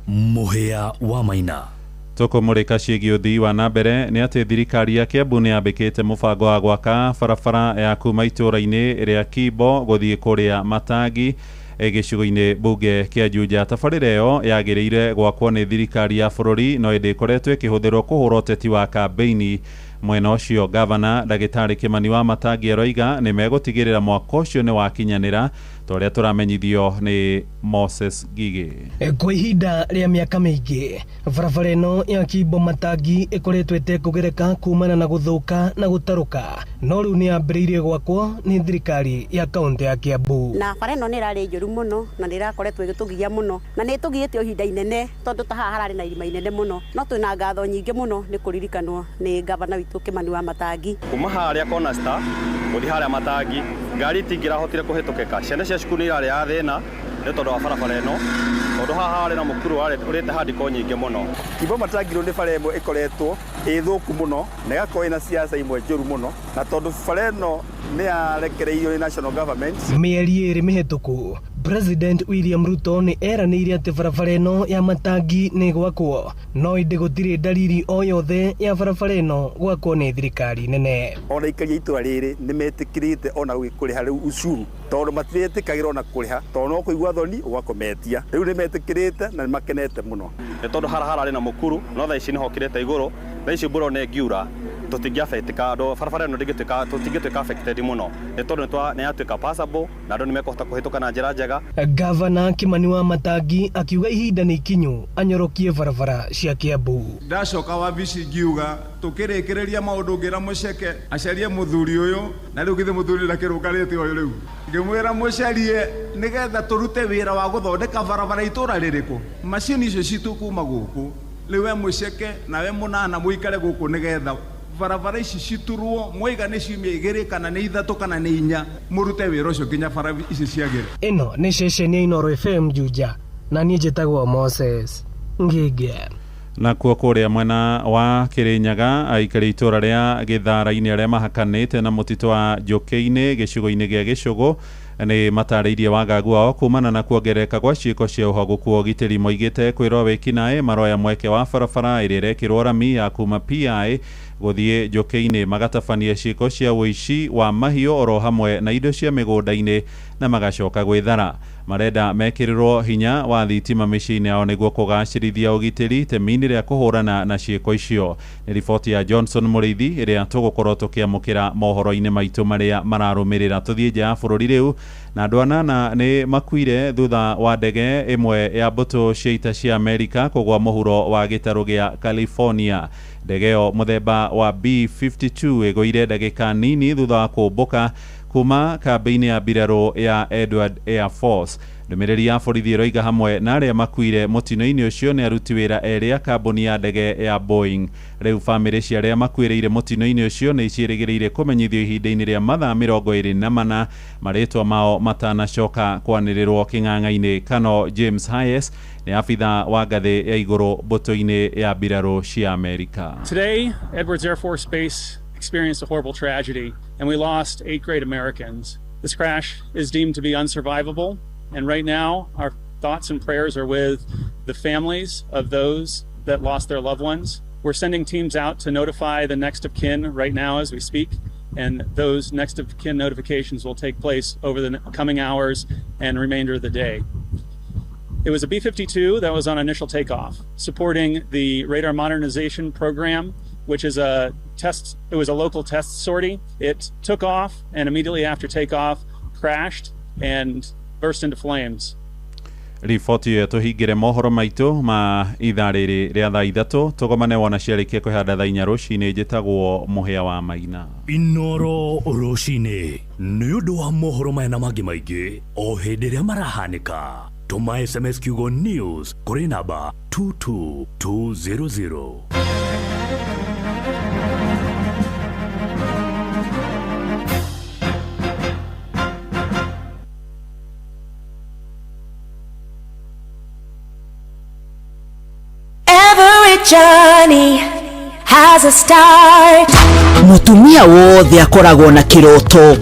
Muhia wa Maina. Tukumurika ciĩgiĩ ũthii wa na mbere nĩ atĩ thirikari ya Kiambu nĩ yambĩkĩte mũbango wa gwaka barabara ya kuma itũũra-inĩ rĩa Kimbo gũthiĩ kũrĩa Matangi gĩcigo-inĩ bunge kĩa Juja. Tabarĩra ĩyo yagĩrĩire gwakwo nĩ thirikari ya bũrũri no ĩndĩ ĩkoretwo ĩkĩhũthĩrwo kũhũra ũteti wa kambeini. Mwena ũcio gavana Ndagĩtarĩ Kĩmani wa Matangi aroiga nĩ megũtigĩrĩra mwaka ũcio nĩ wakinyanĩra toria turamenyithio ni Moses Gigi. Kwa ihinda rĩa miaka mĩingĩ barabara ĩno ya Kimbo Matangi ĩkoretwo ĩtekũgereka kumana na gũthũka na gũtarũka no rĩu nĩ yambĩrĩirie gwakwo nĩ thirikari ya kaunti ya Kiambu. Na bara ĩno nĩ ĩrarĩ njũru mũno na nĩ ĩrakoretwo ĩgĩtũgia mũno na nĩ ĩtũgĩte ihinda inene tondu ta haha hararĩ na irima inene mũno no twĩna ngatho nyingĩ mũno nĩ kũririkanwo nĩ gavana witũ Kĩmani wa Matangi. Kuma harĩa Corner Star gũthiĩ harĩa Matangi ngari itingĩrahotire kũhĩtũkĩka ciana cia cukuru nĩ irarĩ ya thĩna nĩ tondũ wa barabara ĩno tondũ haha harĩ na mũkuru ũrĩte handiko nyingĩ mũno. Kimbo Matangi nĩ bara ĩmwe ĩkoretwo ĩthũku mũno na ĩgakorwo ĩna siasa imwe njũru mũno na tondũ bara ĩno nĩ yarekereirio nĩ national government. Mĩeri ĩrĩ mĩhĩtũku President William Ruto nĩ eranĩire atĩ barabara ĩno ya Matangi nĩ gwakwo no ĩndĩ gũtirĩ dalili o yothe ya barabara ĩno gwakwo nĩ thirikari nene. Ona ikaria itũra rĩrĩ nĩ metĩkĩrĩte ona kũrĩha rĩu ucuru tondũ matiretĩkagĩra ona kũrĩha tondũ no kũigua thoni ũgakometia. Rĩu nĩ metĩkĩrĩte na nĩ makenete mũno. Nĩ tondũ hararĩ na mũkuru no thaa ici nĩ hokĩrĩte igũrũ thaa ici mbura nĩ ngiura tũtingĩafectĩka andũ barabara ĩno tũtingĩtuĩka affected mũno nĩ tondũ nĩ yatuĩka passable na andũ nĩ mekũhota kũhĩtũka na njĩra njega. Gavana Kĩmani wa Matangi akiuga ihinda nĩ ikinyu anyorokie barabara cia Kiambu. Ndacoka wabici ngiuga tukĩrĩkĩrĩria maũndũ ngĩra mũceke acarie mũthuri ũyũ na rĩu githĩ mũthuri ndakĩrũngarĩte ũyũ rĩu ngĩmwĩra mũcarie nĩgetha tũrute wĩra wa gũthondeka barabara itũra rĩrĩkũ macini icio citũ kuma gũkũ rĩu we mũceke na we mũnana mũikare gũkũ nĩgetha barabara ici citurwo mwiga nĩ ciumia 2 kana nĩ 3 kana nĩ 4 mũrute wĩra ũcio nginya bara ici ciagĩre. Ĩno nĩ ceceni ya Inoro FM Juja na niĩ njĩtagwo Moses Ngige. Na kuo kũrĩa mwena wa Kĩrĩnyaga aikari itũra rĩa Gĩthara-inĩ arĩa mahakanĩte na mũtitũ wa Njũkĩ-inĩ gĩcigo-inĩ gĩa Gĩcũgũ nĩ matarĩirie wagagu wao kumana na kuongereka gwa ciĩko cia ũhoguku wa ũgitĩri moigĩte kwĩrwo wĩkinaĩ maroya mweke wa barabara ĩrĩa ĩrekĩrwo rami ya kuma PI gũthiĩ njũkĩ-inĩ magatabania ciĩko cia ũici wa mahiũ oro hamwe na indo cia mĩgũnda-inĩ na magacoka gwĩthara. Marenda mekĩrĩrwo hinya wa thitima mĩciĩ-inĩ yao nĩguo kũgacĩrithia ũgitĩri temi-inĩ rĩa kũhũrana na ciĩko icio. Nĩ riboti ya Johnson Mũrĩithi ĩrĩa tũgũkorwo tũkĩamũkĩra mohoro-inĩ maitũ marĩa mararũmĩrĩra. Tũthiĩ nja ya bũrũri rĩu, na andũ anana nĩ makuire thutha wa ndege ĩmwe ya mbũtũ cia ita cia Amerika kũgwa mũhuro wa gĩtarũ gĩa California. Ndege ĩyo mũthemba wa B-52 ĩgũire ndagĩka nini thutha wa kũmbũka kuma kambĩ-inĩ ya mbirarũ ya Edward Air Force. Ndũmĩrĩri ya borithi ĩroiga hamwe na arĩa makuire mũtino-inĩ ũcio nĩ aruti wĩra erĩ a kambuni ya ndege ya Boeing. Rĩu bamĩrĩ cia arĩa makuĩrĩire mũtino-inĩ ũcio nĩ ciĩrĩgĩrĩire kũmenyithio ihinda-inĩ rĩa mathaa 24 marĩtwa mao matanacoka kwanĩrĩrwo kĩng'ang'a-inĩ. Kano James Hayes nĩ abitha wa ngathĩ ya igũrũ mbũtũ-inĩ ya mbirarũ cia Amerika. Today, Edwards Air Force Base experienced a horrible tragedy and we lost 8 great Americans. This crash is deemed to be unsurvivable, and right now our thoughts and prayers are with the families of those that lost their loved ones. We're sending teams out to notify the next of kin right now as we speak, and those next of kin notifications will take place over the coming hours and remainder of the day. It was a B-52 that was on initial takeoff, supporting the radar modernization program, which is it was a local test sortie. It took off and immediately after takeoff crashed and burst into flames. Riboti ĩyo tũhingĩre mohoro maitũ ma ithaa rĩrĩ rĩa thaa ithatũ, tũgomane wona ciarĩkia kwĩhanda thaa 4 rũcinĩ. Njĩtagwo Mũhĩa wa Maina. Inoro rũcinĩ nĩ ũndũ wa mohoro maya na mangĩ maingĩ o hĩndĩ ĩrĩa marahanĩka. Tũma SMS kiugo news kũrĩ namba 22200. Journey has a start. Mutumia wothe akoragwo na kiroto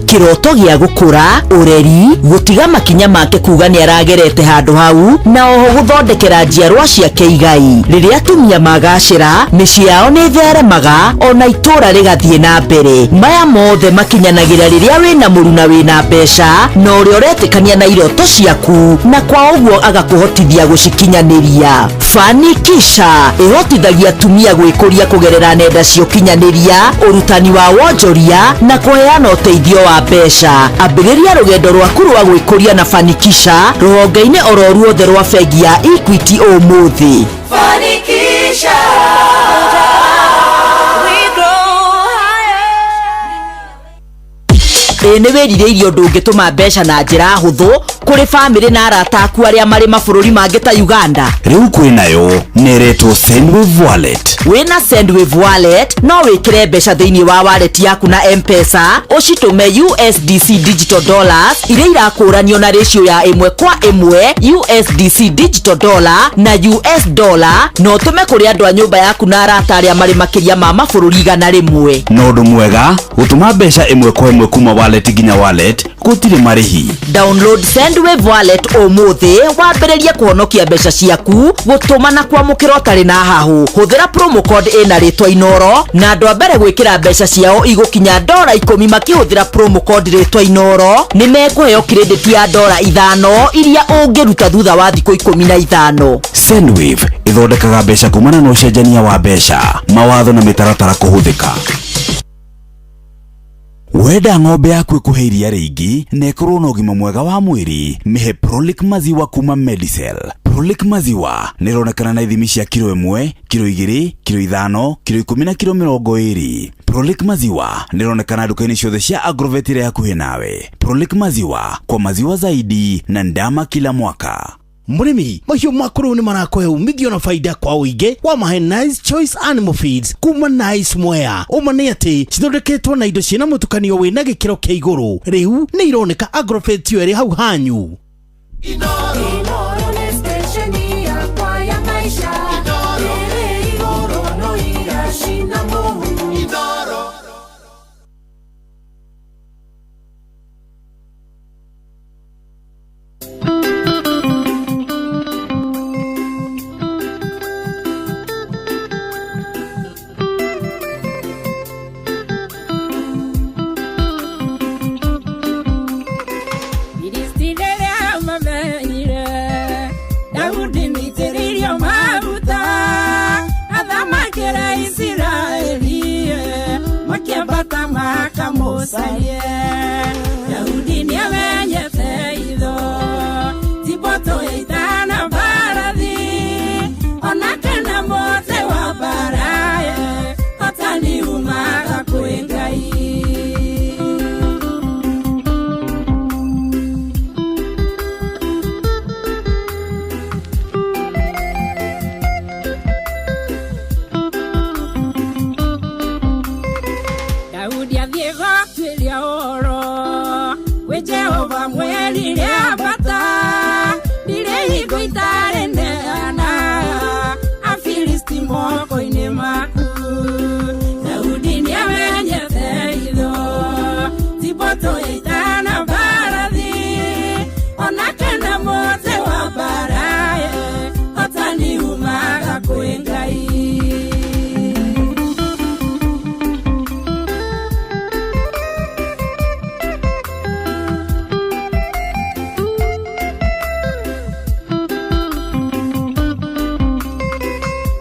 gĩa gũkũra, ũreri, gũtiga makinya make kuga nĩ aragerete handũ hau na oho gũthondekera njiarwa ciake igai. Rĩrĩa atumia magacĩra, mĩciĩ yao nĩ theremaga ona itũra rĩgathiĩ na mbere. Maya mothe makinyanagĩra rĩrĩa wĩna mũru na wĩna mbeca na ũrĩa ũretĩkania na iroto ciaku na kwa ũguo agakũhotithia gũcikinyanĩria. Fanikisha ĩhotithagia atumia gwĩkũria kũgerera nenda cia ũkinyanĩria, ũrutani wa wonjoria na kũheana ũteithio wa mbeca. Ambĩrĩria rũgendo rwaku rwa gwĩkũria na Fanikisha rũhonge-inĩ oro ruothe rwa bengi ya Equity ũmũthĩ. Fanikisha. Nĩ wĩrirĩirie ũndũ ũngĩtũma mbeca na njĩra hũthũ kũrĩ bamĩrĩ na arata aku arĩa marĩ mabũrũri mangĩ ta Uganda. Rĩu kwĩnayo nĩretwo Sendwave Wallet. Wĩna Sendwave Wallet no wĩkĩre mbeca thĩinĩ wa wallet yaku na M-Pesa, ũcitũme USDC digital dollars iria irakũranio na ratio ya 1:1 USDC digital dollar na US dollar, no ũtũme kũrĩ andũ a nyũmba yaku na arata arĩa marĩ makĩria ma mabũrũri 100. No ũndũ mwega gũtũma mbeca 1:1 kuma wallet nginya wallet gũtirĩ marĩhi. Download Sendwave Wallet ũmũthĩ wambĩrĩrie kũhonokia mbeca ciaku, gũtũma na kwamũkĩra ũtarĩ na hahũ. Hũthĩra promo code ĩna rĩtwa Inoro na andũ a mbere gwĩkĩra mbeca ciao igũkinya $10 makĩhũthĩra promo code rĩtwa Inoro nĩ mekũheo credit ya $5 iria ũngĩruta thutha wa thikũ 15. Sendwave ĩthondekaga mbeca kumana na ũcenjania wa mbeca, mawatho na mĩtaratara kũhũthĩka. Wenda ng'ombe yaku ĩkũhe iria rĩingĩ na ĩkorwo na ũgima mwega wa mwĩrĩ, mĩhe Prolic maziwa kuma Medicel. Prolic maziwa nĩronekana na ithimi cia kilo 1, kilo 2, kilo 5, kilo 10 na kilo 20. Prolic maziwa nĩronekana duka-inĩ ciothe cia Agrovet ĩrĩa hakuhĩ nawe. Prolic maziwa kwa maziwa zaidi na ndama kila mwaka. Murimi, mahiũ maku rĩu nĩ marakũhe umithio na faida kwa ũingĩ wa mahe Nice Choice Animal Feeds kuma Nice Mwea. Ũma nĩ atĩ cithondeketwo na indo ciĩna mũtukanio wĩna gĩkĩro kĩa igũrũ. Rĩu nĩ ironeka Agrovet yo ĩrĩ hau hanyu. Inoro nĩ station yakwa ya maisha. Ĩrĩ igũrũ no igacina mũhu. Daudi nitiririo maguta athamakĩra Isiraeli makiambata makamucarie Daudi nĩamenyete itho tiboto ĩtana mbarathi ona kana mote wa mbaraye ataniumaga kwĩ Ngai. Jehova mweli liabata Nile higo itarendeana Afilisti moko inemaku Daudi niamenyete idho Tiboto itana baradhi Onakena mote wa baraye Otani umaga kwĩ Ngai.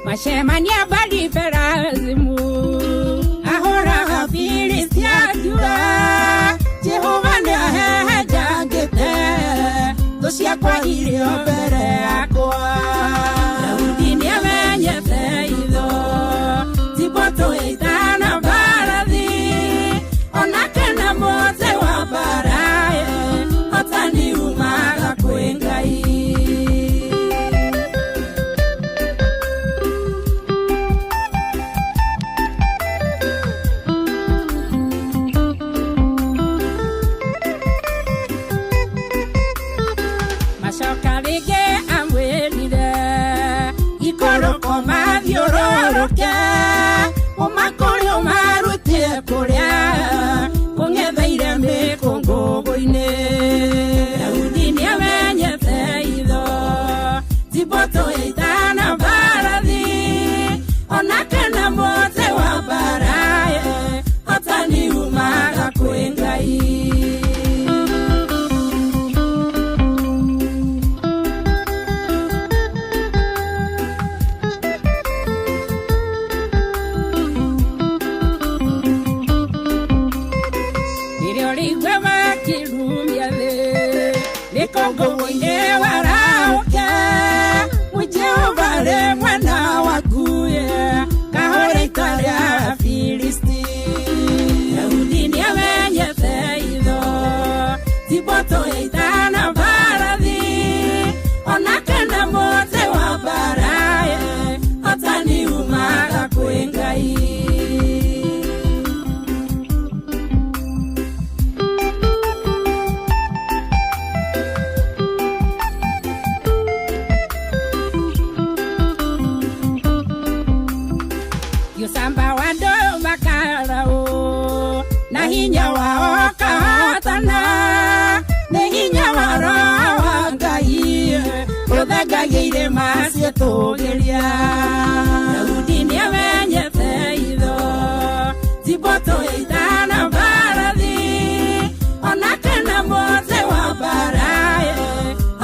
Mashemania bali perazimu ahora Afilisti ajua Jehova ndiye jangete dosia kwa ilio mbele yako Daudi niamenyete idho tiboto itana baradhi onakena mote wa baraye otaniumaga kwĩ Ngai. Umakorio marutie kuria kungetheire mikungugu-ini Daudi niamenyete itho tiboto itana mbarathi onakena mote wa baraye otaniumaga kwĩ Ngai. Kongo-ine warauke Jehova le mwana wakuye kahore italia Afilisti Daudi niamenyete idho tiboto itana baradhi onakena mote wa baraye otaniumaga kwĩ Ngai. Samba wando makarao na hinya wao kahatana na hinya wao Ngai uthagaire masietugeria Daudi niamenyete itho tiboto itana mbarathi onakena mote wa baraye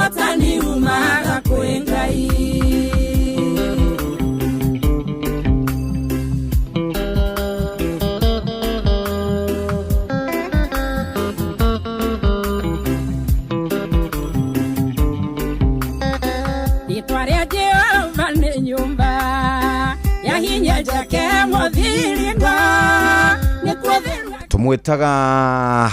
otaniumaga kwĩ Ngai. Tumwitaga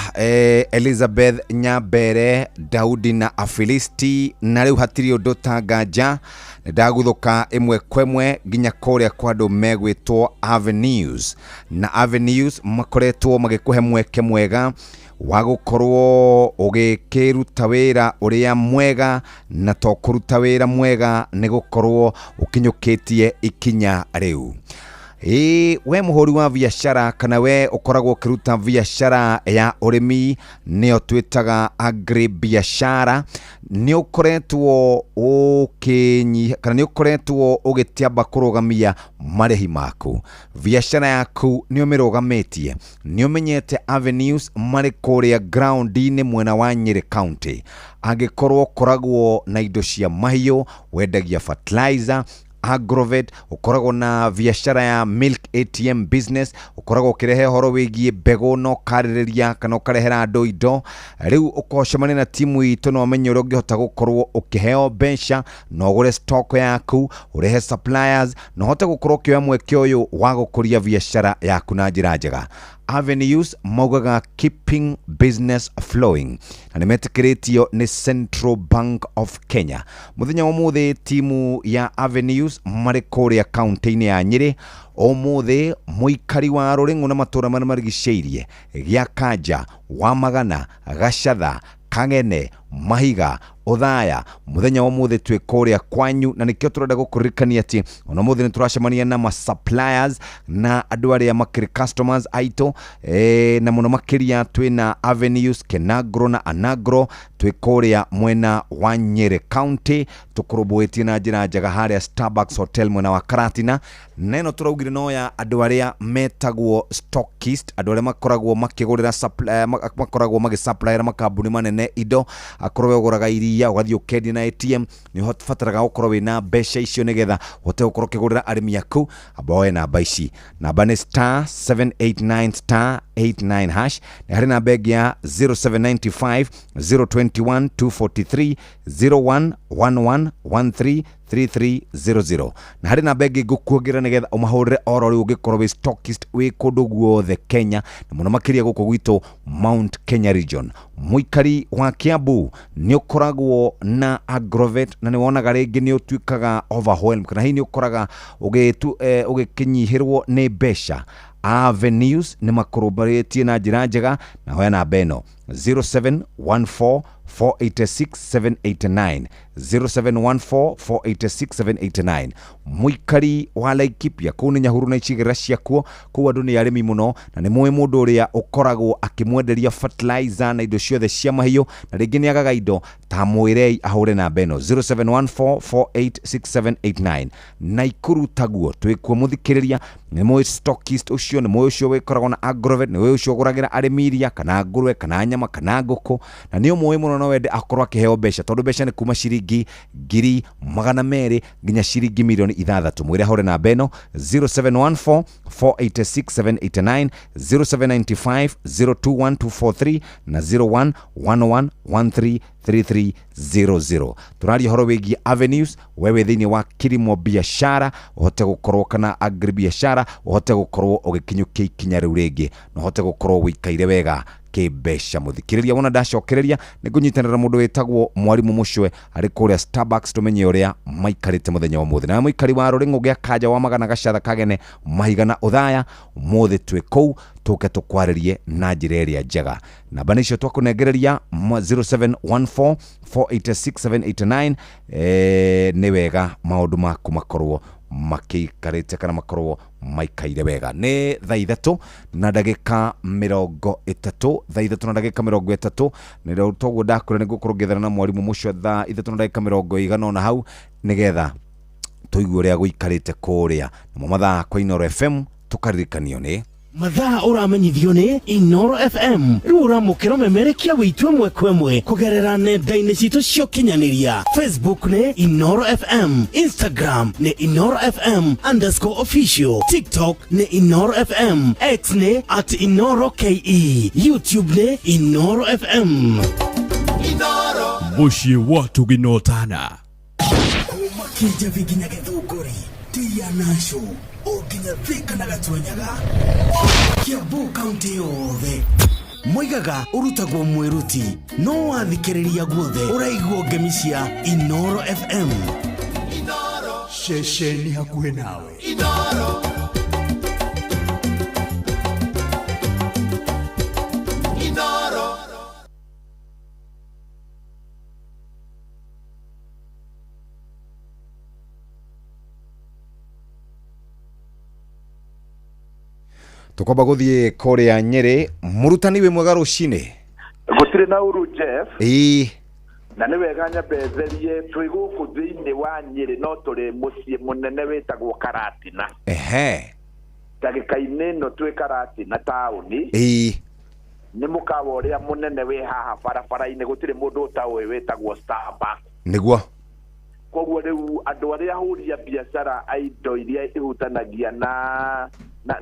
Elizabeth Nyambere Daudi na Afilisti na riu hatiri undu tanganja ndaguthuka imwe kwemwe ginya kuria kwa andu megwitwo Avenues na Avenues makoretwo magikuhe mweke mwega wa gukorwo ugikiruta wira uria mwega na to kuruta wira mwega ni gukorwo ukinyukitie ikinya riu we muhuri wa biashara kana we ukoragwo ukiruta biashara ya urimi nio twitaga agri biashara ni ukoretwo ukinyi kana ni ukoretwo ugitiamba kurugamia marehi maku biashara yaku ni umirugametie ni umenyete avenues mari kuria ground ine mwena wa Nyeri County angikorwo koragwo na indo cia mahiu wendagia fertilizer Agrovet ukoragwo na biashara ya milk ATM business ukoragwo kirehe horo wigie mbego no karireria kana ukarehera andu indo riu ukocemania na timu itu no amenye uri ungihota gukorwo ukiheo mbeca no ugure stock yaku urehe suppliers no hote gukorwo kioya mweke uyu wa gukuria biashara yaku na njira njega Avenues maugaga keeping business flowing na nimetikĩrĩtio ni Central Bank of Kenya muthenya wa muthi timu ya Avenues marĩ kũrĩa kaunti-inĩ ya Nyeri umuthi muikari wa Rũrĩng'u na matura marĩa marigicĩirie gĩa Kanja wa Magana Gacatha Kang'ene Mahiga Uthaya muthenya wa muthi twi kuria kwanyu na nikio turenda gukuririkania ati ona muthi ni turacemania na ma suppliers na andu aria makiri customers aito na muno makiria twina Avenues Kenagro na Anagro twi kuria mwena wa Nyeri County tukurubwetie na njira njega haria Starbucks Hotel mwena wa Karatina neno turaugire no ya andu aria metagwo stockist andu aria makoragwo makigurira makoragwo magisupply makambuni manene indo akorwo uguraga iria ugathii ukendia na ATM ni hofataraga ukorwo wina mbeca icio nigetha hote ukorwo kigurira arimi aku aboe na baici namba ni *789*89 hash na hari namba ya 0795 021 243 0111 3300 na hari namba ĩngĩ ngũkuongerera nigetha umahurire oro riu ungikorwo wi stockist wi kundu guothe Kenya na muno makiria guku gwitu Mount Kenya region muikari wa Kiambu ni ukoragwo na Agrovet na ni wonaga ringi ni utwikaga overwhelmed kana hi ni ukoraga ugikinyihirwo ni mbeca Avenues ni makurubaretie na njira njega na hoya namba ĩno 0714 486 789 muikari wa Laikipia kuni Nyahuru na ichigera ciakuo kuwa andu ni arimi muno na ni muwe mundu uria ukoragwo akimwenderia fertilizer na indo ciothe cia mahiu na ringi ni agaga indo ta mwirei ahure namba ĩno 0714 486 Naikuru taguo twikuo muthikiriria ni muwe stockist ucio ni muwe ucio wikoragwo na Agrovet ni muwe ucio uguragira arimiria kana ngurwe kana nyama kana nguku na ni muwe muno no wende akorwo akiheo mbeca tondu mbeca ni kuma ciringi 200,000 nginya ciringi milioni 6 mwire hore namba ĩno 0714 486 789 0795 021243 na 0111133300 turaria horo wigi Avenues wewe thini wa kilimo biashara uhote gukorwo kana agri biashara uhote gukorwo ugikinyukia ikinya riu ringi no uhote gukorwo wikaire wega kibesha muthikiriria wona ndacokereria nigunyitanira mundu wetagwo mwarimu mucwe ari kuria Starbucks tumenye uria maikarite muthenya wa muthi na muikari wa Rũrĩng'u gĩa Kanja wa Magana Gacatha Kang'ene Mahiga na Uthaya muthi twi kuu tuke tukwaririe na njira iria njega namba nicio twakunengereria 0714 486 789 ni wega maundu maku makorwo makikarite kana makorwo maikaire wega ni thaa 3 na ndagika 30 thaa 3 na ndagika 30 ni rĩu toguo ndakũra nĩ ngũkorwo ngĩthana na mwarimu mucio thaa 3 na ndagika 30 na hau nigetha tuigue ũrĩa gũikarĩte kũrĩa namo mathaa kwa Inoro FM tukaririkanio ni mathaa uramenyithio ni Inoro FM riu uramukira memerekia witwe mwekwemwe kugerera nenda-inĩ citũ cia ũkinyanĩria Facebook ni Inoro FM, Instagram ni Inoro FM_official, TikTok ni Inoro FM, X ni @InoroKE, YouTube ni Inoro FM. Inoro muciĩ watu ginotana Kija viginya githunguri tia nasho oginya thika na gatwenyaga Kiambu County yothe moigaga urutagwo mwiruti no wathikiriria guothe uraigwo ngemi cia Inoro FM. Inoro shesheni hakuhe nawe Inoro Inoro tukwamba guthie korea Nyeri. Murutani we mwega rucini? Gutire na uru Jeff. Na nĩ wega nyambetherie twĩ gũkũ thĩinĩ wa Nyeri no tũrĩ mũciĩ mũnene wĩtagwo Karatina. Ndagĩka-inĩ ĩno twĩ Karatina taũni. Nĩ mũkawa ũrĩa mũnene wĩ haha barabara-inĩ, gũtirĩ mũndũ ũtaũĩ wĩtagwo Starbucks. Nĩguo. Koguo rĩu andũ arĩa ahũri a biacara a indo iria ihutanagia na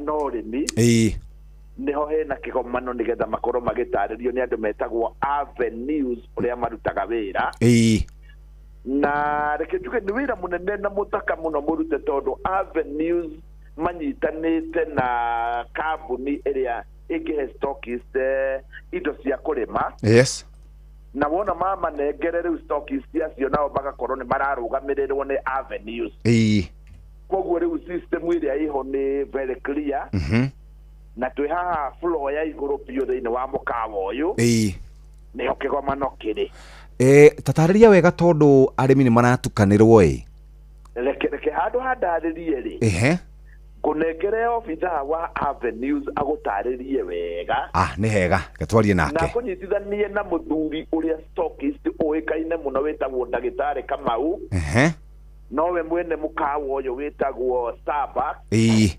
ũrĩmi niho hena kĩgomano nĩgetha makorwo magĩtarĩrio nĩ andũ metagwo Avenues ũrĩa marutaga wĩra. Na reke njuge nĩ wĩra mũnene na mũthaka mũno mũrute tondũ Avenues manyitanĩte na kambuni ĩrĩa ĩngĩhe stockist indo cia kũrĩma. Na wona mamanengere rĩu stockist acio nao magakorwo nĩ mararũgamĩrĩrwo nĩ Avenues. Koguo rĩu system ĩrĩa ĩho nĩ very clear. Na twĩ haha floor ya igũrũ biũ thĩinĩ wa mũkawa ũyũ. Nĩho kĩgomano kĩrĩ. Tatarĩria wega tondũ arĩmi nĩ maratukanĩrwo reke handũ handarĩrie rĩ. Kũnengere obitha wa Avenues agũtarĩrie wega. Nĩ hega, getwarie nake. Na kũnyitithanie na mũthuri ũrĩa stockist ũĩkaine mũno wĩtagwo Ndagĩtarĩ Kamau. Nowe mwene mũkawa ũyũ wĩtagwo Starbucks.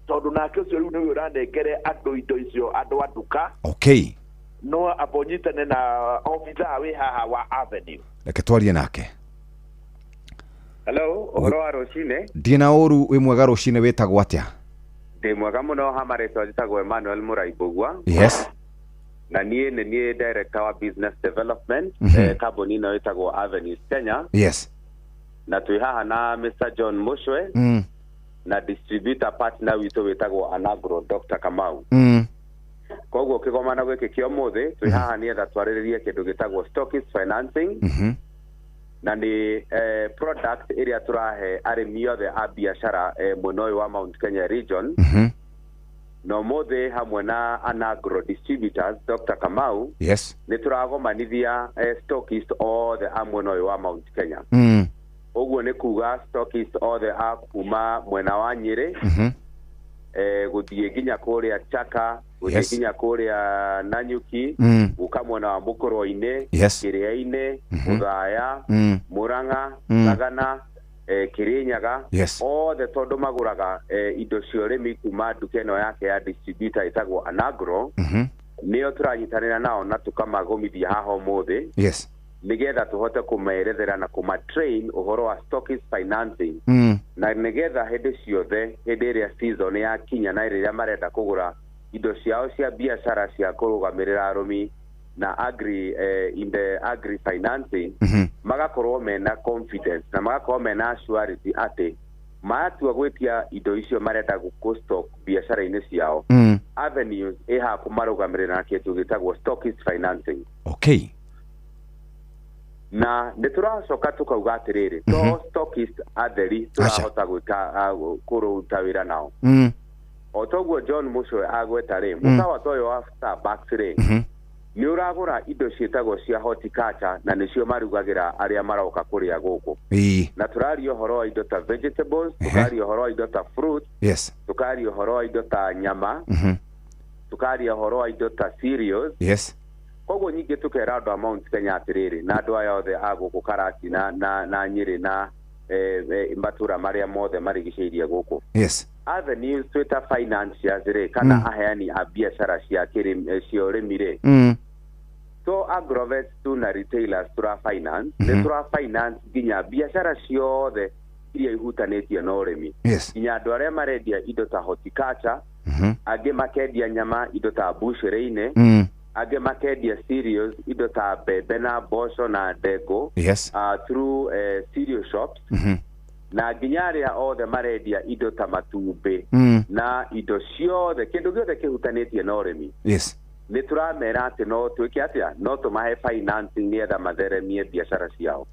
Tondũ nake ũcio rĩu nĩwe ũranengere andũ indo icio, andũ a nduka. No abonyitane na obitha wĩ haha wa Avenue. Reke twarie nake. Hello, ũhoro wa rũcinĩ? Ndina ũru, wĩ mwega rũcinĩ, wĩtagwo atĩa? Ndĩ mwega mũno, hamarĩtwo njĩtagwo Emmanuel Mũraibũgua. Na niĩ nĩ niĩ director wa business development kambuni ĩno ĩtagwo Avenues Kenya. Na twĩ haha na Mr. John Mushwe na distributor partner witũ wĩtagwo Anagro Dr. Kamau. Koguo kĩgomano gĩkĩ kĩa ũmũthĩ twĩ haha nĩgetha twarĩrĩrie kĩndũ gĩtagwo stockist financing. Na nĩ product ĩrĩa tũrahe arĩmi othe a biacara mwena ũyũ wa Mount Kenya region. Na ũmũthĩ hamwe na Anagro distributors Dr. Kamau nĩ tũragomanithia stockist othe a mwena ũyũ wa Mount Kenya. Ũguo nĩ kuga stockist othe a kuma mwena wa Nyeri gũthiĩ nginya kũrĩa Chaka, gũthiĩ nginya kũrĩa Nanyuki, gũka mwena wa Mũkũrwa-inĩ, Kĩrĩa-inĩ, Mũthaya, Mũrang'a, Sagana, Kĩrĩnyaga, othe tondũ magũraga indo cia ũrĩmi kuma nduka ĩno yake ya distributor ĩtagwo Anagro. Nĩo tũranyitanĩra nao na tũkamagomithia haha ũmũthĩ nĩgetha tũhote kũmerethera na kũmatrain ũhoro wa stockist financing. Na nĩgetha hĩndĩ ciothe, hĩndĩ ĩrĩa season ya kinya na rĩrĩa marenda kũgũra indo ciao cia biacara cia kũrũgamĩrĩra arũmi na agri financing, magakorwo mena confidence na magakorwo mena assurity atĩ matua gwĩtia indo icio marenda gũstock biacara-inĩ ciao. Avenues ĩha kũmarũgamĩrĩra na kĩndũ gĩtagwo stockist financing. Na nĩ tũracoka tũkauga atĩrĩrĩ, to stockist atheri tũrahota kũruta wĩra nao. O toguo John Mushwe agweta rĩ, mũkawa toyo wa Starbucks rĩ, nĩ ũragũra indo ciĩtagwo cia horticulture na nĩcio marugagĩra arĩa maroka kũrĩa gũkũ. Na tũraria ũhoro wa indo ta vegetables, tũkaria ũhoro wa indo ta fruit, tũkaria ũhoro wa indo ta nyama, tũkaria ũhoro wa indo ta cereals. Koguo nyingĩ tũkera andũ a Mount Kenya atĩrĩrĩ, na andũ aya othe a gũkũ Karatina na Nyeri na matũra marĩa mothe marigicĩirie gũkũ. Avenues twĩta financiers rĩ, kana aheani a biacara cia ũrĩmi rĩ, to agrovet tu na retailers tũra finance, nĩ tũra finance nginya biacara ciothe iria ihutanĩtie na ũrĩmi. Nginya andũ arĩa marendia indo ta horticulture, angĩ makendia nyama, indo ta mbucĩrĩ-inĩ, angĩ makendia cereals, indo ta mbembe na mboco na ndengũ through cereal shops. Na nginya arĩa othe marendia indo ta matumbĩ na indo ciothe, kĩndũ gĩothe kĩhutanĩtie na ũrĩmi. Nĩ tũramera atĩ no twĩke atĩa, no tũmahe financing nĩgetha matheremie biacara ciao.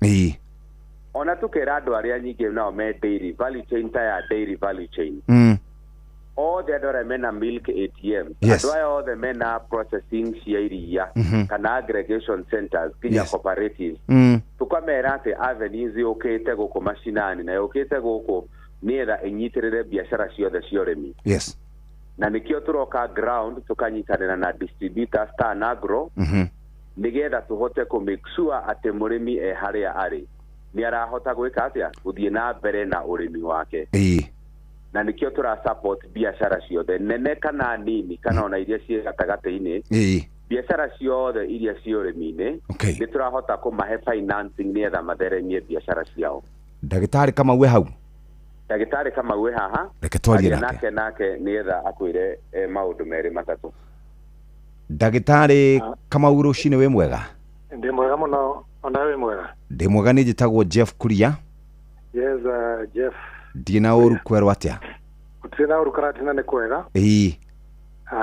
Ona tũkera andũ arĩa nyingĩ nao me dairy value chain, ta ya dairy value chain, othe andũ arĩa mena milk ATM, andũ aya othe mena processing cia iria kana aggregation centers, nginya cooperatives, tũkamera atĩ Avenues yũkĩte gũkũ macinani na yũkĩte gũkũ nĩgetha ĩnyitĩrĩre biacara ciothe cia ũrĩmi. na nikio turoka ground tukanyitanira na distributor Star Agro nigetha tuhote ku make sure ate murimi haria ari ni arahota gwika atia guthie na mbere na urimi wake na nikio tura support biashara ciothe nene kana nini kana ona iria cie gatagate-ini biashara ciothe iria cie urimi-ini ni turahota kumahe financing nigetha matheremie biashara ciao. Ndagitari kama we hau Ndagitari kama we haha reke twarie nake nigetha akwire maundu meri matatu. Ndagitari kama uru cine we mwega? Ndi mwega muno, ona we mwega? Ndi mwega, ni njitagwo Jeff Kuria. Yes, Jeff. Ndina uru kwerwa atia? Utina uru karatina ni kwega.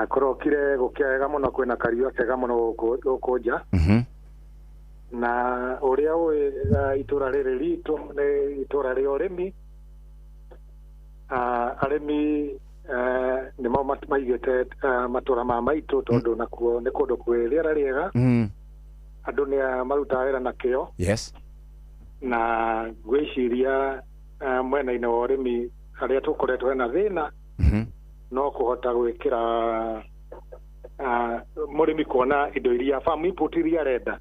Kurokire gukiega muno kwina kariwa kega muno gukunja. Na uria we itura riri ritu ni itura ri urimi. Arimi nimo maigete matura ma maitu tondu nakuo ni kundu kwi riera riega. Andu ni maruta wira na kio. Yes. Na gwiciria mwena-ini wa urimi aria tukoretwo na thina no kuhota gwikira murimi kuona indo iria farm input iria renda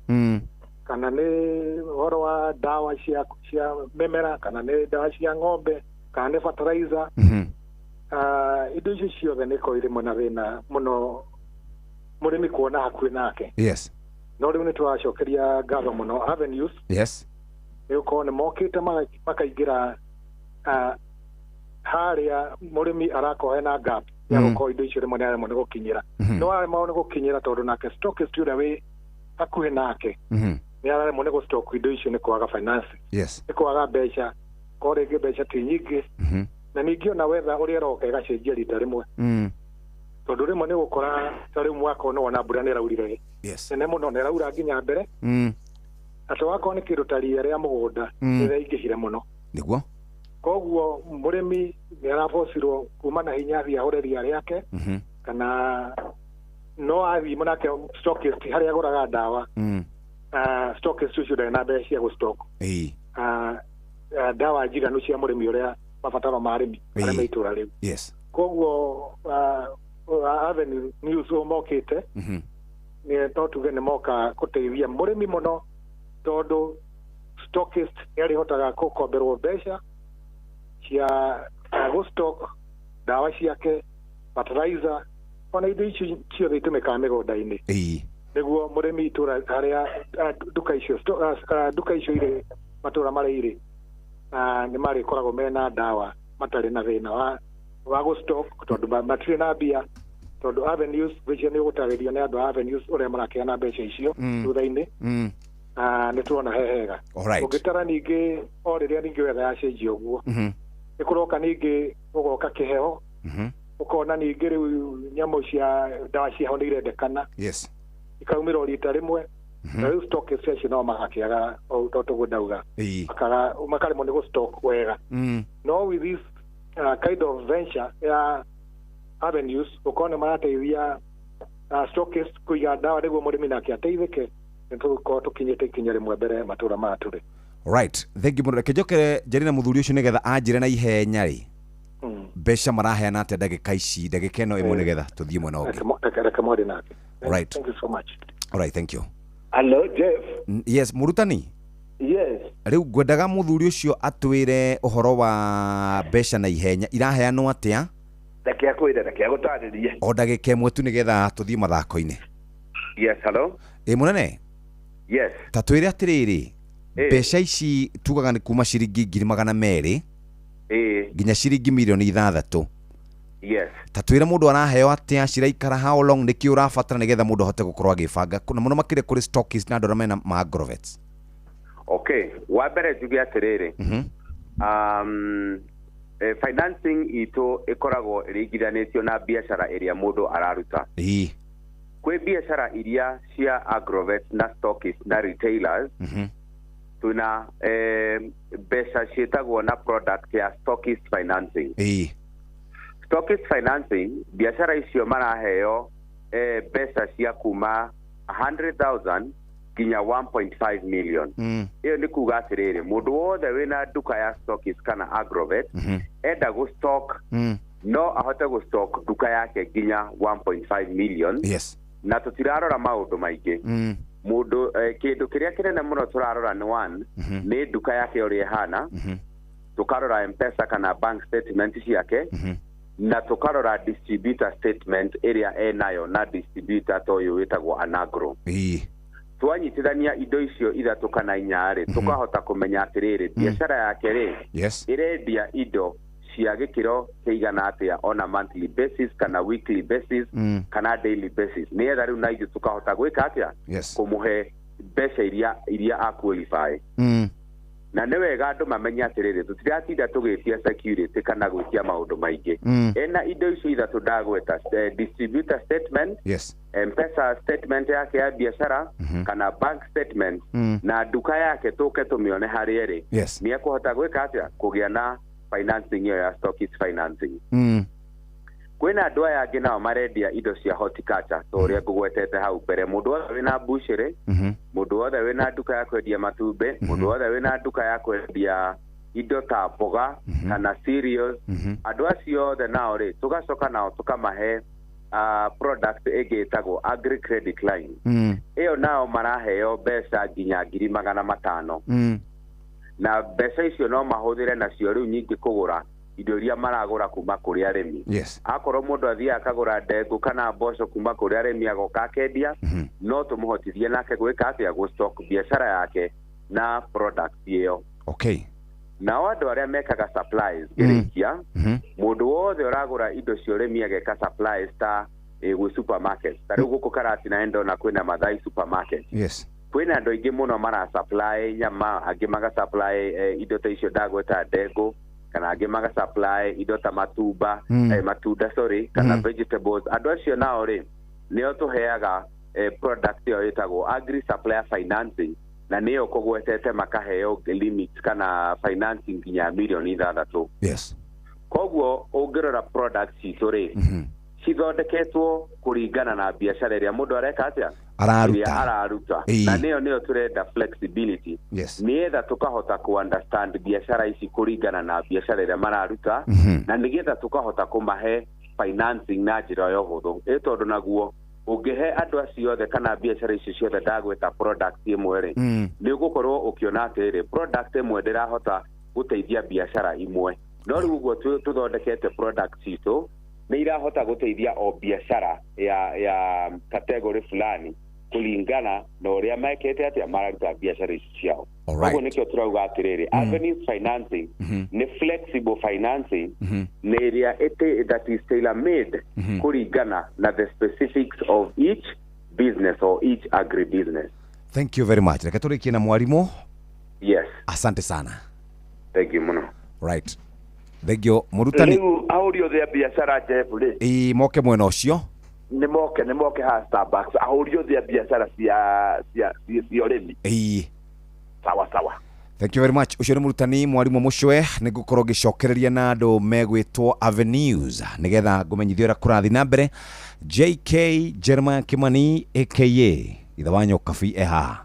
kana ni horo wa dawa cia memera kana ni dawa cia ng'ombe kana ni fertilizer indo icio ciothe ni ko iri mona thina muno murimi kuona hakuhi nake. Yes. No riu ni twacokeria ngatho muno Avenues. Yes. Ni uko ni mokite makaingira haria murimi arakohe na gap ya guko indo icio rimwe na rimwe gukinyira no ari maone gukinyira tondu nake stockist uria we hakuhi nake ni ara rimwe gu stock indo icio ni kwaga finance. Yes. Ni kwaga mbeca korege mbeca ti nyingi na ningi ona wetha uria roka igacenjia rita rimwe tondu rimwe ni gukora tari mwaka no ona mbura ni raurire. Yes. Nene muno ni raura nginya mbere ato wako ni kindu tari ria mugunda ni raingihire muno niguo koguo murimi ni arabocirwo kuma na hinya thia ureria riake kana no athi munake stockist haria aguraga dawa stockist ucio na mbeca cia gu stock dawa njiganu cia murimi uria mabataro ma arimi aria maitura riu. Yes. Koguo Avenue News mokite ni totuge ni moka kuteithia murimi muno tondu stockist yari hotaga kukomberwo mbeca cia go stock dawa ciake fertilizer ona indo icio ciothe itumikaga migunda-ini niguo murimi itura haria duka icio iri matura maria iri ni mari koragwo mena dawa matari na thina wa go stock tondu matire na mbia tondu Avenues vision ni gutaririo ni andu Avenues uria marakiana mbeca icio thutha-ini ni tuona hehega. Ugitara ningi o riria ningi wetha yacenjia uguo ni kuroka ningi ugoka kiheo ukona ningi riu nyamu cia dawa cia ho irendekana. Yes. Ikaumira rita rimwe na riu stock cia no magakiaga o totugo ndauga makari mo ni go stock wega. No with this kind of venture ya Avenues ukona marateithia stockist kuiga dawa niguo murimi nake ateithike nituko tukinyite ikinya rimwe mbere matura maturi. Right. Thank you muno. Kejokere Jerina muthuri ucio nigetha anjire na ihenya ri mbeca maraheana ate ndagika ici ndagika ino imwe nigetha tuthie mwena ungi. Right. Thank you so much. All right, thank you. Hello Jeff. Yes, murutani. Yes. Riu ngwendaga muthuri ucio atwire uhoro wa mbeca na ihenya iraheanwo atia? Ndake gutaririe. O ndagika imwe tu nigetha tuthie mathako-ini. Yes, hello. Munene? Yes. Tatwire atiriri mbeca ici tugaga ni kuma ciringi 200,000 nginya ciringi 6,000,000. Yes. Tatwire mundu araheo atia ciraikara how long niki urabatara nigetha mundu ahote gukorwo agibanga kuna muno makire kuri stockist na ndora mena ma agrovets. Okay, wa mbere jugi atiriri financing ito ikoragwo irigiranitio na biashara iria mundu araruta. Kwe biashara iria cia agrovets na stockist na retailers tuna mbeca cietagwo na product ya stockist financing. Stockist financing biashara icio maraheo mbeca cia kuma 100,000 nginya 1.5 million. Iyo ni kuga atiriri mundu wothe wina duka ya stockist kana agrovet enda go stock no ahote go stock duka yake ginya 1.5 million. Yes. Na tutirarora maundu maingi. Mundu kindu kiria kinene muno turarora ni one ni duka yake uri hana. Tukarora M-Pesa kana bank statement yake. Na tukarora distributor statement area enayo na distributor toyo witagwo Anagro. Twanyitithania indo icio ithatu kana inyari tukahota kumenya atiriri biashara yake ri irendia indo cia gikiro kiigana atia on a monthly basis kana weekly basis kana daily basis ni etha riu na ithu tukahota gwika atia kumuhe mbeca iria aqualify. Na nĩ wega andũ mamenya atĩrĩrĩ tutiratinda tũgĩtia security kana gwĩtia maũndũ maingĩ. Ena indo icio ithatu ndagweta distributor statement, M-Pesa statement yake ya biashara kana bank statement na duka yake tũke tũmĩone harĩa ĩrĩ. Nĩ ekũhota gwĩka atĩa kũgĩa na financing iyo ya stockist financing. Kwina andũ aya angĩ nao marendia indo cia horticulture toria ngũgwetete hau mbere. Mũndũ wothe wĩna bushĩrĩ, mũndũ wothe wĩna duka ya kwendia matumbĩ, mũndũ wothe wĩna duka ya kwendia indo ta mboga kana cereals, andũ acio othe nao rĩ tugacoka nao tukamahe product ĩgĩtagwo agri credit line. Iyo nao maraheo mbeca nginya 500,000. Na mbeca icio no mahũthĩre nacio rĩu nyingĩ kũgũra indo iria maragura kuma kuri aremi. Akorwo mundu athia akagura ndengũ kana mboco kuma kuri aremi agoka akendia, no tumuhotithie nake gwika atia go stock biashara yake na product iyo. Na wadu aria mekaga supplies girikia mundu wothe uragura indo cio aremi ageka supplies ta go supermarket. Tariu guku Karati na endo na kwina Mathai supermarket. Kwina ando ingi muno mara supply nyama, angi maga supply indo ta icio ndagweta ndengũ kana angĩ maga supply indo ta matunda kana vegetables. Andũ acio nao rĩ nĩo tũheaga product ĩyo ĩtagwo agri supplier financing na nĩyo kũgwetete makaheo limit kana financing nginya milioni 6. Koguo ũngĩrora products citũ rĩ cithondeketwo kũringana na biashara ĩrĩa mũndũ areka atĩa araruta. Na nĩyo turenda flexibility. Nietha tukahota ku understand biashara ici kũringana na biashara ĩrĩa mararuta na nigetha tukahota kumahe financing na njĩra ya ũhũthũ. Tondũ naguo ũngĩhe andũ acio othe kana biashara ici ciothe ndagweta product ĩmwe rĩ nĩ ũgũkorwo ũkĩona atĩrĩ product ĩmwe ndĩrahota gũteithia biashara imwe, no rĩu ũguo tũthondekete product citũ nĩ irahota gũteithia o biashara ya category fulani kulingana na ũrĩa mekete atĩa mararuta biashara ici ciao. Koguo nĩkĩo turauga atĩrĩrĩ Avenues financing nĩ flexible financing nĩ ĩrĩa that is tailor made kulingana na the specifics of each business or each agri business. Thank you very much. Reke tũrĩkie na mwarimũ. Asante sana. Thank you muno. Right. Thegio murutani riu ahũri othe a biashara Jeff rĩ moke mwena ũcio nĩ moke ha Starbucks ahũri othe a biashara cia ũrĩmi. Sawa. Thank you very much. Ucio nĩ murutani mwarimũ Mucwe nĩ ngũkorwo ngĩcokereria na andũ megwĩtwo Avenues nĩgetha ngũmenyithio ũrĩa kũrathi na mbere. JK Jeremiah Kimani aka ithe wa Nyokabi eha.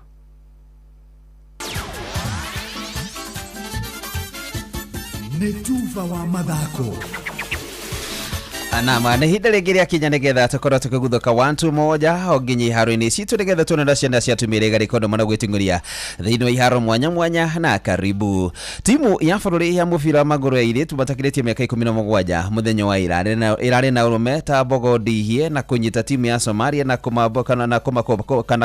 Netuva wa mathako Anama nĩ hinda rĩngĩ rĩa kinya nĩgetha tũkorwo tũkĩguthũka 1-2 moja nginya iharo-inĩ ciitũ nĩgetha tuone ciana cia tumĩrĩ garĩkondo mana gwĩting'ũria thĩinĩ wa iharo mwanya na karibu. Timu ya bũrũri ya mũbira wa magũrũ ya airĩtu matakĩrĩtie mĩaka 17 mũthenya wa irarĩ na ũrũme ta Mbogo Ndihie na kũnyita timu ya Somalia na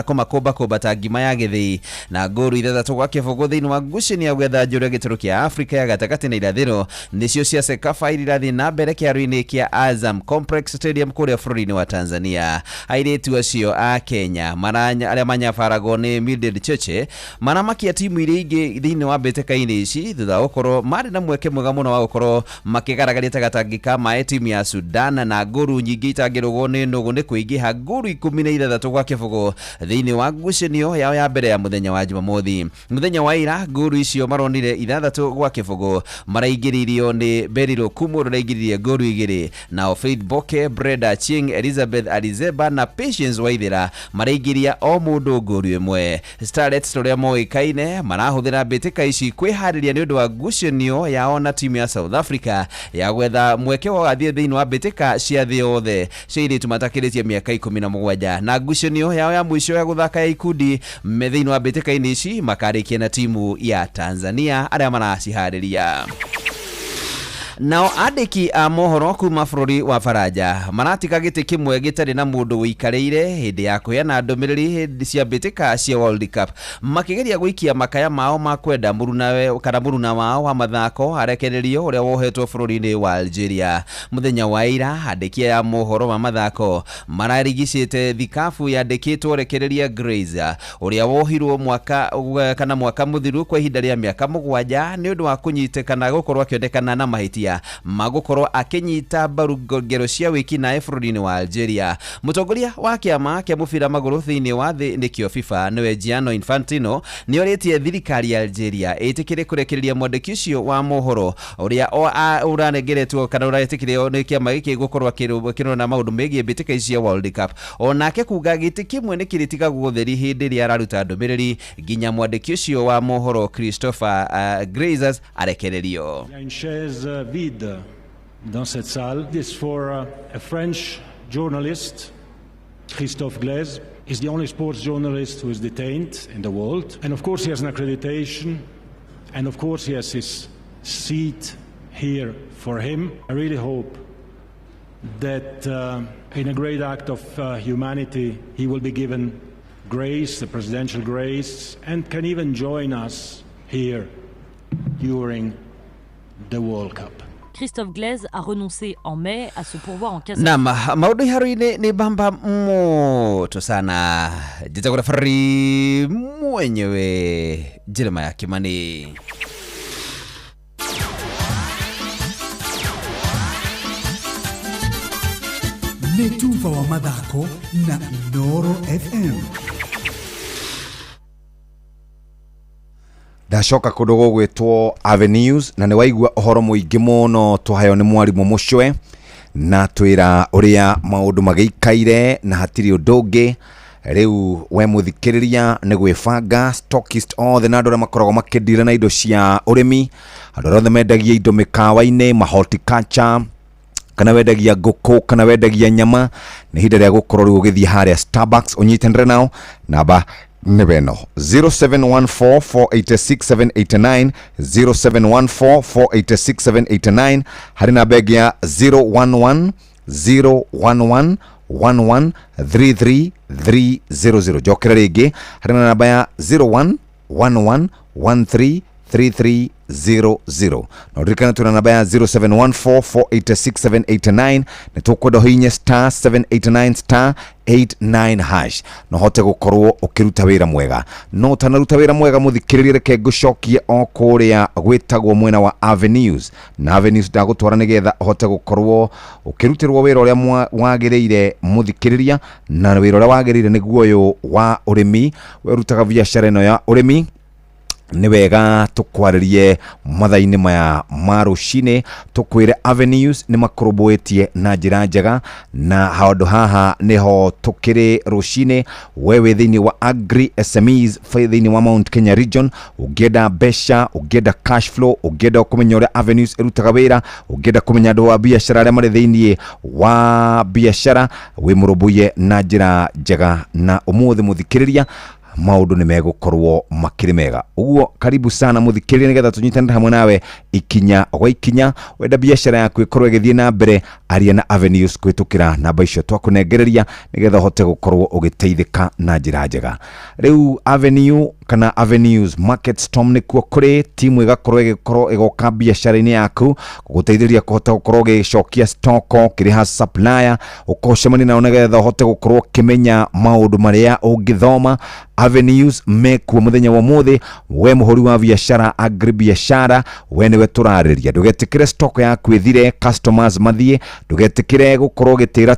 kũmakũmba ta ngima ya gĩthĩi na ngũru 3 gwa kĩbũgũ thĩinĩ wa ngucanio ya gwetha njorua gĩtarũ kĩa Afrika ya gatagatĩ na irathĩro nĩcio cia Sekafa irathiĩ na mbere kĩharo-inĩ kĩa Azam Complex Stadium kũrĩa bũrũri-inĩ wa Tanzania. Airĩtu acio a Kenya arĩa manyabaragwo nĩ Mildred Cheche maramakia timu iria ingĩ thĩinĩ wa mbĩtĩka-inĩ ici thutha gũkorwo marĩ na mweke mwega mũno wa gũkorwo makĩgaragaria tagatangĩ ka mae timu ya Sudan na ngũru nyingĩ itangĩrũgwo nĩ nũgũ nĩ kũingĩha ngũru 16 gwa kĩbũgũ thĩinĩ wa ngucanio yao ya mbere ya mũthenya wa Jumamothi. Mũthenya wa ira ngũru icio maronire 6 gwa kĩbũgũ maraingĩririo nĩ Berilo Kumu raingĩririe ngũru 2 na nao Faith Boke, Breda Ching, Elizabeth Alizeba na Patience Waithira maraigiria o mundu nguru imwe. Starlets toria moikaine marahuthira mbitika ici kwihariria ni undu wa ngucanio yao na timu ya South Africa ya gwetha mweke wa gathie thiini wa mbitika cia thi yothe cia tumatakiritie miaka 17 na ngucanio yao ya mwisho ya guthaka ya ikundi thiini wa mbitika ici makarikia na timu ya Tanzania aria maracihariria. Nao andiki a mohoro kuma bururi wa Faraja maratika giti kimwe gitari na mundu wikareire hindi ya kuheana ndomiriri hindi cia mbitika cia World Cup makigeria guikia makaya mao ma kwenda muruna wao wa mathako arekererio uria wohetwo bururi-ini wa Algeria. Muthenya wa ira andiki ya mohoro wa mathako mararigicite thikafu yandikitwo rekereria Grazer uria wohirwo mwaka muthiru kwa ihinda ria miaka 7 ni undu wa kunyitikana gukorwo akiondekana na mahiti magukorwo akinyita mbaru ngero cia wiki na bururi-ini wa Algeria. Mutongoria wa kiama kia mubira maguru thiini wa thi nikio FIFA niwe Gianni Infantino ni oritie thirikari ya Algeria itikire kurekereria mwandiki ucio wa mohoro uria uranegeretwo kana uraitikirio ni kiama giki gukorwo kirona maundu megie mbitika cia World Cup. Onake kuga giti kimwe ni kiritiga gutheri hindi ria araruta ndomiriri ginya mwandiki ucio wa mohoro Christopher Grazer arekererio. Vide dans cette salle. This for a French journalist, Christophe Glaise. He's the only sports journalist who is detained in the world. And of course he has an accreditation. And of course he has his seat here for him. I really hope that in a great act of humanity he will be given grace, the presidential grace, and can even join us here during the World Cup. Christophe Glaise a renoncé en mai à ce pourvoi en cassation. Naam, maudu haruini ni bamba moto sana. Jitagura fari mwenyewe Jeremiah Kimani. Netuva wa mathako na Noro FM. Ndacoka kundu gugwitwo Avenues na ni waigua uhoro muingi muno tuhayo ni mwarimu mucwe na twira uria maundu magiikaire na hatiri undungi riu we muthikiriria ni gwibanga stockist othe na andora makoragwo makindira na indo cia urimi andora othe mendagia indo mikawa-ini ma horticulture kana wendagia nguku kana wendagia nyama ni hinda ria gukorwo riu ugithie haria Starbucks unyitanire nao namba Nebeno 0714486789 0714486789 hari na begi ya 011111133 jokera rege hari na namba ya 0111133300 na urikana tuna namba ya 0714486789 na tukwenda hinya *789 *89# no hote gukorwo ukiruta wira mwega no tanaruta wira mwega muthikiririe reke ngucokie o kuria gwitagwo mwena wa Avenues na Avenues ndagutwara nigetha hote gukorwo ukirutirwo wira uria wagiriire muthikiriria na wira uria wagiriire niguo uyu wa urimi werutaga biashara ino ya urimi ni wega tukwaririe mathaini maya marucine tukwire Avenues ni makorobwetie na njira njega na handu haha niho tukiri rucine wewe thiini wa Agri SMEs thiini wa Mount Kenya region ugenda besha ugenda cash flow ugenda kumenya uria Avenues irutaga wira ugenda kumenya andu wa biashara aria mari thiini wa biashara we murubuye na njira njega na umuthi muthikiriria maundu ni megukorwo makiri mega uguo karibu sana muthikiriria nigetha tunyitanire hamwe nawe ikinya gwa ikinya wenda biashara yaku ikorwo igithie na mbere aria na Avenues kwitukira namba icio twakunengereria nigetha hote gukorwo ugiteithika na njira njega riu Avenue kana Avenues Market Storm ni kuo kuri timu igakorwo igoka biashara-ini yaku guguteithĩrĩria kuhota gukorwo ugicokia stock kiriha supplier ukocemani na nigetha hote gukorwo kimenya maundu maria ungithoma Avenues mekuo muthenya wa muthi we muhuri wa biashara agri biashara we niwe turariria ndugetikire stock yaku ithire customers mathie ndugetikire gukorwo gitira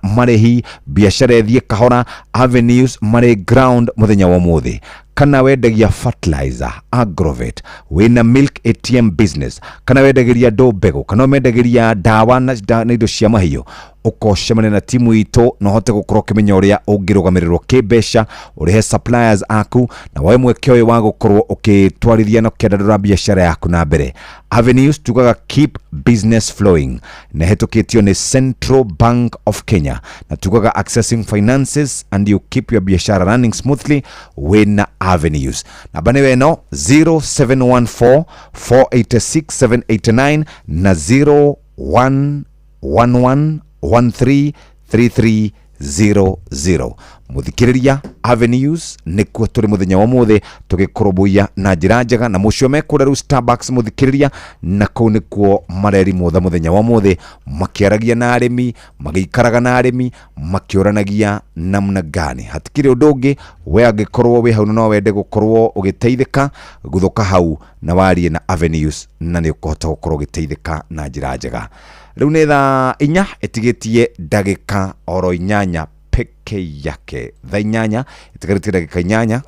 marehi biashara ithie kahora Avenues mari ground muthenya wa muthi kana wendagia fertilizer, agrovet, wina milk ATM business, kana wendagiria ndo mbegu, kana wendagiria dawa na indo cia mahiũ, ukocemania na timu ito no hote gukorwo kimenya uria ungirugamirwo kibesha, urihe suppliers aku na wae mweke uyu wa gukorwo ukitwarithia no kiendera biashara yaku na mbere. Avenues tugaga keep business flowing na hetukitio ni Central Bank of Kenya na tugaga accessing finances and you keep your biashara running smoothly with Avenues. Na bane weno 0714 486 789 na 0111 133300. Muthikiriria Avenues nikuo turi muthenya wa muthe tugikorobũia na njira njega na mucio mekura Starbucks muthikiriria na kuu nikuo mareri motha muthenya wa muthe makiaragia na arimi magikaraga na arimi makioranagia namna gani hatikire undu ungi we angikorwo we hau no wende gukorwo ugiteithika guthuka hau na warie na Avenues na ni ukuhota gukorwo ugiteithika na njira njega. Riu ni thaa 4 itigitie ndagika oro 8 peke yake. Thaa 8 itigitie ndagika 8.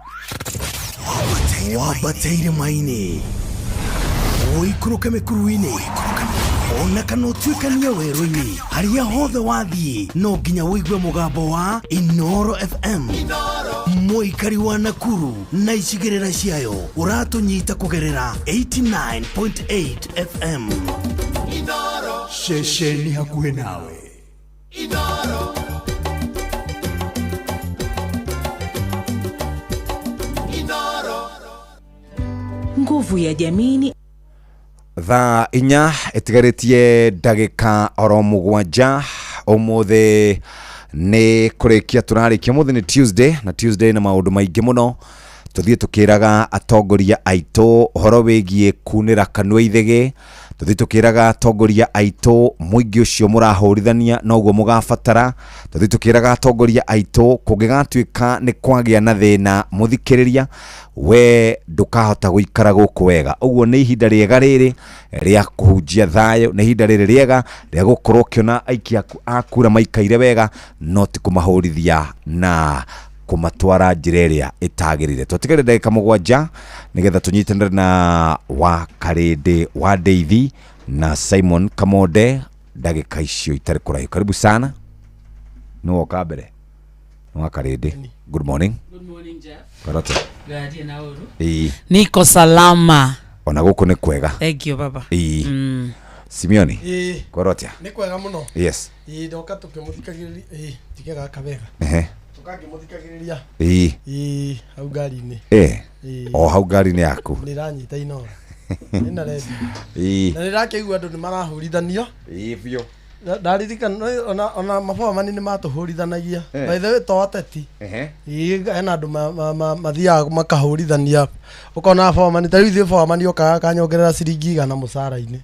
Wabateire maini oikuruke mekuruini ona kana utuikania werũ-inĩ haria hothe wathiĩ no nginya wĩigue mũgambo wa Inoro FM. Mũikari wa Nakuru na icigĩrĩra ciayo ũratũnyita kũgerera 89.8 FM. Inoro ceceni hakuhĩ nawe. Inoro nguvu ya jamii. Thaa 4 itigarĩtie ndagĩka oro 7 ũmũthĩ nĩ kũrĩkia tũrarĩkia mũthĩ nĩ Tuesday na Tuesday na maũndũ maingĩ mũno tũthiĩ tũkĩraga atongoria aitũ ũhoro wĩgiĩ kunĩra kanua ithege, tũthiĩ tũkĩraga atongoria aitũ mũingĩ ũcio mũrahũrithania noguo mũgabatara, tũthiĩ tũkĩraga atongoria aitũ kũngĩgatuĩka nĩ kwagĩa na thĩna mũthikĩrĩria we ndũkahota gũikara gũkũ wega. Ũguo nĩ ihinda rĩega rĩrĩ rĩa kũhunjia thayũ, nĩ ihinda rĩrĩ rĩega rĩa gũkorwo ũkĩona aikia akura maikaire wega no ti kũmahũrithia na kumatwara njĩra ĩrĩa ĩtagĩrĩire. Tũtigĩre ndagĩka 7 nĩgetha tũnyitanĩre na wa Karĩndĩ wa Ndeithi na Simon Kamonde ndagĩka icio itarĩ kũraihu. Karibu sana. No kabere. No Karĩndĩ. Good morning. Good morning Jeff. Karate. Gadi na uru. Niko salama. Ona gũkũ nĩ kwega. Thank you baba. Simioni. Korotia. Nĩ kwega mũno. Yes. Ndoka tukĩmuthikagĩrĩria tigega kabega. Tukangĩmuthikagĩrĩria. Hau ngari-inĩ. O hau ngari-inĩ yaku. Nĩranyita Inoro. Nĩna rendi. Na nĩrakĩigua andũ nĩmarahũrithanio. Biũ. Ndaririkana ona mababa manini matũhũrithanagia. By the way to ateti. Hena andũ mathiaga makahũrithania. Ukona baba mani tari ithuĩ baba mani okaga kanyongerera ciringi 100 mũcara-inĩ.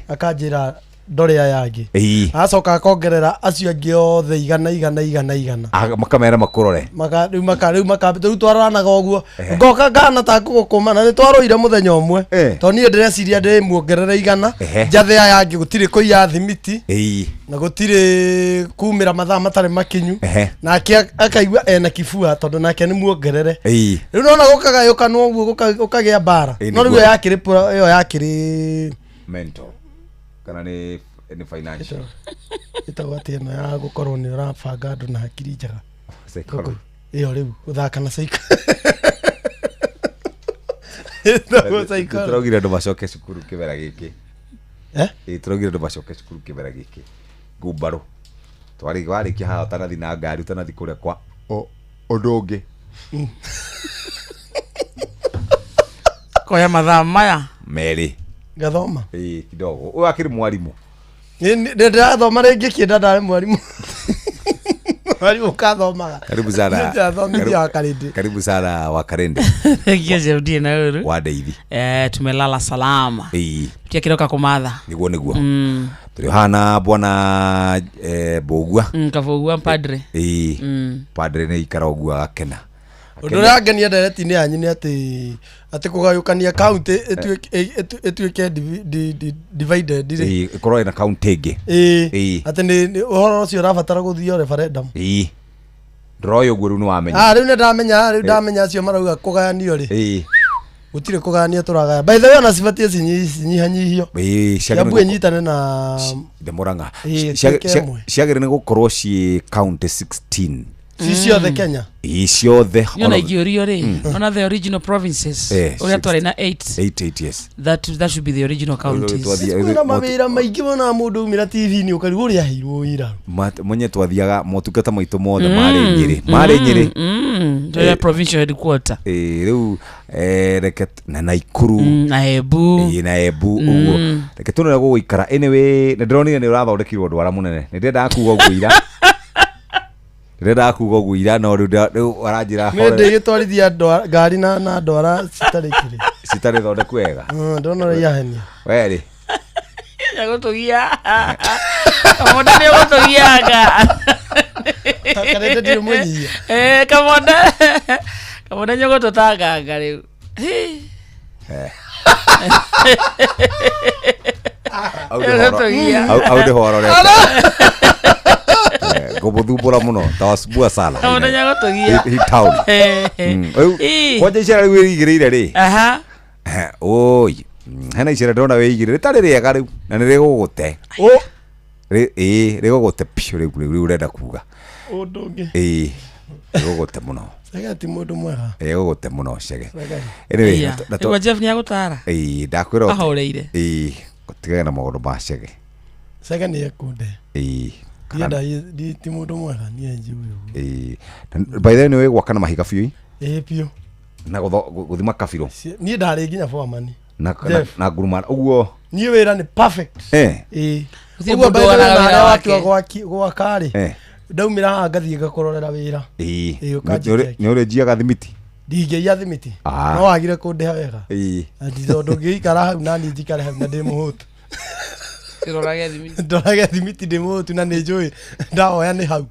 Akanjĩra ndore aya angĩ. Acoka akongerera acio angĩ othe 100 makamera makurore. Rĩu twaranaga ũguo. Ngoka ngana ta gũkũma na nĩ twarũire mũthenya ũmwe. To niĩ ndĩreciria ndĩmuongerere 100 njathe aya angĩ gũtirĩ kũiya thimiti. Na gũtirĩ kumĩra mathaa matarĩ makinyu. Nake akaigua ena kibua tondũ nake nĩ muongerere. Rĩu nona gũkagayũkanwo ũguo gũkagĩa mbara. No rĩu ĩyo yakĩrĩ mental. Kana ni financial. Itawati eno ya gukorwo ni urabanga andu na hakiri njega. Iyo riu uthaka na saika. Turogire andu macoke cukuru kibera giki. Turogire andu macoke cukuru kibera giki. Gumbaru. Twari wariki haha tanathi na ngari tanathi kuria kwa undu ungi. Koya mathaa maya. Meri. Gathoma. Kidogo. Uyu akiri mwarimu. Ndirathoma rĩngĩ kĩnda ndarĩ mwarimu. Mwarimu kathomaga. Karibu sana. Karibu sana wa Karĩndĩ. Thank you na uru. Wa Ndeithi. Tumelala salama. Tukia kiroka kumatha. Niguo. Tuli hana bwana Bogua. Kavogua padre. Padre nĩ ikara ũguo akena. Ndurangenia ndereti-inĩ yanyu nĩ ati kugayũkania county etuĩke divided ri ikorwo na county ĩngĩ ati nĩ ũhoro ũcio ũrabatara gũthio referendum Royo guru no amenya. Riu ne ndamenya acio marauga kugayanio ri. Gutire kugania turaga. By the way na sifatie cinyihanyihio. Ciambu nyitane na Demoranga. Ciagere ne gukorwo ci county 16. Ciothe Kenya. Ciothe. Yona igiorio ri. One of the original provinces. Oria twari na 8. Yes. That should be the original counties. Kuna mawira maingĩ mona mundu umira TV ni ukari uria hirwo ira. Monye twathiaga motungata maitu mothe mari Nyeri. The provincial headquarter. Riu reket na Naikuru. Na Embu. Na Embu uguo. Reke tunore guikara anyway ndronire ni urathondekirwo ndwara munene. Ndenda kuga guira. Reda kugo guira no riu aranjira hore. Mende gitwarithia ngari na ndwara citarikire. Citare thonde kwega. Ndona ri yahenia. Weri. Yagotugia. Kamonda ni yagotugiaga. Takarete ndi munyia. Kamonda. Kamonda nyogoto tagaga riu. Aude horo re. Gobodubura muno tawasbua sala. Kamonda nyagotugia. He town. Kwaje icera wigirire ri. Aha. Oi. Hena icera ndona wigirire tari riega riu na ni rigugute. Rigugute pio riu urenda kuga. Ndungi. Rigugute muno. Sega ti mundu mwega. Rigugute muno cege. Anyway, Ewa Jeff ni agutara. Ndakwira. Ahoreire. Gutigana na maundu ma cege. Sega ni ekunde. Yenda di ti mundu mwega ni enjiwe. By the way we gwakana mahiga biu. Pio. Na guthima kabiro. Ni ndari nginya foreman. Na guruma uguo. Ni wira ni perfect. Uguo by the way na watu gwakari. Ndaumira haha ngathie ngakororera wira. Ni uri jiaga thimiti. Dige ya thimiti. No wagire kundeha wega. Andi ndungikara hau na ni njikare hau na ndi muhutu. Ndorage thimiti ndi muhutu na ni njui ndahoya ni hau.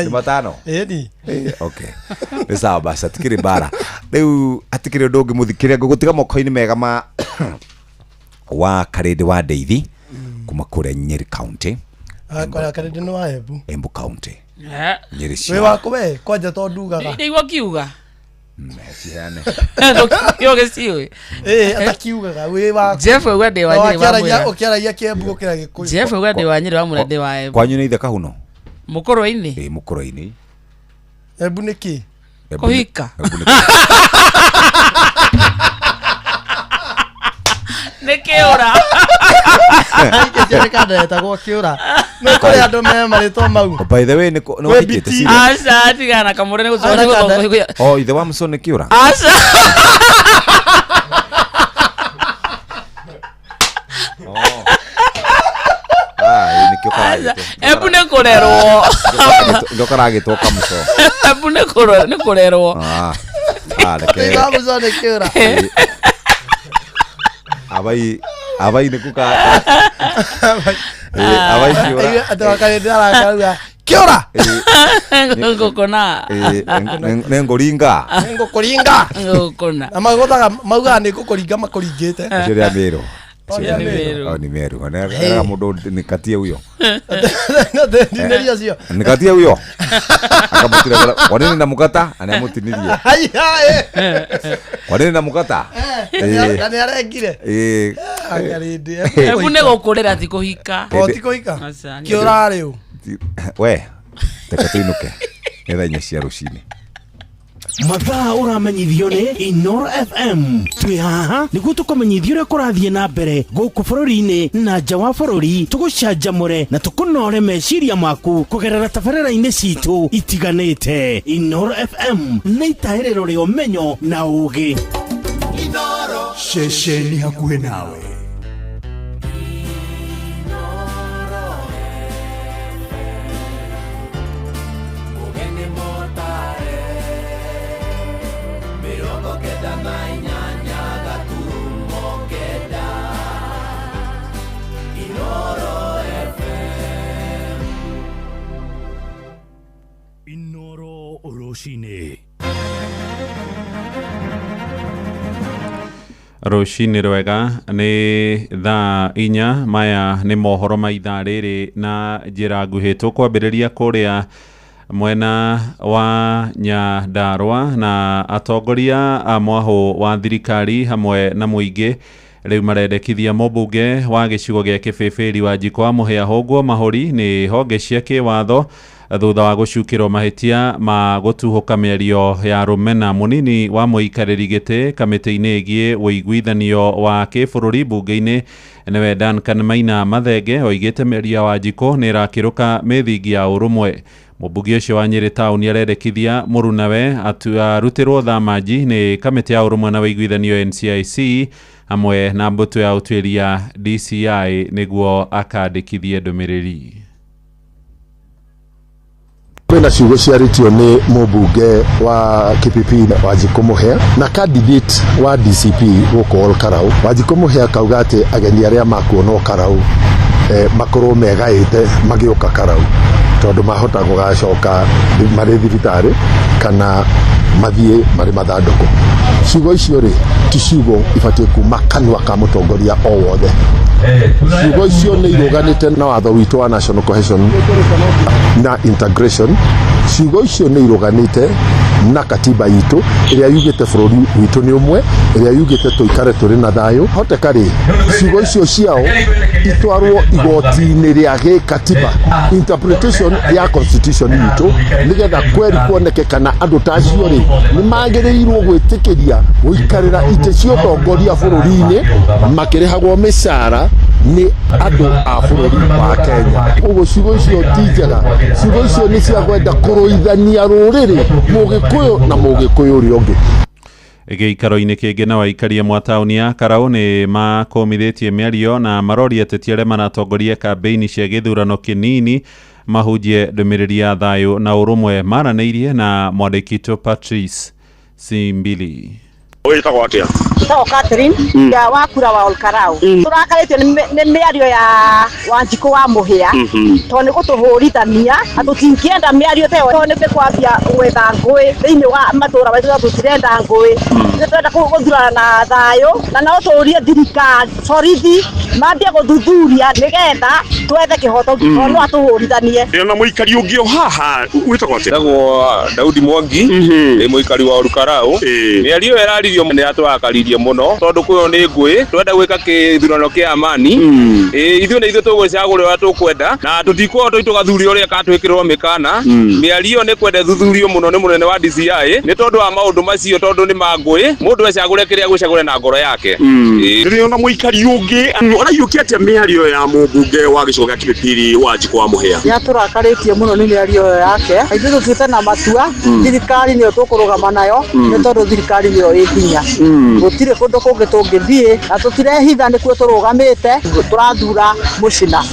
Ni matano. Ni. Okay. Ni sawa basi atikire bara. Riu atikire ndungi muthikire ngugutiga moko-ini mega ma wa Karede wa Ndeithi kuma kure Nyeri County. Kwa Karede no wa Embu County. Nyeri cia. We wako we kwaja to ndugaga. Ndi wakiuga. Meciane. Yoge siwe. Atakiugaga we wa Jeff we ndi wa Nyeri wa mwira. Okiaragia Kiambu okira Gikuyu. Jeff we ndi wa Nyeri wa mwira ndi wa Embu. Kwanyu ni ithe kahuno. Mukoro-ini. Mukoro-ini. Embu niki. Kuhika. Nikiura. Ikijere kada etagwo kiura. No kuri andu me marito mau. By the way no wikite siri. Asa tigana kamure ne gutsoa. Ithe wa Muson kiura. Asa. Embu ne kurerwo. Ndokaragitwo kamuco. Embu ne kurerwo. Reke. Wa Muson kiura. Abai ne kuka. Abai kiura. Atawakadara karuga. Kiura. Ngokona. Nengoringa. Ngokona. Amagothaga mauga ni gukuringa makuringite. Acio ya mero. Ni meru. Ana mundu nikatie huyo. Ndineria cio. Nikatie huyo. Akamutira wanene na mukata anamutinirie. Wanene na mukata. Ni arengire. Agarinde. Embu ne gukurira ti kuhika. Ti kuhika. Kiura riu. We. Tekatinuke. Etha inya cia rucini. Mathaa uramenyithio ni Inoro FM. Twi haha niguo tukumenyithio uria kurathie na mbere guku bururi-ini na nja wa bururi, tugucanjamure na tukunore meciria maku kugerera tabarĩra-inĩ citu itiganĩte. Inoro FM nĩ itahĩrĩro rĩa ũmenyo na ũũgĩ. Inoro ceceni hakuhĩ nawe. Rucini rwega ni thaa inya maya ni mohoro ma ithaa riri na njira nguhi tukwambiriria kuria mwena wa Nyandarua na atongoria a mwaho wa thirikari hamwe na muingi riu marendekithia mũmbunge wa gĩcigo gĩa Kĩbĩbĩri Wanjikũ wa Mũhĩa Hũngwo Mahũri nĩ honge cia kĩwatho thutha wa gũcukĩrwo mahĩtia ma gũtuhũka mĩario ya rũmena. Mũnini wa mũikarĩri gĩtĩ kamĩtĩ-inĩ ĩgiĩ ũiguithanio wa kĩbũrũri mbunge-inĩ nĩwe Duncan Maina Mathenge oigĩte mĩario ya Wanjikũ nĩ ĩrakĩrũka mĩthingi ya ũrũmwe. Mũmbunge ũcio wa Nyĩrĩ Town arendekithia mũrunawe arutĩrwo thamanji nĩ kamĩtĩ ya ũrũmwe na ũiguithanio NCIC hamwe na mbũtũ ya ũtuĩria DCI nĩguo akandĩkithie ndũmĩrĩri. Kwena ciugo ciarĩtio nĩ mũmbunge wa KPP Wanjikũ Mũhĩa na candidate wa DCP gũkũ Olkarau. Wanjikũ Mũhĩa akauga atĩ ageni arĩa makuona Olkarau makorwo megaĩte magĩũka Karau tondũ mahota gũgacoka marĩ thibitarĩ kana mathiĩ marĩ mathandũkũ. Ciugo icio rĩ ti ciugo ibatiĩ kuma kanua ka mũtongoria o wothe. Ciugo icio nĩ iruganĩte na watho witũ wa National Cohesion na Integration. Ciugo icio nĩ iruganĩte na katiba itũ ĩrĩa yugĩte bũrũri witũ nĩ ũmwe, ĩrĩa yugĩte tũikare tũrĩ na thayũ. Hoteka rĩ ciugo icio ciao itwarwo igoti-inĩ rĩa gĩkatiba interpretation ya constitution itũ nĩgetha kweri kuoneke kana andũ ta acio rĩ nĩ magĩrĩirwo gwĩtĩkĩria gũikarĩra itĩ cia ũtongoria bũrũri-inĩ makĩrĩhagwo mĩcara nĩ andũ a bũrũri wa Kenya. Ũguo ciugo icio ti njega. Ciugo icio nĩ cia kwenda kũrũithania rũrĩrĩ Mũgĩkũyũ na Mũgĩkũyũ ũrĩa ũngĩ. Gĩikaro-inĩ kĩngĩ na waikaria mwa taũni ya Karau nĩ makomithĩtie mĩario na maroria ateti arĩa maratongoria kambĩini cia gĩthurano kĩnini mahunjie ndũmĩrĩri ya thayũ na ũrũmwe. Maranĩirie na mwandĩki Patrice Simbili. Wĩtagwo atĩa? Wĩtagwo Catherine ya wakura wa Olkarau. Tũrakarĩtio nĩ mĩario ya Wanjikũ wa Mũhĩa tondũ nĩ gũtũhũrithania na tũtingĩenda mĩario ta ĩyo nĩ kwambia gwetha ngũĩ thĩinĩ wa matũũra maitũ. Tũtirenda ngũĩ, tũrenda gũthurana na thayũ na no tũũrie thirikari borithi mambie gũthuthuria nĩgetha twethe kĩhoto tondũ no atũhũrithanie. Na mũikari ũngĩ o haha wĩtagwo atĩa? Wĩtagwo Daudi Mwangi, nĩ mũikari wa Olkarau. Mĩario ĩraririo nĩ atũrakaririe mũno tondũ kwĩyo nĩ ngũĩ twenda gwĩka kĩthurano kĩa amani. Ithuĩ nĩ ithuĩ tũgũcagũra ũrĩa tũkwenda na tũtikũhota tũgathuria ũrĩa katwĩkĩrwo mĩkana. Mĩario nĩ kwenda thuthurio mũno nĩ mũnene wa DCI nĩ tondũ wa maũndũ macio tondũ nĩ mangũĩ mũndũ ecagũre kĩrĩa gwĩcagũre na ngoro yake. Rĩrĩ ona mũikari ũngĩ ũraiyũkia atĩa mĩario ya mũmbunge wa gĩcigo gĩa Kĩbĩbĩri Wanjikũ wa Mũhĩa? Nĩ atũrakarĩtie mũno nĩ mĩario ĩyo yake. Ithuĩ tũtuĩte na matua thirikari nĩyo tũkũrũgama nayo nĩ tondũ thirikari nĩyo ĩ hinya. Gũtirĩ kũndũ kũngĩ tũngĩthiĩ na tũtirehitha nĩkuo tũrũgamĩte tũrathura mũcina.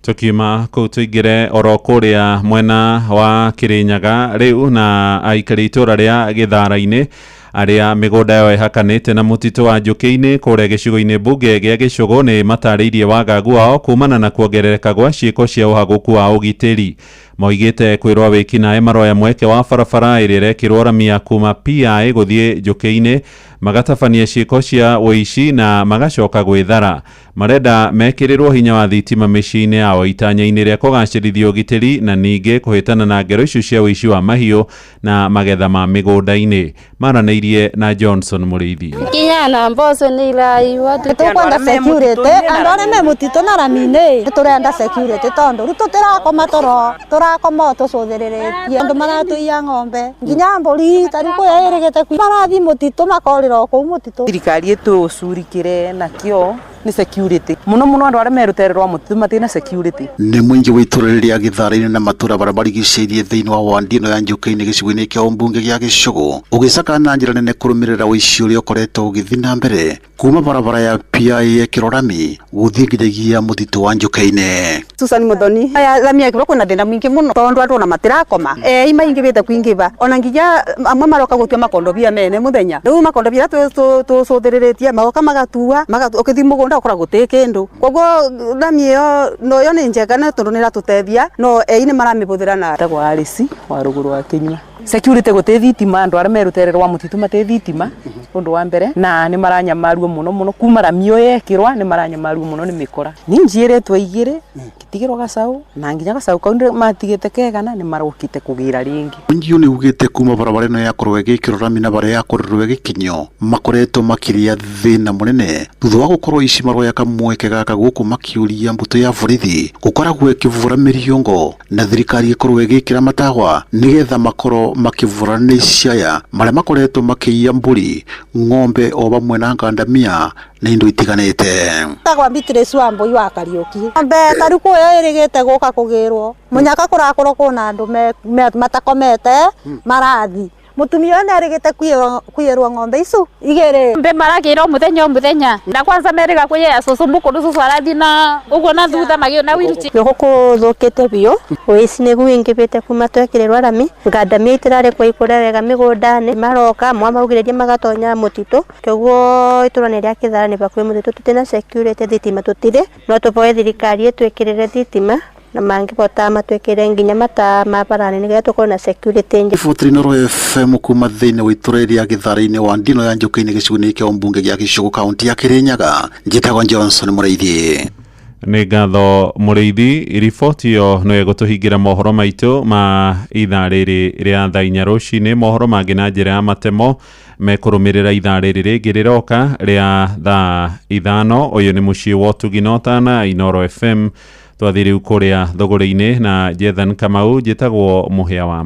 Tukiuma kũu tũingĩre oro kũrĩa mwena wa Kĩrĩnyaga rĩu na aikari itũra rĩa Gĩthara-inĩ arĩa mĩgũnda yao ĩhakanĩte na mũtitũ wa njũkĩ-inĩ kũrĩa gĩcigo-inĩ mbunge gĩa Gĩcũgũ nĩ matarĩirie wagagu wao kumana na kuongerereka gwa ciĩko cia ũhagũku wa ũgitĩri. Moigĩte kwĩrwo wĩkinaĩ maroya mweke wa barabara ĩrĩa ĩrekĩrwo ramia kuma PI gũthiĩ njũkĩ-inĩ magatabania ciĩko cia ũici na magacoka gwĩthara. Marenda mekĩrĩrwo hinya wa thitima mĩciĩ-inĩ yao itanya-inĩ rĩa kũgacĩrithia ũgitĩri na ningĩ kũhĩtana na ngero icio cia ũici wa mahiũ na magetha ma mĩgũnda-inĩ. Maranĩirie na Johnson Mũrĩithi. Kinyana mboco nĩ iraiwa tũkwenda security andũ arĩa me mũtitũ na rami-inĩ tũrenda security tondũ rĩu tũtirakoma toro turakoma tũcũthĩrĩrĩtie andũ maratũiya ng'ombe nginya mbũri tarĩ kũya ĩrĩgĩte marathiĩ mũtitũ makorĩra kũu mũtitũ. Thirikari ĩtũcurikĩre nakĩo ni security muno muno andu aria merutererwa mũtitũ matina security. Nĩ mũingĩ wa itũra rĩa Gĩthara-inĩ na matũra bara marigicĩirie thĩinĩ wa wandi ĩno ya njũkĩ-inĩ gĩcigo-inĩ kĩa mbunge gĩa Gĩcũgũ ũgĩcakana na njĩra nene kũrũmĩrĩra ũici ũrĩa ũkoretwo ũgĩthiĩ na mbere kuma barabara ya PI ĩkĩrwo rami gũthiĩ nginyagia mũtitũ wa njũkĩ-inĩ. Susan Muthoni aya rami ĩkĩrwo kwĩna thĩna mũingĩ mũno tondũ andũ ona matirakoma imaingĩbĩte kwingĩba ona nginya amwe maroka gũtua makondobia mene mũthenya rĩu makondobia tũcũthĩrĩrĩtie magoka magatua ũkĩthiĩ mũgũnda ũkora gũtĩ kĩndũ koguo rami ĩyo no nĩ njega na tondũ nĩ ĩratũteithia no nĩ maramĩhũthĩra na tagwa Alice wa rũgũrũ wa Kĩnyua. security guti thitima andu aria merutererwa mutitu mate thitima undu wa mbere na ni maranyamaruo muno kuma ramio yekirwa ni maranyamaruo muno ni mikora ni njiretwe igire kitigirwa gacau na nginya gacau kau matigite kegana ni marokite kugira ringi Njio ni ugite kuma barabara no yakorwo igikirwo rami na bare yakorwo igikinyo makoretwo makiria thina munene thutha wa gukorwo ici maroya kamweke gaka guku makiuria mbuto ya borithi gukoragwo ikivura miriongo na thirikari ikorwo igikira matagwa nigetha makoro makivura ni ciaya maria makoretwo makiia mburi ng'ombe o bamwe na ngandamia na indo itiganite tagwa Beatrice Wambui wa Kariuki ng'ombe taruko irigite guka kugirwo munyaka kurakorwo kuna andu matakomete marathi mutumia ona arigite kwirwo ng'ombe icu igere mbe maragirwo muthenya na kwanza meriga kuya susu mukuru susu arathi na ugo na thutha magio na wiruti yoko kuthukite bio wisi ni gwingibite kuma twekirerwa rami ngandamia itirare kwa ikurerega migundani maroka mwamaugireria magatonya mutitu kiguo iturane ria kithara ni bakwe mutitu tutina security thitima tutire no tupoe thirikari twekirere thitima na mangi bota matwekere nginya mata mabarani nigetha tukorwo na security nje Fotrino FM kuma thine witureri ya githara-ini wa ndino ya njuki-ini gicuguni kia umbunge gia Gicugu kaunti ya Kirinyaga njitagwo Johnson Mureithi nĩ ngatho Mũrĩithi riboti yo no ĩgũtũhingira mohoro maitũ ma ithaa rĩrĩ rĩa thaa 4 rũcinĩ mohoro mangĩ na njĩra ya matemo mekũrũmĩrĩra ithaa rĩrĩ rĩngĩ rĩroka rĩa thaa 5 ũyũ nĩ mũciĩ wa Ũtugi na Inoro FM twathi rĩu kũrĩa thũgũrĩ-inĩ na Jethan Kamau njĩtagwo mũhĩa wa